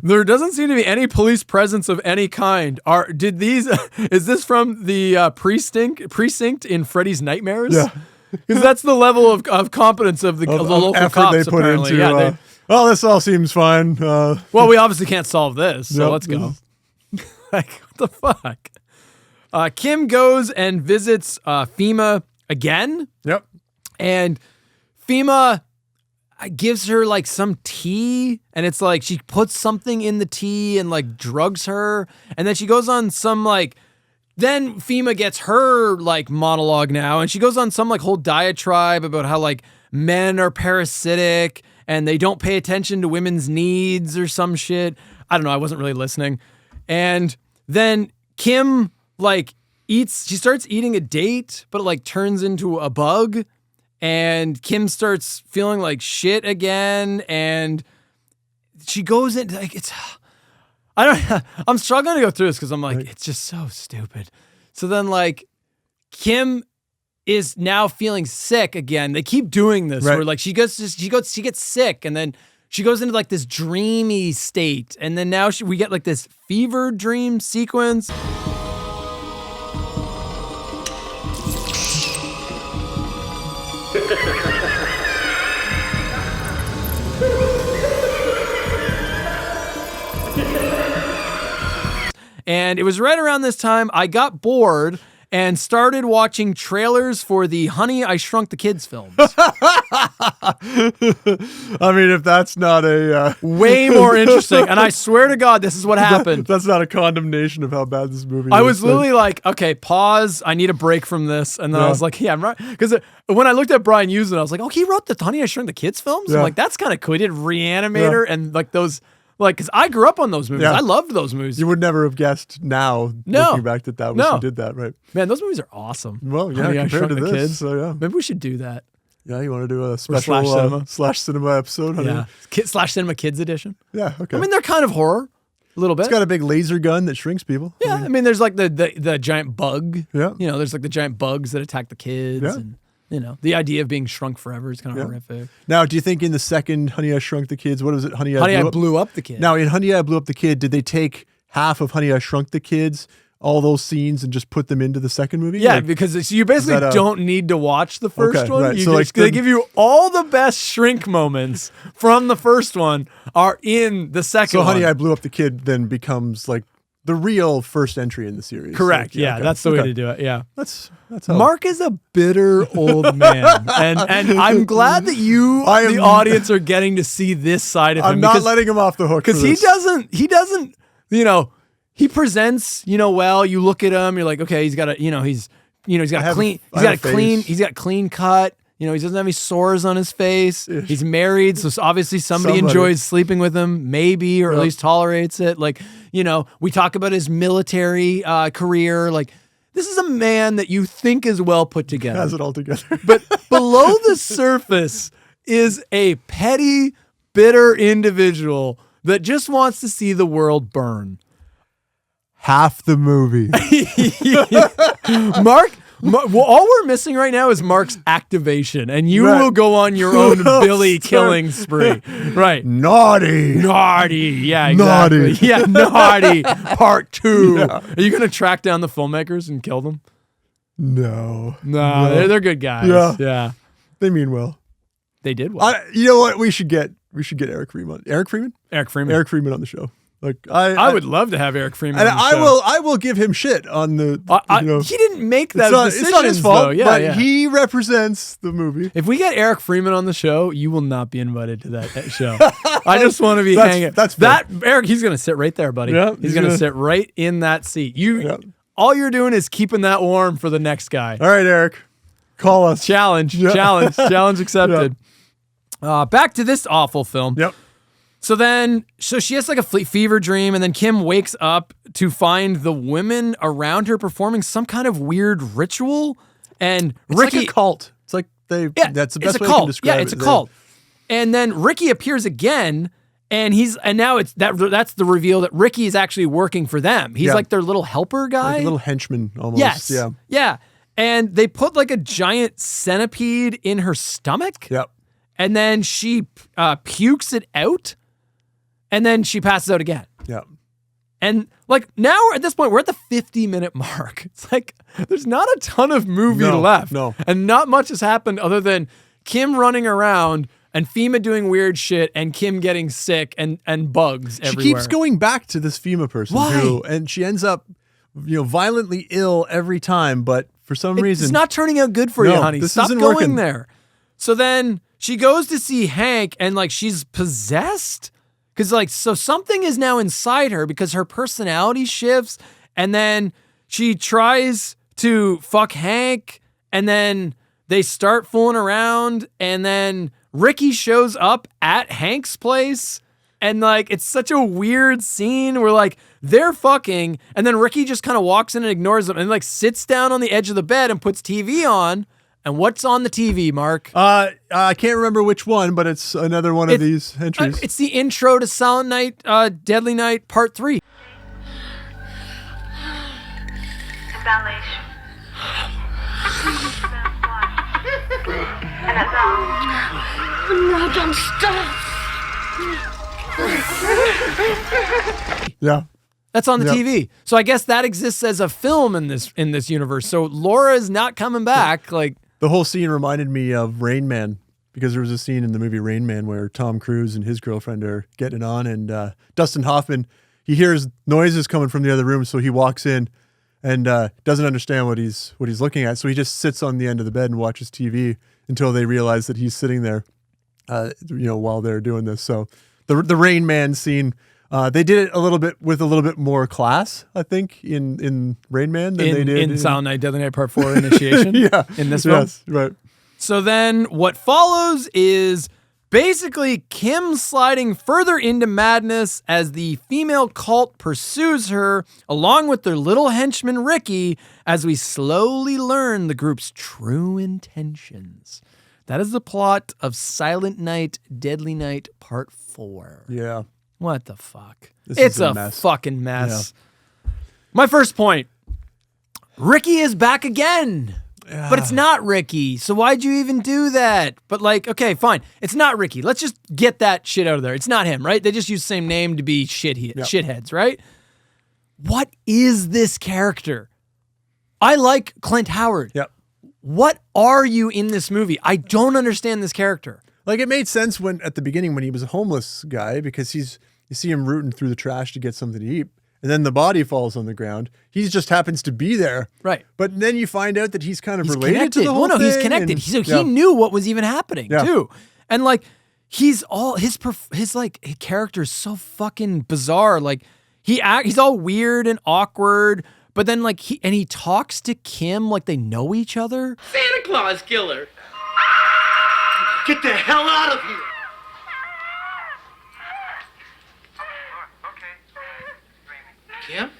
There doesn't seem to be any police presence of any kind. Is this from the precinct in Freddy's Nightmares? Yeah. Because that's the level of competence of the local effort cops, they put apparently. into well, this all seems fine. Well, we obviously can't solve this, so let's go. Like, what the fuck? Kim goes and visits FEMA again. Yep. And FEMA gives her like some tea, and it's like she puts something in the tea and like drugs her, and then she goes on some like, then FEMA gets her like monologue now, and she goes on some like whole diatribe about how like men are parasitic and they don't pay attention to women's needs or some shit. I don't know. I wasn't really listening. And then Kim like she starts eating a date, but it like turns into a bug. And Kim starts feeling like shit again, and she goes in like I'm struggling to go through this because I'm like, it's just so stupid. So then like Kim is now feeling sick again. They keep doing this where like she gets sick, and then she goes into like this dreamy state, and then now we get like this fever dream sequence. And it was right around this time I got bored and started watching trailers for the Honey, I Shrunk the Kids films. I mean, if that's not a... way more interesting. And I swear to God, this is what happened. That's not a condemnation of how bad this movie is. I was literally like, okay, pause. I need a break from this. And then I was like, yeah, I'm right. Because when I looked at Brian Usman, I was like, oh, he wrote the Honey, I Shrunk the Kids films? I'm like, that's kind of cool. He did Reanimator and like those... Like, because I grew up on those movies. I loved those movies. You would never have guessed now, looking back that was who did that, right? Man, those movies are awesome. Well, yeah, compared to this. Kids. So, yeah. Maybe we should do that. Yeah, you want to do a special slash cinema episode? Yeah. Slash cinema kids edition? Yeah, okay. I mean, they're kind of horror. A little bit. It's got a big laser gun that shrinks people. Yeah, I mean, there's like the giant bug. Yeah. You know, there's like the giant bugs that attack the kids. Yeah. And, you know, the idea of being shrunk forever is kind of horrific. Now, do you think in the second Honey, I Shrunk the Kids, what is it? Honey, I Blew Up the Kid. Now, in Honey, I Blew Up the Kid, did they take half of Honey, I Shrunk the Kids, all those scenes, and just put them into the second movie? Yeah, because you basically don't need to watch the first one. Right. So they give you all the best shrink moments from the first one are in the second one. So Honey, I Blew Up the Kid then becomes like the real first entry in the series. Correct. Like, that's the way to do it. Yeah. That's how Mark is a bitter old man. and I'm glad that the audience are getting to see this side of him. I'm not letting him off the hook. Because he doesn't, you know, he presents, you know, well, you look at him, you're like, okay, he's got clean cut. You know, he doesn't have any sores on his face. He's married, so obviously somebody enjoys sleeping with him, maybe, or at least tolerates it. Like, you know, we talk about his military career. Like, this is a man that you think is well put together. Has it all together. But below the surface is a petty, bitter individual that just wants to see the world burn. Half the movie. Mark... Well, all we're missing right now is Mark's activation, and you will go on your own Billy killing spree. Right. Naughty. Yeah, exactly. Naughty. Yeah, naughty. Part 2. Yeah. Are you going to track down the filmmakers and kill them? No. They're good guys. Yeah. They mean well. They did well. You know what? We should get Eric Freeman. Eric Freeman on the show. Like I would love to have Eric Freeman. And on the show. I will give him shit on the. He didn't make that decision. It's not his fault. But he represents the movie. If we get Eric Freeman on the show, you will not be invited to that show. I just want to be hanging. Eric. He's going to sit right there, buddy. Yeah, he's going to sit right in that seat. All you're doing is keeping that warm for the next guy. All right, Eric, call us. Challenge accepted. Back to this awful film. Yep. So she has like a fever dream, and then Kim wakes up to find the women around her performing some kind of weird ritual. And Ricky, like a cult. It's like that's the best way I can describe it. Yeah, it's a cult. And then Ricky appears again, and now that's the reveal that Ricky is actually working for them. He's like their little helper guy, like a little henchman almost. Yes. Yeah. And they put like a giant centipede in her stomach. Yep. And then she pukes it out. And then she passes out again. Yeah. And like now at this point, we're at the 50-minute mark. It's like there's not a ton of movie left. No. And not much has happened other than Kim running around and FEMA doing weird shit and Kim getting sick and bugs everywhere. She keeps going back to this FEMA person. Why? And she ends up, violently ill every time, but for some reason. It's not turning out good for you, honey. This Stop isn't going working. there. So then she goes to see Hank and like she's possessed. Because like, so something is now inside her because her personality shifts, and then she tries to fuck Hank, and then they start fooling around, and then Ricky shows up at Hank's place, and like, it's such a weird scene where like, they're fucking, and then Ricky just kind of walks in and ignores them, and like sits down on the edge of the bed and puts TV on. And what's on the TV, Mark? I can't remember which one, but it's another one of these entries. It's the intro to Silent Night, Deadly Night, Part 3. No, don't stop. Yeah. That's on the TV. So I guess that exists as a film in this universe. So Laura is not coming back. Like, the whole scene reminded me of Rain Man, because there was a scene in the movie Rain Man where Tom Cruise and his girlfriend are getting on, and Dustin Hoffman, he hears noises coming from the other room, so he walks in and doesn't understand what he's looking at, so he just sits on the end of the bed and watches TV until they realize that he's sitting there, while they're doing this. So the Rain Man scene. They did it a little bit with a little bit more class, I think, in Rain Man than they did in Silent Night, Deadly Night Part 4 Initiation. Yeah. In this film. Yes, right. So then what follows is basically Kim sliding further into madness as the female cult pursues her, along with their little henchman Ricky, as we slowly learn the group's true intentions. That is the plot of Silent Night, Deadly Night Part 4. Yeah. What the fuck? It's a mess. fucking mess. Yeah. My first point. Ricky is back again. But it's not Ricky. So why'd you even do that? But like, okay, fine. It's not Ricky. Let's just get that shit out of there. It's not him, right? They just use the same name to be shitheads, right? What is this character? I like Clint Howard. Yep. What are you in this movie? I don't understand this character. Like, it made sense at the beginning when he was a homeless guy, because you see him rooting through the trash to get something to eat, and then the body falls on the ground. He just happens to be there. Right. But then you find out that he's kind of related to the whole thing. He's connected. He knew what was even happening too. And like, his character is so fucking bizarre. Like, he's all weird and awkward, but then like he talks to Kim like they know each other. Santa Claus killer. Get the hell out of here! Kim?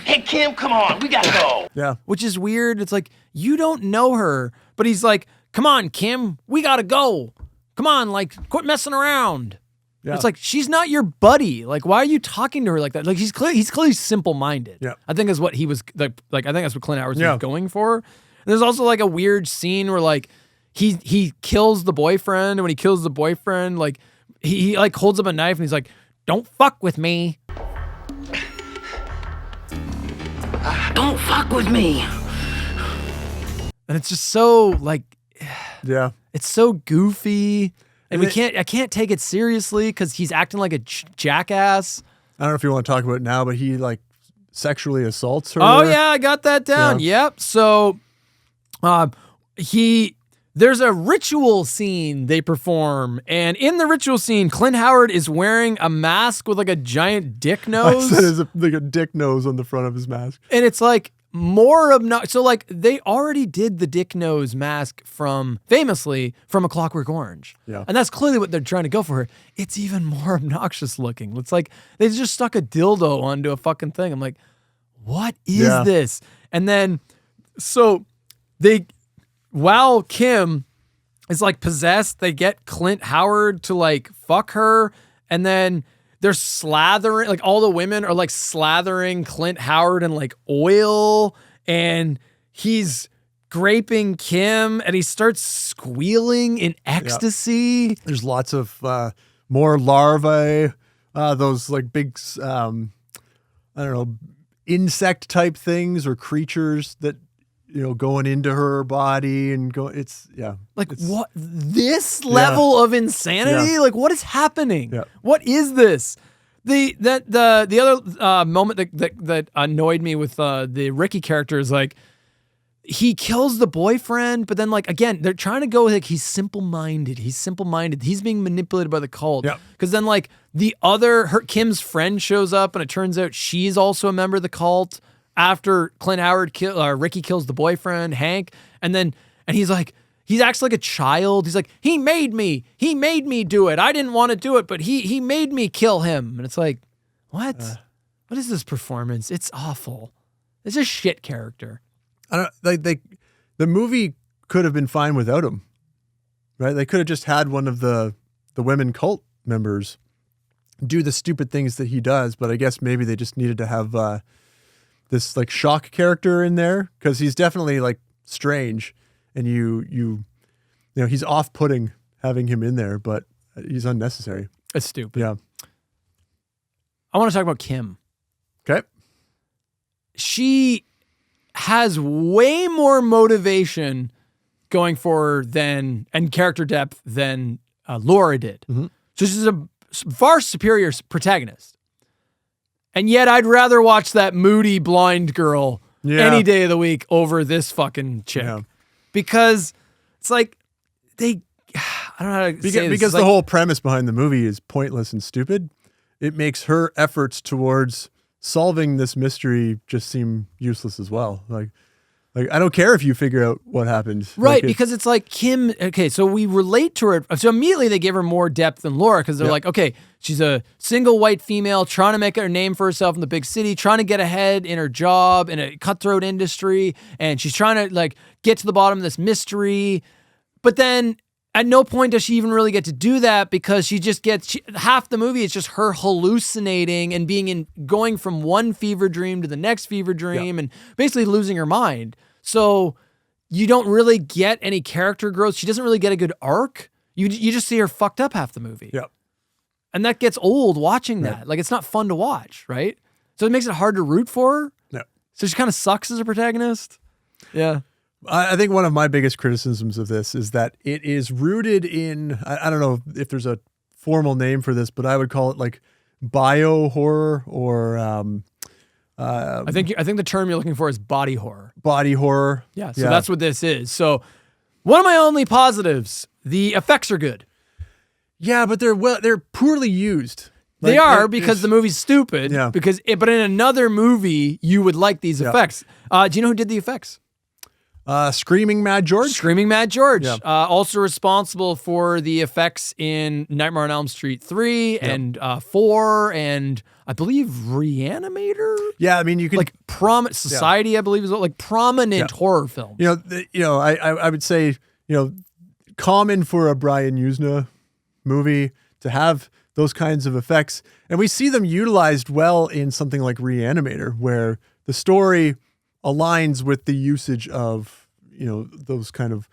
Hey, Kim, come on. We gotta go. Yeah. Which is weird. It's like, you don't know her, but he's like, come on, Kim, we gotta go. Come on, like, quit messing around. Yeah. It's like, she's not your buddy. Like, why are you talking to her like that? Like, he's clearly simple-minded. Yeah. I think is what he was like. I think that's what Clint Howard was going for. And there's also like a weird scene where like he kills the boyfriend, and when he kills the boyfriend, like he like holds up a knife and he's like, "Don't fuck with me." Don't fuck with me. And it's just so like, yeah, it's so goofy. And I can't take it seriously because he's acting like a jackass. I don't know if you want to talk about it now, but he like sexually assaults her. Oh yeah, I got that down. Yeah. Yep. So, there's a ritual scene they perform, and in the ritual scene, Clint Howard is wearing a mask with like a giant dick nose. There's like a dick nose on the front of his mask, and it's like more obnoxious. So like they already did the dick nose mask famously from A Clockwork Orange. Yeah. And that's clearly what they're trying to go for here. It's even more obnoxious looking. It's like they just stuck a dildo onto a fucking thing. I'm like, what is this? And then, so while Kim is like possessed, they get Clint Howard to like fuck her, and then they're slathering, like all the women are like slathering Clint Howard in like oil, and he's graping Kim, and he starts squealing in ecstasy. There's lots of more larvae, those like big, I don't know, insect type things or creatures that going into her body and what this level of insanity? Yeah. Like, what is happening? Yeah. What is this? The other moment that annoyed me with the Ricky character is like, he kills the boyfriend, but then like, again, they're trying to go like, he's simple-minded. He's being manipulated by the cult. Yeah. Because then like Kim's friend shows up and it turns out she's also a member of the cult after Ricky kills the boyfriend, Hank. And he's like, he acts like a child. He's like, he made me do it. I didn't want to do it, but he made me kill him. And it's like, what? What is this performance? It's awful. It's a shit character. I don't the movie could have been fine without him, right? They could have just had one of the women cult members do the stupid things that he does, but I guess maybe they just needed to have this like shock character in there because he's definitely like strange, and you know he's off-putting having him in there, but he's unnecessary. It's stupid. Yeah. I want to talk about Kim. Okay. She has way more motivation going forward and character depth than Laura did. Mm-hmm. So she's a far superior protagonist. And yet I'd rather watch that moody blind girl any day of the week over this fucking chick. Yeah. Because it's like I don't know how to say this. Because the whole premise behind the movie is pointless and stupid. It makes her efforts towards solving this mystery just seem useless as well. Like I don't care if you figure out what happened. Right, because it's like Kim, okay, so we relate to her. So immediately they give her more depth than Laura because they're like, okay, she's a single white female trying to make her name for herself in the big city, trying to get ahead in her job in a cutthroat industry, and she's trying to like get to the bottom of this mystery. But then at no point does she even really get to do that because she just gets half the movie. It's just her hallucinating and going from one fever dream to the next fever dream and basically losing her mind. So you don't really get any character growth. She doesn't really get a good arc. You just see her fucked up half the movie. Yeah. And that gets old watching that. Like, it's not fun to watch, right? So it makes it hard to root for her. Yeah. So she kind of sucks as a protagonist. Yeah. I think one of my biggest criticisms of this is that it is rooted in, I don't know if there's a formal name for this, but I would call it like bio horror or I think the term you're looking for is body horror. Body horror. Yeah, so that's what this is. So one of my only positives, the effects are good. Yeah, but they're poorly used. They are because the movie's stupid. Yeah. But in another movie, you would like these effects. Do you know who did the effects? Screaming Mad George. Screaming Mad George. Yeah. Also responsible for the effects in Nightmare on Elm Street 3 and 4 and I believe Reanimator. Yeah, I mean you can like Society. I believe is like prominent horror films. I would say common for a Brian Usna movie to have those kinds of effects, and we see them utilized well in something like Reanimator, where the story aligns with the usage of those kind of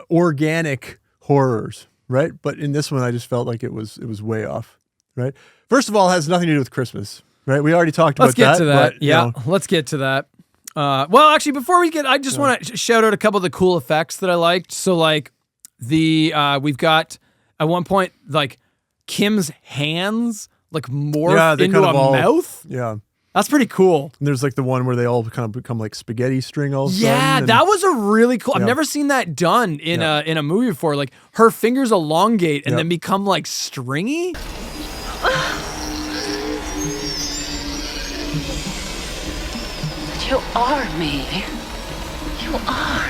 organic horrors, right? But in this one, I just felt like it was way off, right? First of all, it has nothing to do with Christmas, right? We already talked about that. Let's get to that. But, let's get to that. Well, actually, before we get, I just want to shout out a couple of the cool effects that I liked. So, like we've got at one point like Kim's hands like morph into a mouth. Yeah. That's pretty cool. And there's like the one where they all kind of become like spaghetti string all of a sudden. Yeah, that was a really cool. I've never seen that done in a movie before. Like her fingers elongate and then become like stringy. You are me. You are.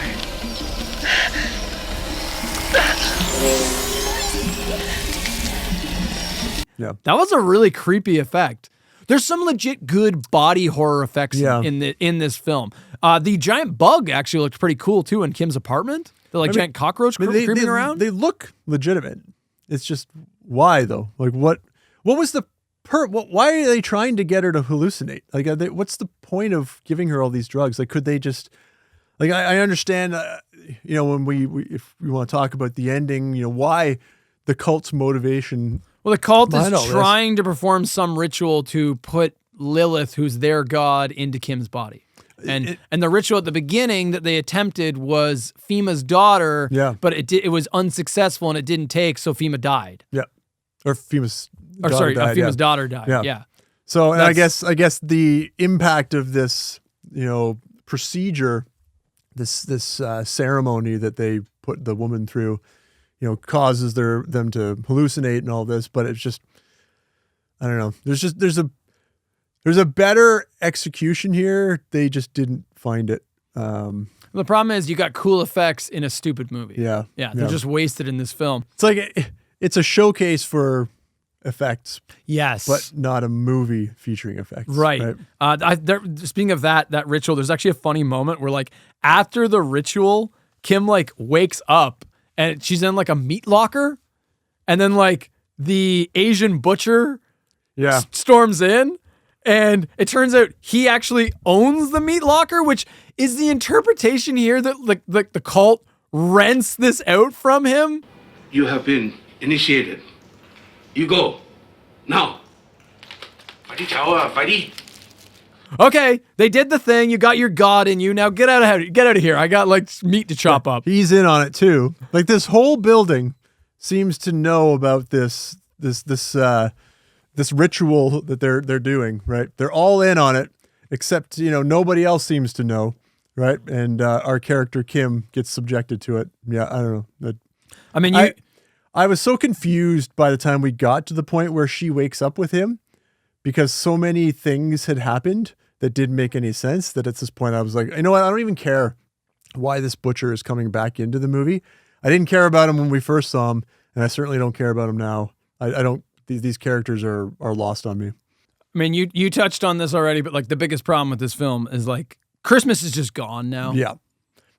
Yeah. That was a really creepy effect. There's some legit good body horror effects in this film. The giant bug actually looked pretty cool too in Kim's apartment. The giant cockroach creeping around. They look legitimate. It's just why though? Like what was the why are they trying to get her to hallucinate? Like what's the point of giving her all these drugs? Like could they just like I understand when we if we want to talk about the ending, why the cult's motivation. Well, the cult is trying to perform some ritual to put Lilith, who's their god, into Kim's body. And the ritual at the beginning that they attempted was Fima's daughter, but it was unsuccessful and it didn't take, so Fima died. Yeah. Or Fima's daughter died. Fima's daughter died. Yeah. So and I guess the impact of this, procedure, this ceremony that they put the woman through, causes them to hallucinate and all this, but it's just, I don't know. There's a better execution here. They just didn't find it. The problem is you got cool effects in a stupid movie. Yeah. They're just wasted in this film. It's like it's a showcase for effects. Yes. But not a movie featuring effects. Right. Speaking of that ritual, there's actually a funny moment where like after the ritual, Kim like wakes up and she's in like a meat locker, and then like the Asian butcher storms in, and it turns out he actually owns the meat locker, which is the interpretation here that like the cult rents this out from him. You have been initiated. You go. Now. Okay, they did the thing. You got your god in you. Now get out of here. I got like meat to chop up. He's in on it too. Like this whole building seems to know about this ritual that they're doing, right? They're all in on it, except nobody else seems to know, right? And our character Kim gets subjected to it. Yeah, I don't know. I mean, I was so confused by the time we got to the point where she wakes up with him, because so many things had happened that didn't make any sense, that at this point I was like, you know what? I don't even care why this butcher is coming back into the movie. I didn't care about him when we first saw him, and I certainly don't care about him now. I don't. These characters are lost on me. I mean, you touched on this already, but like the biggest problem with this film is like Christmas is just gone now. Yeah.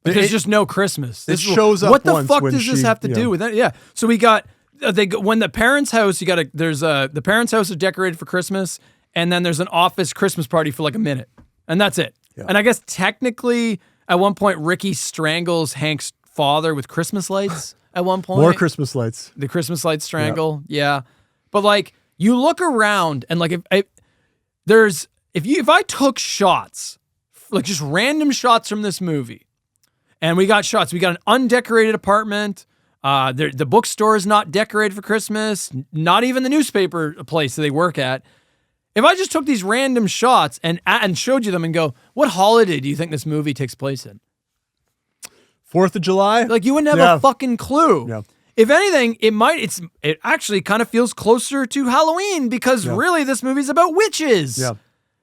Like, there's just no Christmas. It shows up. What the fuck does this have to do with that? Yeah. So we got when the parents' house. The parents' house is decorated for Christmas, and then there's an office Christmas party for like a minute, and that's it. Yeah. And I guess technically, at one point, Ricky strangles Hank's father with Christmas lights. At one point, more Christmas lights. The Christmas lights strangle. Yeah. But like you look around and like if I took shots, like just random shots from this movie, and we got shots, we got an undecorated apartment. The bookstore is not decorated for Christmas. Not even the newspaper place that they work at. If I just took these random shots and showed you them and go, what holiday do you think this movie takes place in? 4th of July? Like you wouldn't have a fucking clue. Yeah. If anything, it actually kind of feels closer to Halloween, because really this movie's about witches. Yeah.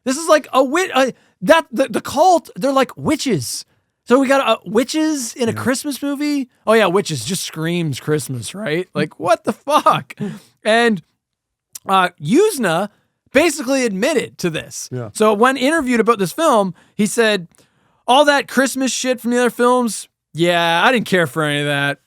This is like the cult, they're like witches. So we got witches in a Christmas movie. Oh yeah, witches just screams Christmas, right? Like what the fuck? And Yuzna basically admitted to this. Yeah. So when interviewed about this film, he said, all that Christmas shit from the other films, yeah, I didn't care for any of that.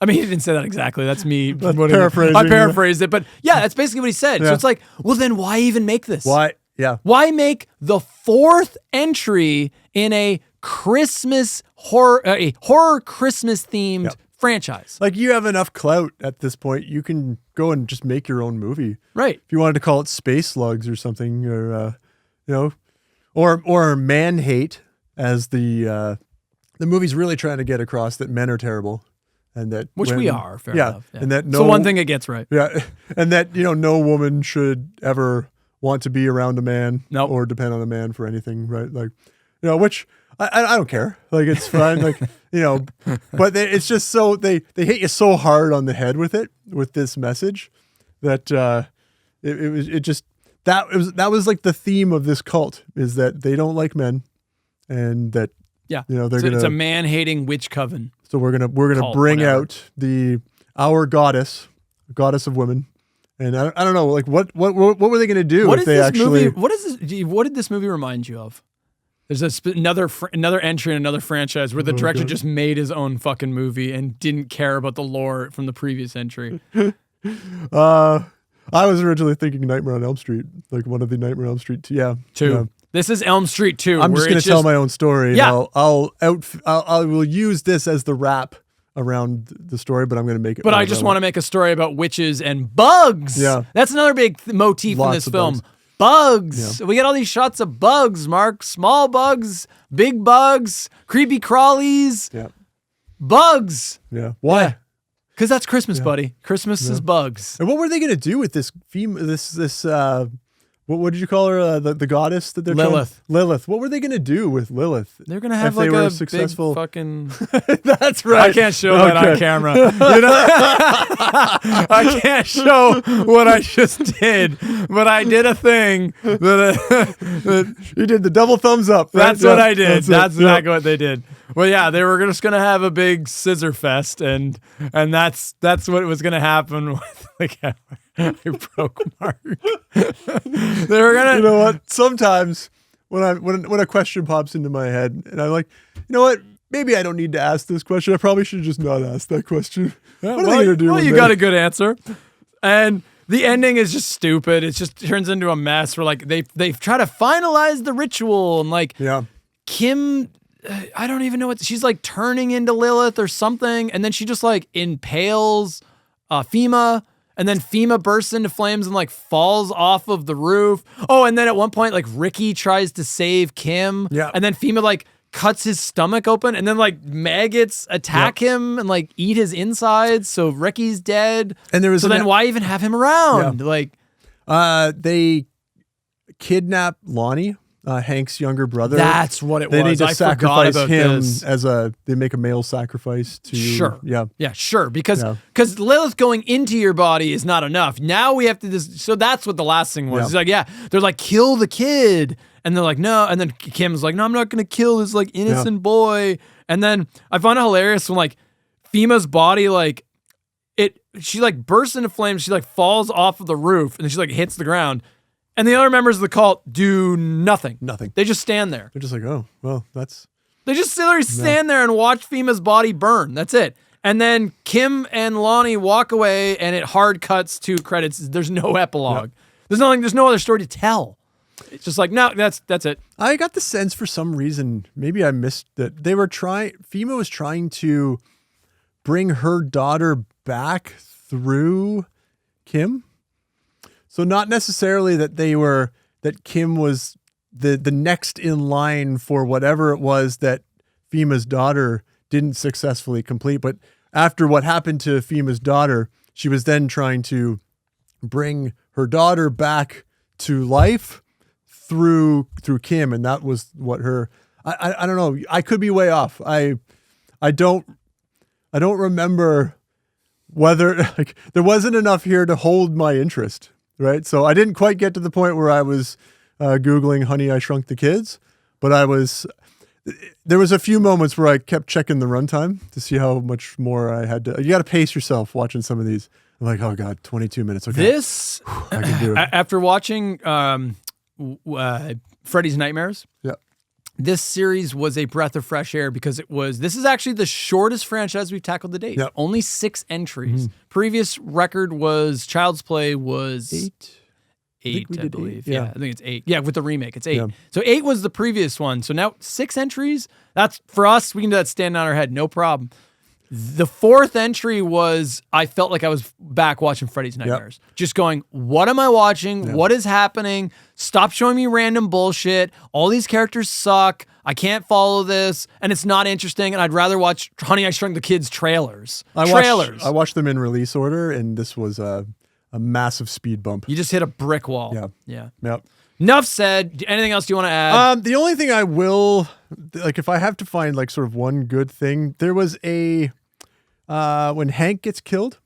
I mean, he didn't say that exactly. That's me paraphrasing. I paraphrased it, but yeah, that's basically what he said. Yeah. So it's like, well, then why even make this? Why? Yeah. Why make the 4th entry in a Christmas horror Christmas themed franchise? Like you have enough clout at this point. You can go and just make your own movie, right? If you wanted to call it Space Slugs or something, or or Man Hate, as the movie's really trying to get across that men are terrible. And that we are, fair enough. Yeah. And that so one thing it gets right. Yeah. And that, no woman should ever want to be around a man or depend on a man for anything, right? Like, which I don't care. Like, it's fine. Like, but it's just so they hit you so hard on the head with this message that that was like the theme of this cult, is that they don't like men, and that it's a man-hating witch coven. So we're gonna bring out our goddess of women, and I don't know, like what were they gonna do if they actually? What did this movie remind you of? There's another entry in another franchise where the director just made his own fucking movie and didn't care about the lore from the previous entry. I was originally thinking Nightmare on Elm Street, like one of the Nightmare on Elm Street 2. Yeah. This is Elm Street 2. I'm just going to tell my own story. Yeah. I will use this as the wrap around the story, but I'm going to make it. But I just want to make a story about witches and bugs. Yeah. That's another big motif in this film. bugs. Yeah. We get all these shots of bugs, Mark. Small bugs, big bugs, creepy crawlies. Yeah. Bugs. Yeah. Why? Because that's Christmas, buddy. Christmas is bugs. And what were they going to do with this what did you call her? The goddess that they're Lilith. Lilith. What were they going to do with Lilith? They're going to have if like they were a successful big fucking... That's right. I can't show that on camera. You know? I can't show what I just did, but I did a thing that you did the double thumbs up. Right? That's what I did. That's it. exactly what they did. Well, yeah, they were just gonna have a big scissor fest, and that's what was gonna happen with the camera. I broke Mark. They were gonna. You know what? Sometimes when a question pops into my head, and I'm like, you know what? Maybe I don't need to ask this question. I probably should just not ask that question. Yeah, what are they gonna do? Well, you got a good answer, and the ending is just stupid. It just turns into a mess. Where like they try to finalize the ritual, and like Kim. I don't even know what she's like turning into Lilith or something, and then she just like impales Fema, and then Fema bursts into flames and like falls off of the roof. Oh, and then at one point like Ricky tries to save Kim, and then Fema like cuts his stomach open, and then like maggots attack him and like eat his insides. So Ricky's dead, and there was then why even have him around? Like, they kidnap Lonnie. Hank's younger brother. That's what it was. They need to sacrifice him this. they make a male sacrifice to. Sure. Yeah. Yeah, sure. Because Lilith going into your body is not enough. Now we have to so that's what the last thing was. Yeah. It's like, they're like, kill the kid. And they're like, no. And then Kim's like, no, I'm not going to kill this like innocent boy. And then I find it hilarious when like Fema's body, like she like bursts into flames. She like falls off of the roof and then she like hits the ground. And the other members of the cult do nothing. Nothing. They just stand there. They're just like, oh, well, that's... They just literally stand there and watch Fema's body burn. That's it. And then Kim and Lonnie walk away and it hard cuts to credits. There's no epilogue. There's no other story to tell. It's just like, no, that's it. I got the sense for some reason, maybe I missed that Fema was trying to bring her daughter back through Kim. So not necessarily that that Kim was the next in line for whatever it was that Fema's daughter didn't successfully complete. But after what happened to Fema's daughter, she was then trying to bring her daughter back to life through Kim. And that was what I don't know. I could be way off. I don't remember whether like there wasn't enough here to hold my interest. Right. So I didn't quite get to the point where I was Googling Honey, I Shrunk the Kids, but there was a few moments where I kept checking the runtime to see how much more I had to. You got to pace yourself watching some of these. I'm like, oh God, 22 minutes. Okay. This, I can do it. After watching Freddy's Nightmares. Yeah. This series was a breath of fresh air because this is actually the shortest franchise we've tackled to date. Yep. Only 6 entries. Previous record was Child's Play was 8, I believe. Yeah, I think it's 8. Yeah, with the remake, it's 8. Yeah. So 8 was the previous one. So now 6 entries. That's for us. We can do that standing on our head, no problem. The 4th entry was I felt like I was back watching Freddy's Nightmares. Just going, what am I watching? What is happening? Stop showing me random bullshit. All these characters suck. I can't follow this. And it's not interesting. And I'd rather watch Honey, I Shrunk the Kids trailers. I watched them in release order, and this was a massive speed bump. You just hit a brick wall. Yeah. Enough said. Anything else you want to add? The only thing I will, like if I have to find like sort of one good thing, there was when Hank gets killed,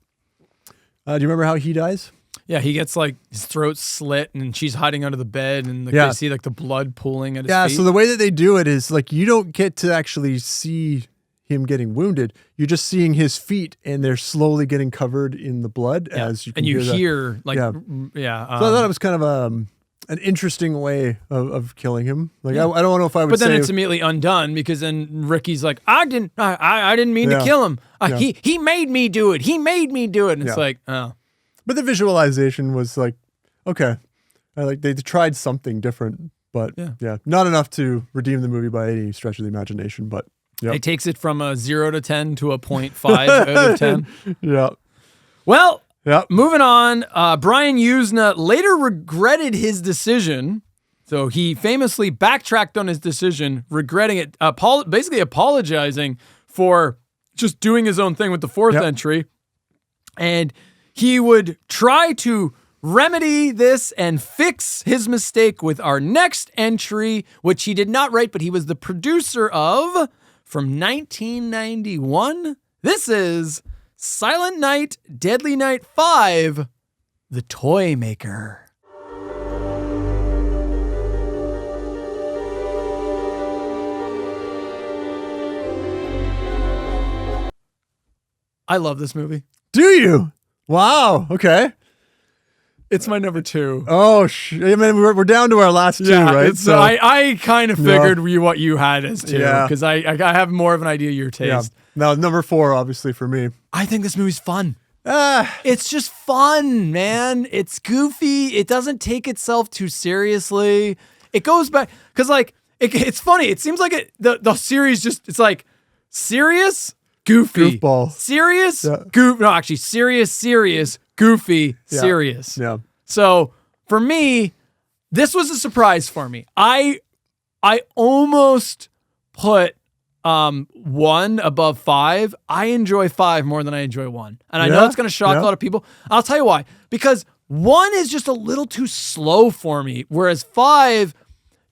do you remember how he dies? Yeah, he gets like his throat slit and she's hiding under the bed and you see like the blood pooling at his feet. So the way that they do it is like you don't get to actually see him getting wounded. You're just seeing his feet and they're slowly getting covered in the blood as you can hear so I thought it was kind of an interesting way of killing him. Like I don't know if I would. But then it's immediately undone because then Ricky's like, I didn't mean to kill him. He made me do it. He made me do it. And it's like, oh. But the visualization was like, okay, they tried something different, but not enough to redeem the movie by any stretch of the imagination. But it takes it from a 0 to 10 to a 0.5 out of 10. Yeah. Well. Yep. Moving on, Brian Usna later regretted his decision. So he famously backtracked on his decision, regretting it, basically apologizing for just doing his own thing with the fourth entry. And he would try to remedy this and fix his mistake with our next entry, which he did not write, but he was the producer of, from 1991. This is Silent Night, Deadly Night 5, The Toy Maker. I love this movie. Do you? Wow. Okay. It's my number 2. Oh, I mean, we're down to our last 2, right? So I kind of figured what you had as 2 because I have more of an idea of your taste. Yeah. Now, number 4, obviously, for me. I think this movie's fun. It's just fun, man. It's goofy. It doesn't take itself too seriously. It goes back because, like, it's funny. It seems like the series it's like serious, goofy, goofball, serious, goof. No, actually, serious, goofy, serious. Yeah. So for me, this was a surprise for me. I almost put 1 above 5. I enjoy 5 more than I enjoy 1. And I know it's going to shock a lot of people. I'll tell you why. Because 1 is just a little too slow for me. Whereas 5,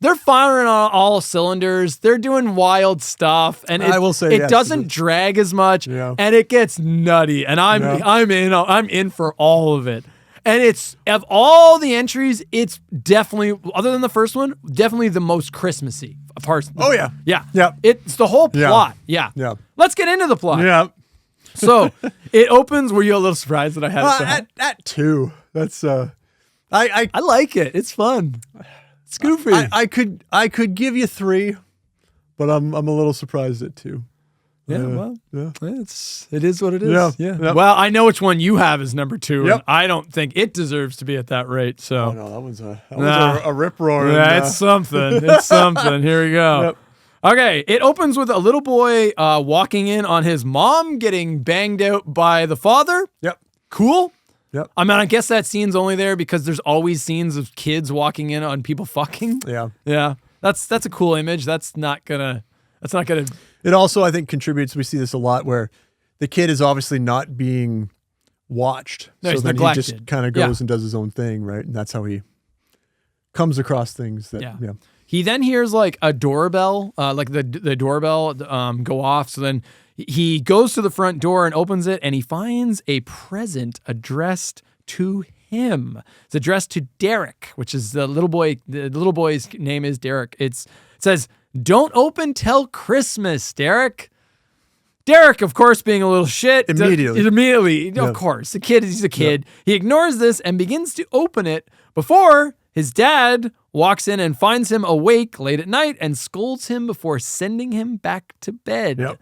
they're firing on all cylinders. They're doing wild stuff. And I will say it doesn't drag as much. Yeah. And it gets nutty. And I'm in for all of it. And it's, of all the entries, it's definitely, other than the first one, definitely the most Christmassy part. Oh, yeah. Yeah. Yeah. It's the whole plot. Yeah. Yeah. Let's get into the plot. Yeah. So it opens. Were you a little surprised that I had it? At 2. That's, I like it. It's fun. It's goofy. I could give you 3, but I'm a little surprised at 2. Yeah, it is what it is. Yeah. Yep. Well, I know which one you have as number 2. And I don't think it deserves to be at that rate. So no, that was a rip roar. Yeah, it's something. It's something. Here we go. Yep. Okay, it opens with a little boy walking in on his mom getting banged out by the father. Yep. Cool. Yep. I mean, I guess that scene's only there because there's always scenes of kids walking in on people fucking. Yeah. Yeah. That's a cool image. That's not gonna. It also, I think, contributes. We see this a lot where the kid is obviously not being watched. No, so he's then neglected. he just kind of goes and does his own thing, right? And that's how he comes across things that, He then hears like a doorbell, like the doorbell go off. So then he goes to the front door and opens it, and he finds a present addressed to him. It's addressed to Derek, which is the little boy. The little boy's name is Derek. It says, "Don't open till Christmas, Derek." Derek, of course, being a little shit. Immediately, of course. He's a kid. Yeah. He ignores this and begins to open it before his dad walks in and finds him awake late at night and scolds him before sending him back to bed. Yep.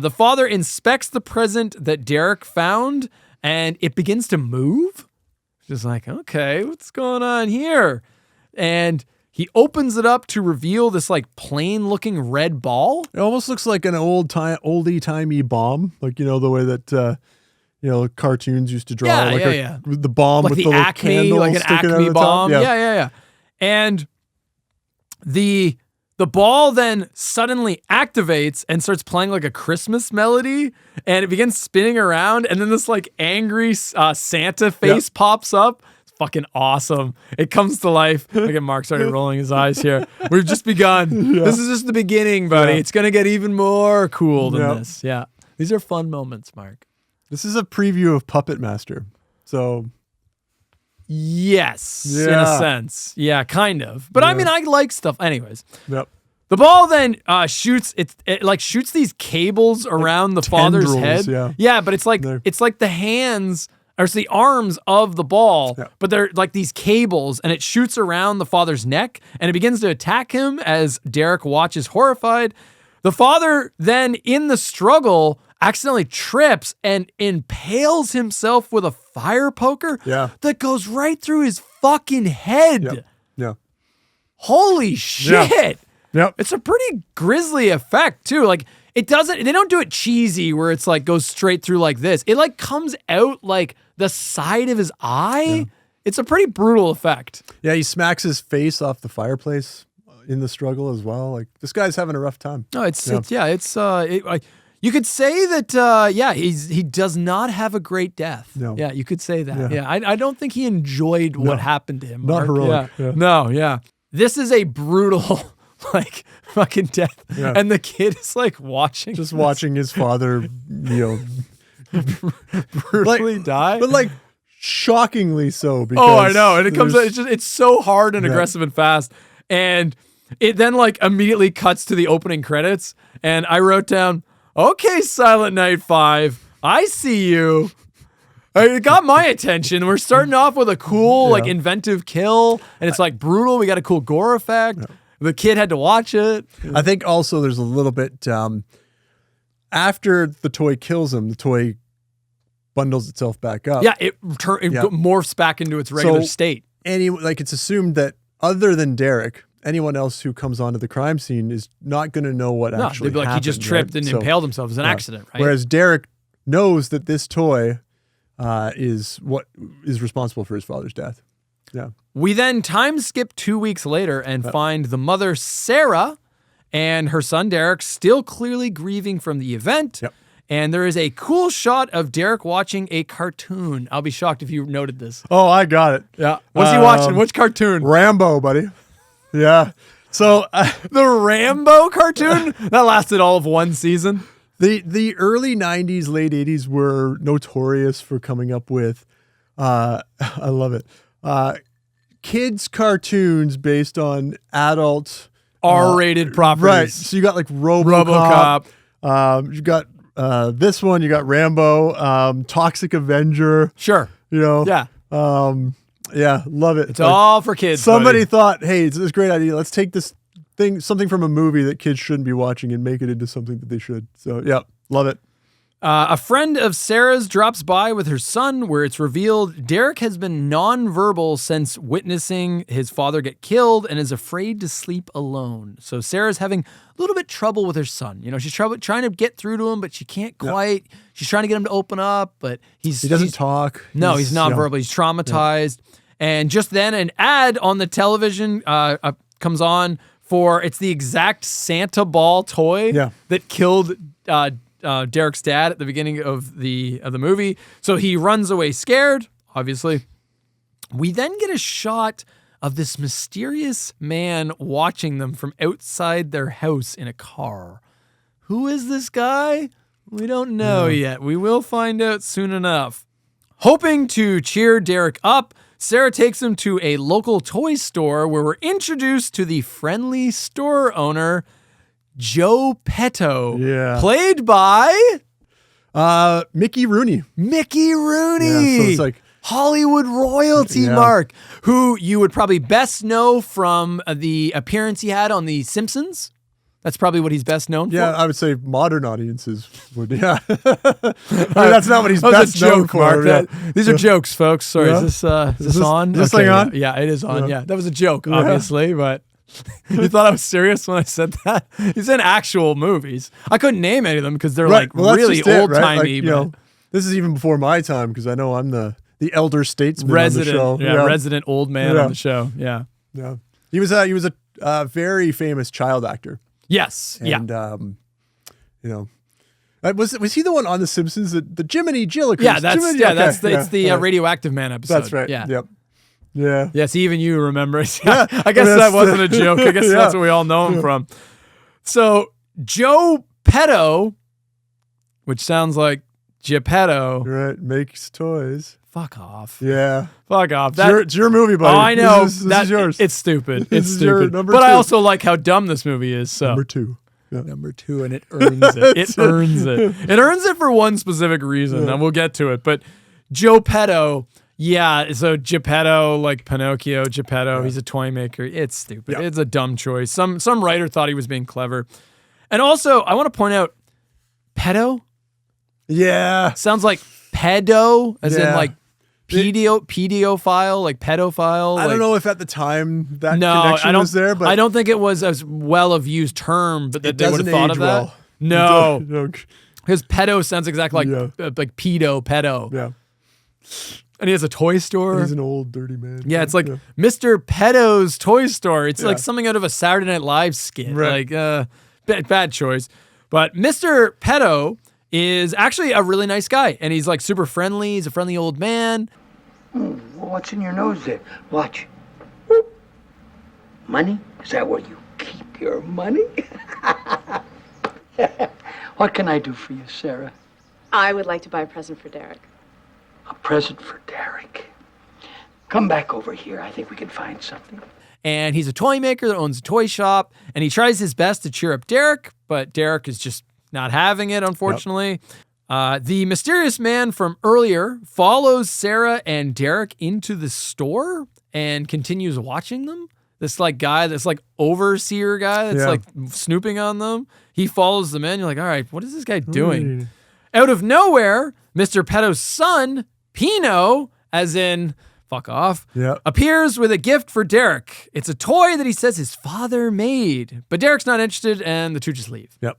The father inspects the present that Derek found, and it begins to move. Just like, okay, what's going on here? And he opens it up to reveal this like plain looking red ball. It almost looks like an oldie-timey bomb. Like, the way that, cartoons used to draw. The bomb like with the little Acme, candle like an sticking Acme out of the bomb. top. Yeah. And the ball then suddenly activates and starts playing like a Christmas melody, and it begins spinning around, and then this like angry Santa face pops up. It's fucking awesome. It comes to life. Look at Mark started rolling his eyes here. We've just begun. This is just the beginning, buddy. It's gonna get even more cool than this. Yeah. These are fun moments, Mark. This is a preview of Puppet Master. So yes, in a sense. Yeah, kind of. But I mean, I like stuff. Anyways. Yep. The ball then shoots. It like shoots these cables around the father's head. Yeah, but it's like the hands or it's the arms of the ball, but they're like these cables, and it shoots around the father's neck, and it begins to attack him as Derek watches horrified. The father then, in the struggle, accidentally trips and impales himself with a fire poker that goes right through his fucking head. Yeah. Holy shit. Yep. It's a pretty grisly effect too. Like it doesn't, they don't do it cheesy where it's like goes straight through like this. It like comes out like the side of his eye. Yeah. It's a pretty brutal effect. Yeah, he smacks his face off the fireplace in the struggle as well. Like, this guy's having a rough time. No, you could say that, he does not have a great death. No. Yeah, you could say that. Yeah, I don't think he enjoyed what happened to him. Not heroic. Yeah. No, yeah. This is a brutal, like, fucking death. Yeah. And the kid is, like, watching. Just watching his father, brutally die. But, like, shockingly so. Because I know. And it comes out, it's so hard and aggressive and fast. And it then, like, immediately cuts to the opening credits. And I wrote down, okay, Silent Night 5, I see you. It got my attention. We're starting off with a cool, like, inventive kill, and it's, like, brutal. We got a cool gore effect. The kid had to watch it. I think also there's a little bit, after the toy kills him, the toy bundles itself back up. Yeah, it morphs back into its regular state. It's assumed that other than Derek, anyone else who comes onto the crime scene is not going to know what actually they'd be like, happened. He just tripped and impaled himself. It was an accident, right? Whereas Derek knows that this toy is what is responsible for his father's death. Yeah. We then time skip 2 weeks later and find the mother, Sarah, and her son, Derek, still clearly grieving from the event. Yep. And there is a cool shot of Derek watching a cartoon. I'll be shocked if you noted this. Oh, I got it. Yeah. What's he watching? Which cartoon? Rambo, buddy. Yeah. So the Rambo cartoon that lasted all of one season. The early 90s, late 80s were notorious for coming up with, I love it, kids cartoons based on adult R-rated properties. Right. So you got like RoboCop. You got this one. You got Rambo. Toxic Avenger. Sure. Yeah. Yeah, love it. It's all for kids. Somebody thought, hey, it's this great idea. Let's take this something from a movie that kids shouldn't be watching and make it into something that they should. So, yeah, love it. A friend of Sarah's drops by with her son, where it's revealed Derek has been nonverbal since witnessing his father get killed and is afraid to sleep alone. So Sarah's having a little bit trouble with her son. She's trying to get through to him, but she can't quite. Yep. She's trying to get him to open up, but he doesn't talk. No, he's nonverbal. He's traumatized. Yeah. And just then, an ad on the television comes on for it's the exact Santa ball toy that killed Derek's dad at the beginning of the movie. So he runs away scared, obviously. We then get a shot of this mysterious man watching them from outside their house in a car. Who is this guy? We don't know yet. We will find out soon enough. Hoping to cheer Derek up, Sarah takes him to a local toy store where we're introduced to the friendly store owner, Joe Petto, played by Mickey Rooney. Mickey Rooney. Yeah, so it's like Hollywood royalty, Mark, who you would probably best know from the appearance he had on The Simpsons. That's probably what he's best known for. Yeah, I would say modern audiences would. Yeah, that's not what he's best known for. Mark. These are jokes, folks. Sorry, is this on? Is this thing on? Yeah, it is on. Yeah, that was a joke, obviously, but you thought I was serious when I said that? He's in actual movies. I couldn't name any of them because they're really old-timey. Like, this is even before my time because I know I'm the elder statesman on the show. Resident old man on the show. Yeah. He was a very famous child actor. Yes. And, was he the one on The Simpsons? The Jiminy Jillikers? Yeah, it's the Radioactive Man episode. That's right. Yeah. Yep. Yeah. Yes, even you remember it. I guess that wasn't a joke. I guess that's what we all know him from. So Joe Petto, which sounds like Geppetto. Right. Makes toys. Fuck off. Yeah. Fuck off. It's your movie, buddy. Oh, I know. This is yours. It's stupid. It's stupid. But I also like how dumb this movie is. So. Number 2. Yeah. Number 2, and it earns it. It earns it. It earns it for one specific reason, and we'll get to it. But Joe Petto, so Geppetto, like Pinocchio, Geppetto, he's a toy maker. It's stupid. Yeah. It's a dumb choice. Some writer thought he was being clever. And also, I want to point out, pedo? Yeah. Sounds like pedo, as in like pedophile, like pedophile. I don't know if at the time that connection was there, but I don't think it was as well of used term, but that they would have thought of that. No. His pedo sounds exactly like pedo. Yeah. And he has a toy store. He's an old, dirty man. Yeah, it's like Mr. Pedo's toy store. It's like something out of a Saturday Night Live skit. Right. Like, bad choice. But Mr. Pedo is actually a really nice guy. And he's like super friendly. He's a friendly old man. Well, what's in your nose there? Watch. Money? Is that where you keep your money? What can I do for you, Sarah? I would like to buy a present for Derek. A present for Derek. Come back over here. I think we can find something. And he's a toy maker that owns a toy shop, and he tries his best to cheer up Derek, but Derek is just not having it, unfortunately. The mysterious man from earlier follows Sarah and Derek into the store and continues watching them. This like guy, this like overseer guy that's like snooping on them. He follows them in. You're like, all right, what is this guy doing? Out of nowhere, Mr. Pedo's son, Pino, as in fuck off, appears with a gift for Derek. It's a toy that he says his father made. But Derek's not interested, and the two just leave. Yep.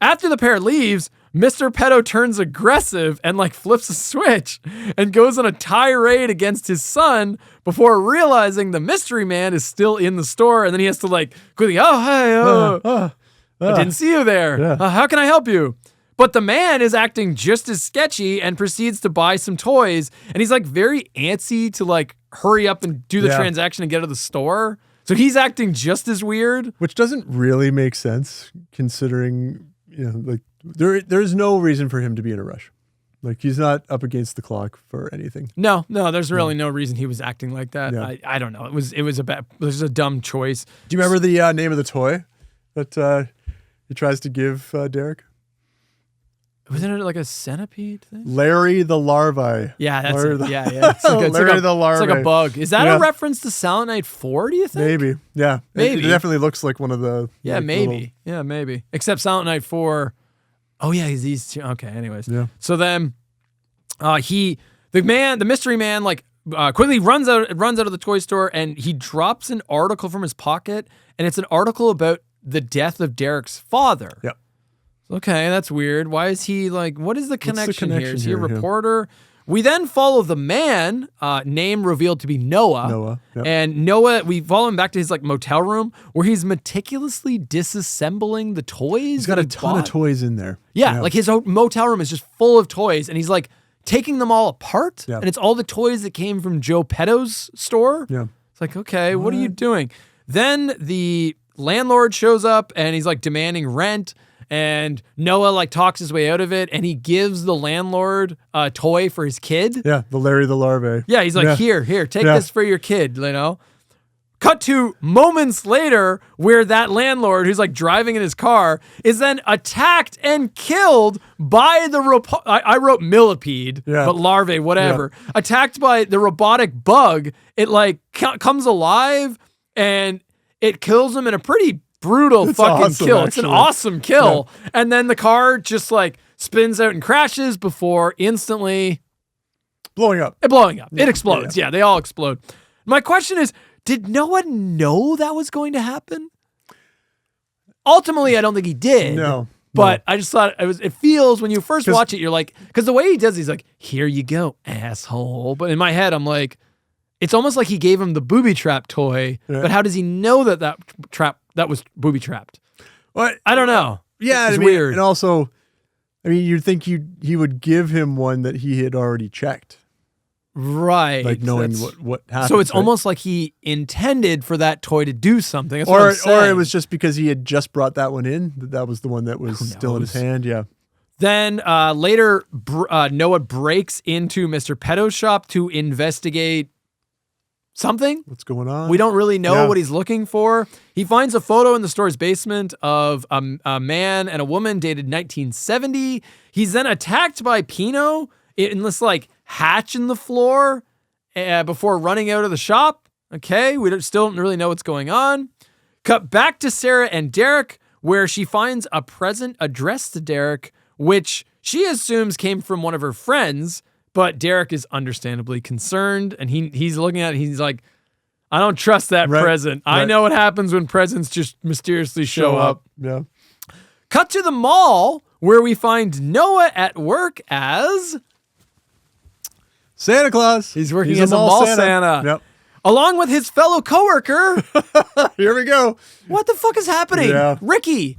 After the pair leaves, Mr. Pedo turns aggressive and like flips a switch and goes on a tirade against his son before realizing the mystery man is still in the store. And then he has to like quickly, I didn't see you there. How can I help you? But the man is acting just as sketchy and proceeds to buy some toys. And he's like very antsy to like hurry up and do the transaction and get out of the store. So he's acting just as weird. Which doesn't really make sense considering, like there's no reason for him to be in a rush. Like he's not up against the clock for anything. No, there's really no reason he was acting like that. Yeah. I don't know. It was a dumb choice. Do you remember the name of the toy that he tries to give Derek? Wasn't it like a centipede thing? Larry the Larvae. Yeah, that's it. Yeah. It's like Larry the Larvae. It's like a bug. Is that a reference to Silent Night 4, do you think? Maybe. Yeah. Maybe. It definitely looks like one of the... Yeah, like, maybe. little... Yeah, maybe. Except Silent Night 4... Oh, yeah, he's these two. Okay, anyways. Yeah. So then the mystery man, like, quickly runs out of the toy store, and he drops an article from his pocket, and it's an article about the death of Derek's father. Yep. Okay, that's weird. Why is he like, what is the connection here? Is he a reporter? We then follow the man, name revealed to be Noah. Yep. And Noah, we follow him back to his like motel room where he's meticulously disassembling the toys. He's got a ton of toys in there. Yeah, like his motel room is just full of toys, and he's like taking them all apart. Yeah. And it's all the toys that came from Joe Pedo's store. Yeah. It's like, okay, what are you doing? Then the landlord shows up and he's like demanding rent. And Noah like talks his way out of it, and he gives the landlord a toy for his kid. Yeah, the Larry the Larvae. Yeah, he's like, here, take this for your kid, Cut to moments later where that landlord who's like driving in his car is then attacked and killed by the I wrote millipede, but larvae, whatever. Yeah. Attacked by the robotic bug. It like comes alive and it kills him in a pretty brutal fucking awesome, kill. Actually. It's an awesome kill. Yeah. And then the car just like spins out and crashes before instantly blowing up. It explodes. Yeah, they all explode. My question is, did Noah know that was going to happen? Ultimately, I don't think he did. No. But I just thought it feels when you first watch it, you're like, because the way he does, he's like, here you go, asshole. But in my head, I'm like, it's almost like he gave him the booby trap toy, but how does he know that was booby trapped? What? I don't know. Yeah, it's weird. And also, you'd think he would give him one that he had already checked. Right. Like knowing what happened. So it's almost like he intended for that toy to do something. That's or it was just because he had just brought that one in, that was the one that was still in his hand. Yeah. Then later, Noah breaks into Mr. Pedo's shop to investigate something. What's going on? We don't really know what he's looking for. He finds a photo in the store's basement of a man and a woman dated 1970. He's then attacked by Pino in this like hatch in the floor before running out of the shop. Okay, we still don't really know what's going on. Cut back to Sarah and Derek, where she finds a present addressed to Derek, which she assumes came from one of her friends. But Derek is understandably concerned, and he's looking at it, he's like, I don't trust that present. I know what happens when presents just mysteriously show up. Yeah. Cut to the mall where we find Noah at work as Santa Claus. He's working as a mall Santa. Yep. Along with his fellow coworker. Here we go. What the fuck is happening? Yeah. Ricky.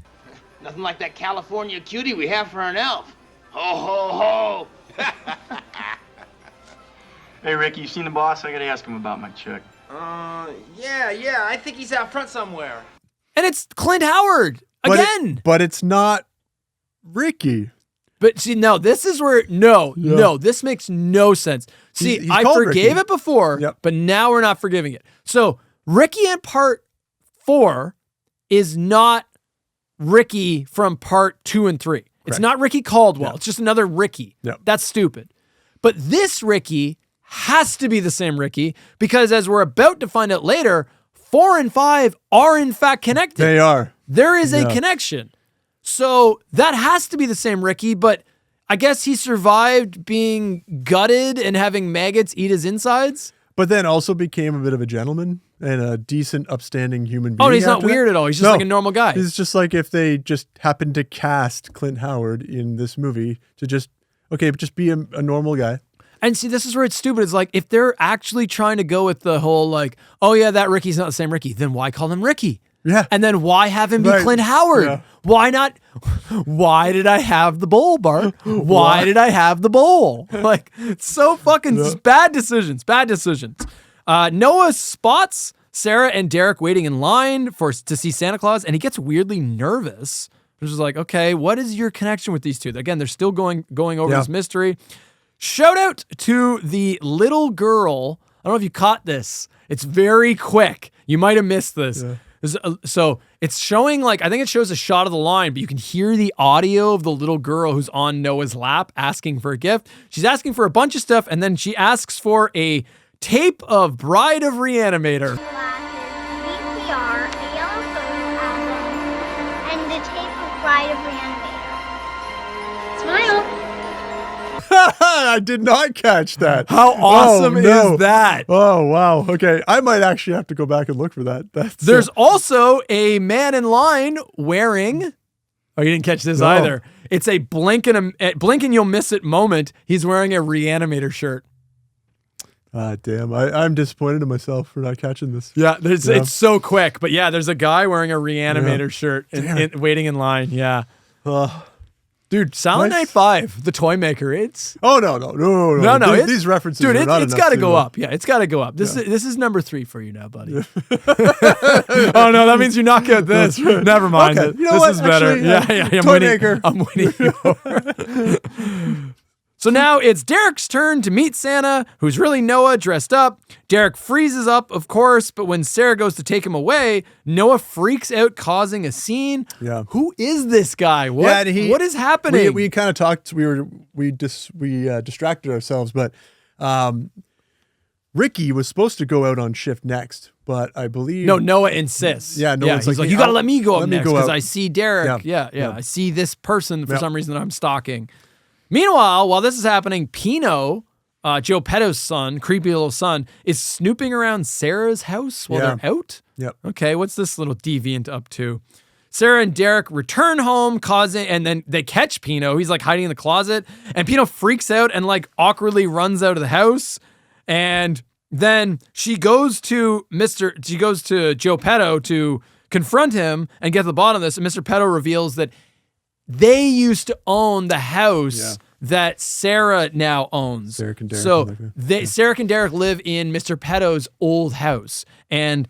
Nothing like that California cutie we have for an elf. Ho, ho, ho. Hey, Ricky, you seen the boss? I gotta ask him about my chick. Yeah, I think he's out front somewhere. And it's Clint Howard again. But it's not Ricky. But see, no, this is where, no, this makes no sense. See, He's I called forgave Ricky. it before, but now we're not forgiving it. So Ricky in part 4 is not Ricky from part 2 and 3. It's not Ricky Caldwell. It's just another Ricky. That's stupid. But this Ricky has to be the same Ricky because as we're about to find out later, 4 and 5 are in fact connected. They are. There is a connection. So that has to be the same Ricky, but I guess he survived being gutted and having maggots eat his insides. But then also became a bit of a gentleman and a decent, upstanding human being. Oh, he's not after weird that. at all. He's just like a normal guy. It's just like if they just happened to cast Clint Howard in this movie to just be a normal guy. And see, this is where it's stupid. It's like, if they're actually trying to go with the whole like, oh yeah, that Ricky's not the same Ricky, then why call him Ricky? Yeah. And then why have him be Clint Howard? Yeah. Why not? Why did I have the bowl, Bart? Why did I have the bowl? Like, it's so fucking bad decisions. Bad decisions. Noah spots Sarah and Derek waiting in line to see Santa Claus, and he gets weirdly nervous. Which is like, okay, what is your connection with these two? Again, they're still going over this mystery. Shout out to the little girl. I don't know if you caught this. It's very quick. You might have missed this. Yeah. So it's showing I think it shows a shot of the line, but you can hear the audio of the little girl who's on Noah's lap asking for a gift. She's asking for a bunch of stuff, and then she asks for a tape of Bride of Reanimator. VCR, a yellow photo album, and the tape of Bride of Reanimator. Smile. I did not catch that. How awesome is that? Oh, wow. Okay. I might actually have to go back and look for that. There's also a man in line wearing... Oh, you didn't catch this either. It's a blink and you'll miss it moment. He's wearing a Reanimator shirt. Damn. I'm disappointed in myself for not catching this. Yeah, it's so quick. But yeah, there's a guy wearing a Reanimator shirt waiting in line. Yeah. Dude, Silent Night 5, the toy maker, it's... Oh, no. These references dude, are not it's got to go up. Yeah, it's got to go up. This is number 3 for you now, buddy. Oh, no, that means you knock out this. Never mind. Okay. You know this is better. Actually, I'm toy winning. maker. I'm winning. So now it's Derek's turn to meet Santa, who's really Noah dressed up. Derek freezes up, of course, but when Sarah goes to take him away, Noah freaks out, causing a scene. Yeah. Who is this guy? What is happening? We kind of talked. We distracted ourselves, but Ricky was supposed to go out on shift next, but I believe Noah insists. Yeah, Noah's he's like, you gotta let me go up next because I see Derek. Yeah. I see this person for some reason that I'm stalking. Meanwhile, while this is happening, Pino, Joe Petto's son, creepy little son, is snooping around Sarah's house while they're out. Yep. Okay, what's this little deviant up to? Sarah and Derek return home, and then they catch Pino. He's hiding in the closet, and Pino freaks out and awkwardly runs out of the house. And then she goes to Joe Petto to confront him and get to the bottom of this. And Mr. Petto reveals that they used to own the house that Sarah now owns. Sarah and Derek. So Sarah and Derek live in Mr. Petto's old house. And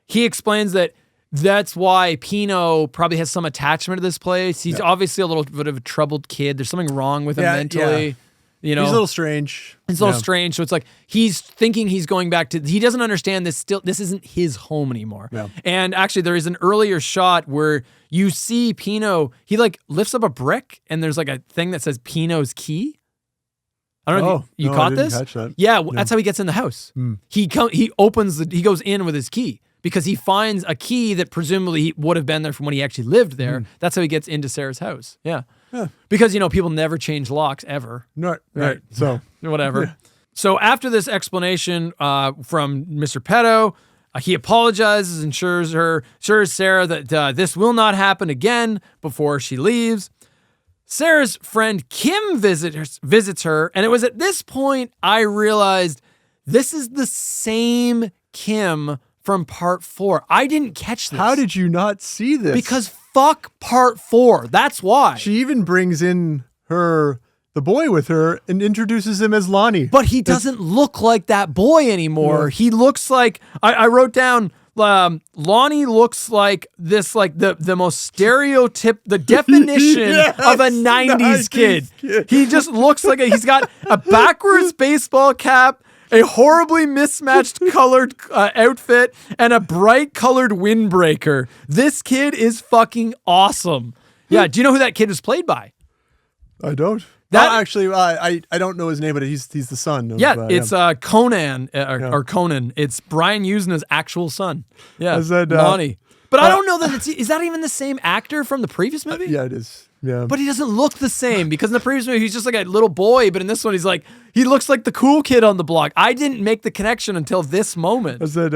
he explains that that's why Pino probably has some attachment to this place. He's obviously a little bit of a troubled kid. There's something wrong with him mentally. Yeah. You know, he's a little strange. It's a little strange. So it's he's thinking he's going back to, he doesn't understand this isn't his home anymore. Yeah. And actually there is an earlier shot where you see Pino, he lifts up a brick and there's a thing that says Pino's key. I don't know if you caught this? Catch that. Yeah, that's how he gets in the house. He goes in with his key because he finds a key that presumably he would have been there from when he actually lived there. That's how he gets into Sarah's house. Yeah. Because, people never change locks ever. Right. So whatever. So after this explanation from Mr. Petto, He apologizes and assures Sarah that this will not happen again before she leaves. Sarah's friend Kim visits her, and it was at this point I realized this is the same Kim from part 4. I didn't catch this. How did you not see this? Because fuck part 4. That's why. She even brings in the boy with her and introduces him as Lonnie. But he doesn't look like that boy anymore. Yeah. He looks like, I wrote down, Lonnie looks like this, like the most the definition of a 90s kid. He just looks like he's got a backwards baseball cap, a horribly mismatched colored outfit, and a bright colored windbreaker. This kid is fucking awesome. Yeah, do you know who that kid was played by? I don't. Actually, I don't know his name, but he's the son. It's Conan or Conan. It's Brian Usena's actual son. Yeah, Lonnie. But I don't know that is that even the same actor from the previous movie? Yeah, it is. Yeah, but he doesn't look the same because in the previous movie he's just like a little boy, but in this one he looks like the cool kid on the block. I didn't make the connection until this moment. I said,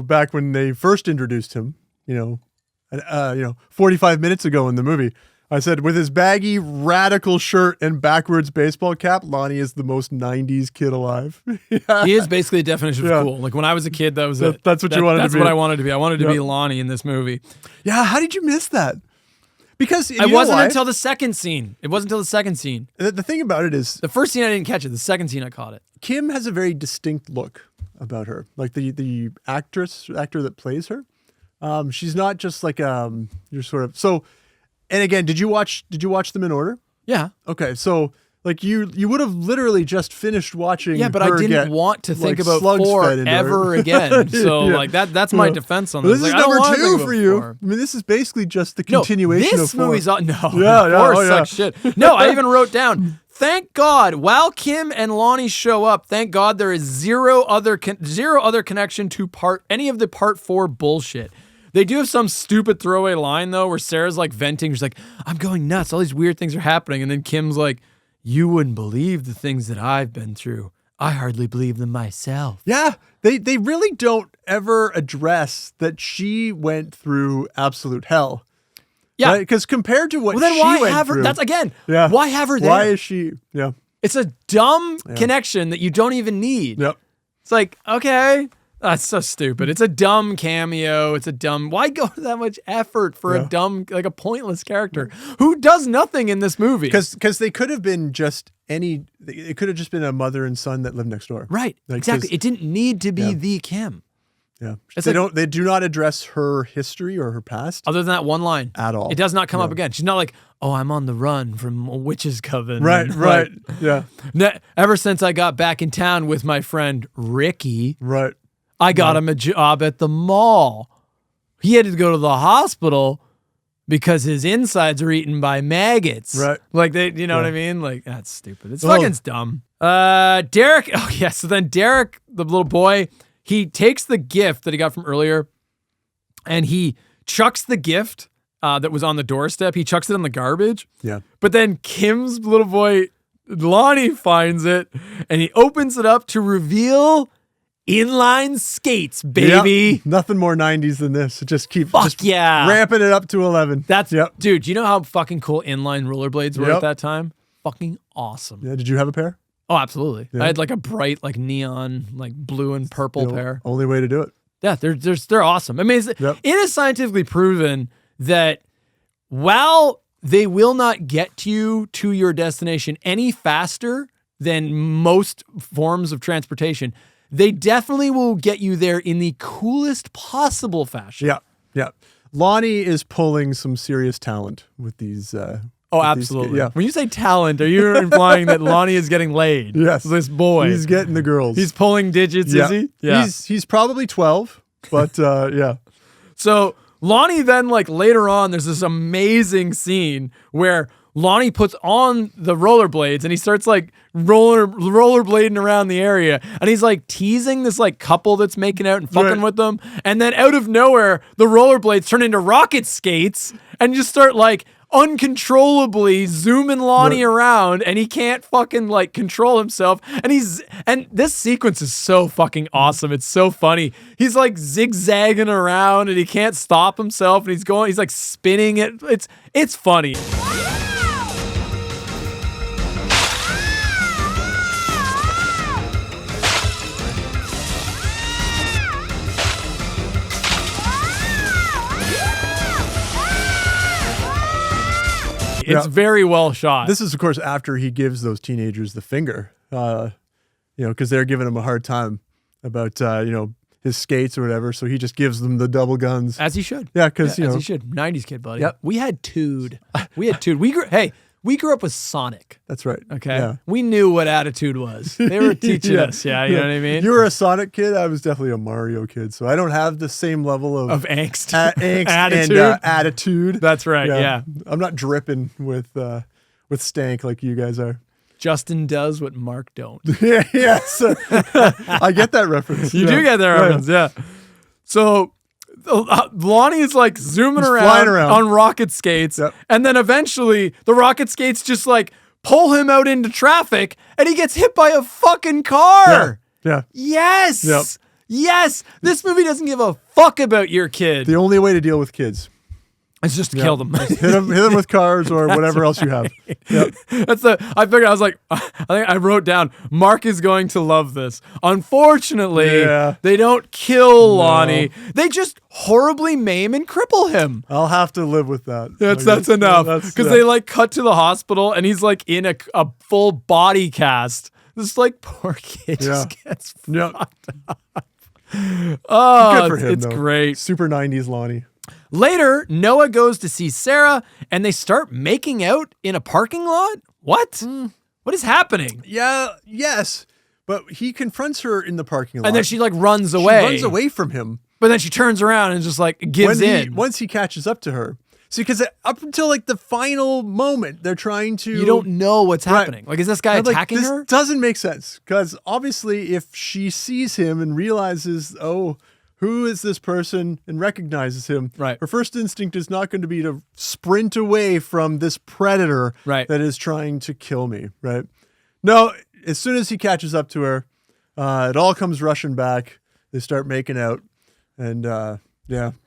back when they first introduced him, 45 minutes ago in the movie. I said, with his baggy, radical shirt and backwards baseball cap, Lonnie is the most 90s kid alive. He is basically the definition of cool. Like when I was a kid, that was it. That's what you wanted to be. That's what I wanted to be. I wanted to be Lonnie in this movie. Yeah, how did you miss that? Because it wasn't until the second scene. It wasn't until the second scene. The thing about it is, the first scene I didn't catch it. The second scene I caught it. Kim has a very distinct look about her. Like the actor that plays her. She's not just like you're sort of so. And again, did you watch them in order? Yeah. Okay, so like you would have literally just finished watching. Yeah, but I didn't want to think about 4 ever again. So that's my defense on this. This is number 2 for you. 4. I mean, this is basically just the continuation of 4. This movie's four sucks shit. No, I even wrote down. Thank God, while Kim and Lonnie show up, thank God there is zero other connection to any of the part 4 bullshit. They do have some stupid throwaway line, though, where Sarah's like venting. She's like, I'm going nuts. All these weird things are happening. And then Kim's like, you wouldn't believe the things that I've been through. I hardly believe them myself. Yeah, they really don't ever address that she went through absolute hell. Yeah. Because compared to what she went through. That's again, why have her there? Why is she? Yeah. It's a dumb connection that you don't even need. Yep. It's like, okay. That's so stupid. It's a dumb cameo. Why go to that much effort for a dumb, like a pointless character who does nothing in this movie? Because they could have been it could have just been a mother and son that lived next door. Right. Exactly. It didn't need to be the Kim. Yeah. They do not address her history or her past. Other than that one line. At all. It does not come up again. She's not like, oh, I'm on the run from a witch's coven. Right. Yeah. Ever since I got back in town with my friend Ricky. Right. I got him a job at the mall. He had to go to the hospital because his insides are eaten by maggots. Right. Like you know what I mean? Like, that's stupid. It's fucking dumb. Derek. Oh yeah. So then Derek, the little boy, he takes the gift that he got from earlier and he chucks the gift that was on the doorstep. He chucks it in the garbage. Yeah. But then Kim's little boy, Lonnie, finds it and he opens it up to reveal inline skates, baby. Yep. Nothing more 90s than this. Just keep ramping it up to 11. Dude, do you know how fucking cool inline rollerblades were at that time? Fucking awesome. Yeah, did you have a pair? Oh, absolutely. Yeah. I had like a bright, like neon, like blue and purple pair. Only way to do it. Yeah, they're awesome. I mean, it is scientifically proven that while they will not get you to your destination any faster than most forms of transportation, they definitely will get you there in the coolest possible fashion. Yeah. Lonnie is pulling some serious talent with these. Absolutely. When you say talent, are you implying that Lonnie is getting laid? Yes. This boy. He's getting the girls. He's pulling digits, is he? Yeah. He's probably 12, but yeah. So Lonnie then, like later on, there's this amazing scene where Lonnie puts on the rollerblades and he starts like rollerblading around the area and he's like teasing this like couple that's making out and fucking with them. And then out of nowhere, the rollerblades turn into rocket skates and just start like, uncontrollably zooming Lonnie around, and he can't fucking like control himself. And this sequence is so fucking awesome. It's so funny. He's like zigzagging around, and he can't stop himself, and he's like spinning it. It's funny. It's very well shot. This is, of course, after he gives those teenagers the finger, because they're giving him a hard time about, his skates or whatever. So he just gives them the double guns. As he should. Yeah, because, as he should. 90s kid, buddy. Yep. We had Tude. We grew up with Sonic. That's right. Okay. Yeah. We knew what attitude was. They were teaching us. Yeah. You know what I mean? You were a Sonic kid. I was definitely a Mario kid. So I don't have the same level of angst, attitude. And attitude. That's right. Yeah. I'm not dripping with stank like you guys are. Justin does what Mark don't. Yes. I get that reference. You do get that reference. Yeah. So Lonnie is like zooming around on rocket skates. Yep. And then eventually the rocket skates just like pull him out into traffic and he gets hit by a fucking car. Yeah. Yes. Yep. Yes. This movie doesn't give a fuck about your kid. The only way to deal with kids is just to kill them. Hit them with cars or whatever else you have. Yep. I figured, I was like, I think I wrote down, Mark is going to love this. Unfortunately, they don't kill Lonnie. They just horribly maim and cripple him. I'll have to live with that. That's enough. Because they like cut to the hospital and he's like in a full body cast. This like poor kid just gets fucked up. Oh, good for him, it's great. Super 90s Lonnie. Later, Noah goes to see Sarah, and they start making out in a parking lot? What? What is happening? Yes. But he confronts her in the parking lot. And then she like runs away. She runs away from him. But then she turns around and just like gives in. Once he catches up to her. See, because up until like the final moment, they're trying to... You don't know what's happening. Like, is this guy attacking her? This doesn't make sense. Because obviously, if she sees him and realizes, who is this person, and recognizes him, her first instinct is not going to be to sprint away from this predator that is trying to kill me, right? No, as soon as he catches up to her, it all comes rushing back. They start making out, and And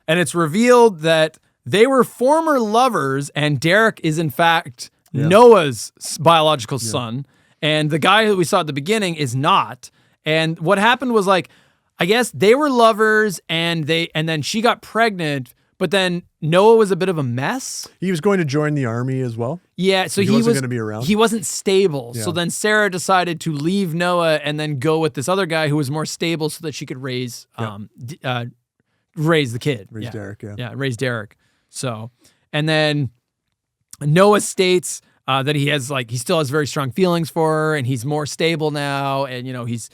it's revealed that they were former lovers, and Derek is in fact Noah's biological son, and the guy who we saw at the beginning is not. And what happened was like, I guess they were lovers, and then she got pregnant, but then Noah was a bit of a mess. He was going to join the army as well. Yeah, so he wasn't going to be around. He wasn't stable. Yeah. So then Sarah decided to leave Noah and then go with this other guy who was more stable, so that she could raise the kid. Raise Derek. Yeah, raise Derek. So, and then Noah states that he still has very strong feelings for her, and he's more stable now, and he's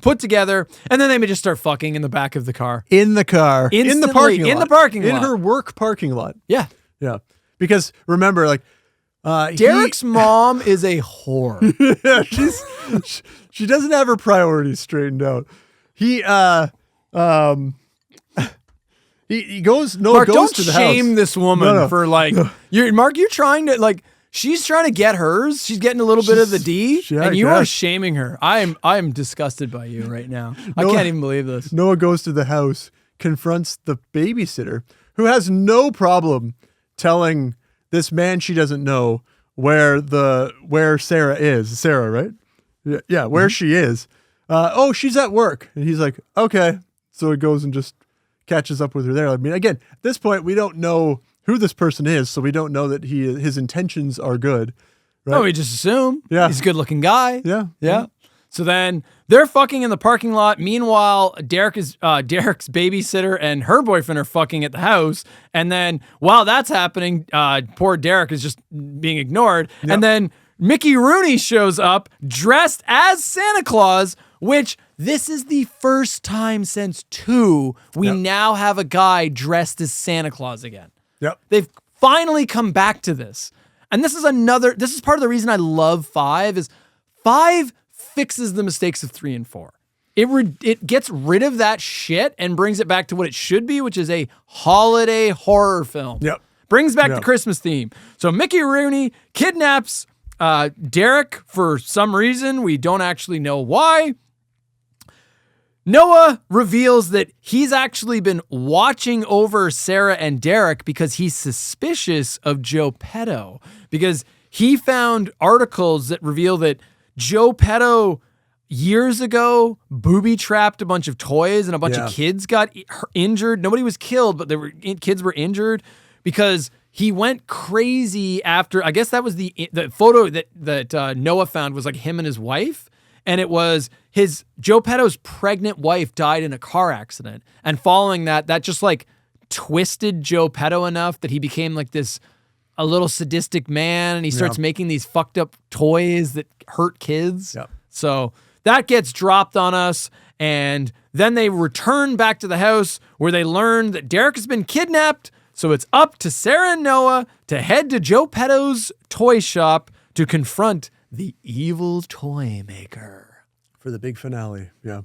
put together, and then they may just start fucking in the back of the car. In the car. Instantly, in the parking lot. In the parking lot. In her work parking lot. Yeah. Yeah. Because remember, like, Derek's mom is a whore. She doesn't have her priorities straightened out. He goes. Mark, goes to the house. Don't shame this woman for like. Mark, you're trying to like. She's trying to get hers. She's getting a little bit of the D, and you are shaming her. I am disgusted by you right now. I can't even believe this. Noah goes to the house, confronts the babysitter, who has no problem telling this man she doesn't know where Sarah is. Sarah, right? Yeah, where she is. She's at work, and he's like, okay. So he goes and just catches up with her there. I mean, again, at this point, we don't know who this person is, so we don't know that his intentions are good. Right? Oh, we just assume. Yeah. He's a good-looking guy. Yeah. So then they're fucking in the parking lot. Meanwhile, Derek's babysitter and her boyfriend are fucking at the house. And then while that's happening, poor Derek is just being ignored. Yep. And then Mickey Rooney shows up dressed as Santa Claus, which this is the first time since 2 we now have a guy dressed as Santa Claus again. Yep. They've finally come back to this. And this is part of the reason I love 5 is 5 fixes the mistakes of 3 and 4. It gets rid of that shit and brings it back to what it should be, which is a holiday horror film. Yep. Brings back the Christmas theme. So Mickey Rooney kidnaps Derek for some reason. We don't actually know why. Noah reveals that he's actually been watching over Sarah and Derek because he's suspicious of Joe Petto, because he found articles that reveal that Joe Petto years ago booby-trapped a bunch of toys and a bunch of kids got injured. Nobody was killed, but kids were injured because he went crazy after, I guess that was the photo that Noah found was like him and his wife. And it was Joe Petto's pregnant wife died in a car accident. And following that just like twisted Joe Petto enough that he became like a little sadistic man, and he starts making these fucked up toys that hurt kids. Yep. So that gets dropped on us. And then they return back to the house where they learn that Derek has been kidnapped. So it's up to Sarah and Noah to head to Joe Petto's toy shop to confront the evil toy maker. For the big finale. Yeah.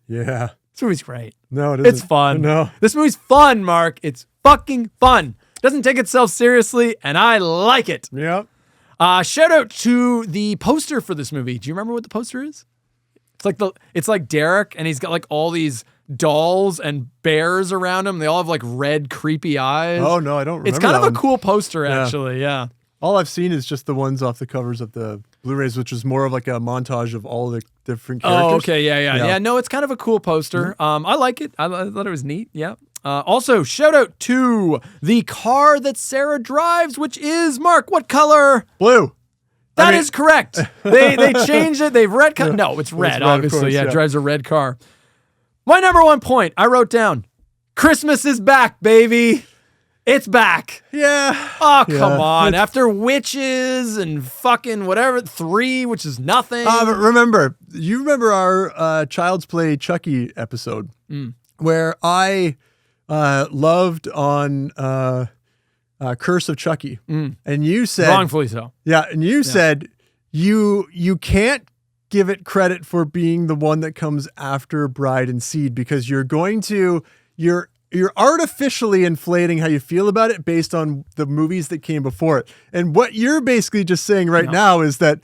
Yeah. This movie's great. No, it isn't. It's fun. No. This movie's fun, Mark. It's fucking fun. Doesn't take itself seriously, and I like it. Yep. Shout out to the poster for this movie. Do you remember what the poster is? It's like Derek, and he's got like all these dolls and bears around him. They all have like red, creepy eyes. Oh no, I don't remember. It's kind of a cool poster, actually. Yeah. All I've seen is just the ones off the covers of the Blu-rays, which is more of like a montage of all the different characters. Oh, okay. Yeah. No, it's kind of a cool poster. I like it. I thought it was neat. Yeah. Also, shout out to the car that Sarah drives, which is, Mark, what color? Blue. That is correct. They changed it. They've retconned. No, it's red, obviously. Course, yeah, drives a red car. My number one point, I wrote down, Christmas is back, baby. It's back. Yeah. Oh, come on. After Witches and fucking whatever, 3, which is nothing. But you remember our Child's Play Chucky episode where I loved on Curse of Chucky. And you said... Wrongfully so. Yeah, and you said you can't give it credit for being the one that comes after Bride and Seed because you're artificially inflating how you feel about it based on the movies that came before it. And what you're basically just saying right now is that,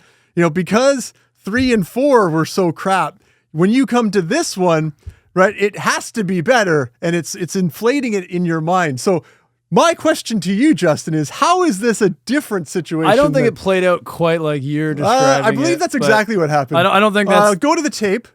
because 3 and 4 were so crap, when you come to this one, right, it has to be better, and it's inflating it in your mind. So my question to you, Justin, is how is this a different situation? I don't think it played out quite like you're describing I believe that's exactly what happened. I don't think that's... Go to the tape.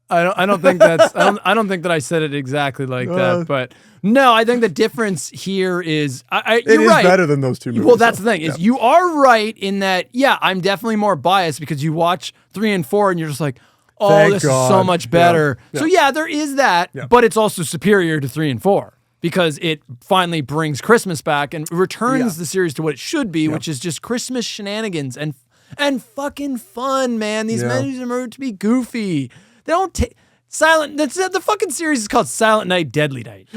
I don't think that's... I don't think that I said it exactly like that, but... No, I think the difference here is... It is right. Better than those two movies. Well, that's the thing, is you are right in that, I'm definitely more biased because you watch 3 and 4 and you're just like, oh, Thank this God. is so much better. Yeah. So there is that, but it's also superior to 3 and 4 because it finally brings Christmas back and returns the series to what it should be, which is just Christmas shenanigans and fucking fun, man. These movies are meant to be goofy. They don't take... The fucking series is called Silent Night, Deadly Night.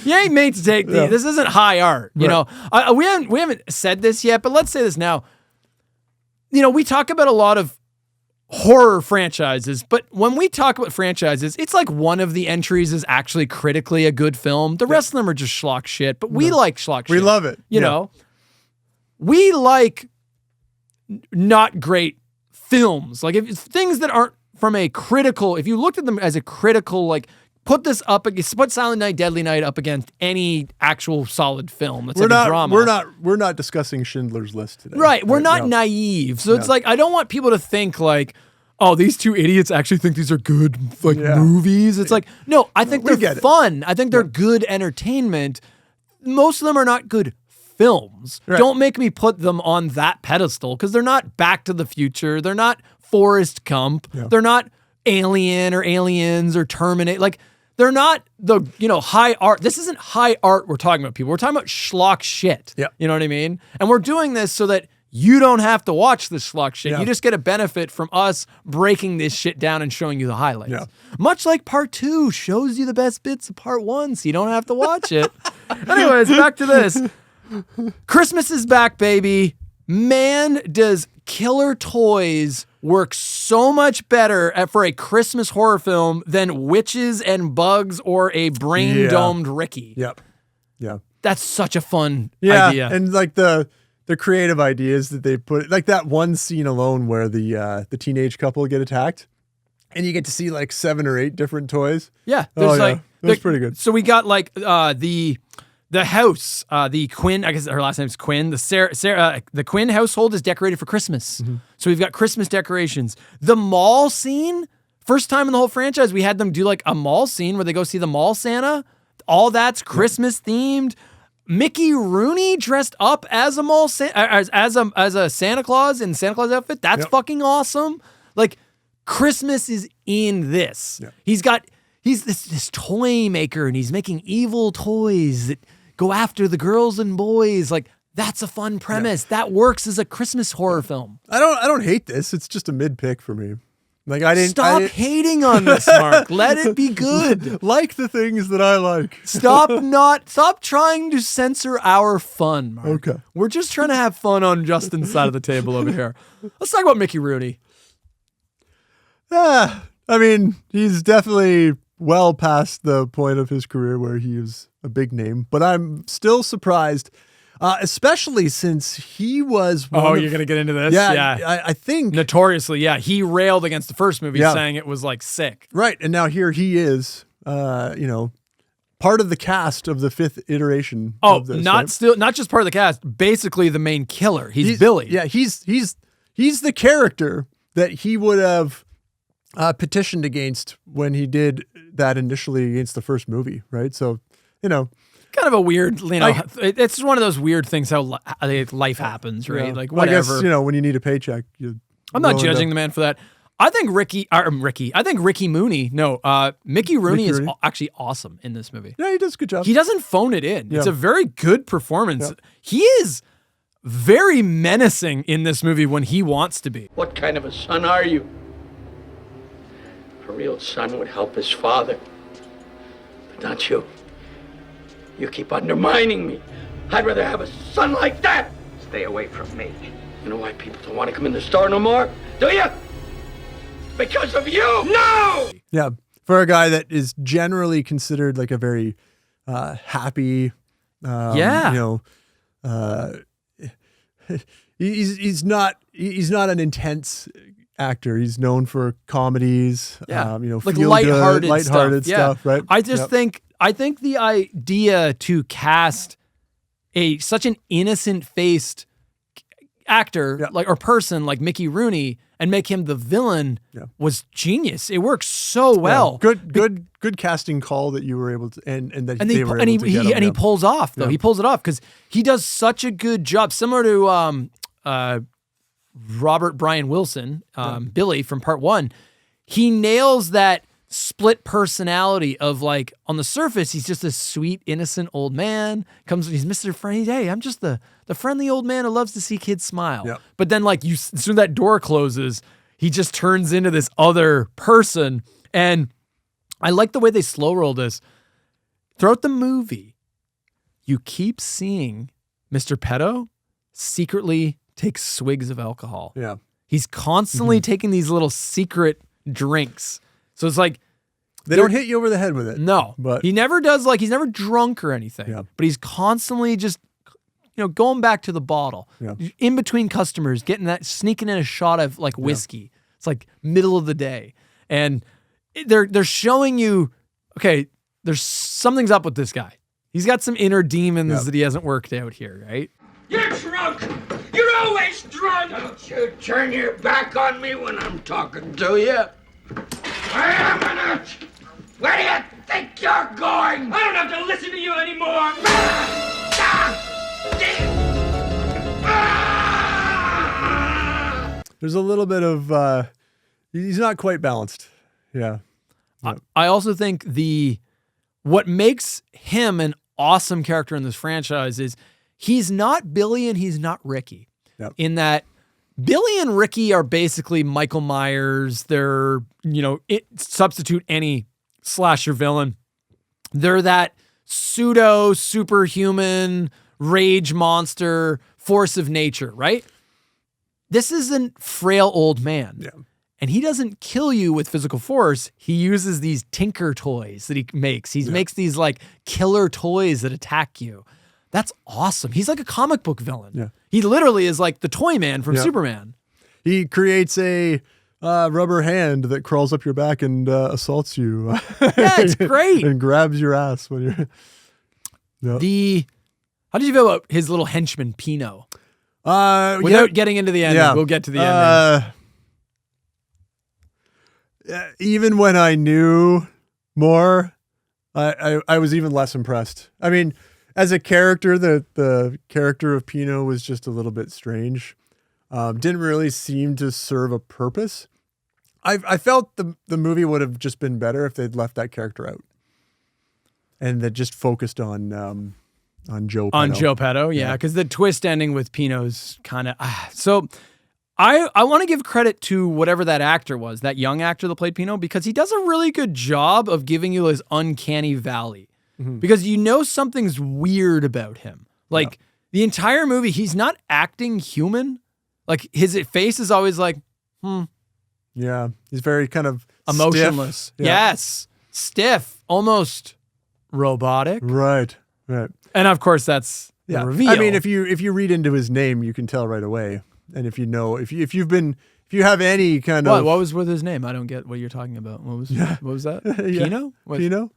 You ain't made to take these. This isn't high art, you know. We haven't said this yet, but let's say this now. We talk about a lot of horror franchises, but when we talk about franchises, it's like one of the entries is actually critically a good film. The rest of them are just schlock shit, but we like schlock shit. We love it. You know, we like not great films. Like if things that aren't from a critical, if you looked at them as a critical, like put Silent Night, Deadly Night up against any actual solid film that's a drama. We're not discussing Schindler's List today. Right. We're not naive. So it's like, I don't want people to think like, oh, these two idiots actually think these are good movies. It's like, no, I think they're fun. I think they're good entertainment. Most of them are not good films. Right. Don't make me put them on that pedestal because they're not Back to the Future. They're not Forrest Gump. Yeah. They're not Alien or Aliens or Terminator. Like, they're not the, high art. This isn't high art we're talking about, people. We're talking about schlock shit. Yeah. You know what I mean? And we're doing this so that you don't have to watch this schlock shit. Yeah. You just get a benefit from us breaking this shit down and showing you the highlights. Yeah. Much like part 2 shows you the best bits of part 1, so you don't have to watch it. Anyways, back to this. Christmas is back, baby. Man, does killer toys work so much better for a Christmas horror film than Witches and Bugs or a brain-domed Ricky. Yep. Yeah. That's such a fun idea. And like the creative ideas that they put, like that one scene alone where the teenage couple get attacked, and you get to see like 7 or 8 different toys. Yeah, there's that's pretty good. So we got like the house, the Quinn. I guess her last name's Quinn. The Quinn household is decorated for Christmas. Mm-hmm. So we've got Christmas decorations. The mall scene, first time in the whole franchise, we had them do like a mall scene where they go see the mall Santa. All that's Christmas themed. Mickey Rooney dressed up as a mall as a Santa Claus in Santa Claus outfit. That's fucking awesome. Like Christmas is in this. Yep. He's this toy maker, and he's making evil toys that go after the girls and boys. Like that's a fun premise. That works as a Christmas horror film. I don't hate this. It's just a mid pick for me. Like I didn't stop hating on this, Mark. Let it be good. Like the things that I like. Stop trying to censor our fun, Mark. Okay. We're just trying to have fun on Justin's side of the table over here. Let's talk about Mickey Rooney. I mean, he's definitely well past the point of his career where he is a big name, but I'm still surprised. Especially since he was you're going to get into this? Yeah. I think... Notoriously, he railed against the first movie saying it was like sick. Right. And now here he is, part of the cast of the 5th iteration of this. Not just part of the cast, basically the main killer. He's Billy. Yeah, he's the character that he would have petitioned against when he did that initially against the first movie, right? So, kind of a weird, it's one of those weird things how life happens, right? Yeah. Like whatever. I guess, when you need a paycheck, I'm not judging the man for that. I think Mickey Rooney is actually awesome in this movie. Yeah, he does a good job. He doesn't phone it in. Yeah. It's a very good performance. Yeah. He is very menacing in this movie when he wants to be. What kind of a son are you? A real son would help his father. But not you. You keep undermining me. I'd rather have a son like that. Stay away from me. You know why people don't want to come in the store no more? Do you? Because of you! No! Yeah. For a guy that is generally considered like a very happy, he's not an intense actor. He's known for comedies, like feel lighthearted stuff, right? I just think the idea to cast such an innocent-faced actor or person like Mickey Rooney and make him the villain was genius. It works so well. Yeah. Good casting call that you were able to and he pulls off though. Yeah. He pulls it off because he does such a good job, similar to Robert Brian Wilson, Billy from Part 1. He nails that split personality of like on the surface he's just a sweet innocent old man, he's Mr. Friendly. Hey, I'm just the friendly old man who loves to see kids smile. But then like as soon as that door closes, he just turns into this other person. And I like the way they slow roll this throughout the movie. You keep seeing Mr. Pedo secretly take swigs of alcohol. Yeah, he's constantly taking these little secret drinks. So it's like they don't hit you over the head with it. No, but he never does. Like he's never drunk or anything. Yeah. But he's constantly just, going back to the bottle, in between customers, sneaking in a shot of like whiskey. It's like middle of the day, and they're showing you, okay, there's something's up with this guy. He's got some inner demons that he hasn't worked out here, right? You're drunk. You're always drunk. Don't you turn your back on me when I'm talking to you. I am not. Where do you think you're going? I don't have to listen to you anymore. There's a little bit of he's not quite balanced. Yeah. I also think what makes him an awesome character in this franchise is he's not Billy and he's not Ricky. In that Billy and Ricky are basically Michael Myers. They're, substitute any slasher villain. They're that pseudo superhuman rage monster force of nature, right? This is a frail old man. Yeah. And he doesn't kill you with physical force. He uses these tinker toys that he makes. He makes these like killer toys that attack you. That's awesome. He's like a comic book villain. Yeah. He literally is like the Toy Man from Superman. He creates a rubber hand that crawls up your back and assaults you. Yeah, it's great. And grabs your ass when you're... Yep. How did you feel about his little henchman, Pino? Without getting into the ending, we'll get to the ending. Even when I knew more, I was even less impressed. I mean, as a character, the character of Pino was just a little bit strange. Didn't really seem to serve a purpose. I felt the movie would have just been better if they'd left that character out, and that just focused on Joe Petto. On Joe Petto, yeah, because the twist ending with Pino's kind of... So I want to give credit to whatever that actor was, that young actor that played Pino, because he does a really good job of giving you his uncanny valley. Mm-hmm. Because you know something's weird about him. Like, the entire movie, he's not acting human. Like, his face is always like, Yeah, he's very kind of emotionless. Stiff. Yeah. Yes. Stiff. Almost robotic. Right. And of course, that's the reveal. I mean, if you read into his name, you can tell right away. And if you know, if you have any kind of... What was with his name? I don't get what you're talking about. What was that? Pino? Pino?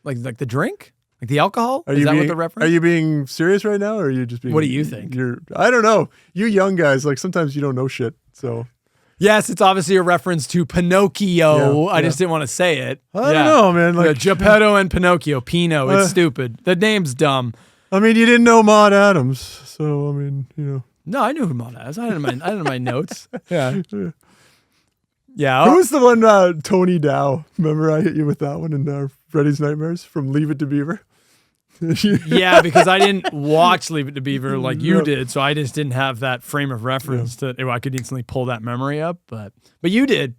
Like the drink? Like the alcohol? Is that what the reference? Are you being serious right now, or are you just being... What do you think? I don't know. You young guys, like, sometimes you don't know shit, so... Yes, it's obviously a reference to Pinocchio. I just didn't want to say it. I don't know, man. Like Geppetto and Pinocchio. Pino. It's stupid. The name's dumb. I mean, you didn't know Maude Adams, so I mean, you know. No, I knew who Maude Adams. I had it in my notes. Yeah. Who was the one? Tony Dow. Remember, I hit you with that one in Freddy's Nightmares from Leave It to Beaver. Yeah, because I didn't watch Leave It to Beaver like you did, so I just didn't have that frame of reference to I could instantly pull that memory up. But you did.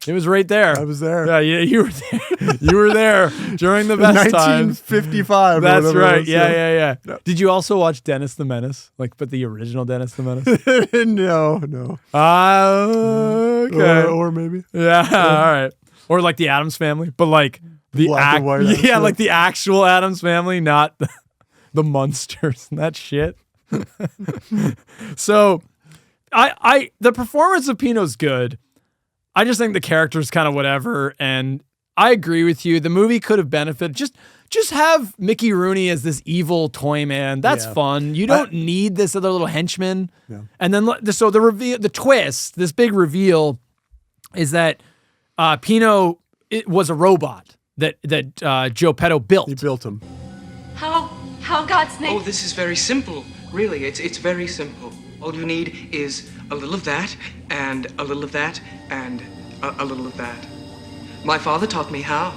It was right there. I was there. Yeah, you were there. You were there during the best times. 1955. That's right. Yeah. Did you also watch Dennis the Menace? But the original Dennis the Menace? No. Okay. Or maybe. Yeah. All right. Or like the Addams Family, but like the like the actual Addams Family, not the Munsters and that shit. So, the performance of Pino's good. I just think the character's kind of whatever, and I agree with you. The movie could have benefited. Just have Mickey Rooney as this evil toy man. That's fun. You don't need this other little henchman. Yeah. And then so the twist, this big reveal, is that Pino was a robot that Joe Petto built. He built him. How God's name? Oh, this is very simple. Really, it's very simple. All you need is a little of that, and a little of that, and a little of that. My father taught me how.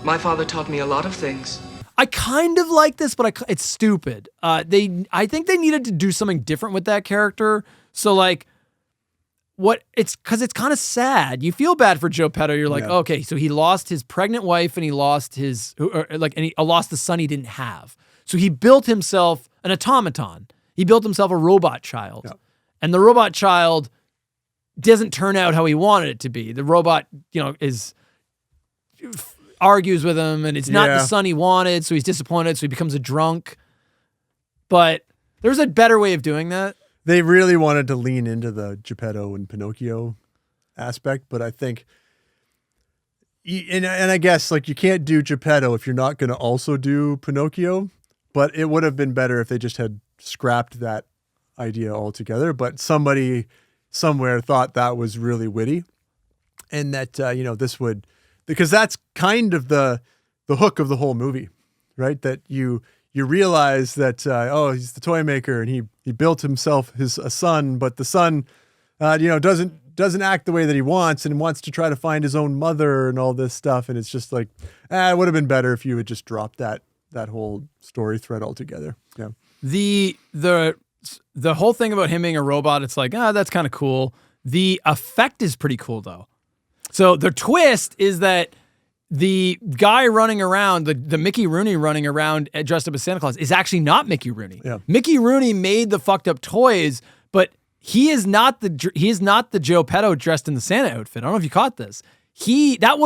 My father taught me a lot of things. I kind of like this, but it's stupid. I think they needed to do something different with that character. So because it's kind of sad. You feel bad for Joe Petto. You're like, okay, so he lost his pregnant wife and he lost he lost the son he didn't have. So he built himself an automaton. He built himself a robot child. Yeah. And the robot child doesn't turn out how he wanted it to be. The robot, argues with him, and it's not the son he wanted, so he's disappointed, so he becomes a drunk. But there's a better way of doing that. They really wanted to lean into the Geppetto and Pinocchio aspect, but I think, and I guess you can't do Geppetto if you're not going to also do Pinocchio, but it would have been better if they just had scrapped that idea altogether. But somebody somewhere thought that was really witty, and that this would, because that's kind of the hook of the whole movie, right? That you realize that he's the toy maker and he built himself a son, but the son doesn't act the way that he wants and wants to try to find his own mother and all this stuff, and it's just like it would have been better if you had just dropped that whole story thread altogether. Yeah. The whole thing about him being a robot, it's like, that's kind of cool. The effect is pretty cool though. So the twist is that the guy running around, the Mickey Rooney running around dressed up as Santa Claus, is actually not Mickey Rooney. Yeah. Mickey Rooney made the fucked up toys, but he is not the Joe Petto dressed in the Santa outfit. I don't know if you caught this. That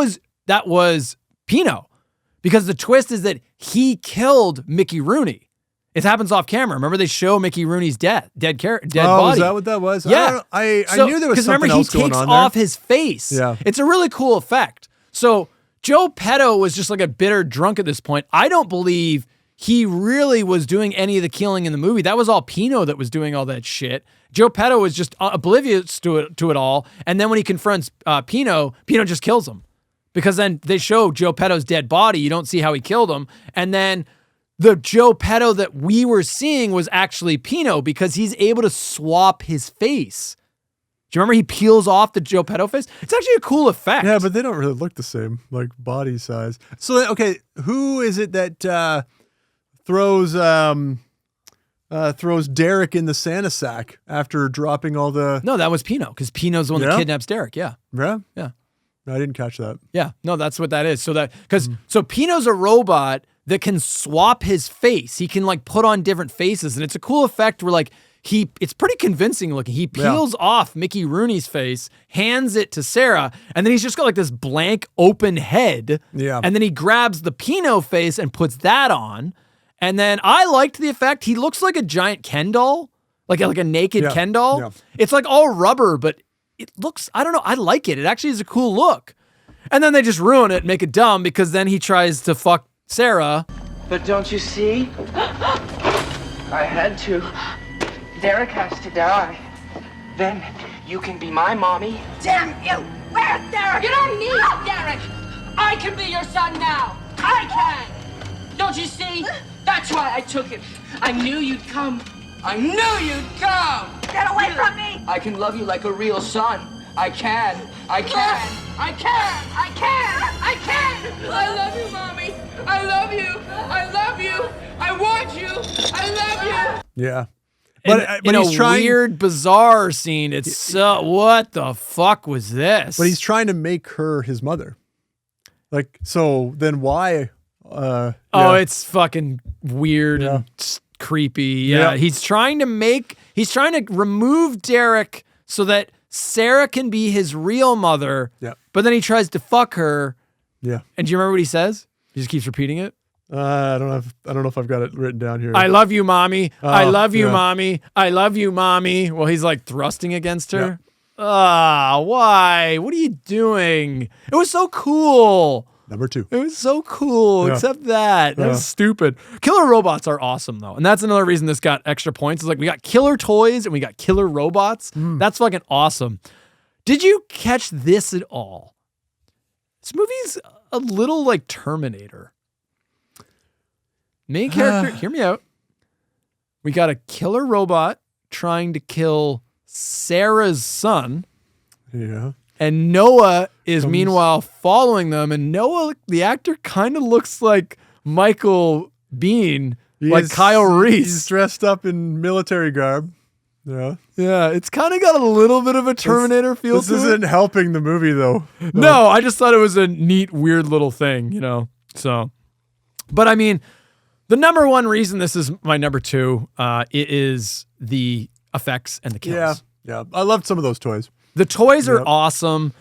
was Pino. Because the twist is that he killed Mickey Rooney. It happens off camera. Remember, they show Mickey Rooney's dead body. Oh, is that what that was? Yeah. I knew there was something else going on there. Because remember, he takes off his face. Yeah. It's a really cool effect. So Joe Petto was just like a bitter drunk at this point. I don't believe he really was doing any of the killing in the movie. That was all Pino that was doing all that shit. Joe Petto was just oblivious to it all. And then when he confronts Pino just kills him. Because then they show Joe Petto's dead body. You don't see how he killed him. And then the Joe Petto that we were seeing was actually Pino because he's able to swap his face. Do you remember he peels off the Joe Petto face? It's actually a cool effect. Yeah, but they don't really look the same, like body size. So, okay, who is it that throws Derek in the Santa sack after dropping all the... No, that was Pino, because Pino's the one that kidnaps Derek, yeah. Yeah? Yeah. I didn't catch that. Yeah, no, that's what that is. So Pino's a robot that can swap his face. He can like put on different faces, and it's a cool effect where like it's pretty convincing looking. He peels off Mickey Rooney's face, hands it to Sarah, and then he's just got like this blank open head. Yeah. And then he grabs the Pino face and puts that on. And then I liked the effect. He looks like a giant Ken doll, like a naked Ken doll. Yeah. It's like all rubber, but it looks, I don't know, I like it. It actually is a cool look. And then they just ruin it, make it dumb, because then he tries to fuck Sarah. But don't you see? I had to. Derek has to die. Then you can be my mommy. Damn you! Where's Derek? You don't need Derek! I can be your son now! I can! Don't you see? That's why I took him. I knew you'd come. I knew you'd come! Get away from me! I can love you like a real son. I can. I can. I can! I can! I can! I love you, Mommy! I love you! I love you! I want you! I love you! Yeah. But he's a trying, weird, bizarre scene. It's so, what the fuck was this? But he's trying to make her his mother. Like, so then why? Oh, it's fucking weird and creepy. Yeah. He's trying to remove Derek so that Sarah can be his real mother. Yeah. But then he tries to fuck her. Yeah. And do you remember what he says? He just keeps repeating it. I don't know if I've got it written down here. I love you, mommy. I love you, mommy. I love you, mommy. Well, he's like thrusting against her. Why? What are you doing? It was so cool. Number 2. It was so cool, except that. That was stupid. Killer robots are awesome, though. And that's another reason this got extra points. It's like we got killer toys and we got killer robots. That's fucking awesome. Did you catch this at all? This movie's a little like Terminator. Main character, hear me out. We got a killer robot trying to kill Sarah's son. Yeah. And Noah is meanwhile following them. And Noah, the actor, kind of looks like Michael Biehn, like Kyle Reese. He's dressed up in military garb. Yeah. Yeah, it's kind of got a little bit of a Terminator feel to it. This isn't helping the movie, though. No, I just thought it was a neat, weird little thing, you know? So, but I mean, the number one reason this is my number 2, it is the effects and the kills. Yeah. I loved some of those toys. The toys are awesome.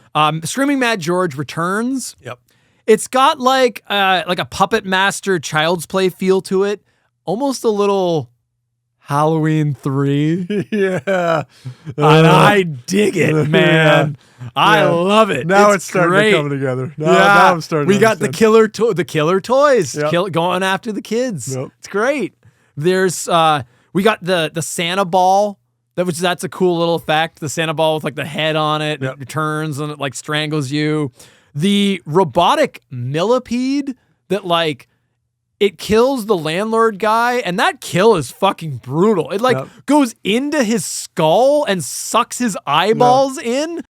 Screaming Mad George returns. Yep. It's got like a Puppet Master Child's Play feel to it. Almost a little Halloween 3. Yeah. And I dig it, man. I love it. Now it's starting to come together. Now I'm starting to got the killer toys Yep. going after the kids. Yep. It's great. There's we got the Santa ball. That's a cool little effect. The Santa ball with like the head on it. Yep. It turns and it like strangles you. The robotic millipede that like it kills the landlord guy, and that kill is fucking brutal. It like goes into his skull and sucks his eyeballs in.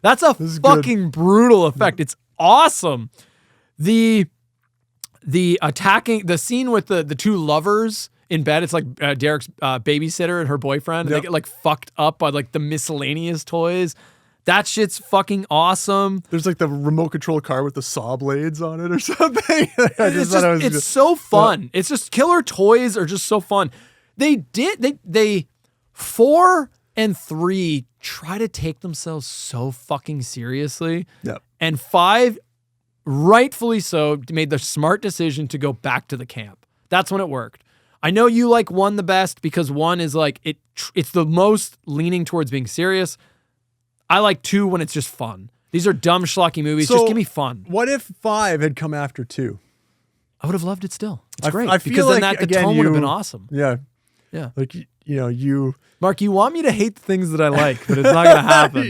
That's a fucking brutal effect. It's awesome. The attacking, the scene with the 2 lovers in bed, it's like Derek's babysitter and her boyfriend. And they get like fucked up by like the miscellaneous toys. That shit's fucking awesome. There's like the remote control car with the saw blades on it or something. It's so fun. It's just killer toys are just so fun. They 4 and 3 try to take themselves so fucking seriously. Yep. And 5, rightfully so, made the smart decision to go back to the camp. That's when it worked. I know you like 1 the best because 1 is like, it's the most leaning towards being serious. I like 2 when it's just fun. These are dumb schlocky movies. Just give me fun. What if 5 had come after 2? I would have loved it still. It's great. I feel because like, then the tone would have been awesome. Yeah. Yeah. Like, you... Mark, you want me to hate the things that I like, but it's not going to happen.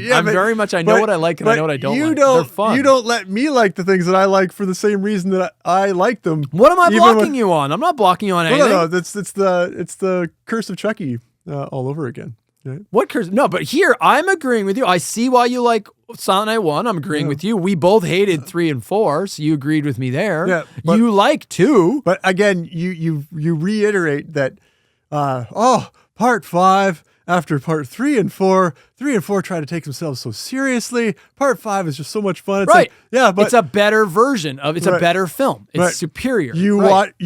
I know what I like and I know what I don't like. They're fun. You don't let me like the things that I like for the same reason that I like them. What am I blocking you on? I'm not blocking you on anything. No. It's the Curse of Chucky all over again. Right? What curse? No, but here I'm agreeing with you. I see why you like Silent Night 1. I'm agreeing with you. We both hated 3 and 4, so you agreed with me there. Yeah, you like 2. But again, you reiterate that part 5 after part 3 and 4 try to take themselves so seriously. Part 5 is just so much fun. It's right. But it's a better version of it's a better film. It's superior. You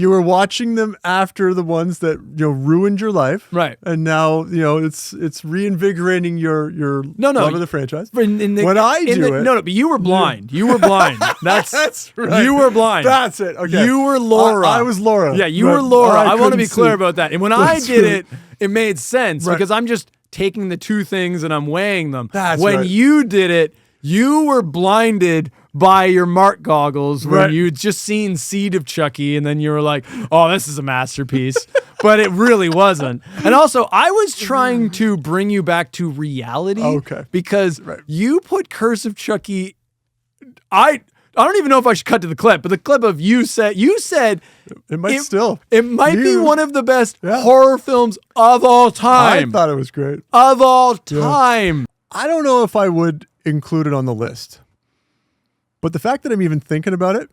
were watching them after the ones that ruined your life. Right. And now it's reinvigorating your love of the franchise. But you were blind. You were blind. That's right. You were blind. That's it. Okay. You were Laura. I was Laura. Yeah, you were Laura. I want to be clear about that. And when I did it, it made sense because I'm just taking the 2 things and I'm weighing them. When you did it, you were blinded by your Mark goggles when you'd just seen Seed of Chucky and then you were like, oh, this is a masterpiece. But it really wasn't. And also, I was trying to bring you back to reality because you put Curse of Chucky... I don't even know if I should cut to the clip, but the clip of you said it might be one of the best horror films of all time. I thought it was great. Of all time. I don't know if I would include it on the list, but the fact that I'm even thinking about it,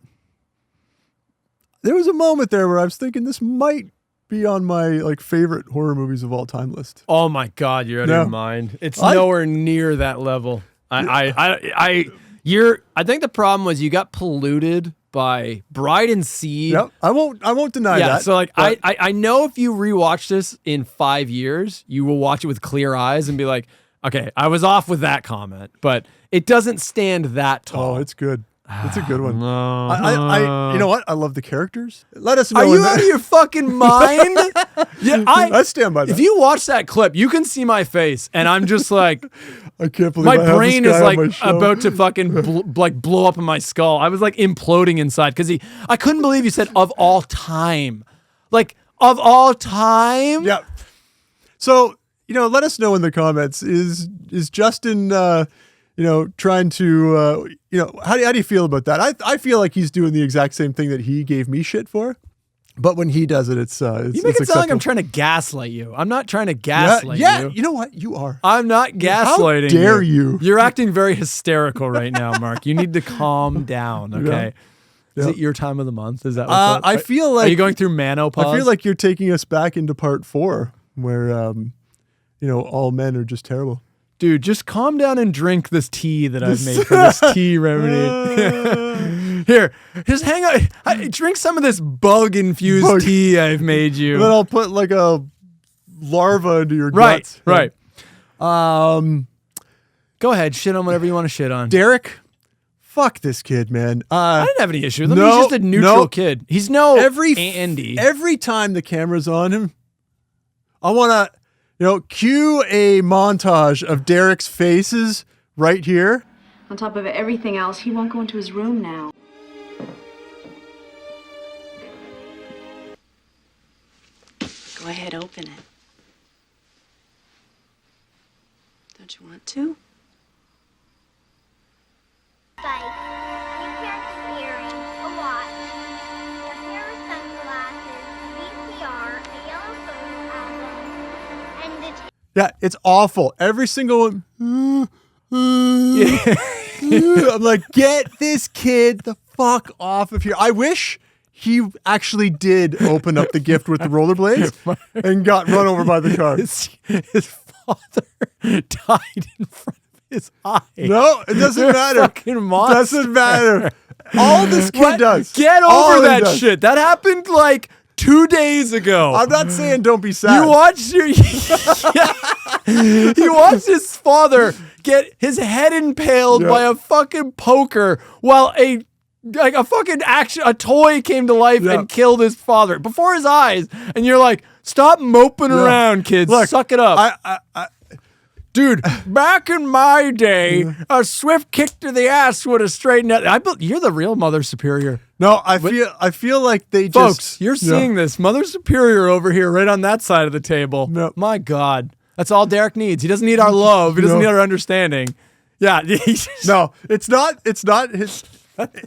there was a moment there where I was thinking this might be on my favorite horror movies of all time list. Oh my God, you're out of your mind. It's nowhere near that level. I think the problem was you got polluted by Bride and Seed. Yep. I won't deny that. So I know if you rewatch this in 5 years, you will watch it with clear eyes and be like, okay, I was off with that comment, but it doesn't stand that tall. Oh, it's good. It's a good one. I you know what? I love the characters. Let us know. Are you out of your fucking mind? Yeah, I stand by that. If you watch that clip, you can see my face, and I'm just like, I can't believe my brain is about to fucking blow up in my skull. I was like imploding inside because I couldn't believe you said of all time, of all time. Yeah. So let us know in the comments. Is Justin? Trying to, how do you feel about that? I feel like he's doing the exact same thing that he gave me shit for, but when he does it, it's you make it sound like I'm trying to gaslight you. I'm not trying to gaslight you. Yeah, you know what? You are. I'm not gaslighting you. How dare you? You're acting very hysterical right now, Mark. You need to calm down, okay? Yeah. Is it your time of the month? Is that what's I feel like... Are you going through menopause? I feel like you're taking us back into part 4, where, all men are just terrible. Dude, just calm down and drink this tea that I've made for this tea remedy. Here, just hang on. Drink some of this bug-infused tea I've made you. And then I'll put a larva into your guts. Right. Go ahead, shit on whatever you want to shit on. Derek, fuck this kid, man. I didn't have any issue with him. He's just a neutral kid. He's Andy. Every time the camera's on him, I want to... cue a montage of Derek's faces right here. On top of everything else, he won't go into his room now. Go ahead, open it. Don't you want to? Spike, you kept hearing a lot. A pair of sunglasses, VCR, a yellow photo album, and the yeah, it's awful. Every single one. I'm like, get this kid the fuck off of here. I wish he actually did open up the gift with the rollerblades and got run over by the car. His father died in front of his eye. No, it doesn't matter. Fucking monster. Doesn't matter. All this kid does. Get over that shit. That happened like 2 days ago. I'm not saying don't be sad. You watched you watched his father get his head impaled by a fucking poker while a toy came to life and killed his father before his eyes. And you're like, stop moping around, kids. Look, suck it up. Dude, back in my day, a swift kick to the ass would have straightened out. You're the real Mother Superior. No, I feel like they Folks, you're seeing this. Mother Superior over here, right on that side of the table. No. My God. That's all Derek needs. He doesn't need our love. He doesn't need our understanding. Yeah. No, it's not his.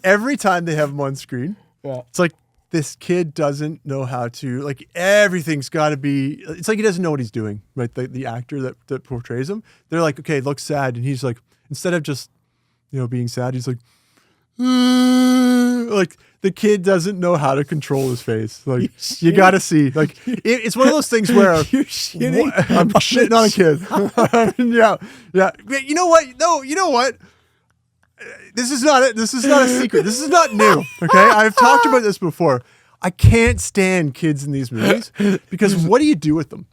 Every time they have him on screen, it's like, this kid doesn't know how to, like, everything's got to be, it's like he doesn't know what he's doing, right? The actor that portrays him, they're like, okay, look sad. And he's like, instead of just, being sad, he's like the kid doesn't know how to control his face. Like, you got to see, like, it's one of those things where you're shitting. I'm shitting on a kid. Yeah. You know what? No, you know what? This is not it. This is not a secret. This is not new. Okay, I've talked about this before. I can't stand kids in these movies because what do you do with them?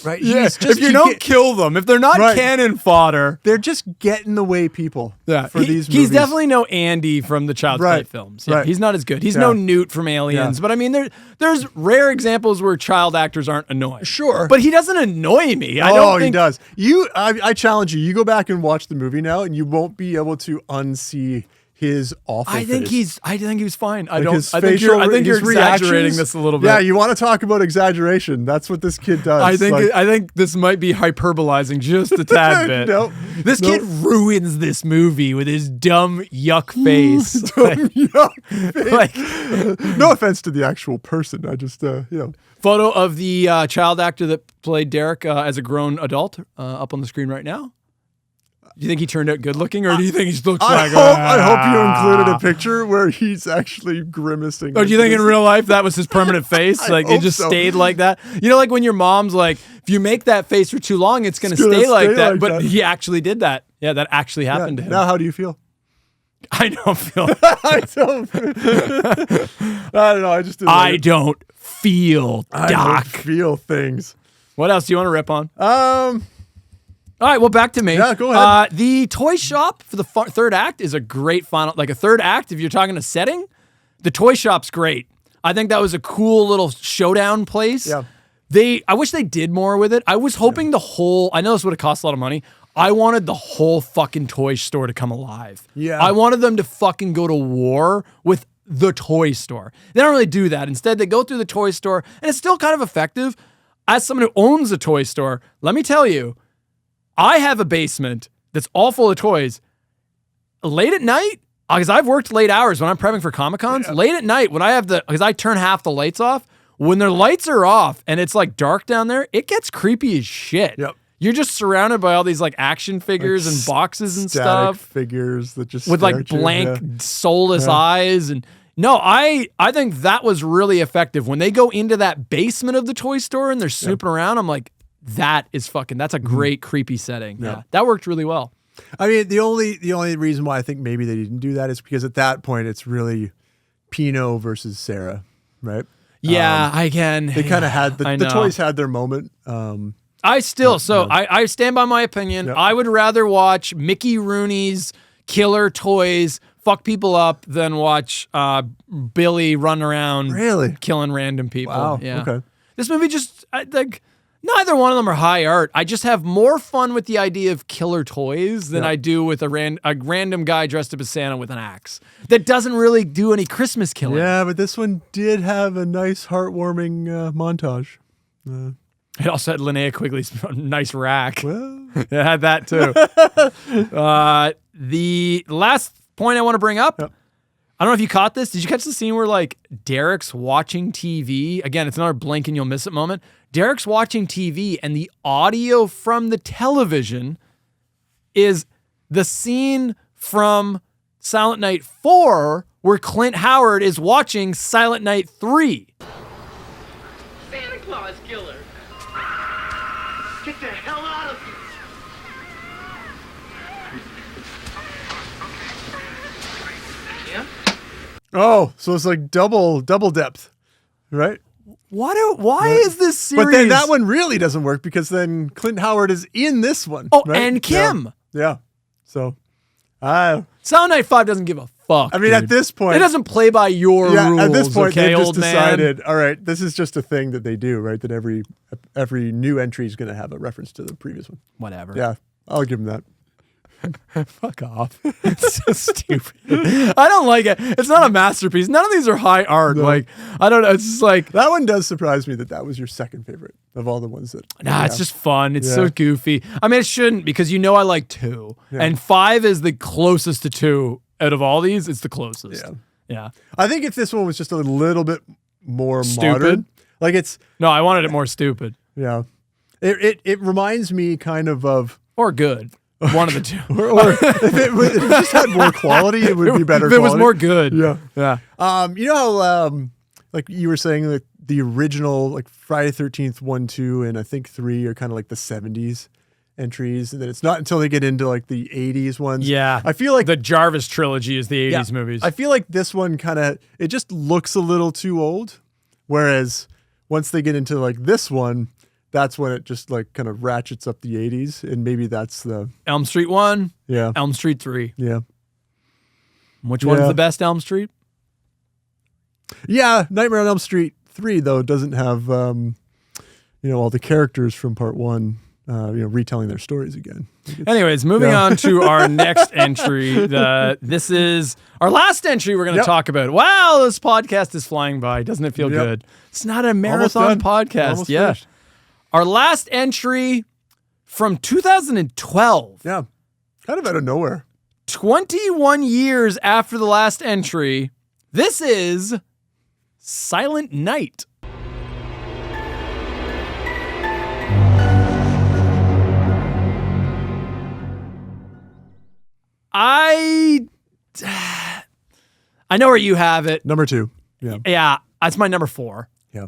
Right? Yeah. If you don't kill them, if they're not cannon fodder, they're just getting the way people. For these movies. He's definitely no Andy from the Child's Play films. Yeah, he's not as good. He's no Newt from Aliens. But I mean, there's rare examples where child actors aren't annoying. Sure, but he doesn't annoy me. I don't think he does. I challenge you. You go back and watch the movie now, and you won't be able to unsee his awful I think face. he was fine. I think you're exaggerating this a little bit. Yeah, you want to talk about exaggeration? That's what this kid does. I think this might be hyperbolizing just a tad bit. This kid ruins this movie with his dumb yuck face. No offense to the actual person. I just Photo of the child actor that played Derek as a grown adult up on the screen right now. Do you think he turned out good looking, or do you think he looks like? I hope you included a picture where he's actually grimacing. Oh, do you think in real life that was his permanent face? Like it just stayed like that? You know, like when your mom's like, if you make that face for too long, it's going to stay like that. But he actually did that. Yeah, that actually happened to him. Now, how do you feel? I don't feel. I don't know. I just. I don't feel. Doc. I don't feel things. What else do you want to rip on? All right, well, back to me. Yeah, go ahead. The toy shop for the third act is a great final, like a third act, if you're talking a setting, the toy shop's great. I think that was a cool little showdown place. Yeah. I wish they did more with it. I was hoping I know this would have cost a lot of money. I wanted the whole fucking toy store to come alive. Yeah. I wanted them to fucking go to war with the toy store. They don't really do that. Instead, they go through the toy store, and it's still kind of effective. As someone who owns a toy store, let me tell you, I have a basement that's all full of toys. Late at night, because I've worked late hours when I'm prepping for Comic-Cons, late at night when I because I turn half the lights off, when their lights are off and it's like dark down there, it gets creepy as shit. Yep. You're just surrounded by all these like action figures and boxes and stuff. Figures that just with like blank, soulless eyes. And no, I think that was really effective. When they go into that basement of the toy store and they're snooping around, I'm like, that's a great creepy setting. Yeah. That worked really well. I mean, the only reason why I think maybe they didn't do that is because at that point it's really Pino versus Sarah, right? Yeah, I can. They kind of had the toys had their moment. I stand by my opinion. Yep. I would rather watch Mickey Rooney's killer toys fuck people up than watch Billy run around killing random people. Wow. Yeah. Okay. This movie just neither one of them are high art. I just have more fun with the idea of killer toys than I do with a random guy dressed up as Santa with an axe. That doesn't really do any Christmas killing. Yeah, but this one did have a nice, heartwarming montage. It also had Linnea Quigley's nice rack. Well. It had that too. The last point I want to bring up, I don't know if you caught this. Did you catch the scene where like Derek's watching TV? Again, it's another blink and you'll miss it moment. Derek's watching TV and the audio from the television is the scene from Silent Night 4 where Clint Howard is watching Silent Night 3. Santa Claus killer. Get the hell out of Oh, so it's like double depth, right? Why is this series? But then that one really doesn't work because then Clint Howard is in this one. Oh, right? and Kim. Yeah. So, Silent Night 5 doesn't give a fuck. I mean, dude. at this point, it doesn't play by your rules. At this point, okay, they've just old man? decided, all right, this is just a thing that they do, right? That every new entry is going to have a reference to the previous one. Whatever. Yeah, I'll give them that. Fuck off. It's so stupid. I don't like it. It's not a masterpiece. None of these are high art. No. Like, I don't know. It's just like. That one does surprise me that was your second favorite of all the ones that. Nah, it's just fun. It's so goofy. I mean, it shouldn't because I like 2. Yeah. And 5 is the closest to 2 out of all these. It's the closest. Yeah. I think if this one was just a little bit more Stupid. modern. Like it's. No, I wanted it more stupid. Yeah. It reminds me kind of. Or good. One of the two. or if it just had more quality, it would be better. If it was more good. Yeah. Yeah. You know how, like you were saying, like the original, like Friday 13th 1, 2, and I think 3 are kind of like the 70s entries, and then it's not until they get into like the 80s ones. Yeah. I feel like the Jarvis trilogy is the 80s movies. I feel like this one it just looks a little too old, whereas once they get into like this one, that's when it just like kind of ratchets up the 80s, and maybe that's the Elm Street 1. Yeah. Elm Street 3. Yeah. Which one's the best Elm Street? Yeah, Nightmare on Elm Street 3 though doesn't have all the characters from part 1 retelling their stories again. Anyways, moving on to our next entry. This is our last entry we're going to talk about. Wow, this podcast is flying by. Doesn't it feel good? It's not a marathon podcast. Almost finished. Our last entry from 2012. Yeah. Kind of out of nowhere. 21 years after the last entry, this is Silent Night. I know where you have it. Number 2. Yeah. Yeah, that's my number 4. Yeah.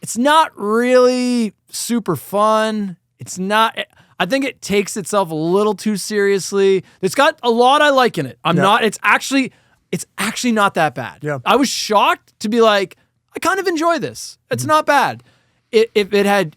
It's not really super fun. It's not. I think it takes itself a little too seriously. It's got a lot I like in it. It's actually not that bad. Yeah. I was shocked to be like, I kind of enjoy this. It's not bad. If they had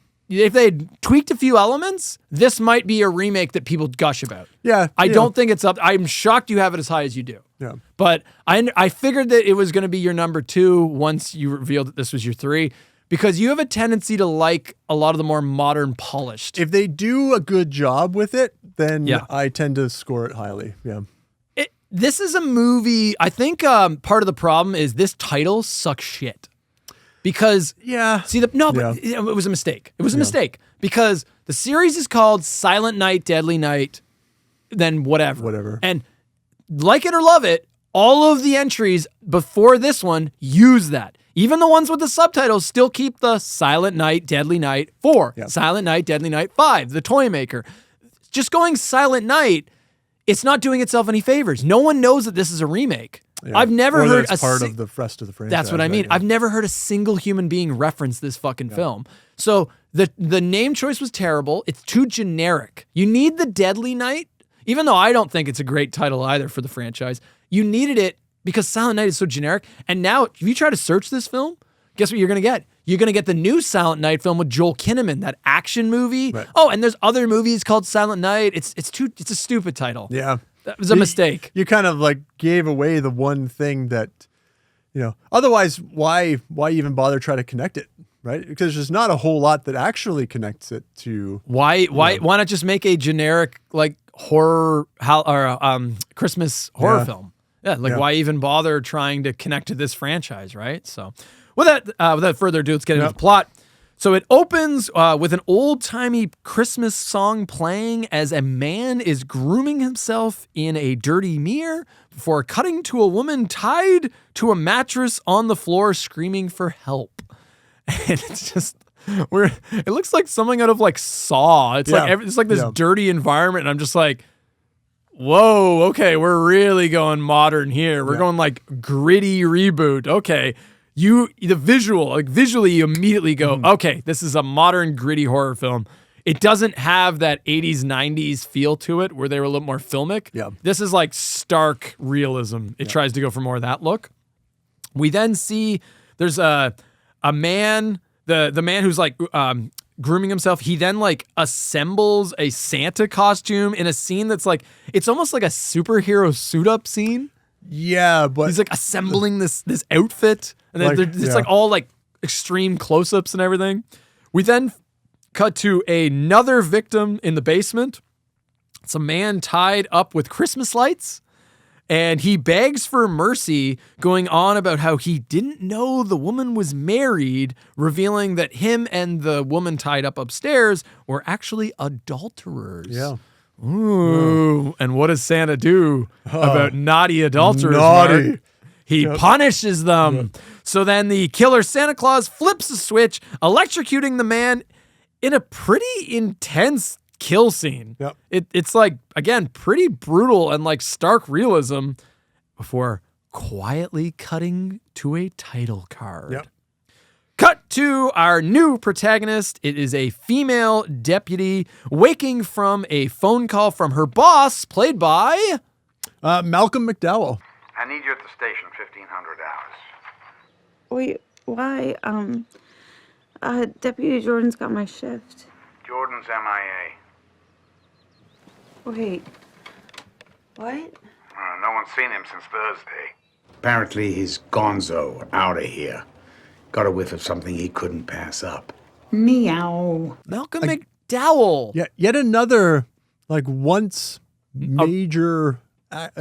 tweaked a few elements, this might be a remake that people gush about. Yeah. I don't think it's up. I'm shocked you have it as high as you do. Yeah. But I figured that it was going to be your number 2 once you revealed that this was your 3, because you have a tendency to like a lot of the more modern polished. If they do a good job with it, then I tend to score it highly. Yeah. This is a movie. I think part of the problem is this title sucks shit. Because it was a mistake. It was a mistake because the series is called Silent Night, Deadly Night, then whatever. And like it or love it, all of the entries before this one use that. Even the ones with the subtitles still keep the Silent Night, Deadly Night 4, Silent Night, Deadly Night 5, The Toy Maker. Just going Silent Night, it's not doing itself any favors. No one knows that this is a remake. Yeah. I've never heard a part of the rest of the franchise. That's what I mean. I've never heard a single human being reference this fucking film. So the name choice was terrible. It's too generic. You need the Deadly Night, even though I don't think it's a great title either for the franchise. You needed it because Silent Night is so generic. And now, if you try to search this film, guess what you're going to get? You're going to get the new Silent Night film with Joel Kinnaman, that action movie. Right. Oh, and there's other movies called Silent Night. It's a stupid title. Yeah. That was a mistake. You kind of like gave away the one thing that, otherwise why even bother trying to connect it, right? Because there's not a whole lot that actually connects it to. Why not just make a generic like horror or Christmas horror film? Yeah, why even bother trying to connect to this franchise, right? So without further ado, let's get into the plot. So it opens with an old-timey Christmas song playing as a man is grooming himself in a dirty mirror before cutting to a woman tied to a mattress on the floor screaming for help. And it's just... it looks like something out of like Saw. It's like this dirty environment, and I'm just like, whoa, okay, we're really going modern here. We're going like gritty reboot. Okay. Visually, you immediately go, okay, this is a modern, gritty horror film. It doesn't have that 80s, 90s feel to it where they were a little more filmic. Yeah. This is like stark realism. It tries to go for more of that look. We then see there's a man, the man who's like grooming himself. He then like assembles a Santa costume in a scene that's like, it's almost like a superhero suit up scene. Yeah, but he's like assembling this outfit, and then it's like all like extreme close-ups and everything. We then cut to another victim in the basement. It's a man tied up with Christmas lights, and he begs for mercy, going on about how he didn't know the woman was married, revealing that him and the woman tied up upstairs were actually adulterers. Yeah. Ooh. And what does Santa do about naughty adulterers? Naughty. Mark? He punishes them. Yep. So then the killer Santa Claus flips a switch, electrocuting the man in a pretty intense kill scene. Yep. It's like, again, pretty brutal and like stark realism before quietly cutting to a title card. Yep. Cut to our new protagonist. It is a female deputy waking from a phone call from her boss, played by Malcolm McDowell. I need you at the station 1500 hours. Wait, why? Deputy Jordan's got my shift. Jordan's MIA. Wait, what? No one's seen him since Thursday. Apparently he's gonzo out of here. Got a whiff of something he couldn't pass up. Meow. Malcolm McDowell. Yeah, yet another like once major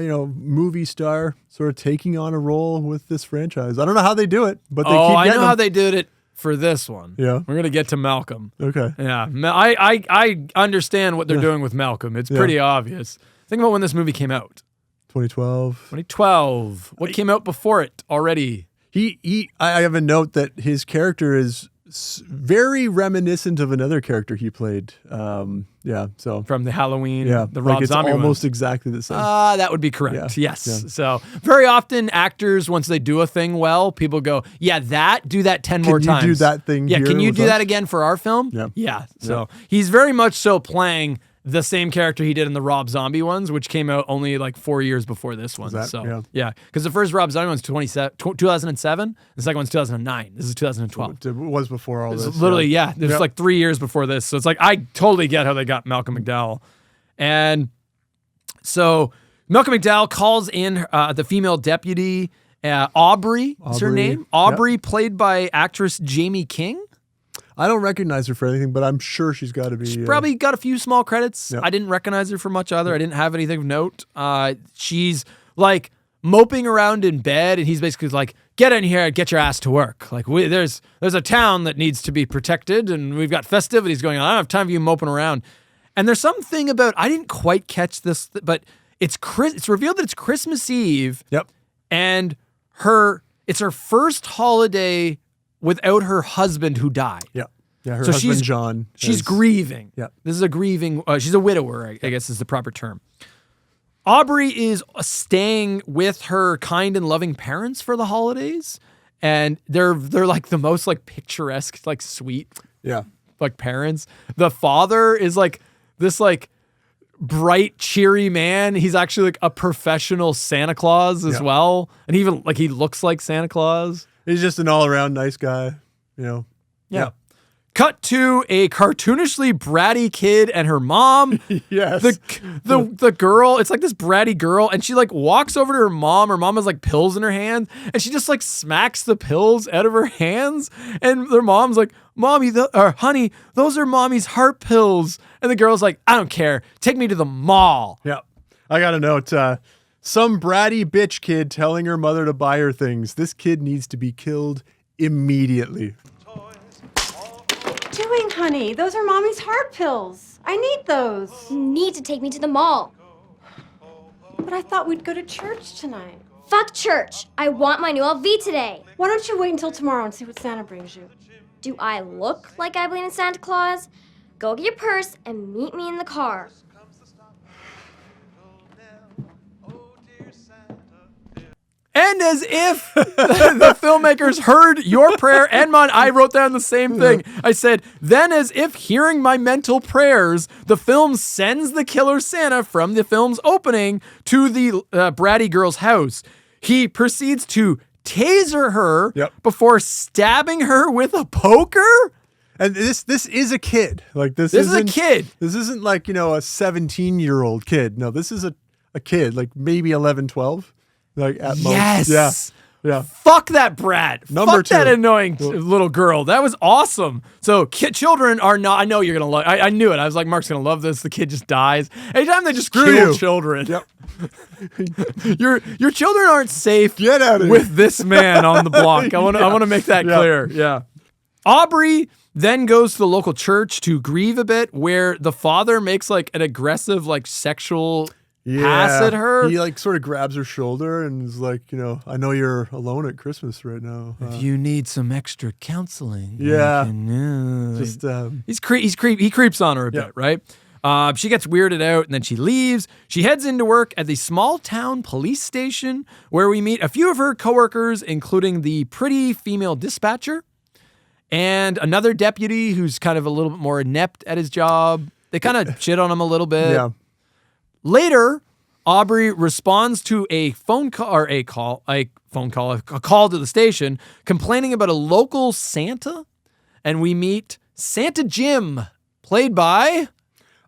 movie star sort of taking on a role with this franchise. I don't know how they do it, but they keep getting I know how they did it for this one. Yeah. We're gonna get to Malcolm. Okay. Yeah. I understand what they're doing with Malcolm. It's pretty obvious. Think about when this movie came out. 2012. 2012. What came out before it already? I have a note that his character is very reminiscent of another character he played. So from the Halloween, the like Rob it's Zombie almost one. exactly the same. That would be correct. Yeah. Yes. Yeah. So very often actors, once they do a thing well, people go, "Yeah, do that 10 more times." Can you do that thing? Yeah. Here Can you with do us? that again for our film? Yeah. Yeah. So he's very much so playing the same character he did in the Rob Zombie ones, which came out only like 4 years before this one. Because the first Rob Zombie one's 2007, the second one's 2009. This is 2012. It was before all this. Literally, there's like 3 years before this. So it's like, I totally get how they got Malcolm McDowell. And so Malcolm McDowell calls in the female deputy, Aubrey is her name. Aubrey, played by actress Jamie King. I don't recognize her for anything, but I'm sure she's got to be. She's probably got a few small credits. I didn't recognize her for much either. I didn't have anything of note. She's like moping around in bed, and he's basically like, "Get in here and get your ass to work. Like there's a town that needs to be protected, and we've got festivities going on. I don't have time for you moping around." And there's something about, I didn't quite catch this, but it's revealed that it's Christmas Eve. Yep. And it's her first holiday without her husband who died. Yeah. Yeah, her husband, John. She's grieving. Yeah. This is a grieving, she's a widower, I guess is the proper term. Aubrey is staying with her kind and loving parents for the holidays. And they're like the most like picturesque, like sweet, like parents. The father is like this like bright, cheery man. He's actually like a professional Santa Claus as well. And even like he looks like Santa Claus. He's just an all-around nice guy, Yeah. Cut to a cartoonishly bratty kid and her mom. Yes. The girl, it's like this bratty girl, and she like walks over to her mom. Her mom has like pills in her hand, and she just like smacks the pills out of her hands. And their mom's like, "Mommy, honey, those are mommy's heart pills." And the girl's like, "I don't care. Take me to the mall." Yeah. I got a note. Some bratty bitch kid telling her mother to buy her things. This kid needs to be killed immediately. What are you doing, honey? Those are mommy's heart pills. I need those. You need to take me to the mall. But I thought we'd go to church tonight. Fuck church. I want my new LV today. Why don't you wait until tomorrow and see what Santa brings you? Do I look like I believe in Santa Claus? Go get your purse and meet me in the car. And as if the filmmakers heard your prayer and mine, I wrote down the same thing. I said, then as if hearing my mental prayers, the film sends the killer Santa from the film's opening to the bratty girl's house. He proceeds to taser her before stabbing her with a poker. And this is a kid. Like this is a kid. This isn't like, a 17-year-old kid. No, this is a kid, like maybe 11, 12. Like at yes. most. Yeah. Fuck that brat. Fuck that annoying little girl. That was awesome. So children are not, I know you're going to love, I knew it. I was like, Mark's going to love this. The kid just dies. Anytime they just kill children. Yep. your children aren't safe Get out of with this man on the block. I want to make that clear. Yeah. Aubrey then goes to the local church to grieve a bit, where the father makes like an aggressive, like sexual pass at her. He like sort of grabs her shoulder and is like, I know you're alone at Christmas right now. If you need some extra counseling. Just he creeps on her a bit, right? She gets weirded out and then she leaves. She heads into work at the small town police station, where we meet a few of her coworkers, including the pretty female dispatcher and another deputy who's kind of a little bit more inept at his job. They kind of shit on him a little bit. Yeah. Later, Aubrey responds to a call to the station complaining about a local Santa, and we meet Santa Jim, played by...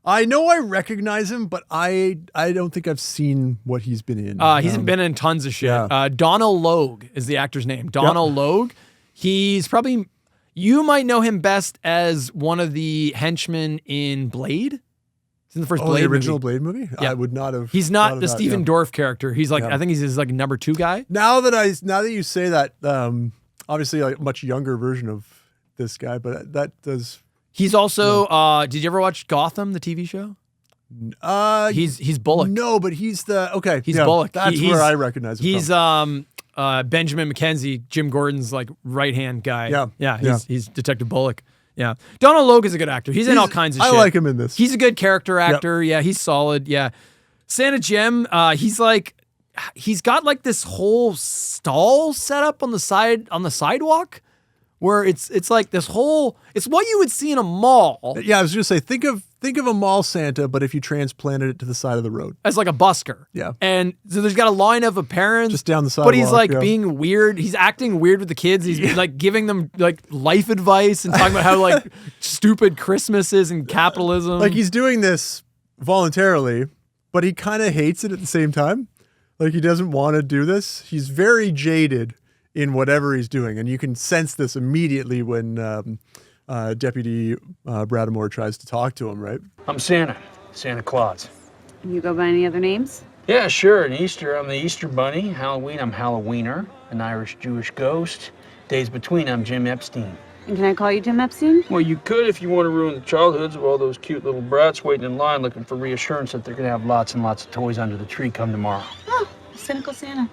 I know I recognize him, but I don't think I've seen what he's been in. He's been in tons of shit. Donald Logue is the actor's name. Donald Logue. He's probably... You might know him best as one of the henchmen in Blade. He's in the first Blade the original movie. Blade movie? Yeah. I would not have. He's not the Stephen Dorff character. He's like, I think he's his like number 2 guy. Now that you say that, obviously a much younger version of this guy, but that does. He's also. Did you ever watch Gotham, the TV show? He's Bullock. No, but he's the He's Bullock. That's where I recognize him. He's from. Benjamin McKenzie, Jim Gordon's like right-hand guy. Yeah. He's Detective Bullock. Yeah. Donald Logue is a good actor. He's in all kinds of shit. I like him in this. He's a good character actor. Yeah, he's solid. Yeah. Santa Jim, he's got like this whole stall set up on the sidewalk where it's like this whole, it's what you would see in a mall. Yeah, I was going to say, think of a mall Santa, but if you transplanted it to the side of the road. As like a busker. Yeah. And so there's got a line of parents. Just down the sidewalk. But he's like being weird. He's acting weird with the kids. He's like giving them like life advice and talking about how like stupid Christmas is and capitalism. Like he's doing this voluntarily, but he kind of hates it at the same time. Like he doesn't want to do this. He's very jaded in whatever he's doing. And you can sense this immediately when Deputy Bradamore tries to talk to him, right? I'm Santa Claus. You go by any other names? Yeah, sure. In Easter, I'm the Easter Bunny. Halloween, I'm Halloweener. An Irish Jewish ghost. Days between, I'm Jim Epstein. And can I call you Jim Epstein? Well, you could if you want to ruin the childhoods of all those cute little brats waiting in line looking for reassurance that they're going to have lots and lots of toys under the tree come tomorrow. Oh, cynical Santa.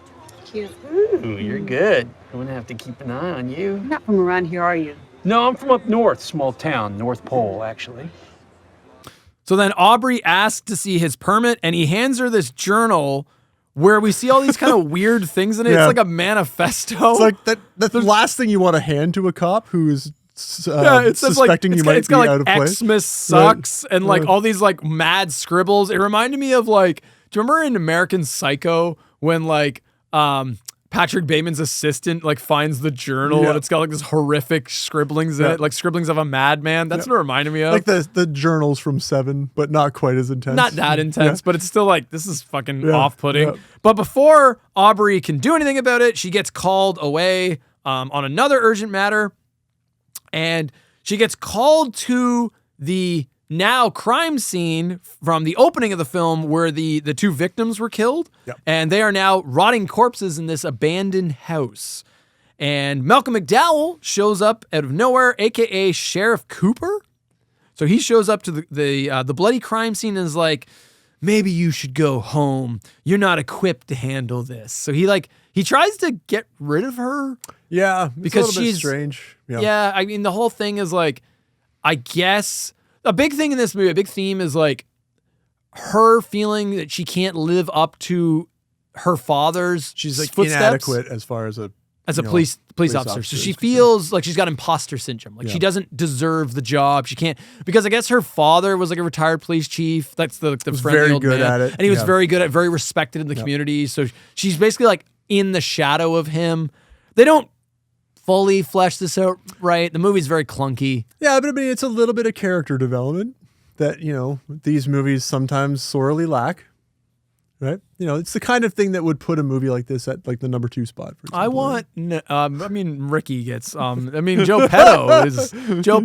Cute. Ooh, you're good. I'm going to have to keep an eye on you. You're not from around here, are you? No, I'm from up north, small town, North Pole, actually. So then Aubrey asks to see his permit, and he hands her this journal where we see all these kind of weird things in it. Yeah. It's like a manifesto. It's like that's the last thing you want to hand to a cop who is it says suspecting like, you might it's be got out of place. Xmas sucks and like all these like mad scribbles. It reminded me of like, do you remember in American Psycho when like Patrick Bateman's assistant like finds the journal and it's got like this horrific scribblings in it, like scribblings of a madman. That's what it reminded me of. Like the journals from Seven, but not quite as intense. Not that intense, but it's still like, this is fucking off-putting. Yeah. But before Aubrey can do anything about it, she gets called away on another urgent matter. And she gets called to the now crime scene from the opening of the film where the 2 victims were killed. Yep. And they are now rotting corpses in this abandoned house. And Malcolm McDowell shows up out of nowhere, aka Sheriff Cooper. So he shows up to the bloody crime scene and is like, maybe you should go home. You're not equipped to handle this. So he tries to get rid of her. Yeah, because it's a little she's bit strange. Yeah, I mean the whole thing is like, I guess a big thing in this movie, a big theme is like her feeling that she can't live up to her father's She's like footsteps. Inadequate as far as a police officer. So she feels like she's got imposter syndrome. Like she doesn't deserve the job. She can't, because I guess her father was like a retired police chief. That's the friendly old man. Very good at it. And he was very good at, very respected in the community. So she's basically like in the shadow of him. They don't fully flesh this out right. The movie's very clunky. Yeah, but I mean, it's a little bit of character development that, these movies sometimes sorely lack. Right? It's the kind of thing that would put a movie like this at like the number 2 spot. For example. Ricky gets, Joe Petto Joe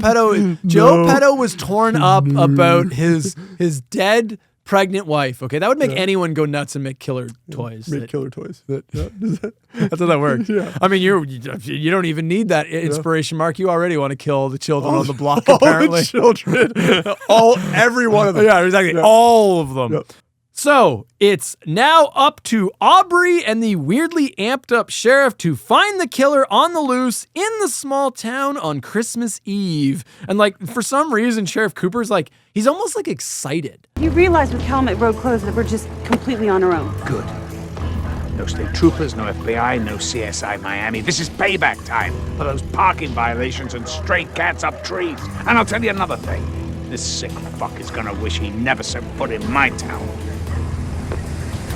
Petto was torn up about his dead pregnant wife. Okay. That would make anyone go nuts and make killer toys. Killer toys. That's how that works. Yeah. I mean, you don't even need that inspiration, Mark. You already want to kill the children on the block, apparently. All the children. Every one of them. Yeah, exactly. Yeah. All of them. Yep. So it's now up to Aubrey and the weirdly amped up sheriff to find the killer on the loose in the small town on Christmas Eve. And for some reason, Sheriff Cooper's he's almost excited. You realize with Calumet Road closed that we're just completely on our own. Good. No state troopers, no FBI, no CSI Miami. This is payback time for those parking violations and stray cats up trees. And I'll tell you another thing. This sick fuck is gonna wish he never set foot in my town.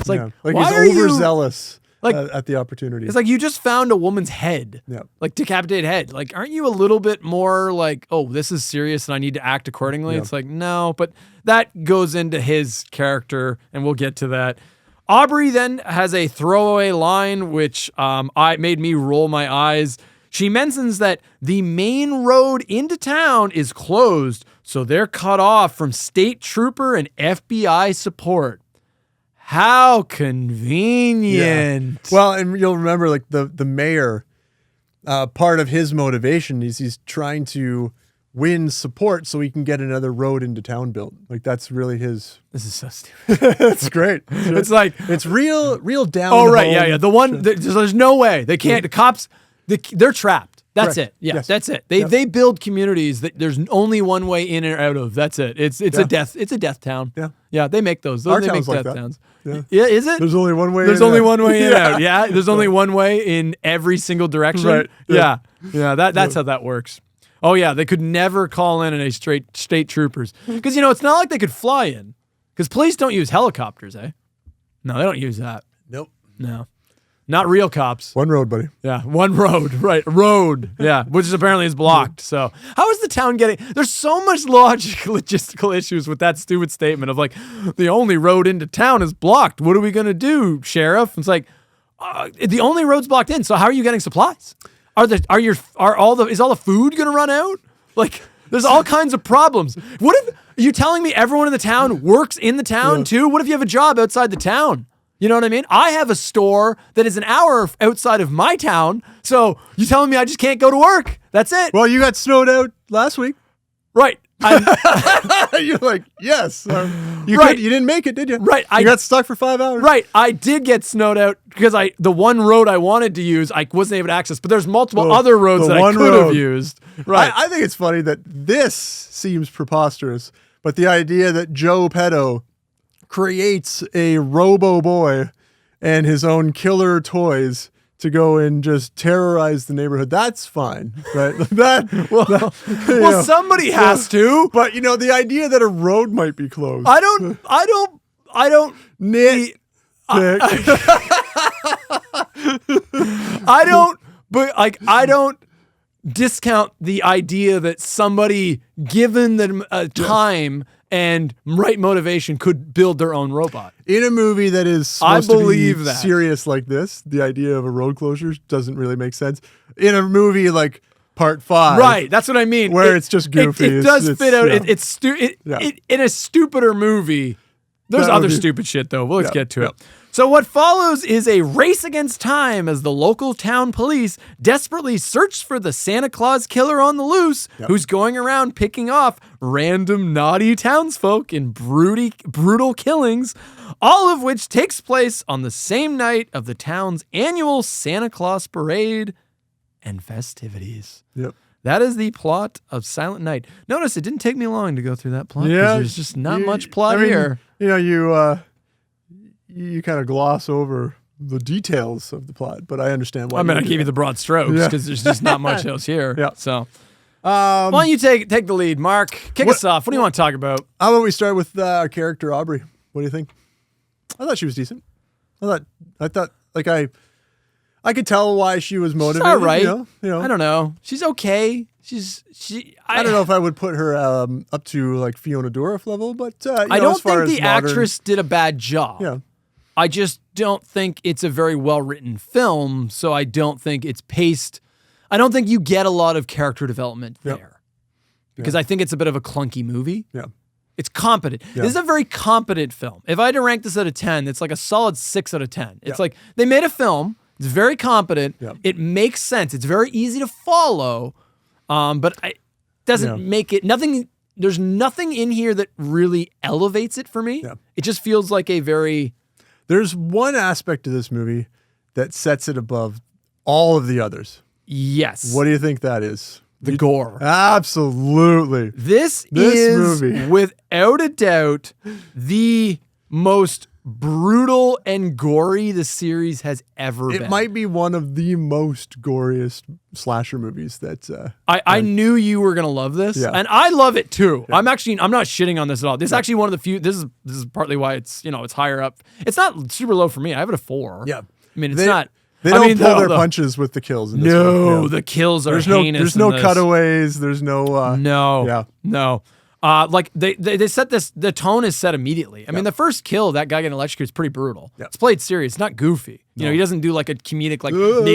It's why he's overzealous at the opportunity. It's you just found a woman's head. Yeah. Decapitated head. Aren't you a little bit more oh, this is serious and I need to act accordingly? Yeah. It's no, but that goes into his character and we'll get to that. Aubrey then has a throwaway line which made me roll my eyes. She mentions that the main road into town is closed, so they're cut off from state trooper and FBI support. How convenient. Yeah. Well, and you'll remember the mayor, part of his motivation is he's trying to win support so he can get another road into town built. That's really his. This is so stupid. It's great. It's real down. Oh, right. Yeah. The one, there's no way. They can't, the cops, they're trapped. That's Correct. it. Yes, that's it. They build communities that there's only one way in and out of. That's it. It's a death town. Yeah. Yeah, they make those. Our they town's make like death that. towns. Yeah. Is it? There's only one way There's in only and one way in and out. out. Yeah. There's only one way in every single direction. Right. Yeah. That's how that works. Oh yeah, they could never call in a state troopers. Because it's not like they could fly in. Because police don't use helicopters, eh? No, they don't use that. Nope. No. Not real cops. One road, buddy. Yeah, one road. Right, road. Yeah, which is apparently is blocked. So how is the town getting... There's so much logistical issues with that stupid statement of the only road into town is blocked. What are we going to do, Sheriff? It's the only road's blocked in, so how are you getting supplies? Is all the food going to run out? There's all kinds of problems. What if... Are you telling me everyone in the town works in the town too? What if you have a job outside the town? You know what I mean? I have a store that is an hour outside of my town. So you telling me I just can't go to work? That's it. Well, you got snowed out last week. Right. You're yes. You didn't make it, did you? Right. You got stuck for 5 hours. Right. I did get snowed out because the one road I wanted to use, I wasn't able to access. But there's multiple other roads that I could have used. Right. I think it's funny that this seems preposterous, but the idea that Joe Petto creates a robo boy and his own killer toys to go and just terrorize the neighborhood. That's fine, right? Somebody has to. But the idea that a road might be closed. I don't Nick. I don't discount the idea that somebody given them time and right motivation could build their own robot. In a movie that is supposed to be serious like this, the idea of a road closure doesn't really make sense. In a movie like Part 5. Right, that's what I mean. Where it's just goofy. It does fit out. Yeah. In a stupider movie, there's other stupid shit though. Well, let's get to it. So what follows is a race against time as the local town police desperately search for the Santa Claus killer on the loose, who's going around picking off random naughty townsfolk in brutal killings, all of which takes place on the same night of the town's annual Santa Claus parade and festivities. Yep. That is the plot of Silent Night. Notice it didn't take me long to go through that plot. Yeah, there's just not much plot here. You kind of gloss over the details of the plot, but I understand why. I gave you the broad strokes because there's just not much else here. Yeah. So, why don't you take the lead, Mark? Kick us off. What do you want to talk about? How about we start with our character Aubrey? What do you think? I thought she was decent. I I could tell why she was motivated. She's all right. You know. I don't know. She's okay. I don't know if I would put her up to like Fiona Dourif level, but I don't think the actress did a bad job. Yeah. I just don't think it's a very well-written film, so I don't think it's paced. I don't think you get a lot of character development there. Because I think it's a bit of a clunky movie. Yeah. It's competent. Yeah. This is a very competent film. If I had to rank this out of 10, it's like a solid 6 out of 10. It's like they made a film. It's very competent. Yeah. It makes sense. It's very easy to follow, but it doesn't make it... There's nothing in here that really elevates it for me. Yeah. It just feels like a very... There's one aspect of this movie that sets it above all of the others. Yes. What do you think that is? The gore. Absolutely. This is, without a doubt, the most brutal and gory the series has ever been. It might be one of the most goriest slasher movies that... I knew you were going to love this, and I love it too. Yeah. I'm not shitting on this at all. This is actually one of the few... This is partly why it's higher up. It's not super low for me. I have it a 4. Yeah. I mean, it's not... They don't pull their punches with the kills. In this one. The kills are heinous. There's no cutaways. There's no... No. Like they set this, the tone is set immediately. I mean, the first kill, that guy getting electrocuted is pretty brutal. It's played serious, not goofy. You know, he doesn't do like a comedic, like, and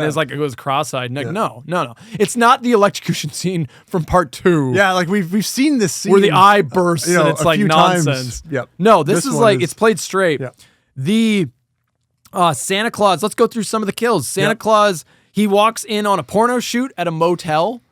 it's like it goes cross-eyed. Like, no. It's not the electrocution scene from part 2. Yeah, like we've seen this scene where the eye bursts and it's like nonsense. Yep. No, this is like, it's played straight. Yep. The Santa Claus, let's go through some of the kills. Santa Claus, he walks in on a porno shoot at a motel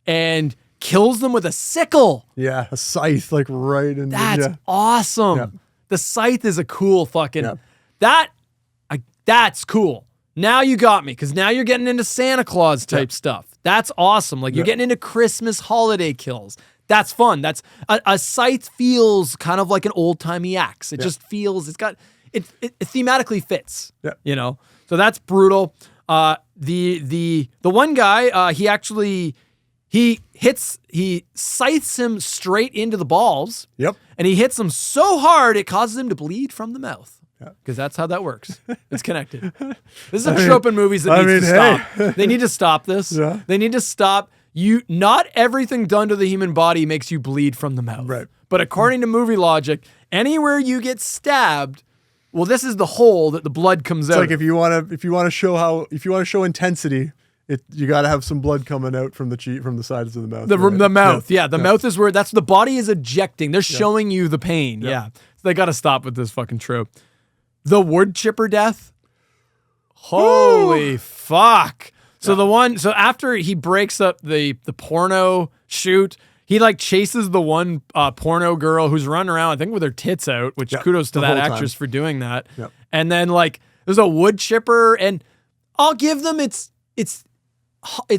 and kills them with a sickle. Yeah, a scythe, like right in. That's awesome. Yeah. The scythe is a cool fucking. That's cool. Now you got me, because now you're getting into Santa Claus type stuff. That's awesome. Like you're getting into Christmas holiday kills. That's fun. That's a scythe feels kind of like an old timey axe. It just feels. It's got it thematically fits. Yeah. You know. So that's brutal. The one guy he actually. He scythes him straight into the balls. Yep. And he hits him so hard it causes him to bleed from the mouth. Because that's how that works. It's connected. This is a trope in movies that needs to stop. They need to stop this. Yeah. They need to stop. Not everything done to the human body makes you bleed from the mouth. Right. But according to movie logic, anywhere you get stabbed, well, this is the hole that the blood comes out. It's like if you want to show intensity. You got to have some blood coming out from the sides of the mouth. The mouth, the mouth is where the body is ejecting. They're showing you the pain. Yeah. So they got to stop with this fucking trope. The wood chipper death. Holy fuck. So after he breaks up the porno shoot, he like chases the one porno girl who's running around, I think with her tits out, which kudos to that actress for doing that. Yep. And then like there's a wood chipper, and I'll give them it's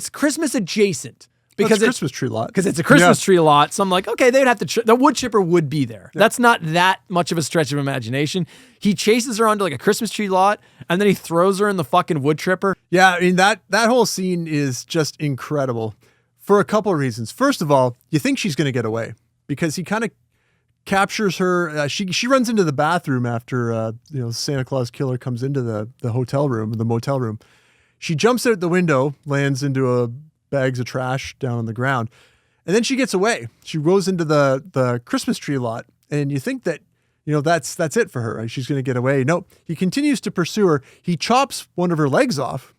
Christmas adjacent because it's a Christmas tree lot. Because it's a Christmas tree lot. So I'm like, okay, they'd have to. The wood chipper would be there. Yeah. That's not that much of a stretch of imagination. He chases her onto like a Christmas tree lot, and then he throws her in the fucking wood chipper. Yeah, I mean that whole scene is just incredible for a couple of reasons. First of all, you think she's going to get away because he kind of captures her. She runs into the bathroom after Santa Claus killer comes into the hotel room, the motel room. She jumps out the window, lands into bags of trash down on the ground, and then she gets away. She goes into the Christmas tree lot, and you think that, that's it for her. Right? She's going to get away. No, he continues to pursue her. He chops one of her legs off.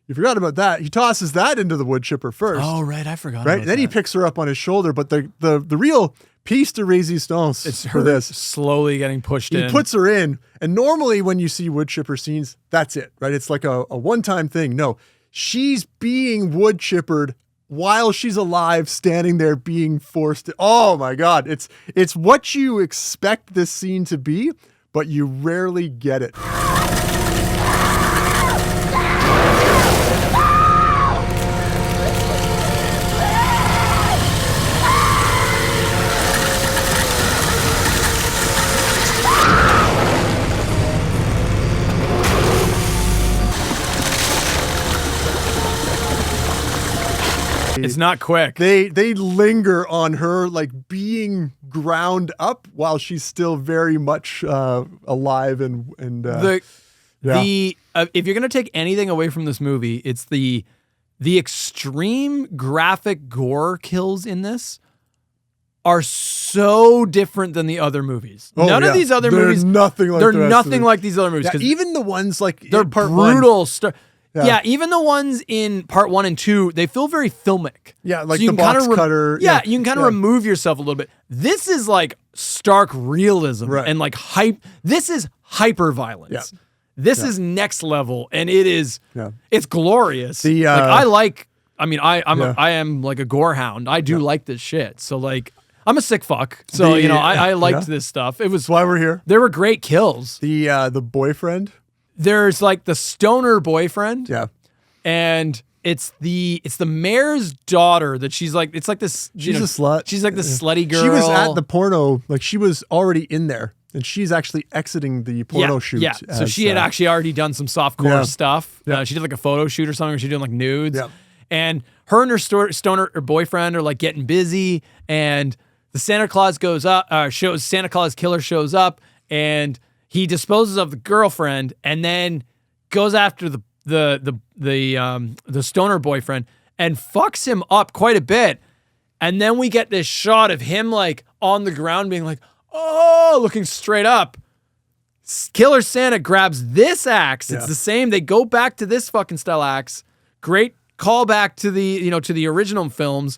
You forgot about that. He tosses that into the wood chipper first. Oh, right. I forgot right? about Then he picks her up on his shoulder, but the real piece de resistance it's for her this. Slowly getting pushed in. He puts her in, and normally when you see wood chipper scenes, that's it, right? It's like a one-time thing. No, she's being wood chippered while she's alive, standing there being forced. Oh my God. It's what you expect this scene to be, but you rarely get it. It's not quick. They linger on her like being ground up while she's still very much alive and If you're gonna take anything away from this movie, it's the extreme graphic gore kills in this are so different than the other movies. None of these other movies, nothing like they're nothing like these other movies. Yeah, even the ones like they're part brutal. Yeah. Even the ones in part 1 and 2, they feel very filmic. Yeah, like you the can box cutter. Yeah, you can kind of remove yourself a little bit. This is like stark realism and like hype. This is hyper violence. Yeah. This is next level, and it is. It's glorious. I am like a gore hound. I do like this shit. So like, I'm a sick fuck. So I liked this stuff. It was That's why we're here. There were great kills. The boyfriend. There's like the stoner boyfriend. Yeah. And it's the mayor's daughter that she's like, it's like this. She's a slut. She's like this slutty girl. She was at the porno, like she was already in there, and she's actually exiting the porno shoot. Yeah. So she had actually already done some softcore stuff. She did like a photo shoot or something, or she did like nudes. Yeah. And her stoner boyfriend are like getting busy, and the Santa Claus Santa Claus killer shows up, and he disposes of the girlfriend, and then goes after the stoner boyfriend and fucks him up quite a bit. And then we get this shot of him like on the ground being like, oh, looking straight up. Killer Santa grabs this axe. It's the same. They go back to this fucking style axe. Great callback to the original films.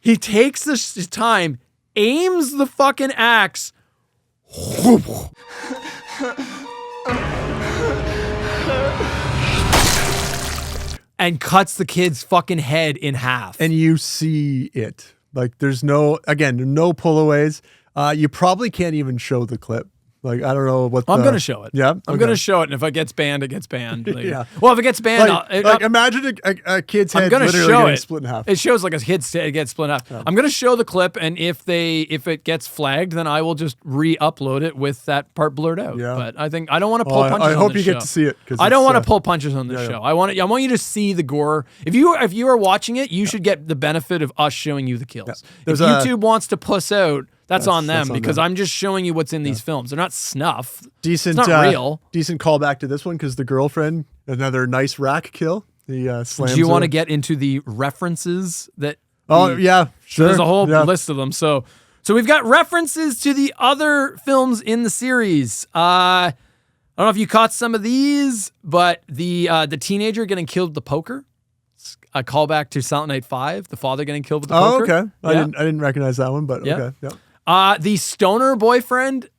He takes this time, aims the fucking axe, and cuts the kid's fucking head in half. And you see it. Like there's no pullaways. You probably can't even show the clip. Like, I don't know what I'm going to show it. Yeah? I'm going to show it, and if it gets banned, it gets banned. Like, well, if it gets banned... imagine a kid's head literally getting split in half. It shows like a kid's head gets split in half. Yeah. I'm going to show the clip, and if it gets flagged, then I will just re-upload it with that part blurred out. Yeah. But I don't want to pull punches on this show. I hope you get to see it. I don't want to pull punches on this show. I want you to see the gore. If you are watching it, you should get the benefit of us showing you the kills. Yeah. If YouTube wants to puss out... That's on them because I'm just showing you what's in these films. They're not snuff. Decent, it's not real. Decent callback to this one because the girlfriend, another nice rack kill. The slams. Do you want to get into the references that? Yeah, sure. There's a whole list of them. So we've got references to the other films in the series. I don't know if you caught some of these, but the teenager getting killed with the poker. A callback to Silent Night 5, the father getting killed with the poker. Oh, okay. I didn't recognize that one, but okay. Yeah. The stoner boyfriend,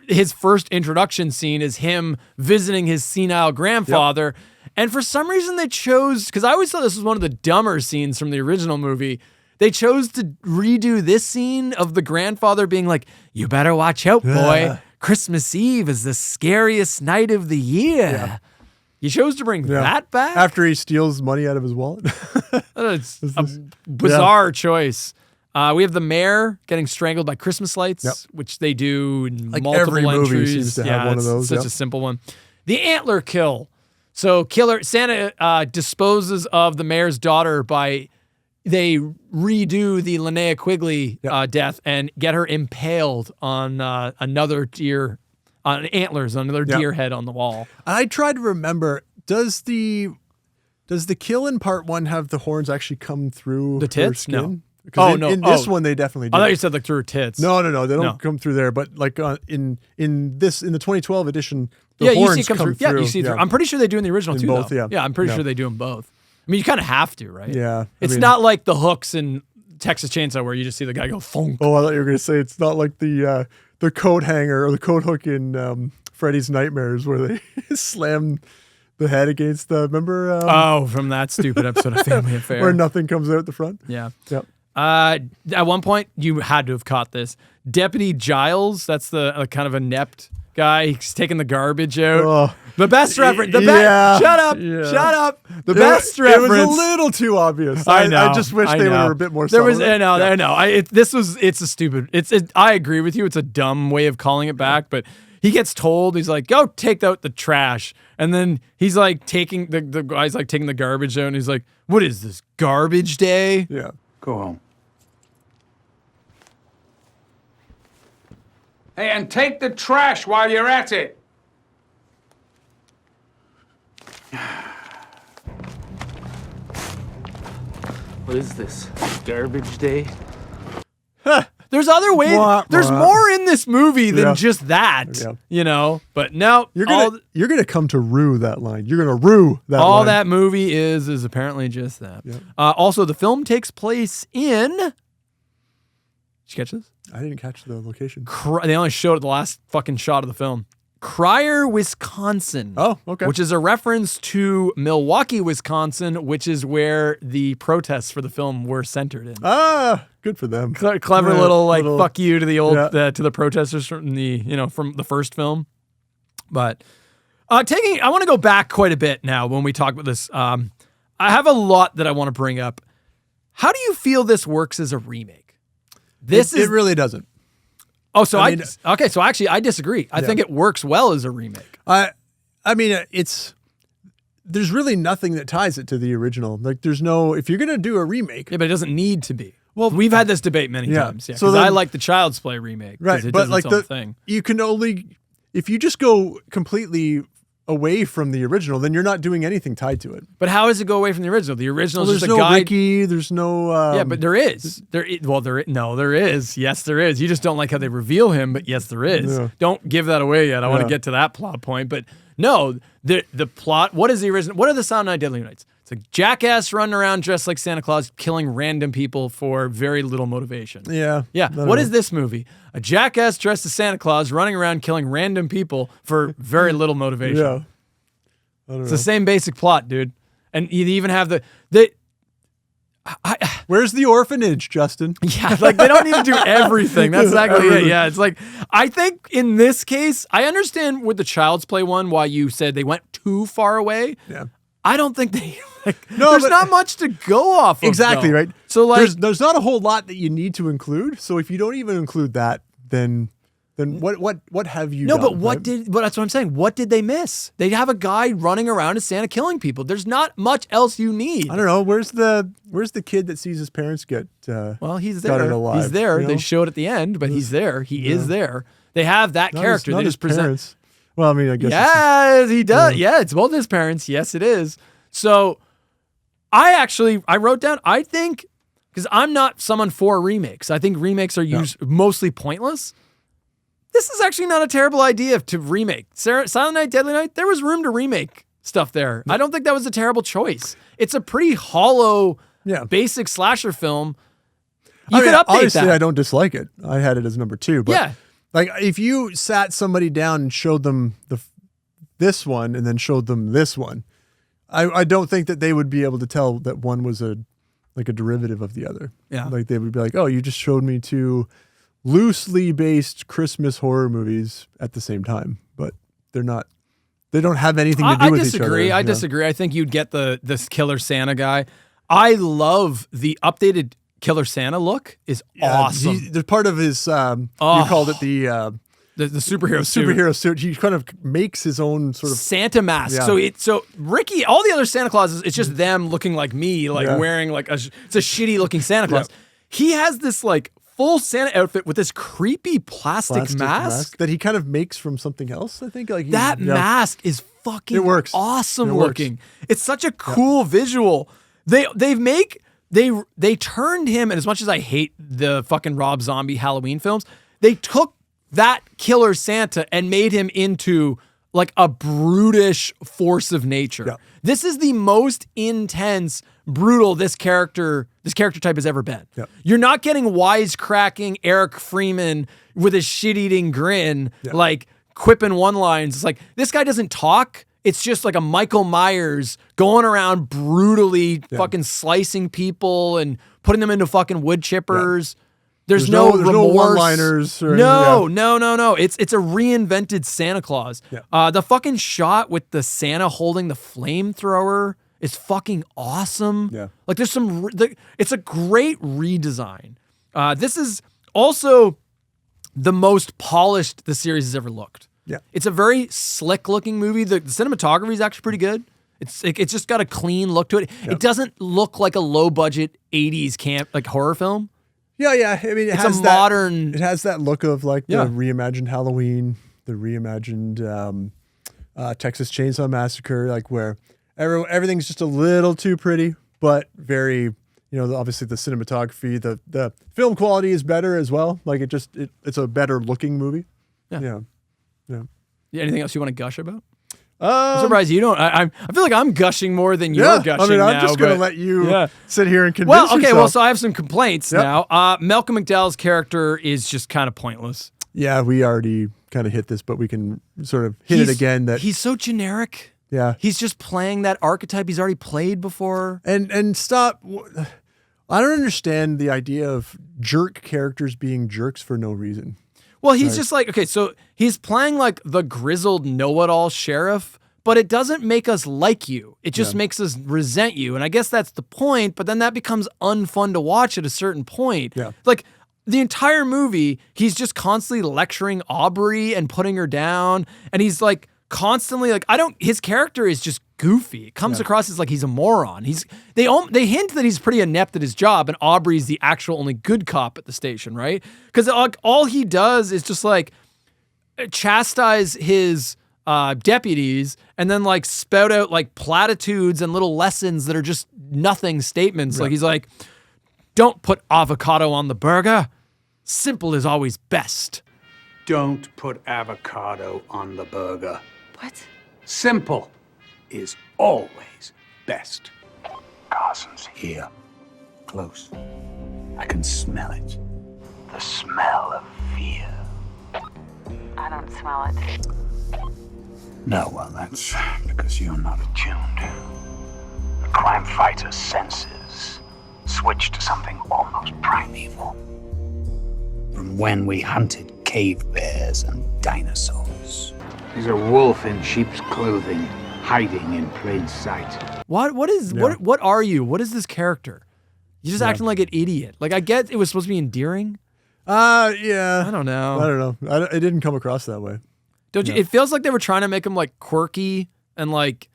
his first introduction scene is him visiting his senile grandfather. Yep. And for some reason they chose, because I always thought this was one of the dumber scenes from the original movie, they chose to redo this scene of the grandfather being like, you better watch out, boy. Christmas Eve is the scariest night of the year. Yeah. You chose to bring that back? After he steals money out of his wallet? It's a bizarre choice. We have the mayor getting strangled by Christmas lights, which they do in multiple every entries. movie seems to have one of those. Such a simple one. The antler kill. So Santa disposes of the mayor's daughter by they redo the Linnea Quigley death and get her impaled on another deer, on antlers, on another deer head on the wall. I tried to remember, does the kill in part 1 have the horns actually come through the tits? Her skin? No. In this one, they definitely do. I thought you said like through her tits. No, they don't come through there. But like in the 2012 edition, the horns you see come through. Yeah, you see through. I'm pretty sure they do in the original too. Both, though. Yeah, I'm pretty sure they do in both. I mean, you kind of have to, right? Yeah. It's not like the hooks in Texas Chainsaw where you just see the guy go funk. Oh, I thought you were going to say it's not like the coat hanger or the coat hook in Freddy's Nightmares where they slam the head against the, remember? From that stupid episode of Family Affair. Where nothing comes out the front. Yeah. Yep. At one point, you had to have caught this. Deputy Giles, that's the kind of inept guy. He's taking the garbage out. Oh. The best reference. Shut up. Yeah. Shut up. The best reference. It was a little too obvious. I know. I just wish they were a bit more subtle. I know. It's a stupid. I agree with you. It's a dumb way of calling it back, but he gets told, he's like, go take out the trash. And then he's like taking, the guy's like taking the garbage out and he's like, what is this, garbage day? Yeah. Go home. Hey, and take the trash while you're at it. What is this? Garbage day? There's other ways. There's more in this movie than just that, But no, you're gonna come to rue that line. You're gonna rue that. All line. that movie is apparently just that. Yep. Also, the film takes place in. Did you catch this? I didn't catch the location. They only showed the last fucking shot of the film. Cryer, Wisconsin. Oh, okay. Which is a reference to Milwaukee, Wisconsin, which is where the protests for the film were centered in. Ah, good for them. Clever little fuck you to the old to the protesters from from the first film. But I want to go back quite a bit now when we talk about this. I have a lot that I want to bring up. How do you feel this works as a remake? It really doesn't. Oh, so so actually I disagree. I think it works well as a remake. I mean, there's really nothing that ties it to the original. Like if you're going to do a remake. Yeah, but it doesn't need to be. Well, we've had this debate many times. Yeah, because I like the Child's Play remake. Right, it but does its own thing. You can only, if you just go completely away from the original, then you're not doing anything tied to it. But how does it go away from the original? The original is just a guide. There's no Ricky. There's no. Yeah, but there is. There is. Yes, there is. You just don't like how they reveal him, but yes, there is. Yeah. Don't give that away yet. I want to get to that plot point. But no, the plot. What is the original? What are the Silent Night, Deadly Nights? It's a jackass running around dressed like Santa Claus, killing random people for very little motivation. Yeah. Yeah. What is this movie? A jackass dressed as Santa Claus running around killing random people for very little motivation. Yeah. It's the same basic plot, dude. And you even have where's the orphanage, Justin? Yeah, like they don't need to do everything. That's exactly it. Yeah, it's like, I think in this case, I understand with the Child's Play one why you said they went too far away. Yeah. I don't think they, there's not much to go off of. Exactly, though. right? So like, there's not a whole lot that you need to include. So if you don't even include that, then what have you done? No, but that's what I'm saying. What did they miss? They have a guy running around as Santa killing people. There's not much else you need. I don't know. Where's the kid that sees his parents get well, he's there. Alive, he's there. They showed at the end, but he's there. He is there. They have that character. They just present parents. Well, I mean, I guess. Yeah, he does. Yeah, it's both his parents. Yes, it is. So I wrote down, I think, because I'm not someone for remakes. I think remakes are mostly pointless. This is actually not a terrible idea to remake. Silent Night, Deadly Night, there was room to remake stuff there. I don't think that was a terrible choice. It's a pretty hollow, basic slasher film. You could update obviously, that. I don't dislike it. I had it as number 2. But like if you sat somebody down and showed them this one and then showed them this one, I don't think that they would be able to tell that one was a derivative of the other. Yeah. Like they would be like, oh, you just showed me 2 loosely based Christmas horror movies at the same time, but they don't have anything to do with each other. I disagree. I think you'd get this Killer Santa guy. I love the updated Killer Santa look is awesome. The part of his, you called it the superhero suit. He kind of makes his own sort of Santa mask. Yeah. So Ricky, all the other Santa Clauses, it's just them looking like me, wearing it's a shitty looking Santa Claus. Yeah. He has this full Santa outfit with this creepy plastic mask that he kind of makes from something else. I think that mask is fucking awesome looking. It's such a cool visual. They turned him, and as much as I hate the fucking Rob Zombie Halloween films, they took that Killer Santa and made him into a brutish force of nature. Yeah. This is the most intense, brutal this character type has ever been. Yeah. You're not getting wisecracking Eric Freeman with his shit-eating grin, quipping one-lines. It's like, this guy doesn't talk. It's just like a Michael Myers going around brutally fucking slicing people and putting them into fucking wood chippers. Yeah. There's no one-liners. No. It's a reinvented Santa Claus. Yeah. The fucking shot with the Santa holding the flamethrower is fucking awesome. Yeah. There's it's a great redesign. This is also the most polished the series has ever looked. Yeah. It's a very slick looking movie. The cinematography is actually pretty good. It's just got a clean look to it. Yep. It doesn't look like a low budget 80s camp horror film. Yeah. I mean, it has that look of the reimagined Halloween, the reimagined Texas Chainsaw Massacre, where everything's just a little too pretty, but very, obviously the cinematography, the film quality is better as well. Like it's a better looking movie. Yeah. Anything else you want to gush about? I'm surprised you don't. I feel like I'm gushing more than you're gushing now. I'm just going to let you sit here and convince yourself. Well, so I have some complaints now. Malcolm McDowell's character is just kind of pointless. Yeah, we already kind of hit this, but we can sort of hit it again. That he's so generic. Yeah. He's just playing that archetype he's already played before. And stop. I don't understand the idea of jerk characters being jerks for no reason. Well, he's just like, okay, so he's playing like the grizzled know-it-all sheriff, but it doesn't make us like you. It just makes us resent you. And I guess that's the point, but then that becomes unfun to watch at a certain point. Yeah. Like the entire movie, he's just constantly lecturing Aubrey and putting her down. And he's like constantly like, his character is just goofy. It comes across as like he's a moron. They hint that he's pretty inept at his job, and Aubrey's the actual only good cop at the station, right? Because like all he does is just like chastise his deputies and then like spout out like platitudes and little lessons that are just nothing statements. Like he's like, don't put avocado on the burger. Simple is always best. Don't put avocado on the burger. What? Simple is always best. Carson's here. Close. I can smell it. The smell of fear. I don't smell it. No, well, that's because you're not attuned. The crime fighter's senses switch to something almost primeval. From when we hunted cave bears and dinosaurs. He's a wolf in sheep's clothing, hiding in plain sight. What are you? What is this character? You're just acting like an idiot. Like I get it was supposed to be endearing. Yeah. I don't know. It didn't come across that way. Don't you? It feels like they were trying to make him like quirky and like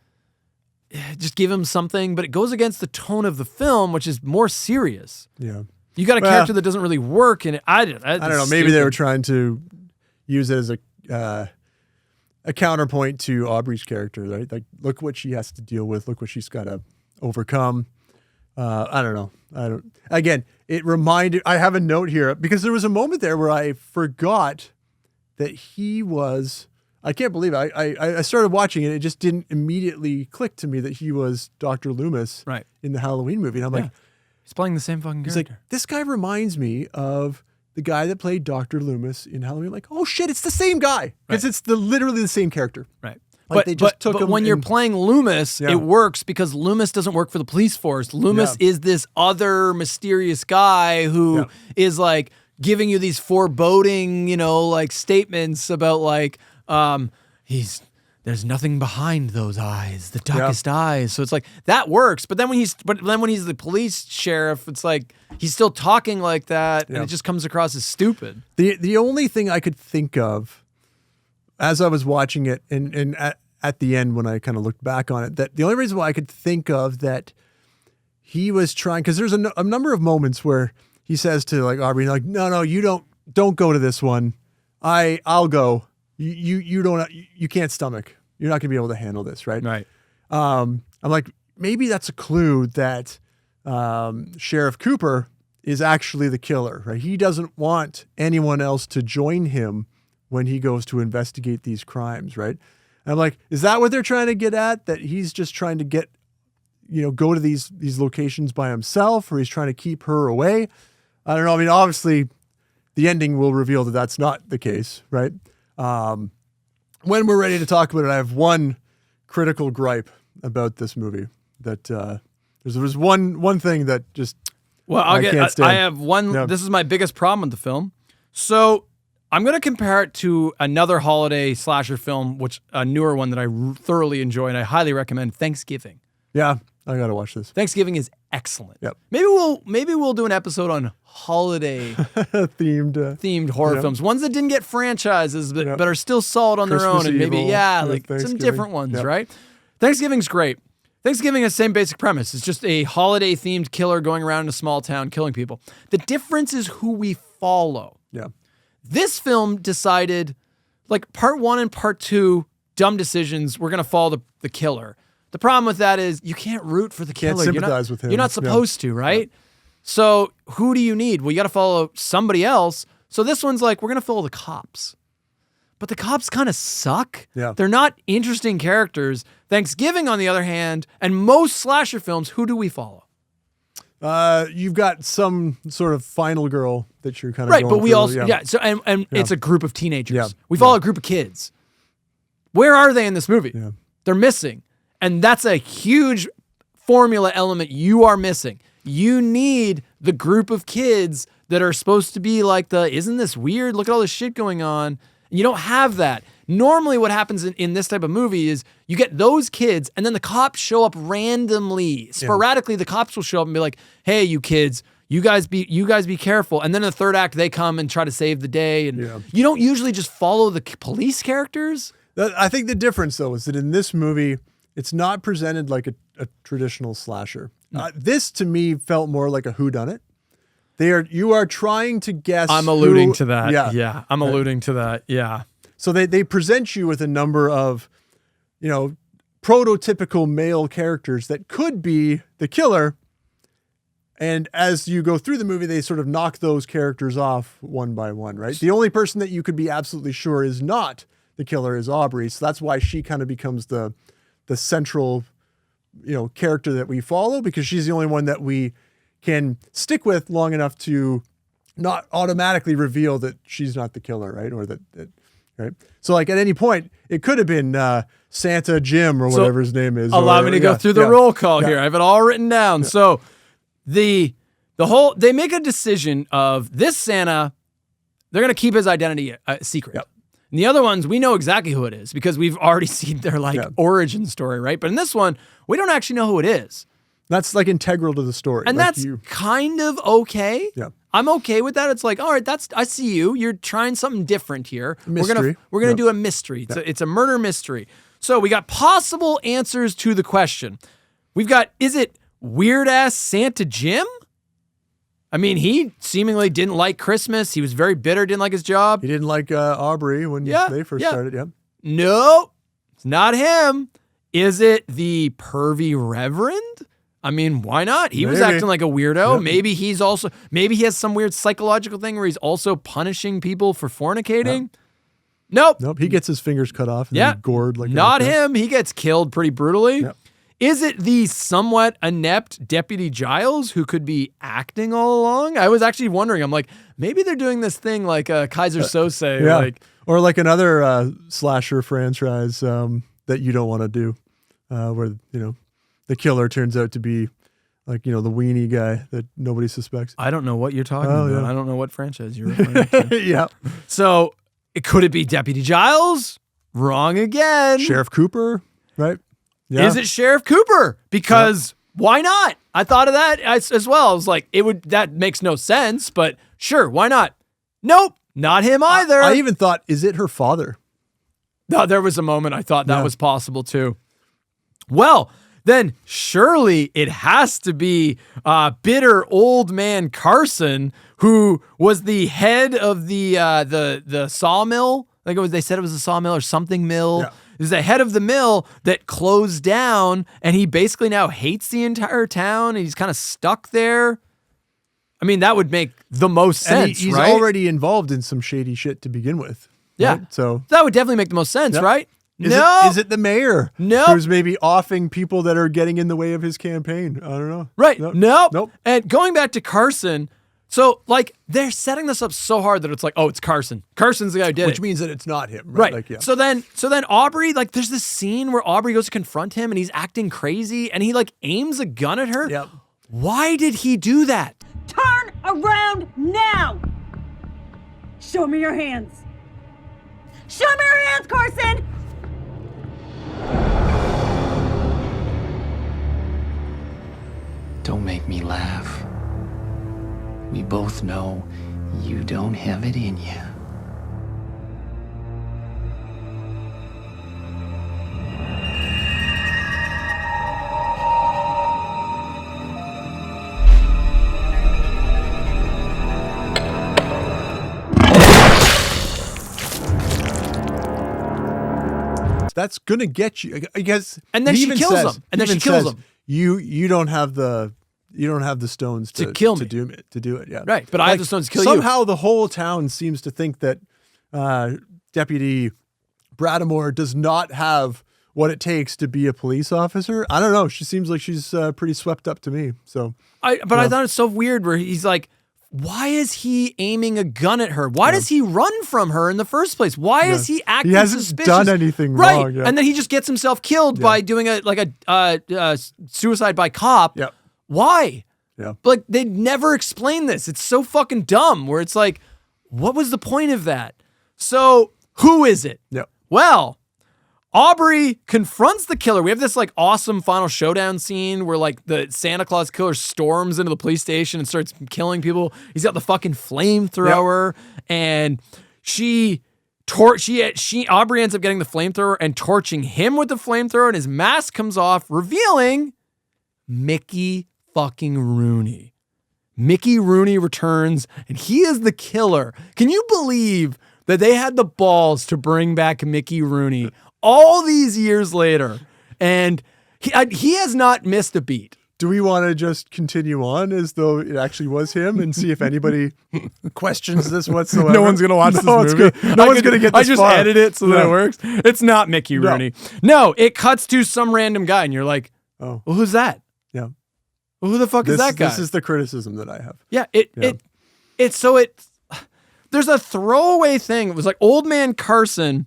just give him something, but it goes against the tone of the film, which is more serious. Yeah. You got a character that doesn't really work, and I don't know. Maybe they were trying to use it as a counterpoint to Aubrey's character, right? Like, look what she has to deal with. Look what she's got to overcome. I don't know. Again, it reminded. I have a note here because there was a moment there where I forgot that he was. I can't believe it. I started watching it. It just didn't immediately click to me that he was Dr. Loomis in the Halloween movie. And I'm like, he's playing the same fucking character. He's like, this guy reminds me of the guy that played Dr. Loomis in Halloween. I'm like, oh shit, it's the same guy. Because it's literally the same character. Right. Like they just took him when you're playing Loomis, it works because Loomis doesn't work for the police force. Loomis is this other mysterious guy who is like giving you these foreboding, like statements about like, there's nothing behind those eyes, the darkest eyes. So it's like that works. But then when he's the police sheriff, it's like he's still talking like that, and it just comes across as stupid. The only thing I could think of as I was watching it, and at the end when I kind of looked back on it, that the only reason why I could think of that he was trying, because there's a number of moments where he says to like Aubrey, like, no, you don't go to this one. I'll go. You can't stomach. You're not gonna be able to handle this, right? Right. I'm like, maybe that's a clue that Sheriff Cooper is actually the killer, right? He doesn't want anyone else to join him when he goes to investigate these crimes, right? And I'm like, is that what they're trying to get at? That he's just trying to get, go to these locations by himself, or he's trying to keep her away? I don't know. I mean, obviously, the ending will reveal that that's not the case, right? When we're ready to talk about it, I have one critical gripe about this movie. That there's one thing that just I can't stand. I have one. Yeah. This is my biggest problem with the film. So I'm going to compare it to another holiday slasher film, which a newer one that I thoroughly enjoy and I highly recommend, Thanksgiving. Yeah, I got to watch this. Thanksgiving is excellent. Yep. Maybe we'll do an episode on holiday themed horror films, ones that didn't get franchises but are still solid on Christmas their own, and maybe Evil, like some different ones, right? Thanksgiving's great. Thanksgiving has the same basic premise. It's just a holiday themed killer going around in a small town killing people. The difference is who we follow. Yeah. This film decided, like part 1 and part 2, dumb decisions. We're gonna follow the killer. The problem with that is you can't root for the killer. Can't sympathize with him. You're not supposed to, right? So who do you need? Well, you got to follow somebody else. So this one's like, we're going to follow the cops. But the cops kind of suck. Yeah. They're not interesting characters. Thanksgiving, on the other hand, and most slasher films, who do we follow? You've got some sort of final girl that you're kind of right, going but we through, also So it's a group of teenagers. Yeah. We follow a group of kids. Where are they in this movie? Yeah. They're missing, and that's a huge formula element you are missing. You need the group of kids that are supposed to be like isn't this weird? Look at all this shit going on. And you don't have that. Normally what happens in this type of movie is you get those kids and then the cops show up randomly. Sporadically, the cops will show up and be like, hey, you kids, you guys be careful. And then in the third act, they come and try to save the day. And you don't usually just follow the police characters. I think the difference, though, is that in this movie, it's not presented like a traditional slasher. This, to me, felt more like a whodunit. You are trying to guess. I'm alluding to that. Yeah. I'm alluding to that. Yeah. So they present you with a number of, prototypical male characters that could be the killer. And as you go through the movie, they sort of knock those characters off one by one, right? The only person that you could be absolutely sure is not the killer is Aubrey. So that's why she kind of becomes the central, character that we follow, because she's the only one that we can stick with long enough to not automatically reveal that she's not the killer, right? Or that right? So like at any point, it could have been Santa Jim or whatever his name is. Allow me to go through the roll call here. I have it all written down. Yeah. So they make a decision of this Santa, they're going to keep his identity secret. Yep. And the other ones, we know exactly who it is because we've already seen their origin story, right? But in this one, we don't actually know who it is. That's like integral to the story. And that's kind of okay. Yeah. I'm okay with that. It's like, all right, I see you. You're trying something different here. Mystery. We're gonna do a mystery. It's a murder mystery. So we got possible answers to the question. We've got, is it weird ass Santa Jim? I mean, he seemingly didn't like Christmas. He was very bitter, didn't like his job. He didn't like Aubrey when they first started. Yeah. No, it's not him. Is it the pervy Reverend? I mean, why not? He was acting like a weirdo. Yep. Maybe he has some weird psychological thing where he's also punishing people for fornicating. Nope. He gets his fingers cut off and then gored like not him. He gets killed pretty brutally. Yep. Is it the somewhat inept Deputy Giles who could be acting all along? I was actually wondering. I'm like, maybe they're doing this thing like Kaiser Sose. Or like another slasher franchise that you don't want to do where, the killer turns out to be like, the weenie guy that nobody suspects. I don't know what you're talking about. Yeah. I don't know what franchise you're referring to. Yeah. So could it be Deputy Giles? Wrong again. Sheriff Cooper, right? Yeah. Is it Sheriff Cooper? Because why not? I thought of that as well. I was like, that makes no sense, but sure, why not? Nope, not him either. I even thought, is it her father? No, there was a moment I thought that was possible too. Well, then surely it has to be bitter old man Carson, who was the head of the sawmill. Like they said it was a sawmill or something mill. Yeah. Is the head of the mill that closed down, and he basically now hates the entire town, and he's kind of stuck there. I mean, that would make the most sense, he's right? already involved in some shady shit to begin with. Yeah. Right? So that would definitely make the most sense, right? Is it the mayor? No. Who's maybe offing people that are getting in the way of his campaign? I don't know. Right. Nope. Nope. And going back to Carson, so like they're setting this up so hard that it's like, oh, it's Carson. Carson's the guy who did it. Which means that it's not him. Right. Like, So then Aubrey, like there's this scene where Aubrey goes to confront him and he's acting crazy and he like aims a gun at her. Yep. Why did he do that? Turn around now! Show me your hands. Show me your hands, Carson! Don't make me laugh. We both know you don't have it in you. That's gonna get you, I guess. And then she kills him. And then she kills him. You don't have the You don't have the stones to kill me. To do it. Yeah. Right. But I have the stones to kill you. Somehow the whole town seems to think that Deputy Bradamore does not have what it takes to be a police officer. I don't know. She seems like she's pretty swept up to me. So, I thought it's so weird where he's like, why is he aiming a gun at her? Why does he run from her in the first place? Why is he acting suspicious? He hasn't done anything wrong. Yeah. And then he just gets himself killed by doing a suicide by cop. Yep. Why? Yeah. But they never explain this. It's so fucking dumb where it's like, what was the point of that? So who is it? Yeah. Well, Aubrey confronts the killer. We have this like awesome final showdown scene where like the Santa Claus killer storms into the police station and starts killing people. He's got the fucking flamethrower, and Aubrey ends up getting the flamethrower and torching him with the flamethrower, and his mask comes off, revealing Mickey fucking Rooney. Mickey Rooney returns, and he is the killer. Can you believe that they had the balls to bring back Mickey Rooney all these years later? And he has not missed a beat. Do we want to just continue on as though it actually was him and see if anybody questions this whatsoever? No one's going to watch this movie. No one's going to get this I just far. edit it so that it works. It's not Mickey Rooney. No, it cuts to some random guy, and you're like, well, who's that? Yeah. Well, who the fuck is that guy? This is the criticism that I have. Yeah, there's a throwaway thing. It was like Old Man Carson,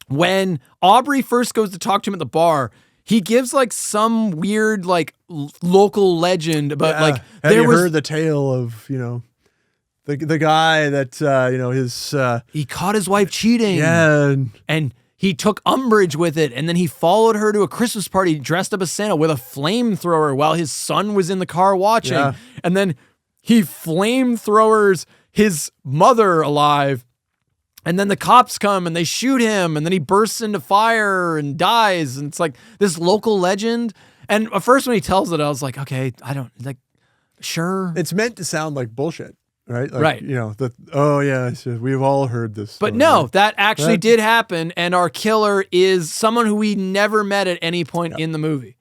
when Aubrey first goes to talk to him at the bar, he gives like some weird like local legend about like have you heard the tale of the guy that his he caught his wife cheating, and he took umbrage with it, and then he followed her to a Christmas party dressed up as Santa with a flamethrower while his son was in the car watching, and then he flamethrowers his mother alive. And then the cops come and they shoot him, and then he bursts into fire and dies. And it's like this local legend. And at first when he tells it, I was like, okay, sure. It's meant to sound like bullshit, right? Like, right. We've all heard this story. But no, that actually did happen. And our killer is someone who we never met at any point in the movie.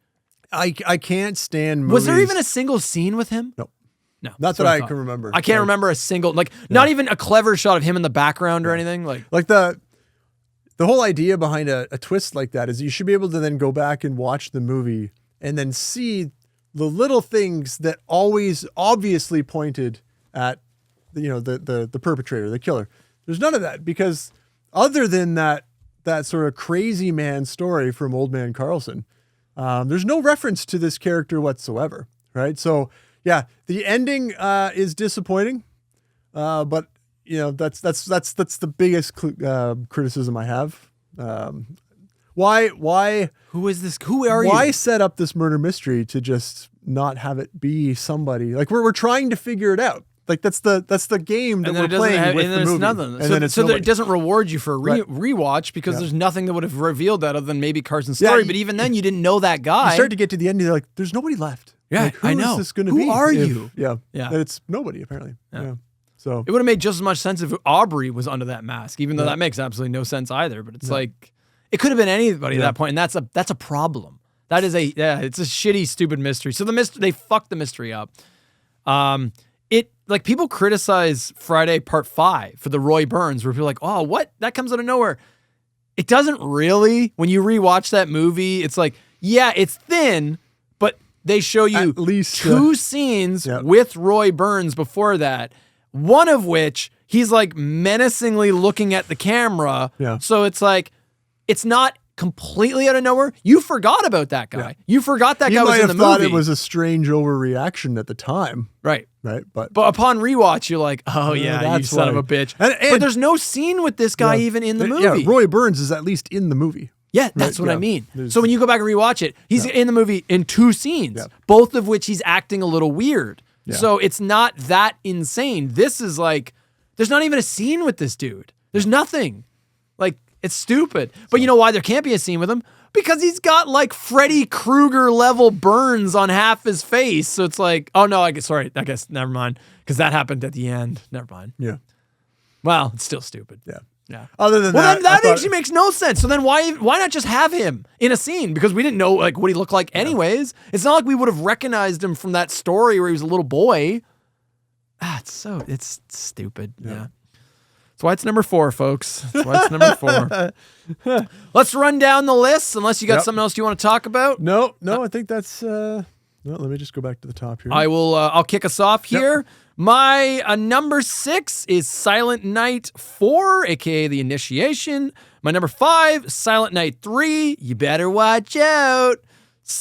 I can't stand movies. Was there even a single scene with him? No. No, not that I can remember. I can't remember a single, not even a clever shot of him in the background or anything. Like the whole idea behind a twist like that is you should be able to then go back and watch the movie and then see the little things that always obviously pointed at the perpetrator, the killer. There's none of that, because other than that sort of crazy man story from Old Man Carlson, there's no reference to this character whatsoever, right? So. Yeah, the ending is disappointing, but that's the biggest criticism I have. Why? Who is this? Who are you? Why set up this murder mystery to just not have it be somebody? Like we're trying to figure it out. Like that's the game that we're playing with the movie. Nothing. And then it's so it doesn't reward you for a rewatch, because there's nothing that would have revealed that other than maybe Carson's story. But even then, you didn't know that guy. You start to get to the end, you're like, there's nobody left. Yeah, like, I know. Is this going to be? Who are you? Yeah. And it's nobody, apparently. Yeah. So it would have made just as much sense if Aubrey was under that mask, even though that makes absolutely no sense either. But it's like, it could have been anybody at that point, and that's a problem. That is it's a shitty, stupid mystery. So they fucked the mystery up. People criticize Friday Part 5 for the Roy Burns, where people are like, oh, what? That comes out of nowhere. It doesn't really. When you rewatch that movie, it's like, yeah, it's thin, but they show you at least two scenes with Roy Burns before that, one of which he's like menacingly looking at the camera. Yeah. So it's like, it's not completely out of nowhere. You forgot about that guy. Yeah. You forgot that guy was in the movie. You might have thought it was a strange overreaction at the time. Right. But upon rewatch, you're like, oh yeah, you son of a bitch. But there's no scene with this guy even in the movie. Yeah, Roy Burns is at least in the movie. Yeah, that's what I mean. So when you go back and rewatch it, he's in the movie in two scenes, both of which he's acting a little weird. Yeah. So it's not that insane. This is like, there's not even a scene with this dude. There's nothing. Like, it's stupid. But you know why there can't be a scene with him? Because he's got like Freddy Krueger level burns on half his face. So it's like, oh no, I guess never mind. Because that happened at the end. Never mind. Yeah. Well, it's still stupid. Yeah. Yeah. Other than then that I actually makes no sense. So then why not just have him in a scene? Because we didn't know like what he looked like anyways. It's not like we would have recognized him from that story where he was a little boy. It's stupid. Yeah. That's why it's number 4, folks. That's why it's number 4. Let's run down the list unless you got something else you want to talk about. No, I think that's no, let me just go back to the top here. I'll kick us off here. Yep. My number 6 is Silent Night 4, aka The Initiation. My number 5, Silent Night 3, You Better Watch Out.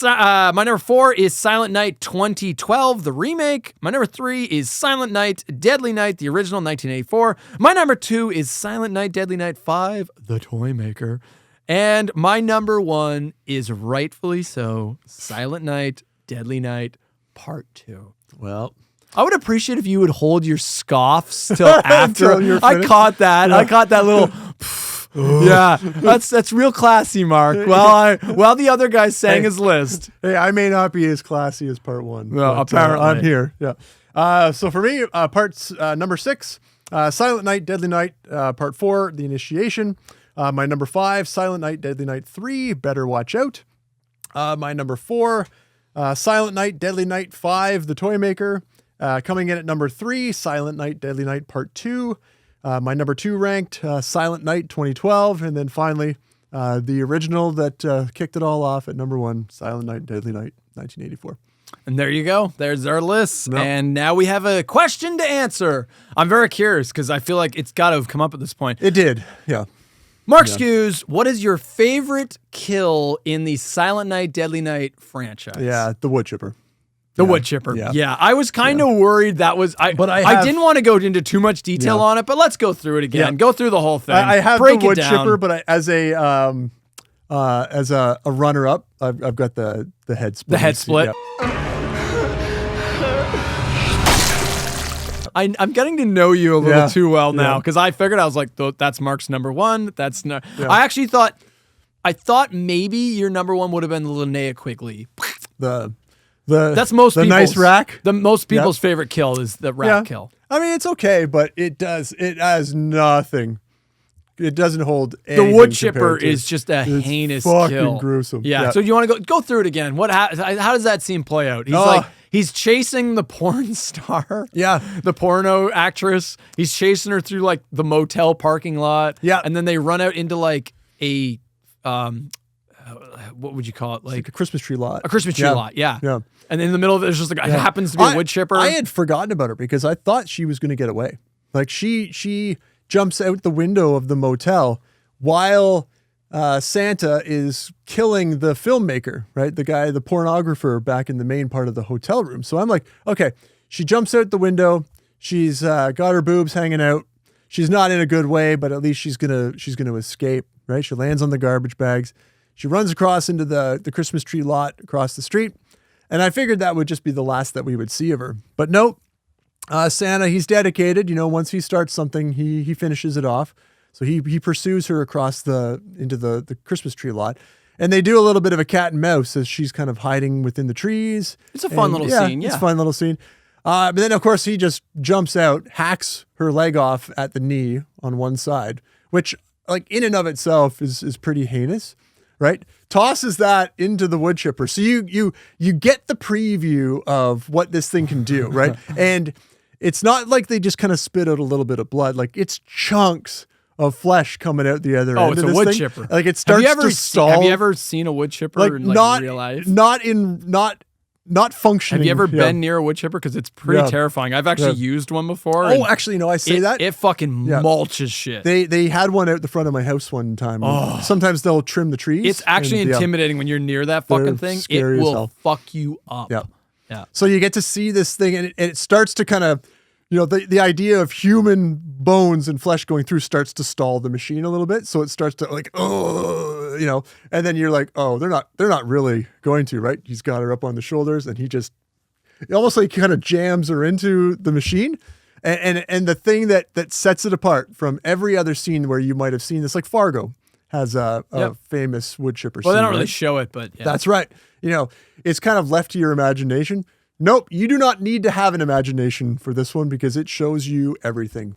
My number 4 is Silent Night 2012, the remake. My number 3 is Silent Night, Deadly Night, the original, 1984. My number 2 is Silent Night, Deadly Night 5, the Toy Maker. And my number 1 is rightfully so, Silent Night, Deadly Night, Part 2. Well, I would appreciate if you would hold your scoffs till after. I caught that. Yeah. I caught that little. Yeah, that's real classy, Mark. While the other guy sang his list. Hey, I may not be as classy as part 1. No, apparently I'm here. Yeah. So for me, parts number 6, Silent Night, Deadly Night, Part 4, The Initiation. My number 5, Silent Night, Deadly Night 3, Better Watch Out. My number 4, Silent Night, Deadly Night 5, The Toy Maker. Coming in at number 3, Silent Night, Deadly Night Part 2. My number 2 ranked, Silent Night 2012. And then finally, the original that kicked it all off at number 1, Silent Night, Deadly Night 1984. And there you go. There's our list. Yep. And now we have a question to answer. I'm very curious because I feel like it's got to have come up at this point. It did, yeah. Mark Skews, what is your favorite kill in the Silent Night, Deadly Night franchise? Yeah, the wood chipper. The wood chipper. Yeah. I was kind of worried that was... I didn't want to go into too much detail on it, but let's go through it again. Yeah. Go through the whole thing. I have the wood chipper, but as a runner-up, I've got the head split. The head split. Yeah. I'm getting to know you a little too well now because I figured I was like, that's Mark's number 1. That's no. I actually thought maybe your number 1 would have been the Linnea Quigley. That's most people's nice rack. The most people's favorite kill is the rack kill. I mean, it's okay, but it has nothing. It doesn't hold anything. The wood chipper is just a heinous fucking kill. Gruesome. Yeah. So you want to go through it again? How does that scene play out? He's chasing the porn star. Yeah. The porno actress. He's chasing her through like the motel parking lot. Yeah. And then they run out into like a what would you call it? Like a Christmas tree lot. A Christmas tree lot. Yeah. Yeah. And in the middle of it, there's just like, it happens to be a wood chipper. I had forgotten about her because I thought she was going to get away. Like she jumps out the window of the motel while Santa is killing the filmmaker, right? The guy, the pornographer back in the main part of the hotel room. So I'm like, okay, she jumps out the window. She's got her boobs hanging out. She's not in a good way, but at least she's gonna escape, right? She lands on the garbage bags. She runs across into the Christmas tree lot across the street. And I figured that would just be the last that we would see of her. But nope. Santa, he's dedicated. You know, once he starts something, he finishes it off. So he pursues her across into the Christmas tree lot. And they do a little bit of a cat and mouse as she's kind of hiding within the trees. It's a fun little scene, yeah. It's a fun little scene. But then, of course, he just jumps out, hacks her leg off at the knee on one side, which, like, in and of itself is pretty heinous, right? Tosses that into the wood chipper. So you get the preview of what this thing can do, right? And it's not like they just kind of spit out a little bit of blood. Like, it's chunks of flesh coming out the other end. Oh, it's of a wood thing. chipper. Like, it starts to stall. Have you ever seen a wood chipper in real life? Not functioning. Have you ever been near a wood chipper? Because it's pretty terrifying. I've actually used one before. Oh, actually, no, I say that. It fucking mulches shit. They had one out the front of my house one time. Oh. Sometimes they'll trim the trees. It's actually intimidating when you're near that fucking thing. It will fuck you up. Yeah. So you get to see this thing, and it starts to kind of, you know, the idea of human bones and flesh going through starts to stall the machine a little bit. So it starts to like, oh, you know, and then you're like, oh, they're not really going to, right? He's got her up on the shoulders, and it almost like kind of jams her into the machine. And the thing that sets it apart from every other scene where you might have seen this, like Fargo has a famous wood chipper scene. Well, they don't really show it, but yeah. That's right. You know, it's kind of left to your imagination. Nope, you do not need to have an imagination for this one because it shows you everything.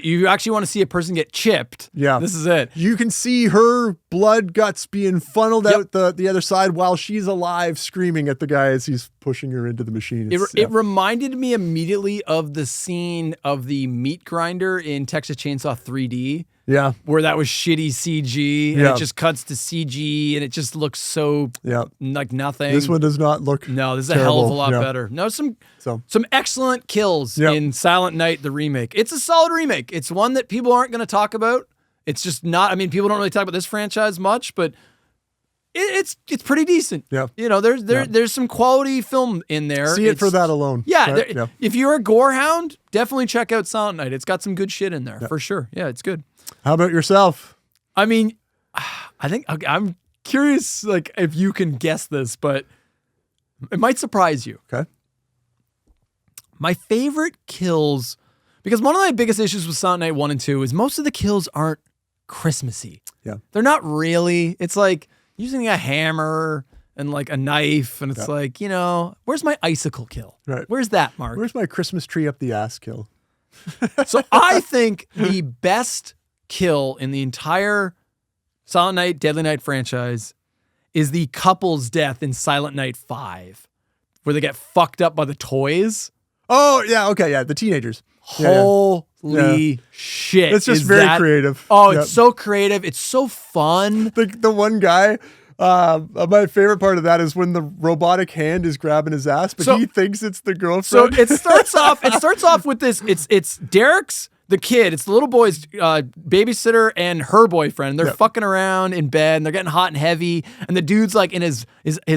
you actually want to see a person get chipped, this is it. You can see her blood guts being funneled out the other side while she's alive, screaming at the guy as he's pushing her into the machine. It reminded me immediately of the scene of the meat grinder in Texas Chainsaw 3D. Yeah. Where that was shitty CG and it just cuts to CG and it just looks so like nothing. This one does not look No, this is terrible. a hell of a lot better. No, some excellent kills in Silent Night, the remake. It's a solid remake. It's one that people aren't going to talk about. It's just not, I mean, people don't really talk about this franchise much, but it's pretty decent. Yeah. You know, there's some quality film in there. See it for that alone. Yeah, Right? If you're a gore hound, definitely check out Silent Night. It's got some good shit in there for sure. Yeah, it's good. How about yourself? I mean, I think I'm curious, like, if you can guess this, but it might surprise you. Okay. My favorite kills, because one of my biggest issues with Silent Night 1 and 2 is most of the kills aren't Christmassy. Yeah. They're not really. It's like using a hammer and like a knife, and it's like, you know, where's my icicle kill? Right. Where's that, Mark? Where's my Christmas tree up the ass kill? So I think the best kill in the entire Silent Night, Deadly Night franchise is the couple's death in Silent Night 5, where they get fucked up by the toys. Oh, yeah, okay, yeah, the teenagers. Holy shit. It's just very creative. Oh, it's so creative. It's so fun. The one guy, my favorite part of that is when the robotic hand is grabbing his ass, but he thinks it's the girlfriend. So it starts off with this, it's Derek's, the kid, it's the little boy's babysitter and her boyfriend. They're fucking around in bed and they're getting hot and heavy. And the dude's like in his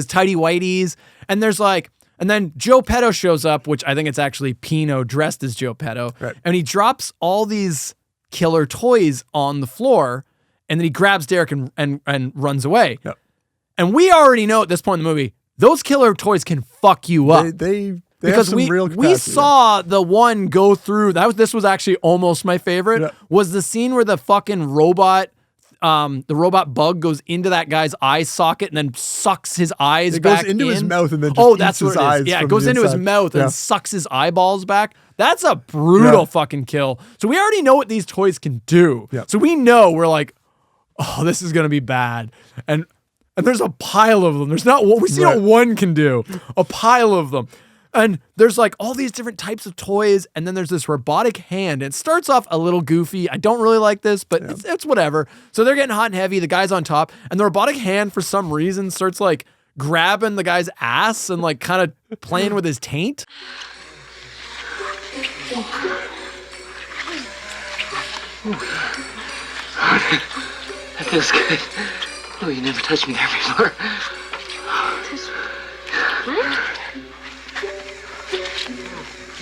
tighty whities. And there's like, and then Joe Petto shows up, which I think it's actually Pino dressed as Joe Petto. Right. And he drops all these killer toys on the floor. And then he grabs Derek and runs away. Yep. And we already know at this point in the movie, those killer toys can fuck you up. They because have some real capacity. we saw the one go through this was actually almost my favorite was the scene where the fucking robot bug goes into that guy's eye socket and then sucks his eyes back in. It goes into his mouth and then just that's eats his what it eyes is. Yeah, from it goes the into his inside. mouth and sucks his eyeballs back. That's a brutal fucking kill. So we already know what these toys can do. Yeah. So we know, we're like, oh, this is gonna be bad. And there's a pile of them. There's not one. We see what one can do. A pile of them. And there's like all these different types of toys. And then there's this robotic hand. It starts off a little goofy. I don't really like this, but it's whatever. So they're getting hot and heavy. The guy's on top. And the robotic hand, for some reason, starts like grabbing the guy's ass and like kind of playing with his taint. That feels good. Oh, you never touched me there before.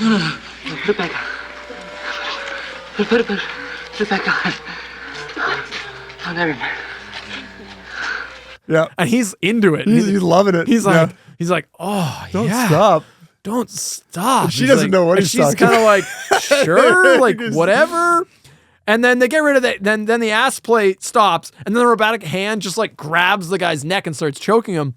No, put it back on. Put it back on. Oh, never mind. Yeah. And he's into it. He's loving it. He's like, oh, Don't stop. Don't stop. She doesn't know what he's she's talking kind of like, sure, like whatever. And then they get rid of that. Then the ass plate stops, and then the robotic hand just like grabs the guy's neck and starts choking him.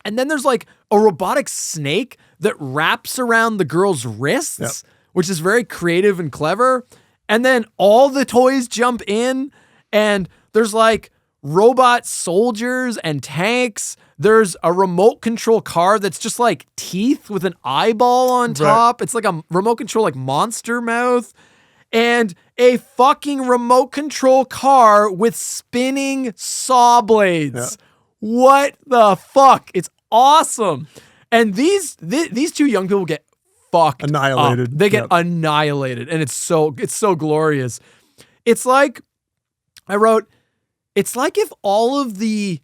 And then there's like a robotic snake that wraps around the girl's wrists, which is very creative and clever. And then all the toys jump in, and there's like robot soldiers and tanks. There's a remote control car that's just like teeth with an eyeball on top. It's like a remote control, like monster mouth. And a fucking remote control car with spinning saw blades. What the fuck? It's awesome. And these two young people get fucked annihilated. Up. They get annihilated, and it's so glorious. It's like I wrote. It's like if all of the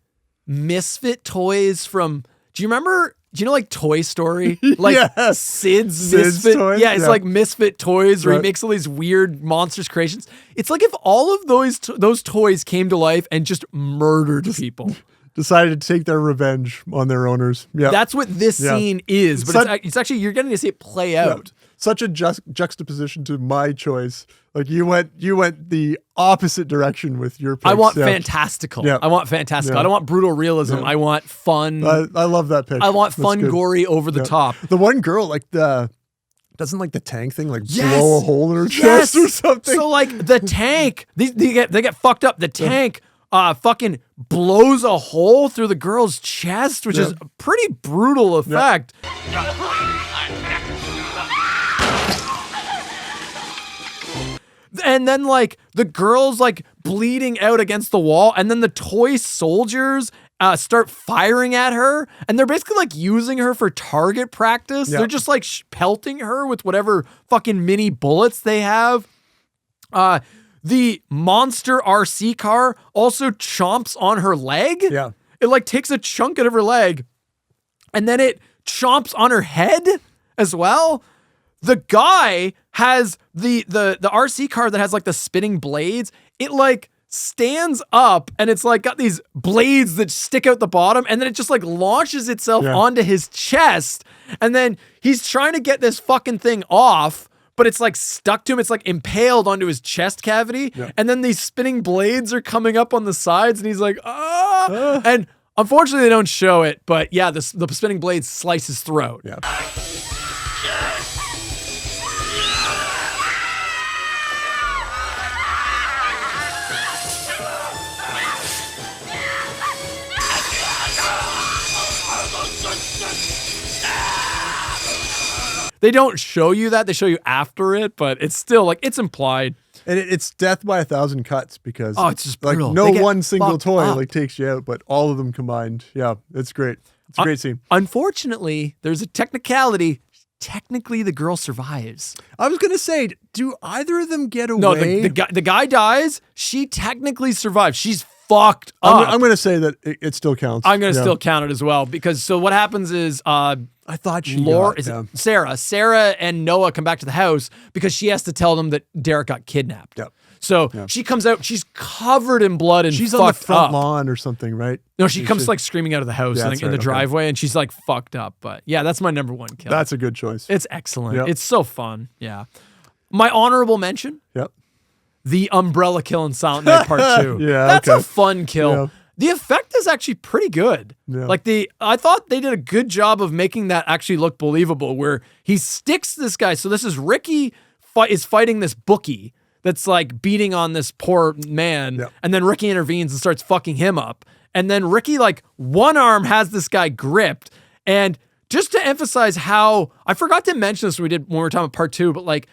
misfit toys from. Do you know like Toy Story? Like Sid's misfit toys? Yeah, it's like misfit toys where he makes all these weird monstrous creations. It's like if all of those toys came to life and just murdered people. Decided to take their revenge on their owners. Yeah. That's what this scene is, but it's actually, you're getting to see it play out. Such a juxtaposition to my choice. Like you went the opposite direction with your picks. I want fantastical. Yeah. I want fantastical. I don't want brutal realism. I want fun. I love that pick. I want fun, gory, over the top. The one girl, like the Doesn't like the tank thing like blow a hole in her chest or something? So like the tank, they get fucked up. The tank fucking blows a hole through the girl's chest, which is a pretty brutal effect. And then like the girl's like bleeding out against the wall, and then the toy soldiers start firing at her, and they're basically like using her for target practice. They're just like pelting her with whatever fucking mini bullets they have. The monster RC car also chomps on her leg. Yeah. It like takes a chunk out of her leg, and then it chomps on her head as well. The guy has the RC car that has like the spinning blades. It like stands up and it's like got these blades that stick out the bottom, and then it just like launches itself onto his chest, and then he's trying to get this fucking thing off, but it's like stuck to him. It's like impaled onto his chest cavity, and then these spinning blades are coming up on the sides, and he's like, and unfortunately they don't show it, but yeah, the spinning blades slice his throat. Yeah. They don't show you that. They show you after it, but it's still like it's implied. And it's death by 1,000 cuts because it's just brutal. Like no one single toy like takes you out, but all of them combined. Yeah, it's great. It's a great scene. Unfortunately, there's a technicality. Technically, the girl survives. I was gonna say, do either of them get away? No, the guy dies. She technically survives. She's fucked up. I'm gonna say that it still counts. I'm gonna still count it as well, because so what happens is I thought Sarah and Noah come back to the house because she has to tell them that Derek got kidnapped. Yep. So she comes out, she's covered in blood and she's fucked on the front up. lawn or something, right? No, she comes like screaming out of the house in the right, driveway, and she's like fucked up. But yeah, that's my number one kill. That's a good choice. It's excellent. Yep. It's so fun. Yeah. My honorable mention. Yep. The umbrella kill in Silent Night Part 2. That's a fun kill. Yeah. The effect is actually pretty good. Yeah. Like I thought they did a good job of making that actually look believable, where he sticks this guy. So this is Ricky is fighting this bookie that's like beating on this poor man. And then Ricky intervenes and starts fucking him up. And then Ricky, like one arm has this guy gripped. And just to emphasize how, I forgot to mention this when we were talking about Part 2, but like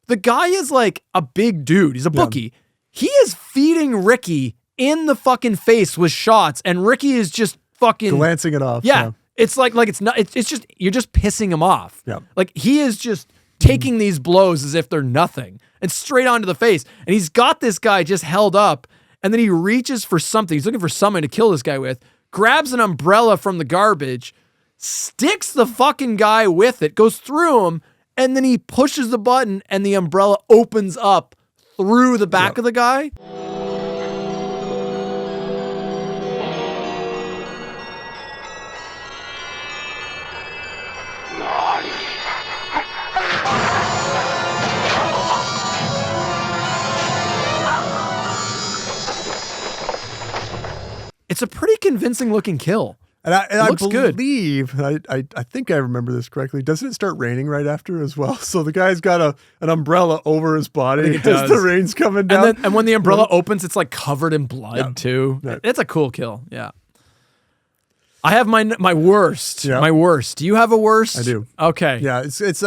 the guy is like a big dude. He's a bookie. He is feeding Ricky in the fucking face with shots, and Ricky is just fucking glancing it off. Yeah. It's like it's not, it's just, you're just pissing him off. Yeah. Like he is just taking these blows as if they're nothing and straight onto the face. And he's got this guy just held up, and then he reaches for something. He's looking for something to kill this guy with, grabs an umbrella from the garbage, sticks the fucking guy with it, goes through him, and then he pushes the button and the umbrella opens up through the back of the guy. It's a pretty convincing looking kill. And I looks believe, good. I think I remember this correctly. Doesn't it start raining right after as well? So the guy's got an umbrella over his body as the rain's coming down. And when the umbrella opens, it's like covered in blood too. Yeah. It's a cool kill. Yeah. I have my worst. Yeah. My worst. Do you have a worst? I do. Okay. Yeah. It's this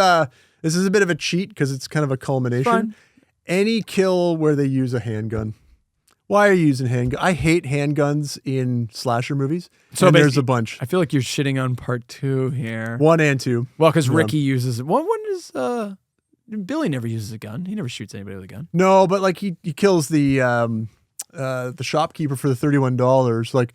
is a bit of a cheat because it's kind of a culmination. Fine. Any kill where they use a handgun. Why are you using handguns? I hate handguns in slasher movies. So there's a bunch. I feel like you're shitting on Part 2 here. 1 and 2. Well, because Ricky uses it. One is Billy never uses a gun. He never shoots anybody with a gun. No, but like he kills the shopkeeper for the $31. Like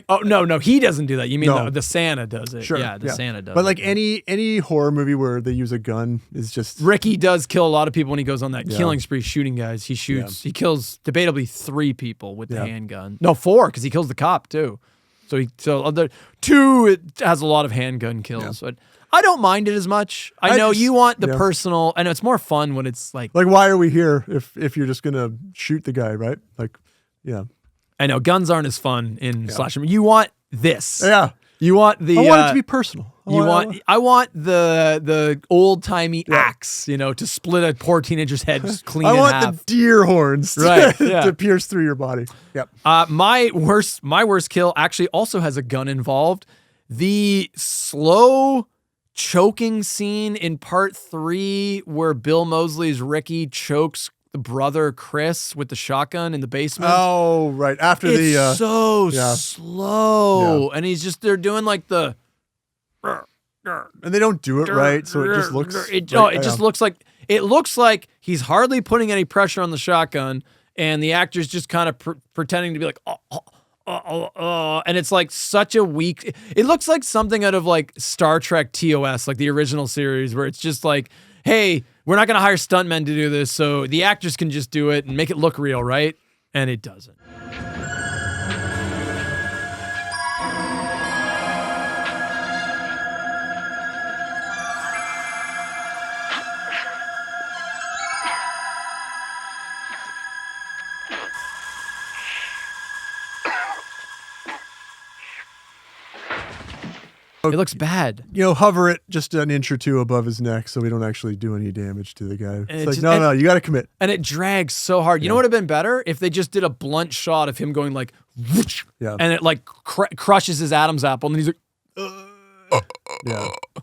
oh no, he doesn't do that. You mean the Santa does it? Sure, yeah, the Santa does. But like it. any horror movie where they use a gun is just Ricky does kill a lot of people when he goes on that killing spree, shooting guys. He shoots. He kills debatably 3 people with the handgun. No, 4 because he kills the cop too. So other 2 it has a lot of handgun kills. But I don't mind it as much. I know you want the personal, and it's more fun when it's like why are we here if you're just gonna shoot the guy, right? Like, yeah. I know guns aren't as fun in slasher. You want this. Yeah. You want the? I want it to be personal. I want the old timey axe, to split a poor teenager's head just clean in half. I want the deer horns to pierce through your body. Yep. My worst kill actually also has a gun involved. The slow choking scene in part 3 where Bill Moseley's Ricky chokes the brother Chris with the shotgun in the basement. Oh, right. After it's so slow. And they're doing like the... And they don't do it right, so it just looks... It looks like he's hardly putting any pressure on the shotgun, and the actor's just kind of pretending to be like, and it's like such a weak... It looks like something out of like Star Trek TOS, like the original series, where it's just like, hey, we're not going to hire stuntmen to do this, so the actors can just do it and make it look real, right? And it doesn't. It looks bad. Hover it just an inch or two above his neck so we don't actually do any damage to the guy. It's no, you got to commit. And it drags so hard. You know what would have been better? If they just did a blunt shot of him going like, whoosh, and it like crushes his Adam's apple, and he's like,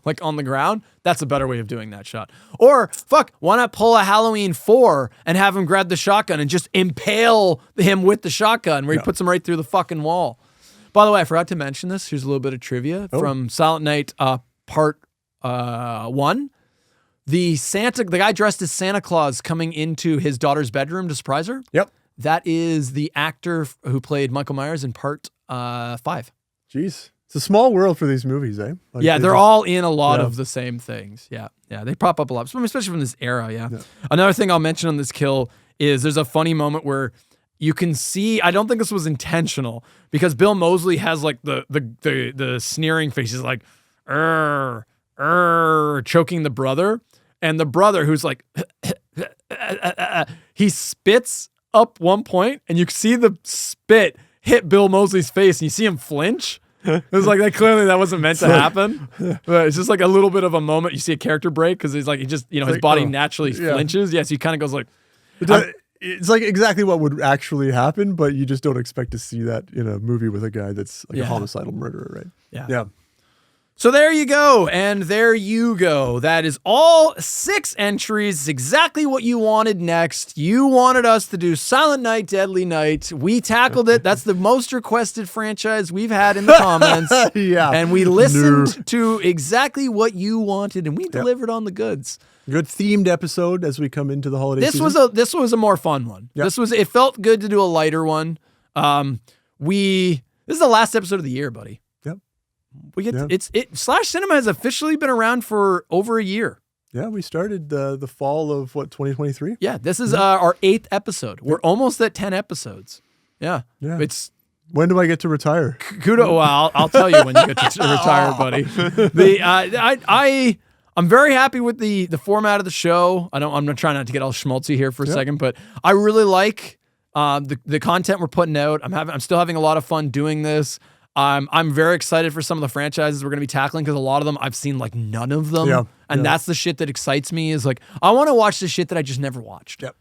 like on the ground. That's a better way of doing that shot. Or, why not pull a Halloween 4 and have him grab the shotgun and just impale him with the shotgun where he puts him right through the fucking wall. By the way, I forgot to mention this. Here's a little bit of trivia from Silent Night Part 1. The guy dressed as Santa Claus coming into his daughter's bedroom to surprise her. Yep. That is the actor who played Michael Myers in Part 5. Jeez. It's a small world for these movies, eh? They're all in a lot of the same things. Yeah, they pop up a lot, especially from this era, yeah. Another thing I'll mention on this kill is there's a funny moment where you can see, I don't think this was intentional, because Bill Moseley has like the sneering face. He's like, choking the brother. And the brother who's like, he spits up one point, and you see the spit hit Bill Moseley's face, and you see him flinch. It was like that wasn't meant to happen. But it's just like a little bit of a moment. You see a character break because he's like, his body naturally flinches. Yes, he kind of goes like... It's like exactly what would actually happen, but you just don't expect to see that in a movie with a guy that's like a homicidal murderer, right? Yeah. So there you go, and there you go. That is all 6 entries. It's exactly what you wanted next. You wanted us to do Silent Night, Deadly Night. We tackled it. That's the most requested franchise we've had in the comments. And we listened to exactly what you wanted, and we delivered on the goods. Good themed episode as we come into the holiday season. This was a more fun one. Yep. It felt good to do a lighter one. This is the last episode of the year, buddy. Slash Cinema has officially been around for over a year. Yeah, we started the fall of 2023. Yeah, this is our 8th episode. We're almost at 10 episodes. Yeah. When do I get to retire? Kudo. Well, I'll tell you when you get to retire, buddy. I'm very happy with the format of the show. I'm not trying not to get all schmaltzy here for a second, but I really like the content we're putting out. I'm still having a lot of fun doing this. I'm very excited for some of the franchises we're going to be tackling because a lot of them I've seen like none of them. And that's the shit that excites me is like, I want to watch the shit that I just never watched. Yep.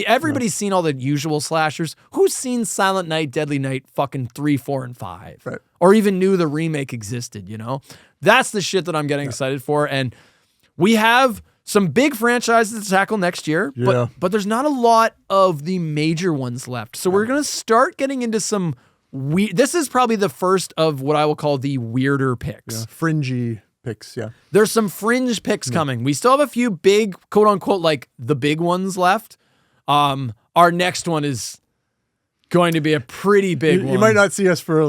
Everybody's seen all the usual slashers. Who's seen Silent Night, Deadly Night fucking 3, 4, and 5? Right. Or even knew the remake existed, That's the shit that I'm getting excited for. And we have some big franchises to tackle next year, but there's not a lot of the major ones left. So we're going to start getting into some this is probably the first of what I will call the weirder picks. Fringy picks, There's some fringe picks coming. We still have a few big, quote unquote, like the big ones left. Our next one is going to be a pretty big one. You might not see us for a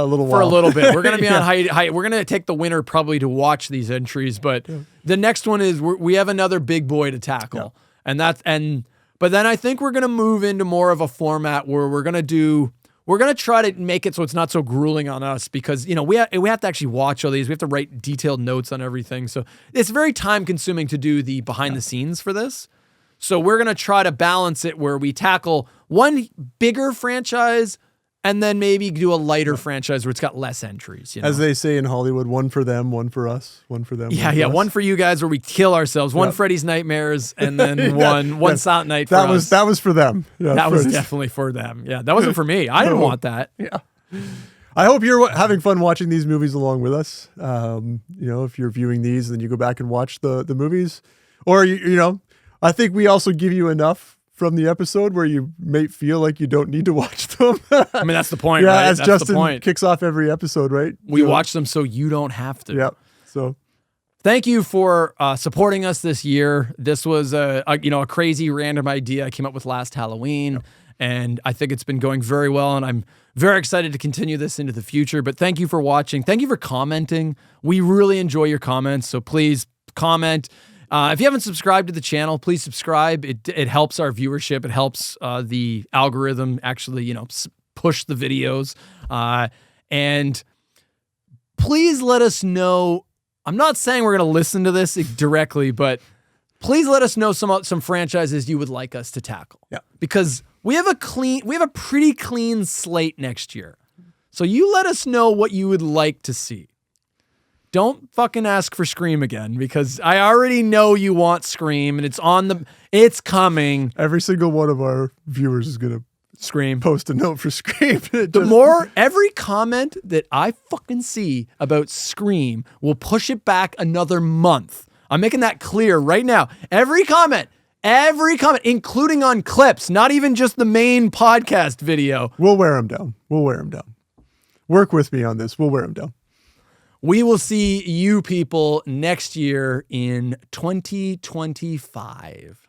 little while. For a little bit. We're going to be on height. We're going to take the winter probably to watch these entries, but the next one is we have another big boy to tackle. But then I think we're going to move into more of a format where we're going to try to make it so it's not so grueling on us because, we have to actually watch all these. We have to write detailed notes on everything. So it's very time consuming to do the behind the scenes for this. So we're going to try to balance it where we tackle one bigger franchise and then maybe do a lighter franchise where it's got less entries. You know? As they say in Hollywood, one for them, one for us, one for them. Yeah, one one for you guys where we kill ourselves, one Freddy's Nightmares, and then one Silent Night for us. That was for them. Yeah, that was definitely for them. Yeah, that wasn't for me. I didn't want that. Yeah. I hope you're having fun watching these movies along with us. If you're viewing these, then you go back and watch the movies. Or, I think we also give you enough from the episode where you may feel like you don't need to watch them. I mean, that's the point, right? As that's Justin the point. Kicks off every episode, right? We watch them so you don't have to. Yeah. So thank you for supporting us this year. This was a crazy random idea I came up with last Halloween, and I think it's been going very well, and I'm very excited to continue this into the future. But thank you for watching. Thank you for commenting. We really enjoy your comments, so please comment. If you haven't subscribed to the channel, please subscribe. It helps our viewership. It helps the algorithm actually, push the videos. And please let us know. I'm not saying we're going to listen to this directly, but please let us know some franchises you would like us to tackle. Yeah. Because we have a pretty clean slate next year. So you let us know what you would like to see. Don't fucking ask for Scream again, because I already know you want Scream, and it's coming. Every single one of our viewers is gonna post a note for Scream. Every comment that I fucking see about Scream will push it back another month. I'm making that clear right now. Every comment, including on clips, not even just the main podcast video. We'll wear them down. Work with me on this. We'll wear them down. We will see you people next year in 2025.